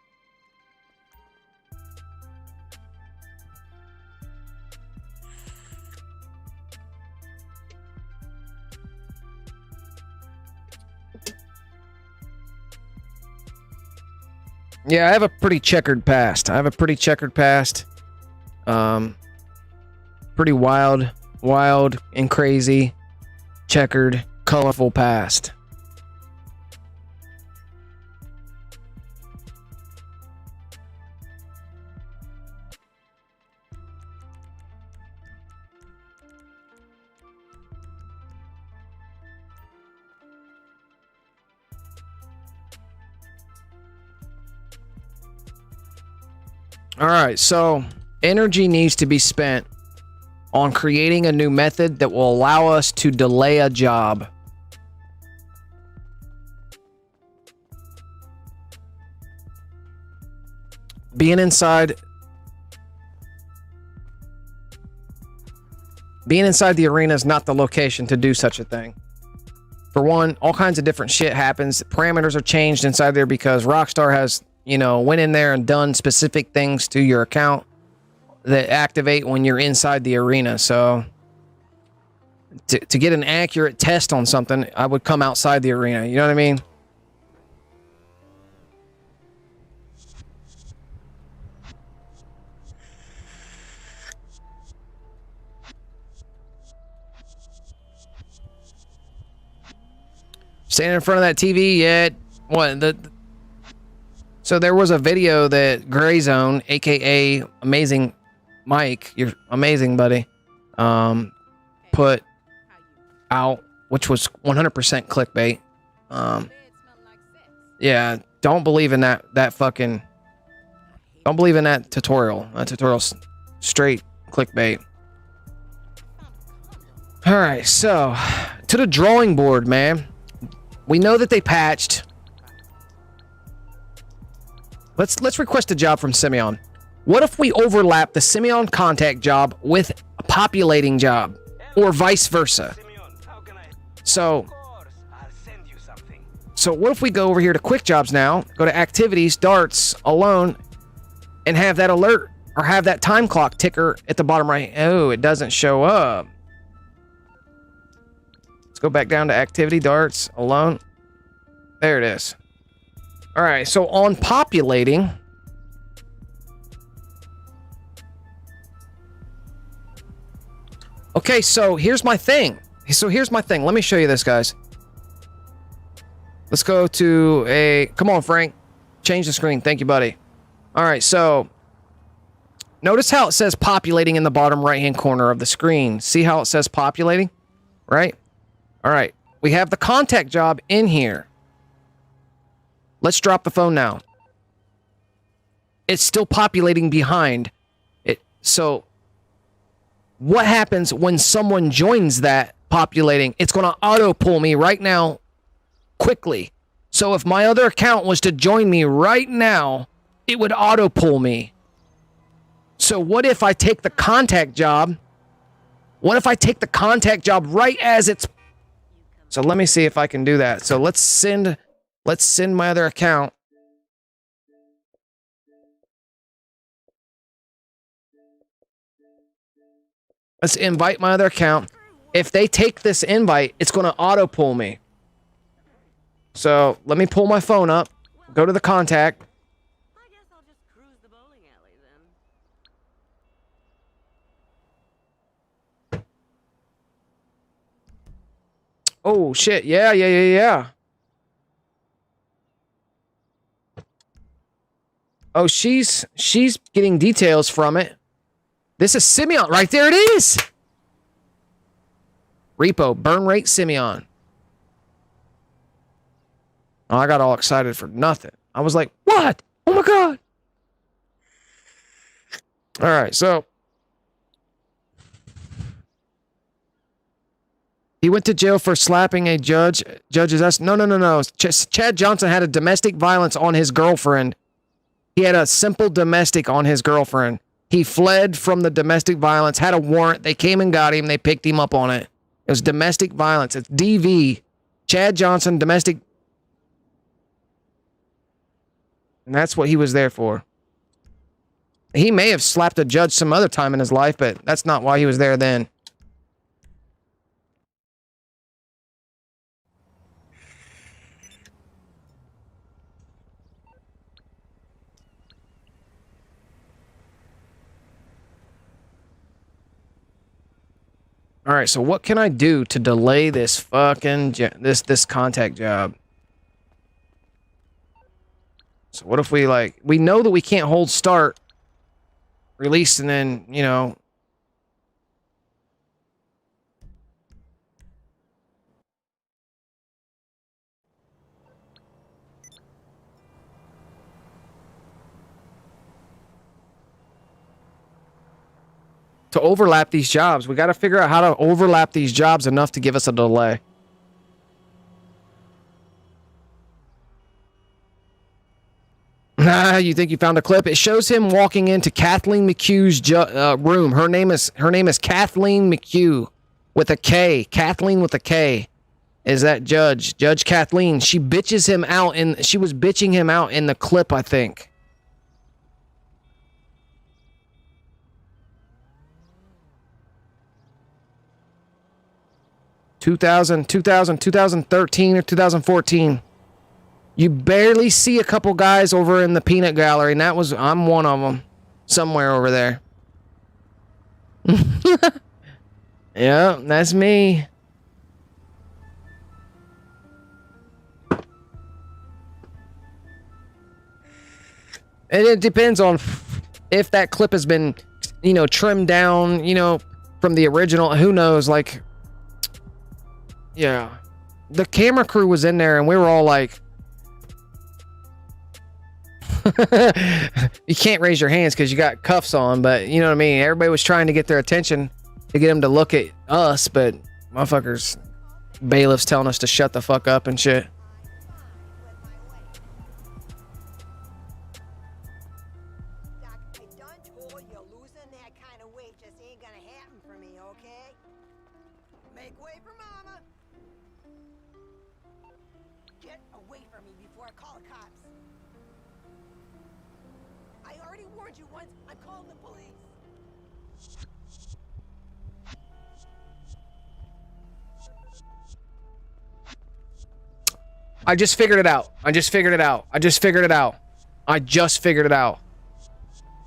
[SPEAKER 2] Yeah, I have a pretty checkered past. Pretty wild and crazy, checkered, colorful past. All right, so energy needs to be spent on creating a new method that will allow us to delay a job. Being inside the arena is not the location to do such a thing. For one, all kinds of different shit happens. Parameters are changed inside there because Rockstar has, went in there and done specific things to your account that activate when you're inside the arena. So to get an accurate test on something, I would come outside the arena. You know what I mean? Standing in front of that TV yet? So there was a video that Gray Zone, aka Amazing Mike, you're amazing, buddy, put out, which was 100% clickbait. Yeah, don't believe in that don't believe in that tutorial. That tutorial's straight clickbait. All right, so to the drawing board, man. We know that they patched. Let's request a job from Simeon. What if we overlap the Simeon contact job with a populating job, or vice versa? So what if we go over here to quick jobs now, go to activities, darts, alone, and have that alert or have that time clock ticker at the bottom right? Oh, it doesn't show up. Let's go back down to activity, darts, alone. There it is. All right, so on populating, okay, so here's my thing. Let me show you this, guys. Let's go to come on, Frank. Change the screen. Thank you, buddy. All right, so notice how it says populating in the bottom right-hand corner of the screen. See how it says populating, right? All right, we have the contact job in here. Let's drop the phone now. It's still populating behind it. So what happens when someone joins that populating? It's going to auto pull me right now quickly. So if my other account was to join me right now, it would auto pull me. So what if I take the contact job? What if I take the contact job right as it's... So let me see if I can do that. So let's send my other account. Let's invite my other account. If they take this invite, it's going to auto pull me. So let me pull my phone up, go to the contact.
[SPEAKER 9] I guess I'll just cruise the bowling alley then.
[SPEAKER 2] Oh shit! Yeah. Oh, she's getting details from it. This is Simeon. Right there it is. Repo, burn rate Simeon. Oh, I got all excited for nothing. I was like, what? Oh my God. All right, so. He went to jail for slapping a judge. Judge's ass. No. Chad Johnson had a domestic violence on his girlfriend. He had a simple domestic on his girlfriend. He fled from the domestic violence, had a warrant. They came and got him. They picked him up on it. It was domestic violence. It's DV. Chad Johnson, domestic. And that's what he was there for. He may have slapped a judge some other time in his life, but that's not why he was there then. All right, so what can I do to delay this fucking this contact job? So what if we we know that we can't hold start, release, and then, you know, to overlap these jobs. We got to figure out how to overlap these jobs enough to give us a delay. You think you found a clip? It shows him walking into Kathleen McHugh's room. Her name is Kathleen McHugh with a K. Kathleen with a K. Is that Judge Kathleen? She bitches him out, and she was bitching him out in the clip, I think. Two thousand 2013 or 2014. You barely see a couple guys over in the peanut gallery, and I'm one of them. Somewhere over there. Yeah, that's me. And it depends on if that clip has been, you know, trimmed down, you know, from the original. Who knows, like... Yeah. The camera crew was in there, and we were all like... You can't raise your hands because you got cuffs on, but you know what I mean? Everybody was trying to get their attention to get them to look at us, but motherfuckers, bailiffs telling us to shut the fuck up and shit.
[SPEAKER 9] Doc, I done told you losing that kind of weight just ain't gonna happen for me, okay? Make way for Mama. Get away from me before I call the cops. I already warned you once. I'm calling the police.
[SPEAKER 2] I just figured it out. I just figured it out.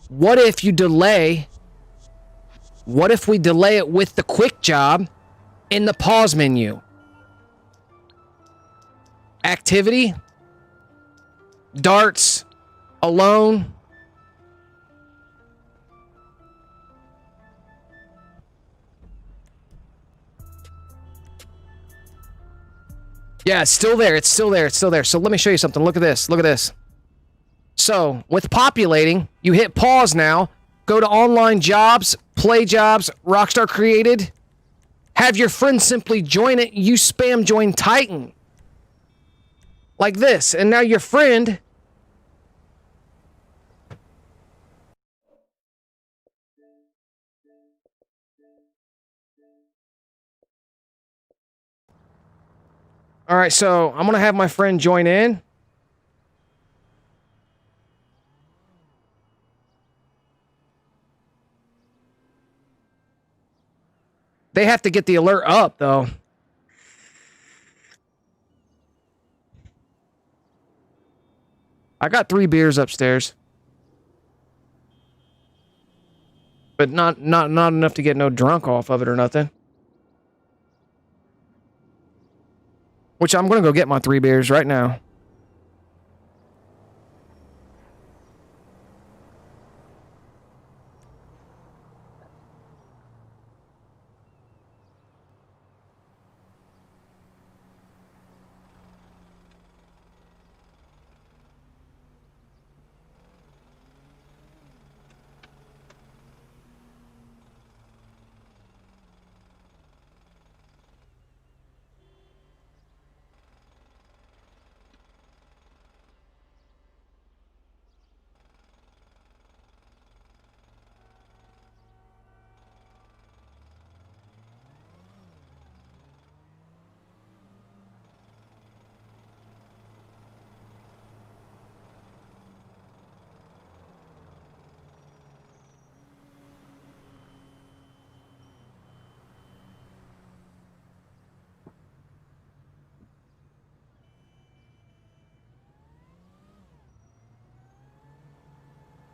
[SPEAKER 2] What if you delay? What if we delay it with the quick job in the pause menu? Activity, darts, alone. Yeah, it's still there. So let me show you something. Look at this. So with populating, you hit pause now. Go to online jobs, play jobs, Rockstar created. Have your friend simply join it. You spam join Titan. Like this. And now your friend... All right, so I'm going to have my friend join in. They have to get the alert up, though. I got 3 beers upstairs. But not enough to get no drunk off of it or nothing. Which I'm going to go get my 3 beers right now.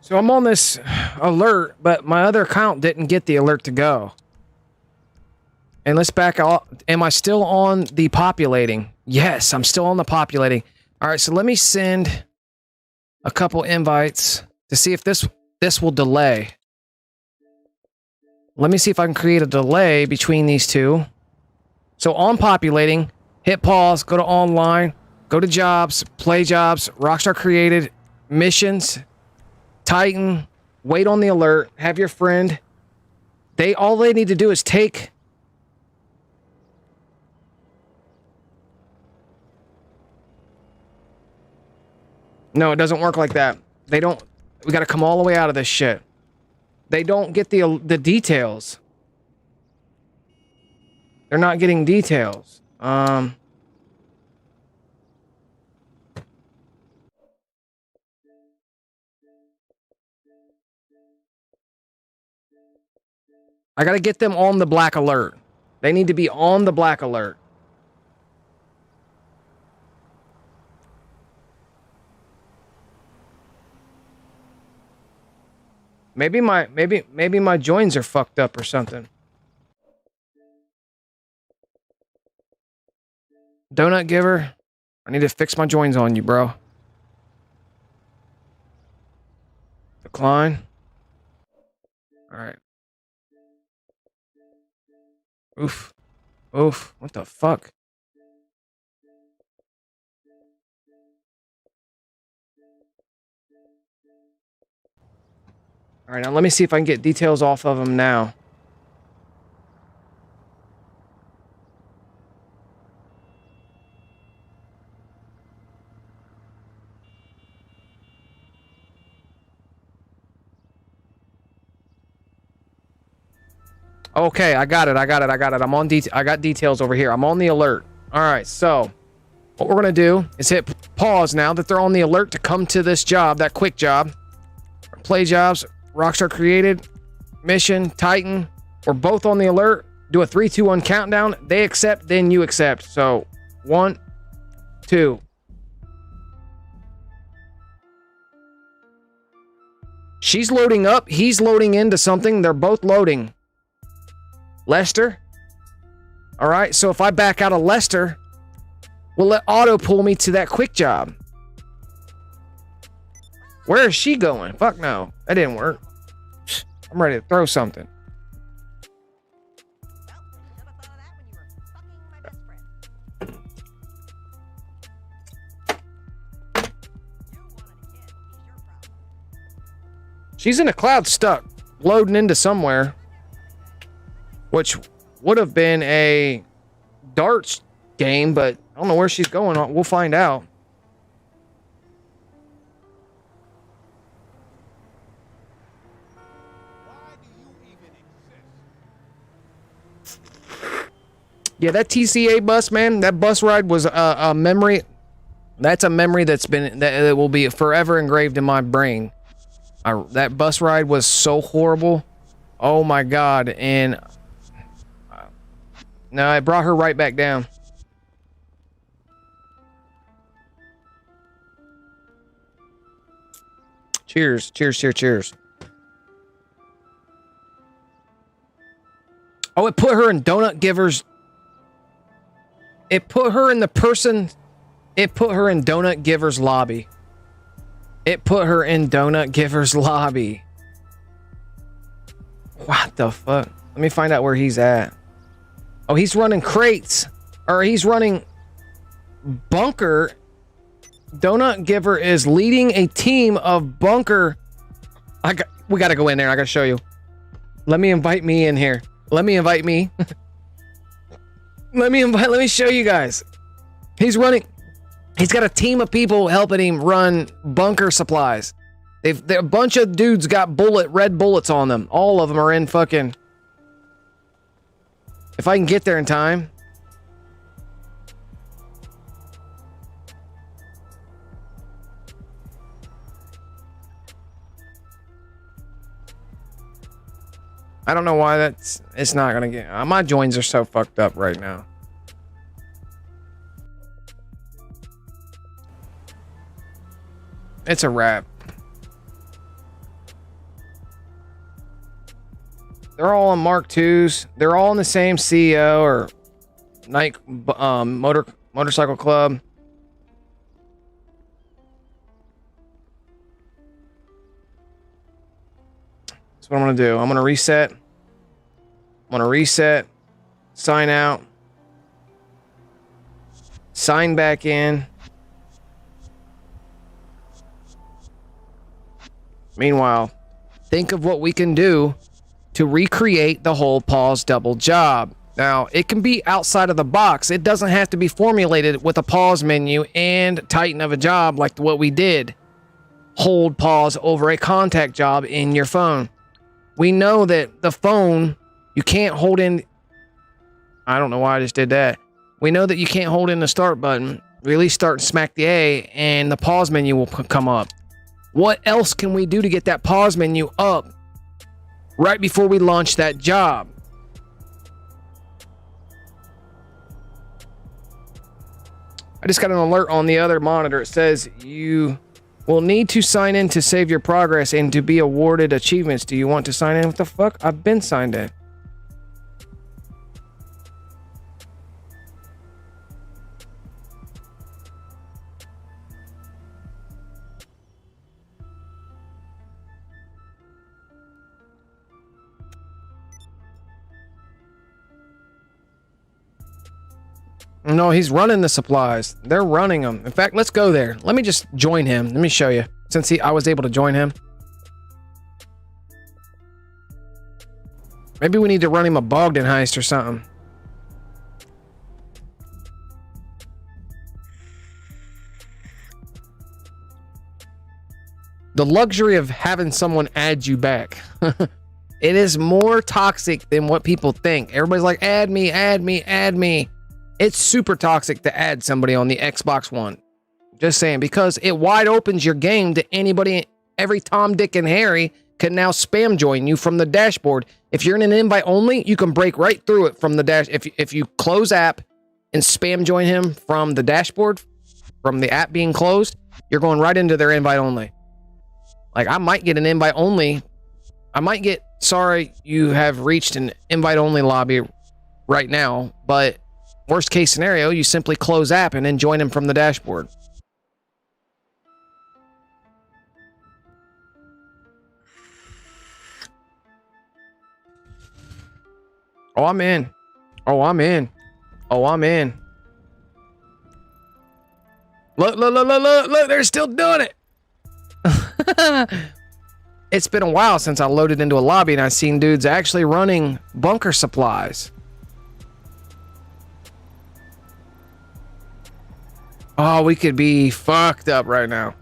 [SPEAKER 2] So I'm on this alert, but my other account didn't get the alert to go. And let's back out. Am I still on the populating? Yes, I'm still on the populating. All right, so let me send a couple invites to see if this will delay. Let me see if I can create a delay between these two. So on populating, hit pause, go to online, go to jobs, play jobs, Rockstar created, missions, Titan, wait on the alert, have your friend. All they need to do is take... No, it doesn't work like that. They don't... We gotta come all the way out of this shit. They don't get the details. They're not getting details. I gotta get them on the black alert. They need to be on the black alert. Maybe my joins are fucked up or something. Donut giver, I need to fix my joins on you, bro. Decline. All right. Oof. Oof. What the fuck? All right, now let me see if I can get details off of them now. Okay, I got it. I'm on I got details over here. I'm on the alert. All right, so what we're gonna do is hit pause now that they're on the alert to come to this job, that quick job. Play jobs, Rockstar created, mission, Titan. We're both on the alert. Do a 3, 2, 1 countdown. They accept, then you accept. So 1, 2. She's loading up. He's loading into something. They're both loading. Lester. All right, so if I back out of Lester, we'll let auto pull me to that quick job. Where is she going? Fuck no. That didn't work. I'm ready to throw something. She's in a cloud stuck, loading into somewhere. Which would have been a darts game, but I don't know where she's going. We'll find out. Yeah, that TCA bus, man, that bus ride was a memory. That's a memory that will be forever engraved in my brain. That bus ride was so horrible. Oh my God. And no, it brought her right back down. Cheers, cheers, cheers, cheers. Oh, it put her in Donut Giver's. It put her in the person. It put her in Donut Giver's lobby. It put her in Donut Giver's lobby. What the fuck? Let me find out where he's at. Oh, he's running crates. Or he's running bunker. Donut Giver is leading a team of bunker. We gotta go in there. I gotta show you. Let me invite me in here. Let me invite me. Let me show you guys. He's running. He's got a team of people helping him run bunker supplies. A bunch of dudes got red bullets on them. All of them are in fucking. If I can get there in time. I don't know why it's not gonna get. My joins are so fucked up right now. It's a wrap. They're all on Mark IIs. They're all in the same CEO or motorcycle club. That's what I'm gonna do. I'm gonna reset. Sign out. Sign back in. Meanwhile, think of what we can do to recreate the whole pause double job. Now, it can be outside of the box. It doesn't have to be formulated with a pause menu and Titan of a job like what we did. Hold pause over a contact job in your phone. We know that the phone, you can't hold in. I don't know why I just did that. We know that you can't hold in the start button, release start and smack the A, and the pause menu will come up. What else can we do to get that pause menu up right before we launch that job? I just got an alert on the other monitor. It says you will need to sign in to save your progress and to be awarded achievements. Do you want to sign in? What the fuck? I've been signed in. No, he's running the supplies. They're running them. In fact, let's go there. Let me just join him. Let me show you. Since I was able to join him. Maybe we need to run him a Bogdan heist or something. The luxury of having someone add you back. It is more toxic than what people think. Everybody's like, add me, add me, add me. It's super toxic to add somebody on the Xbox One. Just saying, because it wide opens your game to anybody. Every Tom, Dick, and Harry can now spam join you from the dashboard. If you're in an invite only, you can break right through it from the dash. If you close app and spam join him from the dashboard, from the app being closed, you're going right into their invite only. Like, I might get an invite only. I might get, sorry, you have reached an invite only lobby right now, but worst case scenario, you simply close app and then join him from the dashboard. Oh, I'm in. Oh, I'm in. Oh, I'm in. Look, look, look, look, look, look, they're still doing it. It's been a while since I loaded into a lobby and I've seen dudes actually running bunker supplies. Oh, we could be fucked up right now.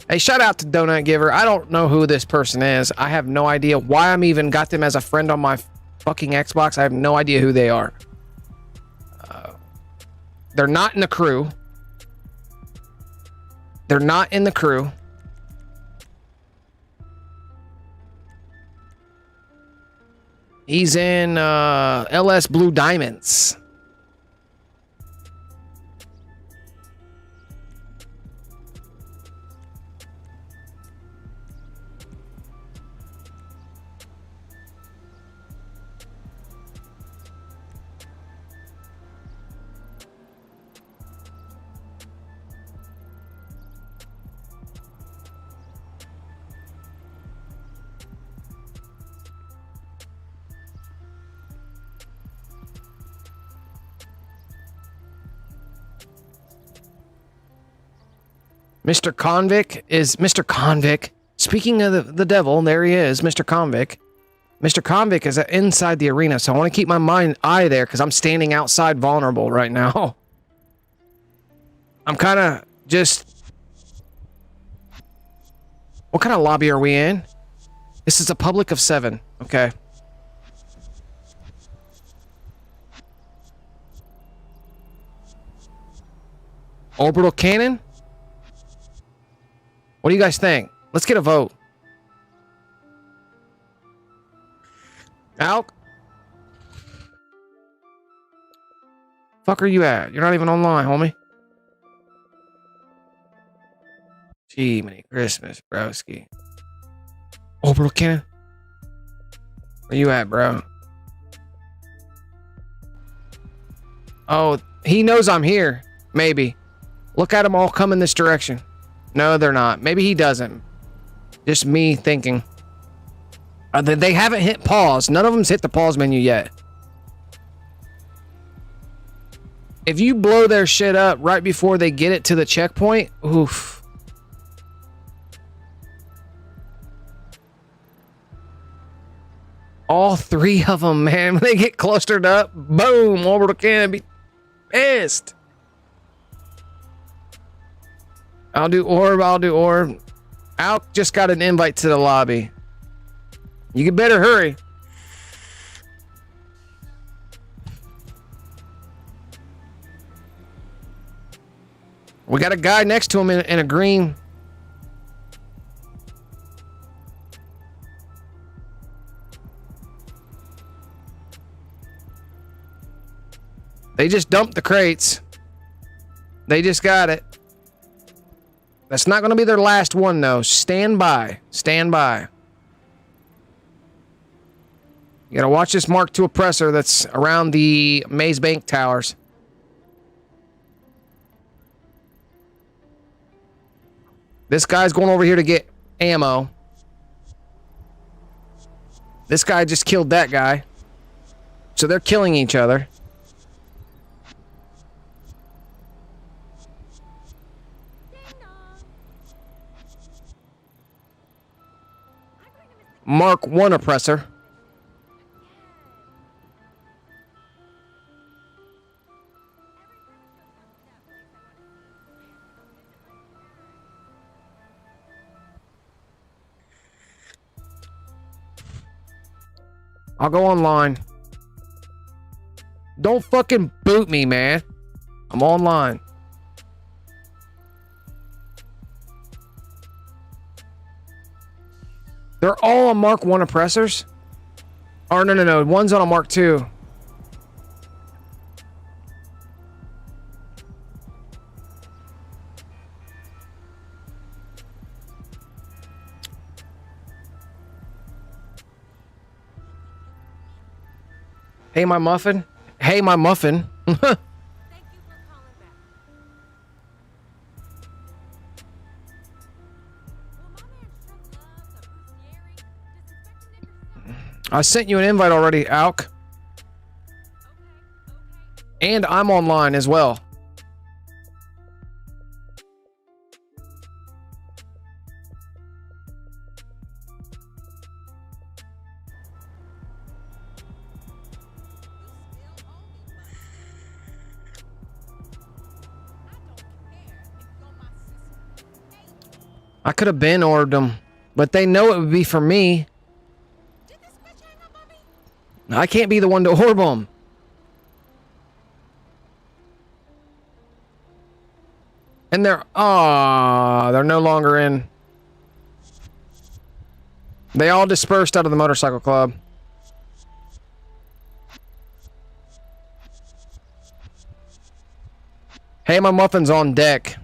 [SPEAKER 2] Hey, shout out to Donut Giver. I don't know who this person is. I have no idea why I'm even got them as a friend on my fucking Xbox. I have no idea who they are. They're not in the crew. They're not in the crew. He's in LS Blue Diamonds. Mr. Convict is Mr. Convict. Speaking of the devil, there he is, Mr. Convict. Mr. Convict is inside the arena, so I want to keep my eye there because I'm standing outside vulnerable right now. I'm kind of just... What kind of lobby are we in? This is a public of 7. Okay. Orbital cannon? What do you guys think? Let's get a vote. Alk? Fuck are you at? You're not even online, homie. Gee, many Christmas, broski. Orbital cannon? Where you at, bro? Oh, he knows I'm here. Maybe. Look at them all come in this direction. No, they're not. Maybe he doesn't. Just me thinking. They haven't hit pause. None of them's hit the pause menu yet. If you blow their shit up right before they get it to the checkpoint, oof. All 3 of them, man. When they get clustered up, boom, orbital cannon be pissed. I'll do orb. Alk just got an invite to the lobby. You better hurry. We got a guy next to him in a green. They just dumped the crates. They just got it. That's not going to be their last one, though. Stand by. Stand by. You got to watch this Mark II oppressor that's around the Maze Bank Towers. This guy's going over here to get ammo. This guy just killed that guy. So they're killing each other. Mark I oppressor. I'll go online. Don't fucking boot me, man. I'm online. They're all on Mark I oppressors? Or no. One's on a Mark II. Hey, my muffin. Hey, my muffin.
[SPEAKER 7] Thank you for calling back. Well, my man sure loves a Brucieri. Does Inspector Nick
[SPEAKER 2] I sent you an invite already, Alk.
[SPEAKER 7] Okay.
[SPEAKER 2] And I'm online as well. I could have been ordered them, but they know it would be for me.
[SPEAKER 7] Did this bitch hang up on me?
[SPEAKER 2] I can't be the one to orb them. And they're no longer in. They all dispersed out of the motorcycle club. Hey, my muffin's on deck.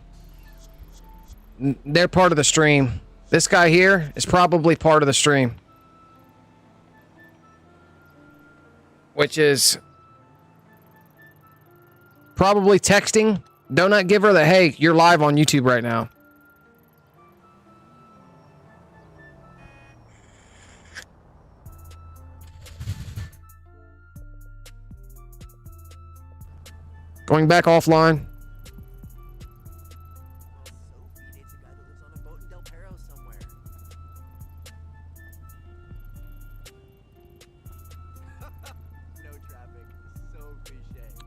[SPEAKER 2] They're part of the stream. This guy here is probably part of the stream. Which is probably texting Donut Giver that, hey, you're live on YouTube right now. Going back offline.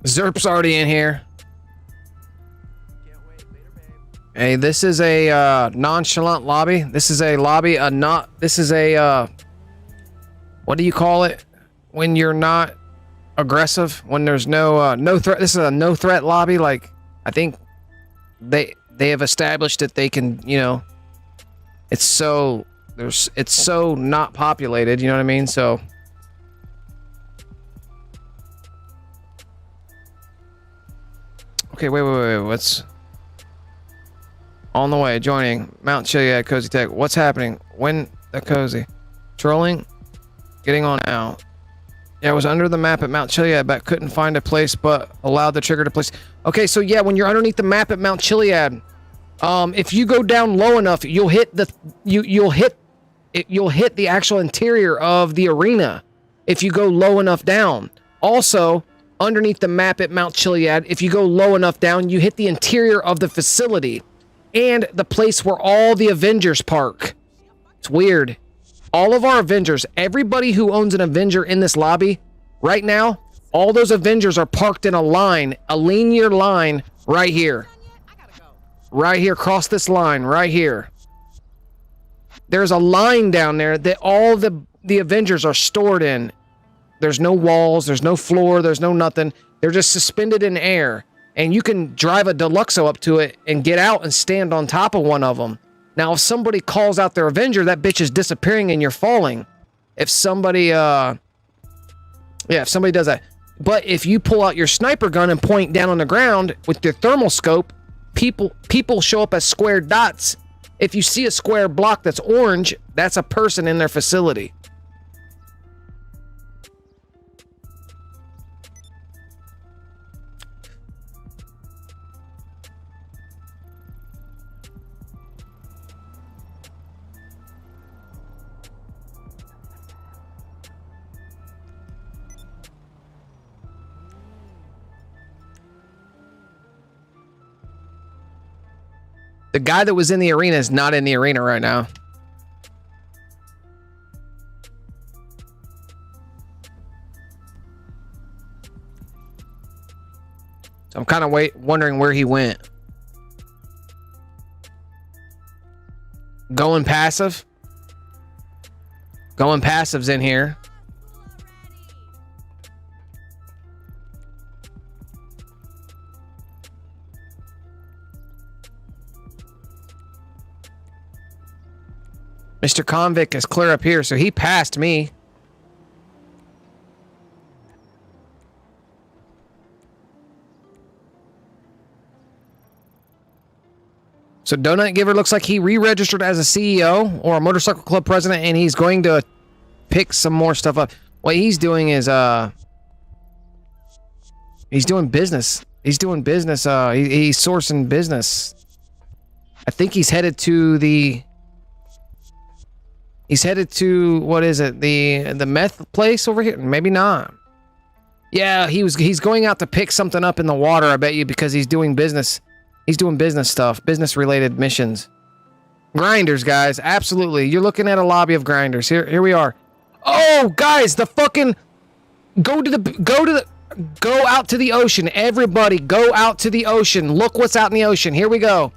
[SPEAKER 2] Zerp's already in here. Hey, this is a nonchalant lobby. This is a lobby, this is a what do you call it when you're not aggressive, when there's no threat. This is a no threat lobby. Like, I think they have established that they can, you know, it's so not populated, you know what I mean? So okay, wait, what's on the way? Joining Mount Chiliad, Cozy Tech. What's happening? When the Cozy trolling, getting on out. Yeah, I was under the map at Mount Chiliad, but couldn't find a place, but allowed the trigger to place. Okay, so yeah, when you're underneath the map at Mount Chiliad, if you go down low enough, you'll hit the you'll hit the actual interior of the arena if you go low enough down. Also, underneath the map at Mount Chiliad, if you go low enough down, you hit the interior of the facility and the place where all the Avengers park. It's weird. All of our Avengers, everybody who owns an Avenger in this lobby right now, all those Avengers are parked in a line, a linear line right here. Right here, cross this line right here. There's a line down there that all the Avengers are stored in. There's no walls, there's no floor, there's no nothing. They're just suspended in air. And you can drive a Deluxo up to it and get out and stand on top of one of them. Now, if somebody calls out their Avenger, that bitch is disappearing and you're falling. If somebody, if somebody does that. But if you pull out your sniper gun and point down on the ground with your thermal scope, people show up as square dots. If you see a square block that's orange, that's a person in their facility. The guy that was in the arena is not in the arena right now. So I'm kind of wondering where he went. Going passive. Going passive's in here. Mr. Convict is clear up here, so he passed me. So Donut Giver looks like he re-registered as a CEO or a motorcycle club president, and he's going to pick some more stuff up. What he's doing is he's doing business. He's doing business. He's sourcing business. I think he's headed to the. He's headed to, what is it? The meth place over here? Maybe not. Yeah, he's going out to pick something up in the water, I bet you, because he's doing business. He's doing business stuff, business related missions. Grinders, guys, absolutely. You're looking at a lobby of grinders. Here we are. Oh, guys, the fucking go out to the ocean. Everybody, go out to the ocean. Look what's out in the ocean. Here we go.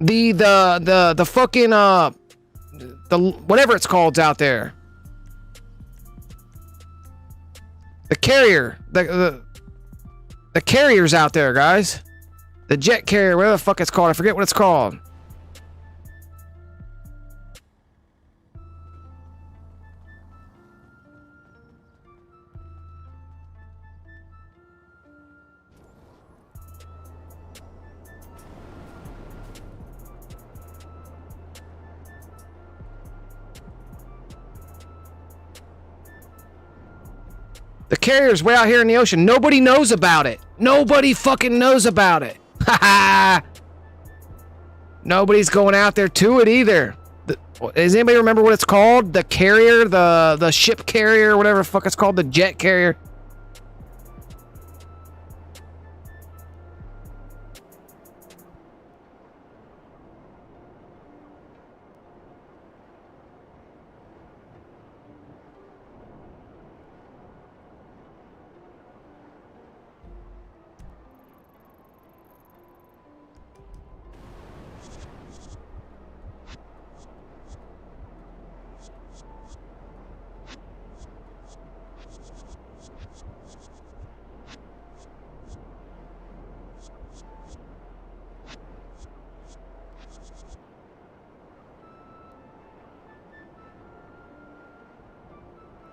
[SPEAKER 2] The fucking the whatever it's called out there. The carrier, the carrier's out there, guys. The jet carrier, whatever the fuck it's called. I forget what it's called. The carrier's way out here in the ocean. Nobody knows about it. Nobody fucking knows about it. Ha ha. Nobody's going out there to it either. Does anybody remember what it's called? The carrier, the ship carrier, whatever the fuck it's called, the jet carrier.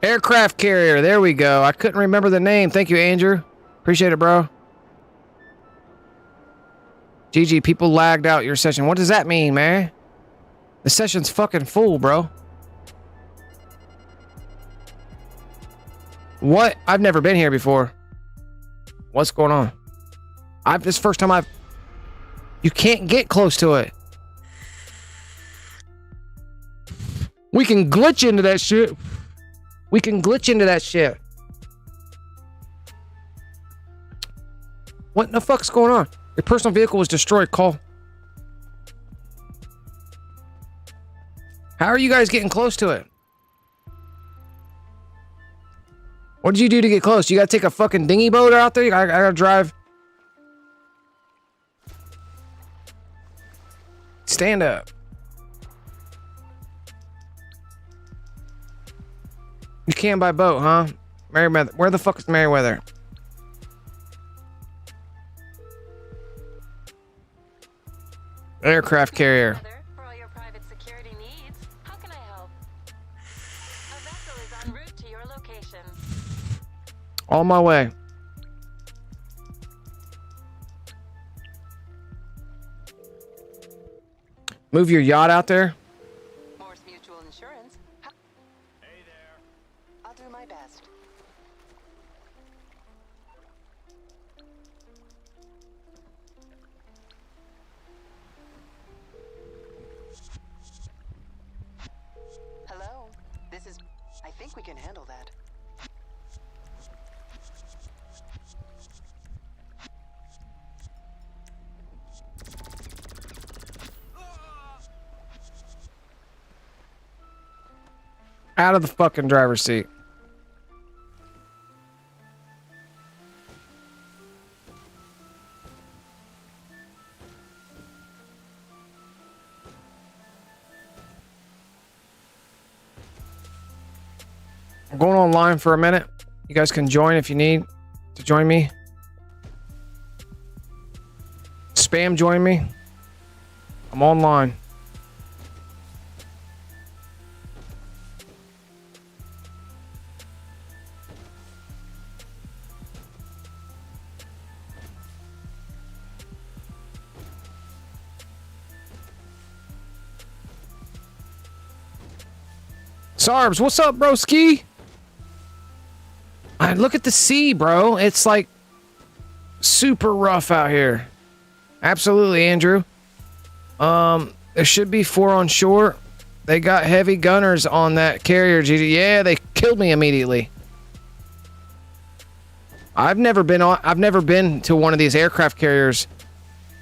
[SPEAKER 2] Aircraft carrier. There we go. I couldn't remember the name. Thank you, Andrew. Appreciate it, bro. GG, people lagged out your session. What does that mean, man? The session's fucking full, bro. What? I've never been here before. What's going on? This first time I've... You can't get close to it. We can glitch into that shit. We can glitch into that shit. What the fuck's going on? Your personal vehicle was destroyed. Call. How are you guys getting close to it? What did you do to get close? You gotta take a fucking dinghy boat out there? I gotta drive. Stand up. You can by boat, huh? Merriweather. Where the fuck is Merriweather? Aircraft carrier.
[SPEAKER 5] For all your private security needs, how can I help? A vessel is en route to your location.
[SPEAKER 2] On my way. Move your yacht out there.
[SPEAKER 5] Morse Mutual Insurance.
[SPEAKER 8] Hey there.
[SPEAKER 5] I'll do my best. Hello. This is... I think we can handle that.
[SPEAKER 2] Out of the fucking driver's seat. I'm going online for a minute. You guys can join if you need to join me. Spam join me. I'm online. Sarbs, what's up, broski? Look at the sea, bro. It's like super rough out here. Absolutely, Andrew. There should be 4 on shore. They got heavy gunners on that carrier, GD. Yeah, they killed me immediately. I've never been to one of these aircraft carriers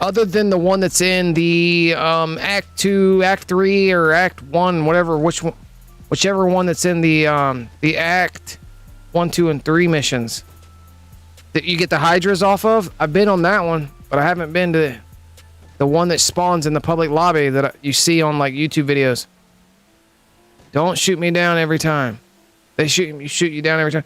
[SPEAKER 2] other than the one that's in the Act 2, Act 3, or Act 1, whatever, whichever one that's in the Act 1, 2, and 3 missions that you get the Hydras off of. I've been on that one, but I haven't been to the one that spawns in the public lobby that you see on like YouTube videos. Don't shoot me down every time. They shoot you down every time.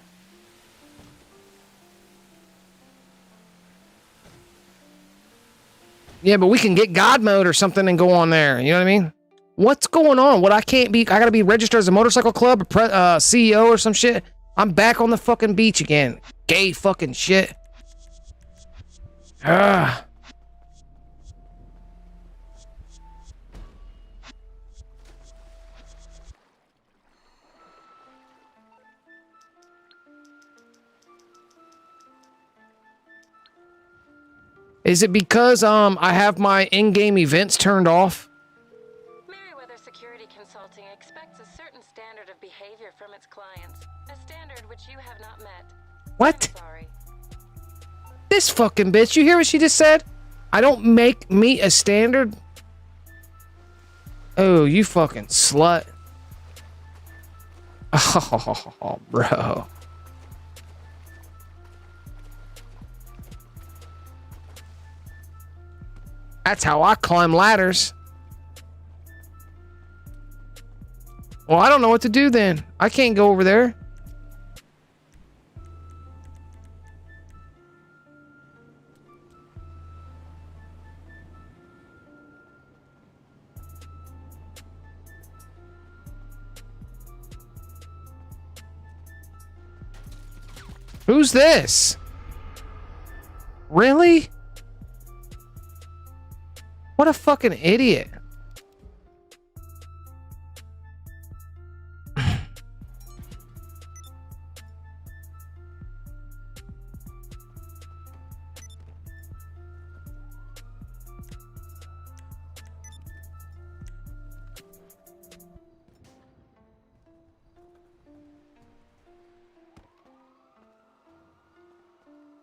[SPEAKER 2] Yeah, but we can get God mode or something and go on there. You know what I mean? What's going on? What I gotta be registered as a motorcycle club, CEO or some shit. I'm back on the fucking beach again. Gay fucking shit. Ah. Is it because I have my in-game events turned off?
[SPEAKER 5] Merriweather Security Consulting expects a certain standard of behavior from its clients, a standard which you have not met.
[SPEAKER 2] What?
[SPEAKER 5] I'm sorry.
[SPEAKER 2] This fucking bitch, you hear what she just said? I don't meet a standard. Oh, you fucking slut. Oh, bro. That's how I climb ladders. Well, I don't know what to do then. I can't go over there. Who's this? Really? What a fucking idiot.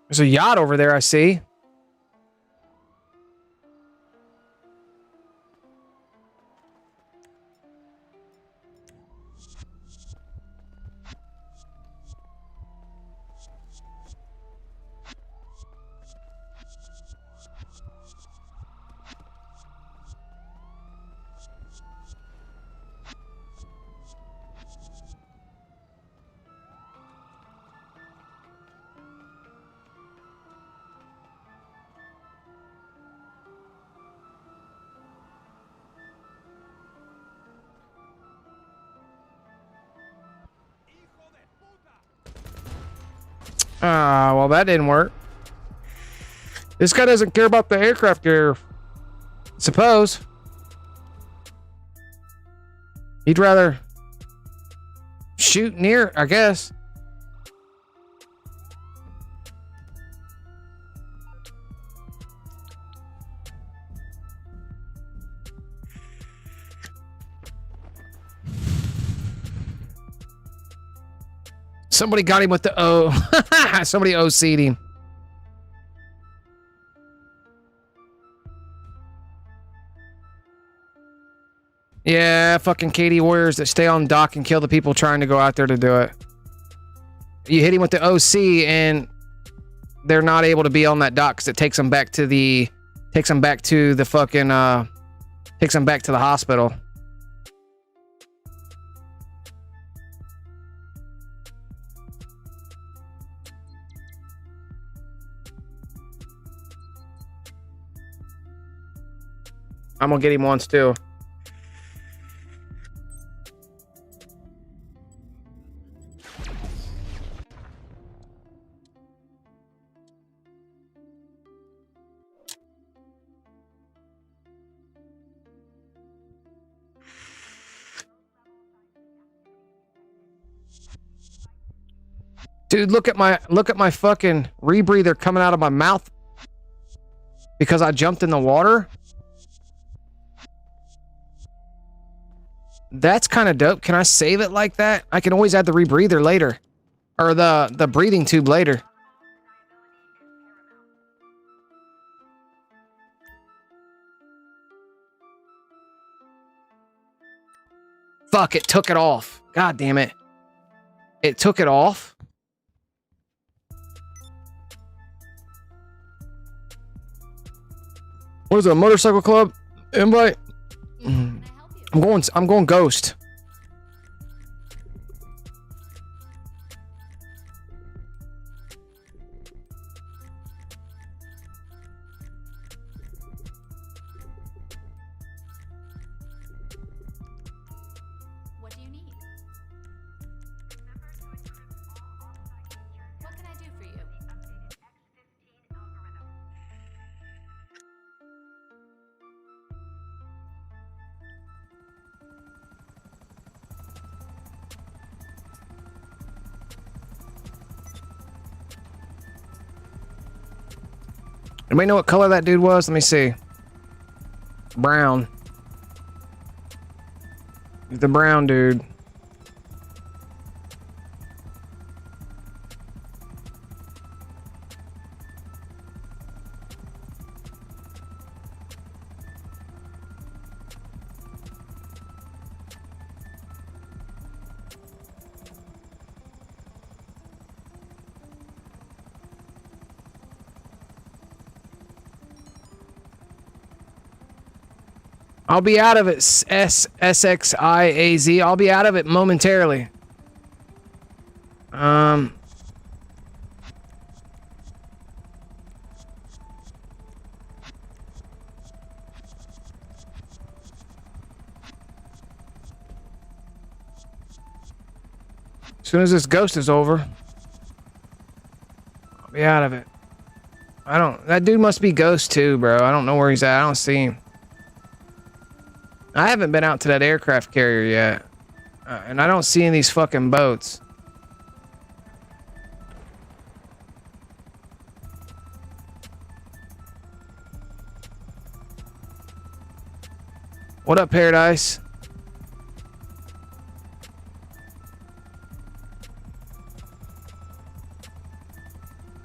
[SPEAKER 2] There's a yacht over there, I see. Ah, well, that didn't work. This guy doesn't care about the aircraft gear. Suppose. He'd rather shoot near, I guess. Somebody got him with the O. Somebody OC'd him. Yeah, fucking Katie warriors that stay on dock and kill the people trying to go out there to do it. You hit him with the OC and they're not able to be on that dock because it takes them back to the fucking takes them back to the hospital. I'm gonna get him once too. Dude, look at my fucking rebreather coming out of my mouth because I jumped in the water. That's kind of dope. Can I save it like that? I can always add the rebreather later. Or the breathing tube later. Fuck, it took it off. God damn it. It took it off. What is it, a motorcycle club invite? I'm going ghost.
[SPEAKER 7] What do you need? What can I do for you?
[SPEAKER 2] Anybody know what color that dude was? Let me see. Brown. The brown dude. I'll be out of it, SXIAZ. I'll be out of it momentarily. As soon as this ghost is over. Be out of it. I don't... That dude must be Ghost too, bro. I don't know where he's at. I don't see him. I haven't been out to that aircraft carrier yet. And I don't see any of these fucking boats. What up, Paradise?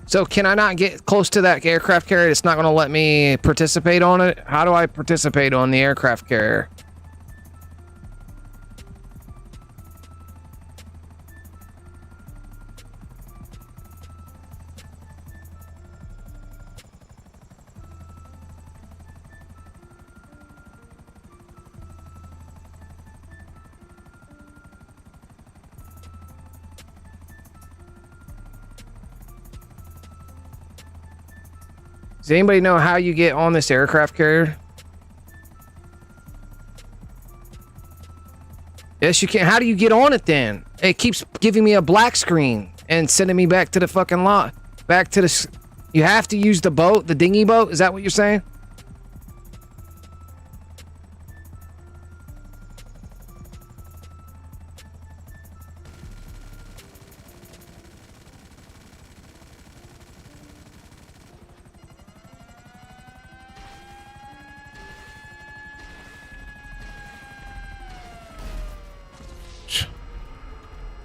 [SPEAKER 2] So can I not get close to that aircraft carrier? It's not going to let me participate on it? How do I participate on the aircraft carrier? Does anybody know how you get on this aircraft carrier? Yes, you can. How do you get on it then? It keeps giving me a black screen and sending me back to the fucking lot. Back to the... You have to use the boat, the dinghy boat? Is that what you're saying?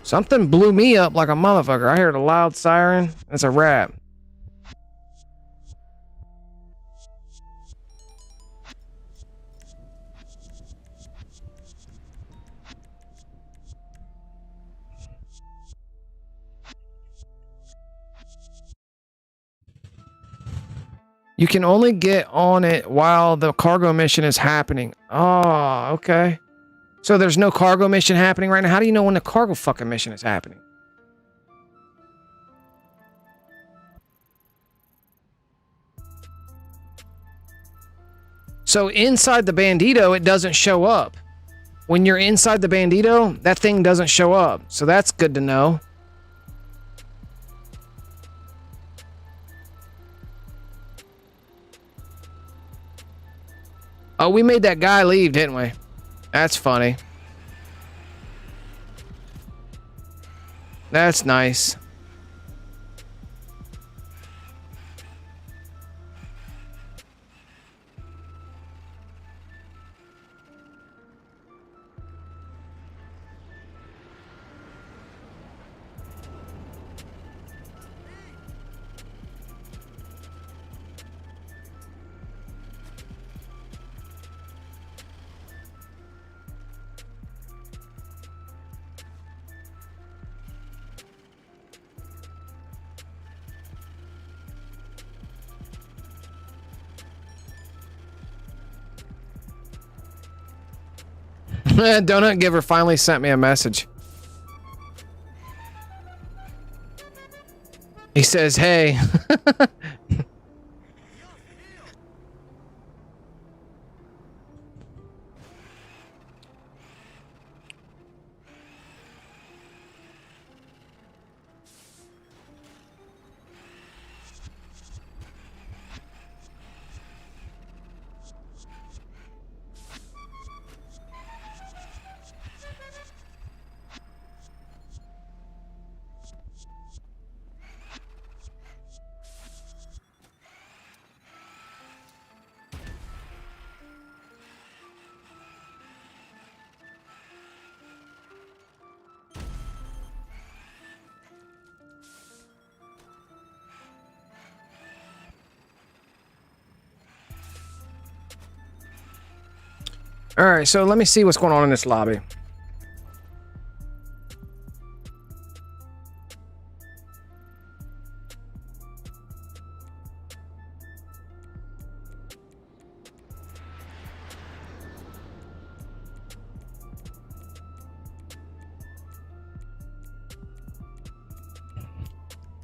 [SPEAKER 2] Something blew me up like a motherfucker. I heard a loud siren. That's a wrap. You can only get on it while the cargo mission is happening. Oh, okay. So there's no cargo mission happening right now? How do you know when the cargo fucking mission is happening? So inside the Bandito, it doesn't show up. When you're inside the Bandito, that thing doesn't show up. So that's good to know. Oh, we made that guy leave, didn't we? That's funny. That's nice. Donut Giver finally sent me a message. He says, hey. All right, so let me see what's going on in this lobby.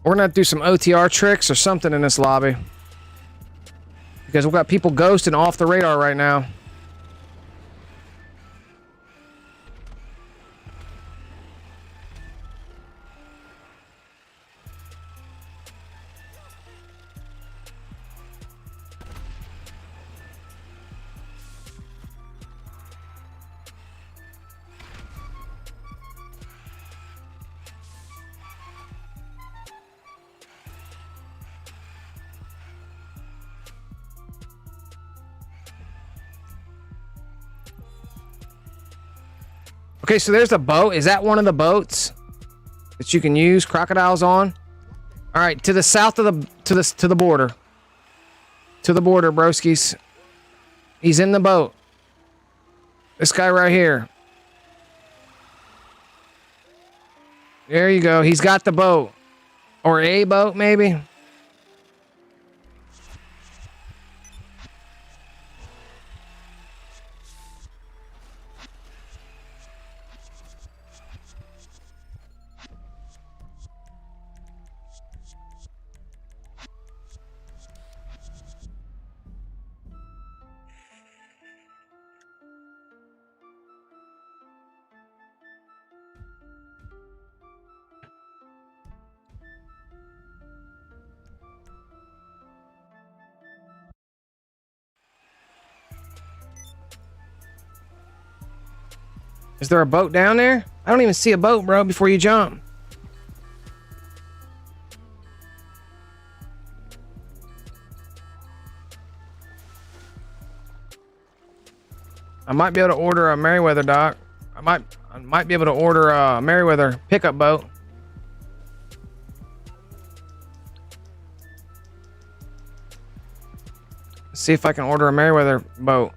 [SPEAKER 2] We're gonna have to do some OTR tricks or something in this lobby. Because we've got people ghosting off the radar right now. Okay, so there's a boat. Is that one of the boats that you can use crocodiles on? All right, to the south of the border. To the border, broskies. He's in the boat. This guy right here. There you go. He's got the boat. Or a boat, maybe. Is there a boat down there? I don't even see a boat, bro, before you jump. I might be able to order a Merryweather dock. I might be able to order a Merryweather pickup boat. See if I can order a Merryweather boat.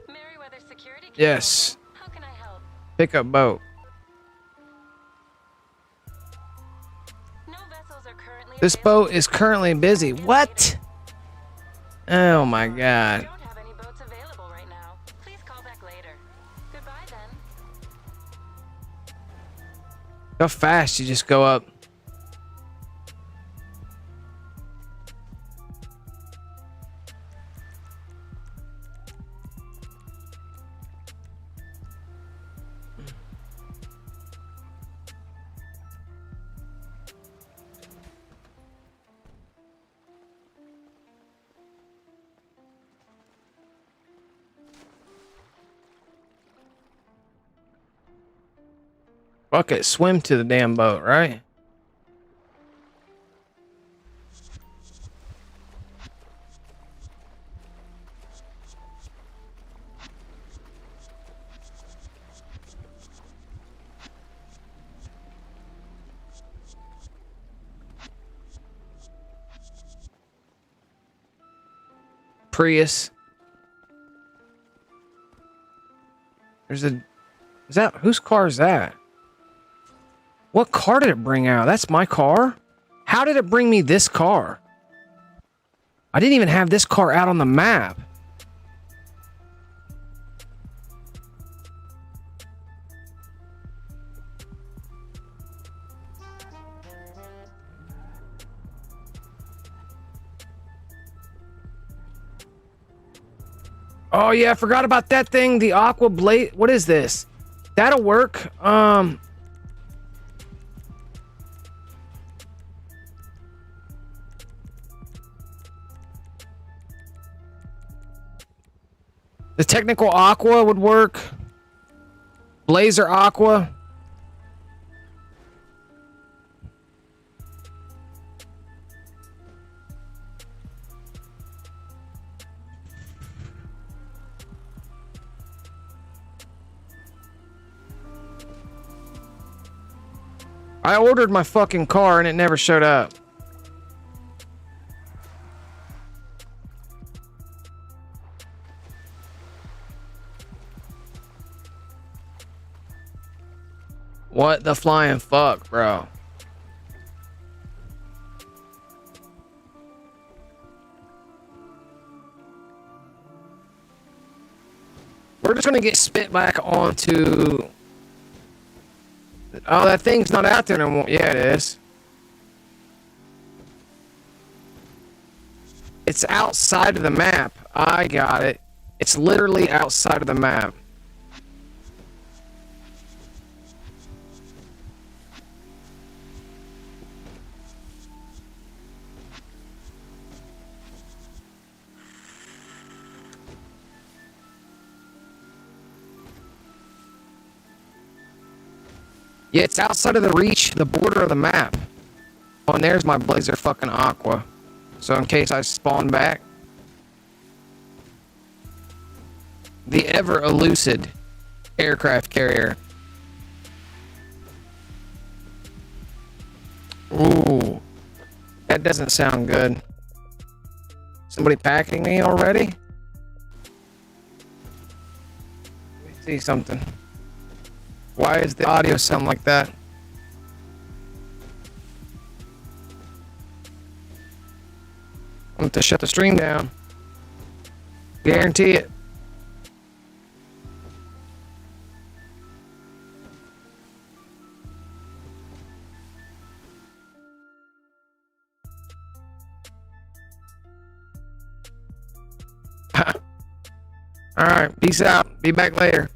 [SPEAKER 5] Merryweather Security.
[SPEAKER 2] Yes.
[SPEAKER 5] How can I help?
[SPEAKER 2] Pickup boat.
[SPEAKER 5] No vessels are currently
[SPEAKER 2] This boat is currently busy. What? Oh my god.
[SPEAKER 5] Don't have any boats available right now. Please call back later. Goodbye then.
[SPEAKER 2] How fast you just go up. Fuck it, swim to the damn boat, right? Prius. There's a... Is that... Whose car is that? What car did it bring out? That's my car? How did it bring me this car? I didn't even have this car out on the map. Oh yeah, I forgot about that thing. The aqua blade. What is this? That'll work. The technical aqua would work. Blazer aqua. I ordered my fucking car and it never showed up. What the flying fuck, bro? We're just gonna get spit back onto... Oh, that thing's not out there no more. Yeah, it is. It's outside of the map. I got it. It's literally outside of the map. Yeah, it's outside of the reach, the border of the map. Oh, and there's my Blazer fucking Aqua. So in case I spawn back. the ever elusive aircraft carrier. Ooh, that doesn't sound good. Somebody packing me already? Let me see something. Why does the audio sound like that? I'm going to shut the stream down. Guarantee it. All right, peace out. Be back later.